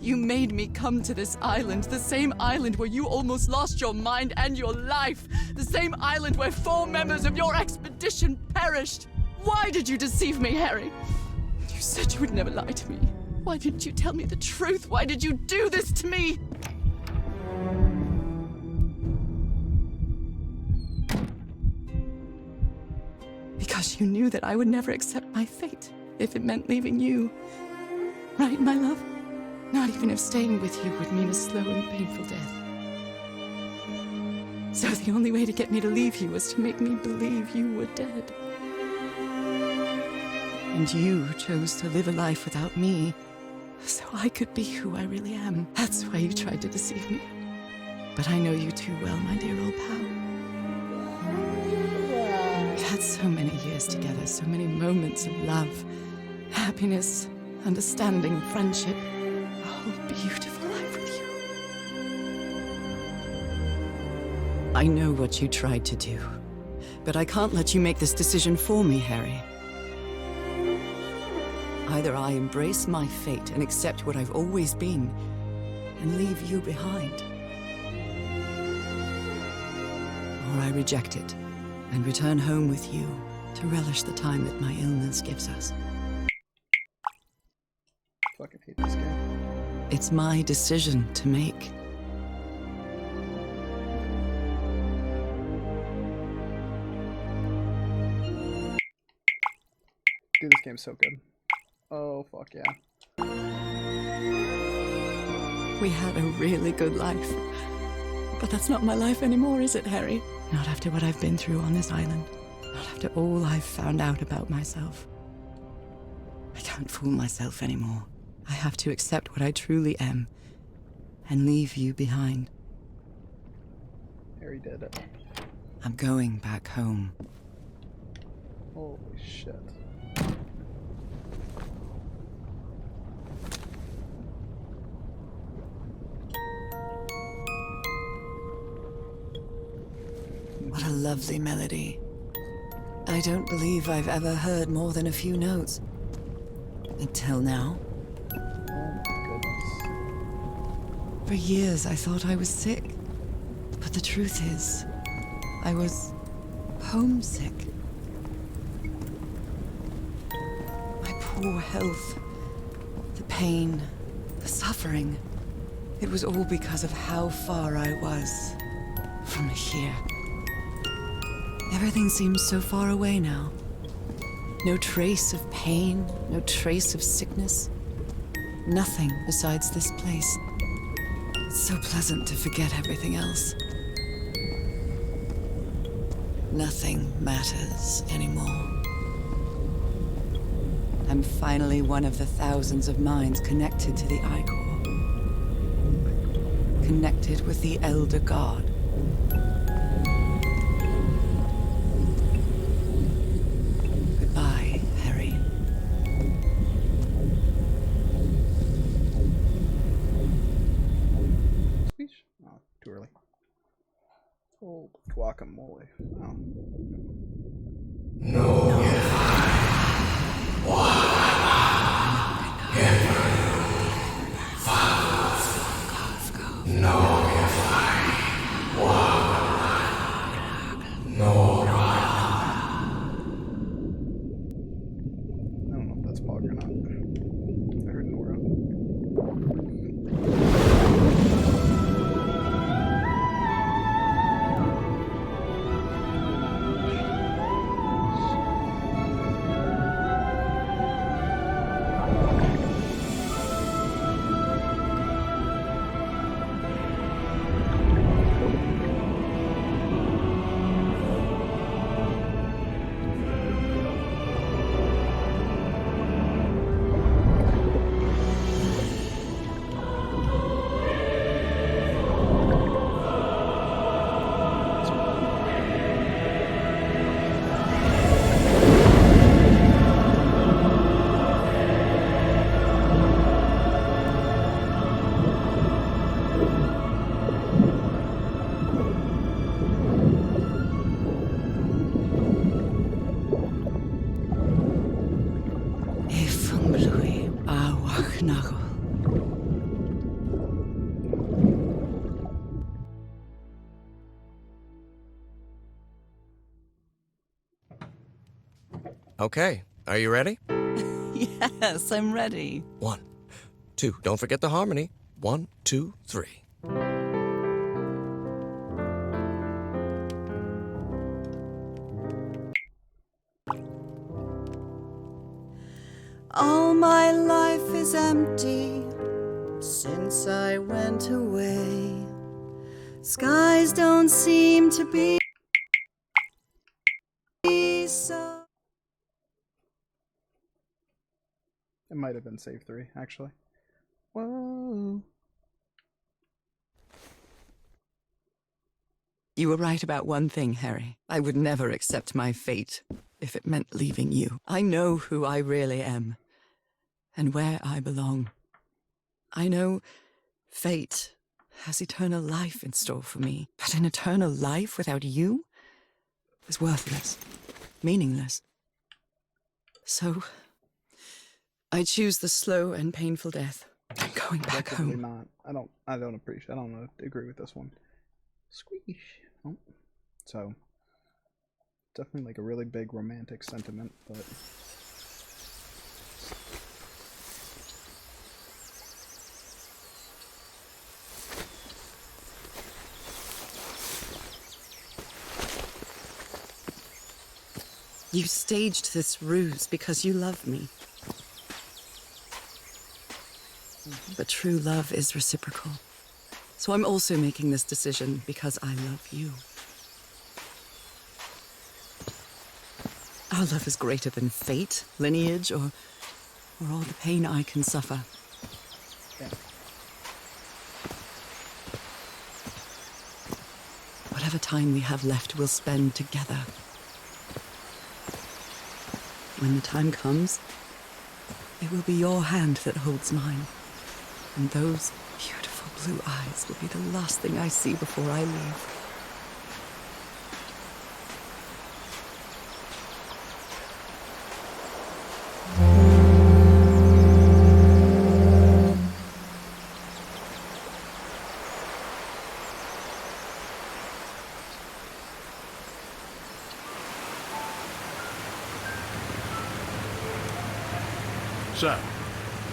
You made me come to this island, the same island where you almost lost your mind and your life. The same island where 4 members of your expedition perished. Why did you deceive me, Harry? You said you would never lie to me. Why didn't you tell me the truth? Why did you do this to me? Because you knew that I would never accept my fate if it meant leaving you. Right, my love? Not even if staying with you would mean a slow and painful death. So the only way to get me to leave you was to make me believe you were dead. And you chose to live a life without me, so I could be who I really am. That's why you tried to deceive me. But I know you too well, my dear old pal. We've had so many years together, so many moments of love, happiness, understanding, friendship. A whole beautiful life with you. I know what you tried to do, but I can't let you make this decision for me, Harry. Either I embrace my fate and accept what I've always been, and leave you behind. Or I reject it, and return home with you to relish the time that my illness gives us. Fucking hate this game. It's my decision to make. Dude, this game's so good. Oh, fuck yeah. We had a really good life. But that's not my life anymore, is it, Harry? Not after what I've been through on this island. Not after all I've found out about myself. I can't fool myself anymore. I have to accept what I truly am and leave you behind. Harry did it. I'm going back home. Holy shit. What a lovely melody. I don't believe I've ever heard more than a few notes. Until now. Oh my goodness. For years I thought I was sick. But the truth is, I was homesick. My poor health, the pain, the suffering. It was all because of how far I was from here. Everything seems so far away now. No trace of pain, no trace of sickness. Nothing besides this place. It's so pleasant to forget everything else. Nothing matters anymore. I'm finally one of the thousands of minds connected to the Icor. Connected with the Elder God. Goodbye, Harry. Speech? Oh, too early. Oh, guacamole. Oh. No. I don't know if that's Pog or not. I heard Nora. Okay, are you ready? Yes, I'm ready. 1, 2, don't forget the harmony. 1, 2, 3. All my life is empty since I went away. Skies don't seem to be so. It might have been save 3, actually. Whoa. You were right about one thing, Harry. I would never accept my fate if it meant leaving you. I know who I really am and where I belong. I know fate has eternal life in store for me, but an eternal life without you is worthless, meaningless. So I choose the slow and painful death. I'm going back Definitely home. not. I don't agree with this one. Squeesh. Oh. So definitely like a really big romantic sentiment, but You staged this ruse because you love me. But true love is reciprocal. So I'm also making this decision because I love you. Our love is greater than fate, lineage, or all the pain I can suffer. yeah. whatever time we have left we'll spend together. When the time comes, it will be your hand that holds mine. And those beautiful blue eyes will be the last thing I see before I leave. So,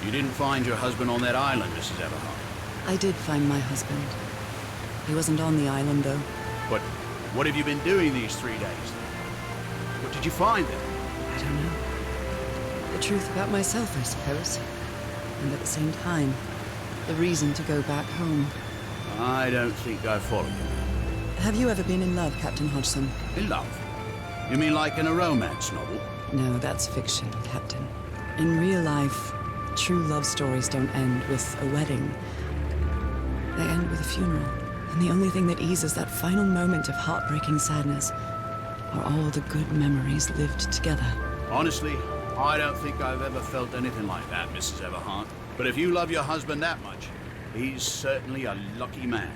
you didn't find your husband on that island, Mrs. Everhart? I did find my husband. He wasn't on the island, though. But what have you been doing these 3 days? What did you find there? I don't know. The truth about myself, I suppose. And at the same time, the reason to go back home. I don't think I follow you. Have you ever been in love, Captain Hodgson? In love? You mean like in a romance novel? No, that's fiction, Captain. In real life, true love stories don't end with a wedding. They end with a funeral. And the only thing that eases that final moment of heartbreaking sadness are all the good memories lived together. Honestly, I don't think I've ever felt anything like that, Mrs. Everhart. But if you love your husband that much, he's certainly a lucky man.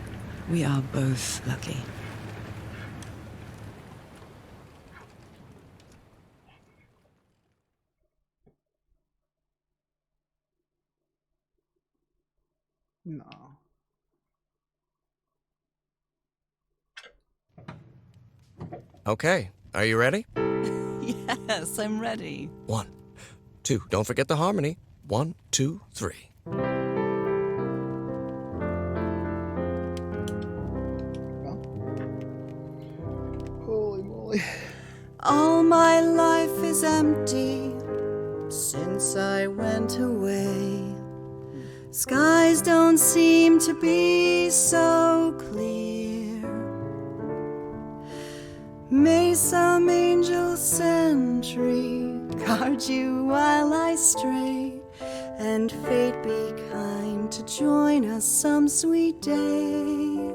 We are both lucky. No. Okay, are you ready? Yes, I'm ready. 1, 2, don't forget the harmony. 1, 2, 3. Holy moly. All my life is empty since I went away. Skies don't seem to be so clear. May some angel sentry guard you while I stray, and fate be kind to join us some sweet day.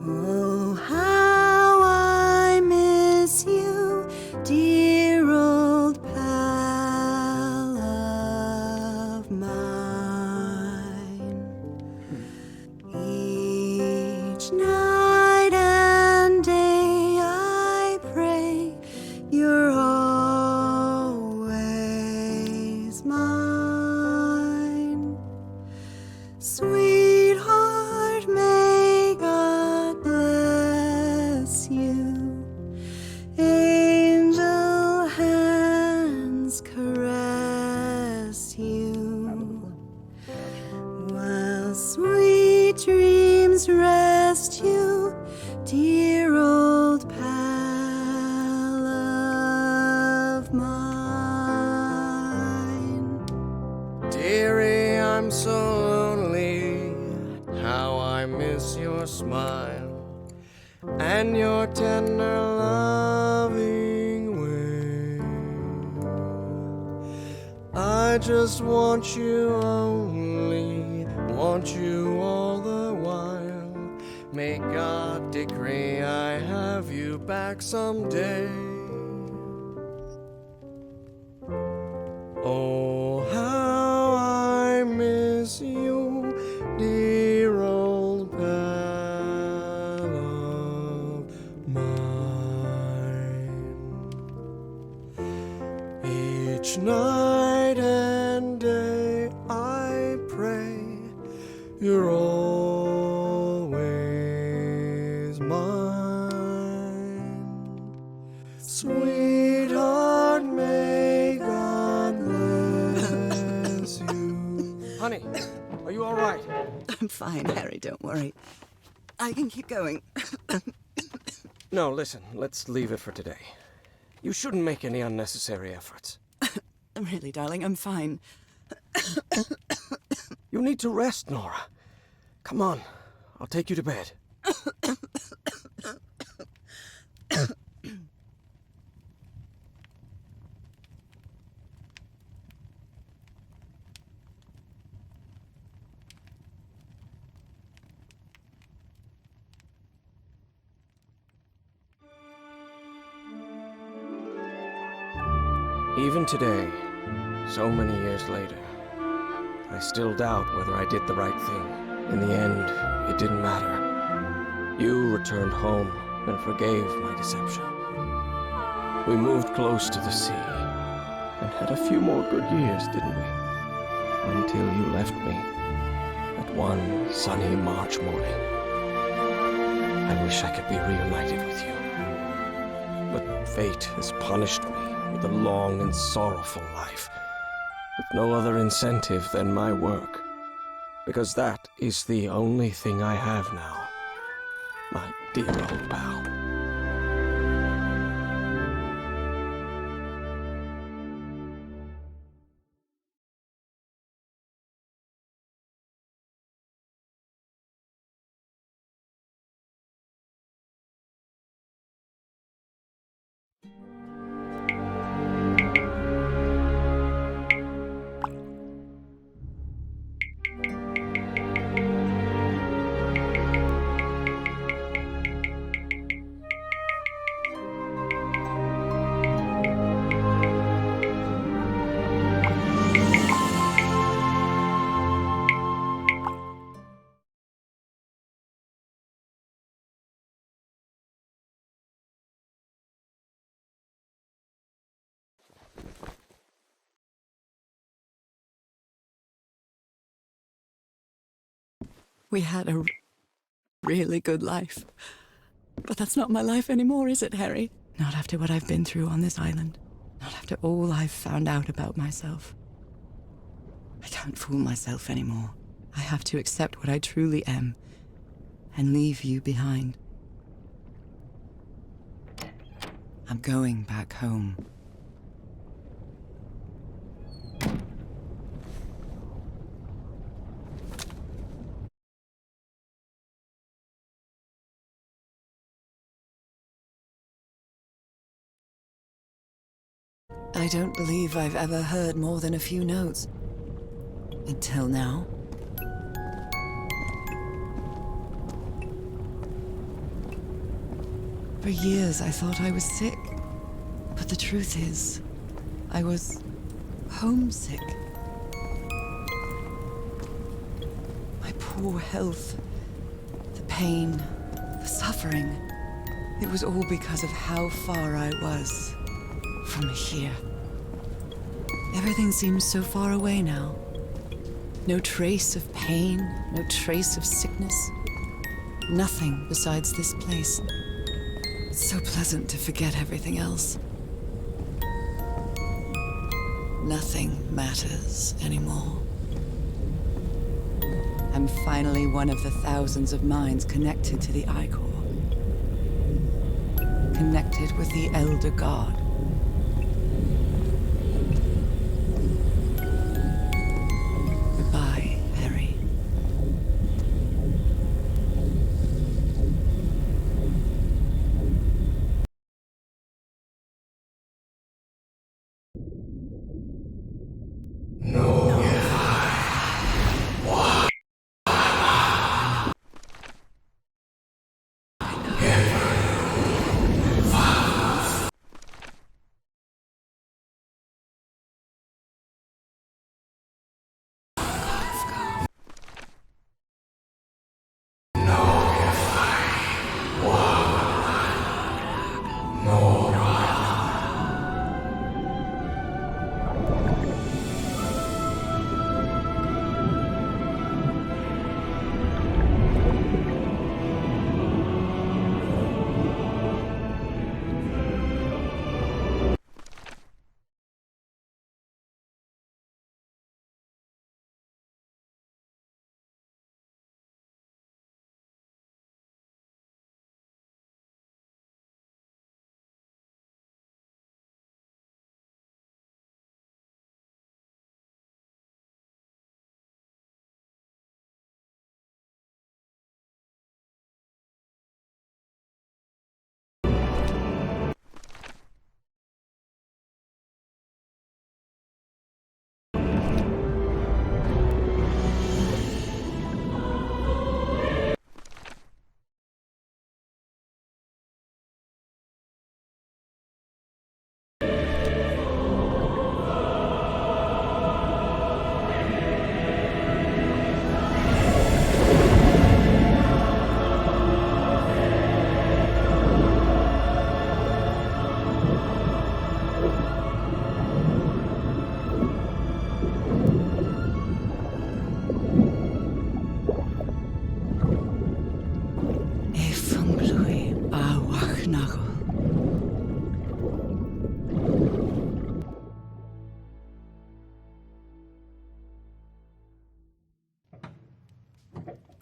Oh, how I miss you, dear old pal of mine. Each night and day I pray you're always mine. Sweetheart, may God bless you. Angel hands caress you, while sweet dreams rest you, dear old pal of mine. Dearie, I'm so lonely. How I miss your smile and your tender loving way. I just want you only, want you all the while. May God decree I have you back someday. Oh, how I miss you, dear old pal of mine. Each night and day I pray you're always mine. Sweetheart, may God bless you. Honey, are you all right? I'm fine, Harry, don't worry. I can keep going. No, listen, let's leave it for today. You shouldn't make any unnecessary efforts. Really, darling, I'm fine. You need to rest, Nora. Come on, I'll take you to bed. Even today, so many years later, I still doubt whether I did the right thing. In the end, it didn't matter. You returned home and forgave my deception. We moved close to the sea and had a few more good years, didn't we? Until you left me that one sunny March morning. I wish I could be reunited with you. But fate has punished me with a long and sorrowful life, with no other incentive than my work. Because that is the only thing I have now, my dear old pal. We had a really good life. But that's not my life anymore, is it, Harry? Not after what I've been through on this island. Not after all I've found out about myself. I can't fool myself anymore. I have to accept what I truly am and leave you behind. I'm going back home. I don't believe I've ever heard more than a few notes. Until now. For years I thought I was sick. But the truth is, I was homesick. My poor health, the pain, the suffering. It was all because of how far I was from here. Everything seems so far away now. No trace of pain, no trace of sickness. Nothing besides this place. It's so pleasant to forget everything else. Nothing matters anymore. I'm finally one of the thousands of minds connected to the Ichor. Connected with the Elder God. Goodbye, Harry.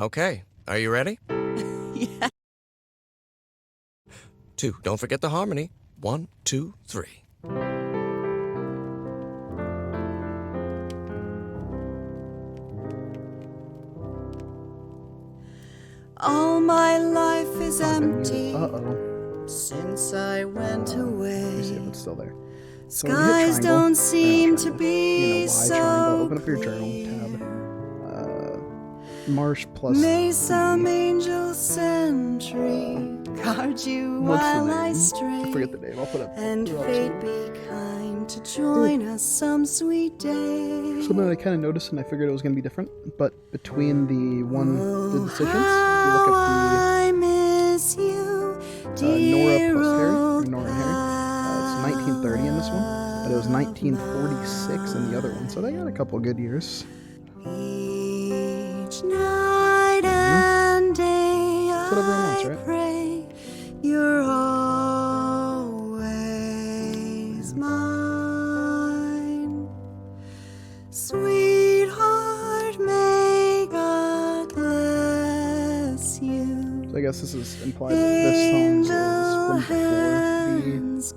Okay, are you ready? Yeah. 2, don't forget the harmony. 1, 2, 3. All my life is empty Uh-oh. since I went Let me away. see if it's still there. So Skies don't seem to be Y so triangle. Open up your journal tab. Marsh plus. May some angel sentry guard you What's the while I name? stray. I forget the name. I'll put up. And fate be kind to join us some sweet day. Something I kind of noticed, and I figured it was going to be different. But between the decisions, if you look I miss you, at the Nora plus Harry, or Nora and Harry, it's 1930 in this one, but it was 1946 in the other one. So they got a couple good years. Each night and day That's what everyone wants, right? I pray you're always mine. Sweetheart, may God bless you. So I guess this is implied that this song is from before the.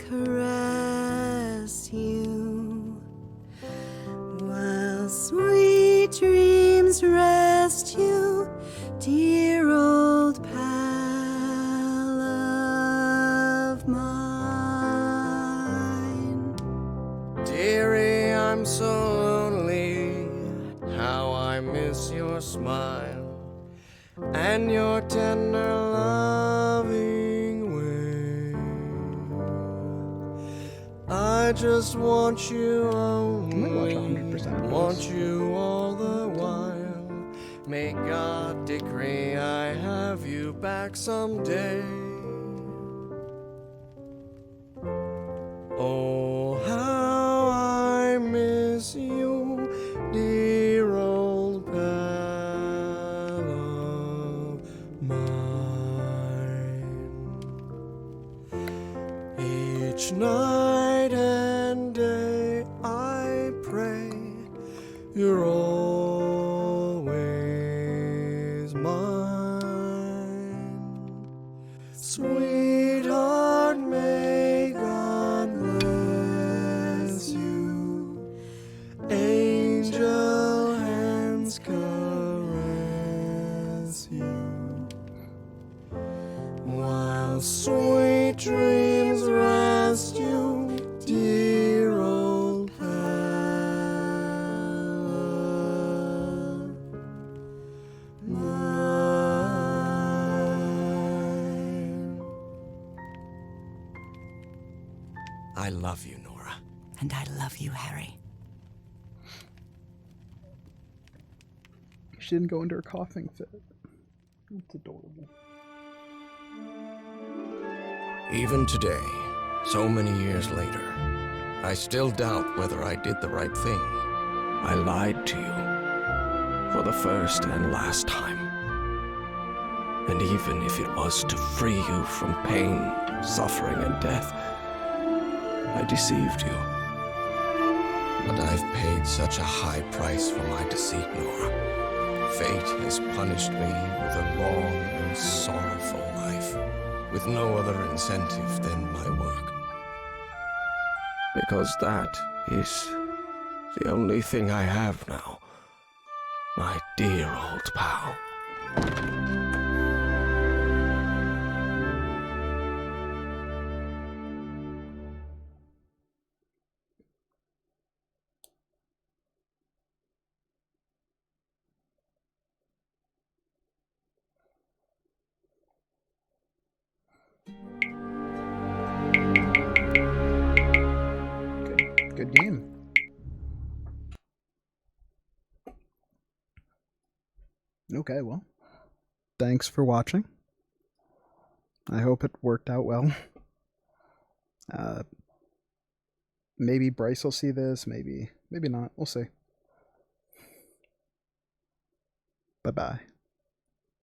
Caress you while sweet dreams rest you, dear old pal of mine. Dearie, I'm so lonely. How I miss your smile and your tender loving way. I just want you only. Want you all the while. May God decree I have you back someday. Oh, how I miss you, dear old pal of mine. Each night and day I pray you're always mine. Sweetheart, may God bless you. Angel hands caress you. While sweet dreams rest you, dear old pal of mine. I love you, Nora. And I love you, Harry. She didn't go into her coughing fit. That's adorable. Even today, so many years later, I still doubt whether I did the right thing. I lied to you for the first and last time. And even if it was to free you from pain, suffering, and death, I deceived you. But I've paid such a high price for my deceit, Nora. Fate has punished me with a long and sorrowful life, with no other incentive than my work. Because that is the only thing I have now, my dear old pal. Good game. Okay, well, thanks for watching. I hope it worked out well. Maybe Bryce will see this, maybe not. We'll see. Bye-bye.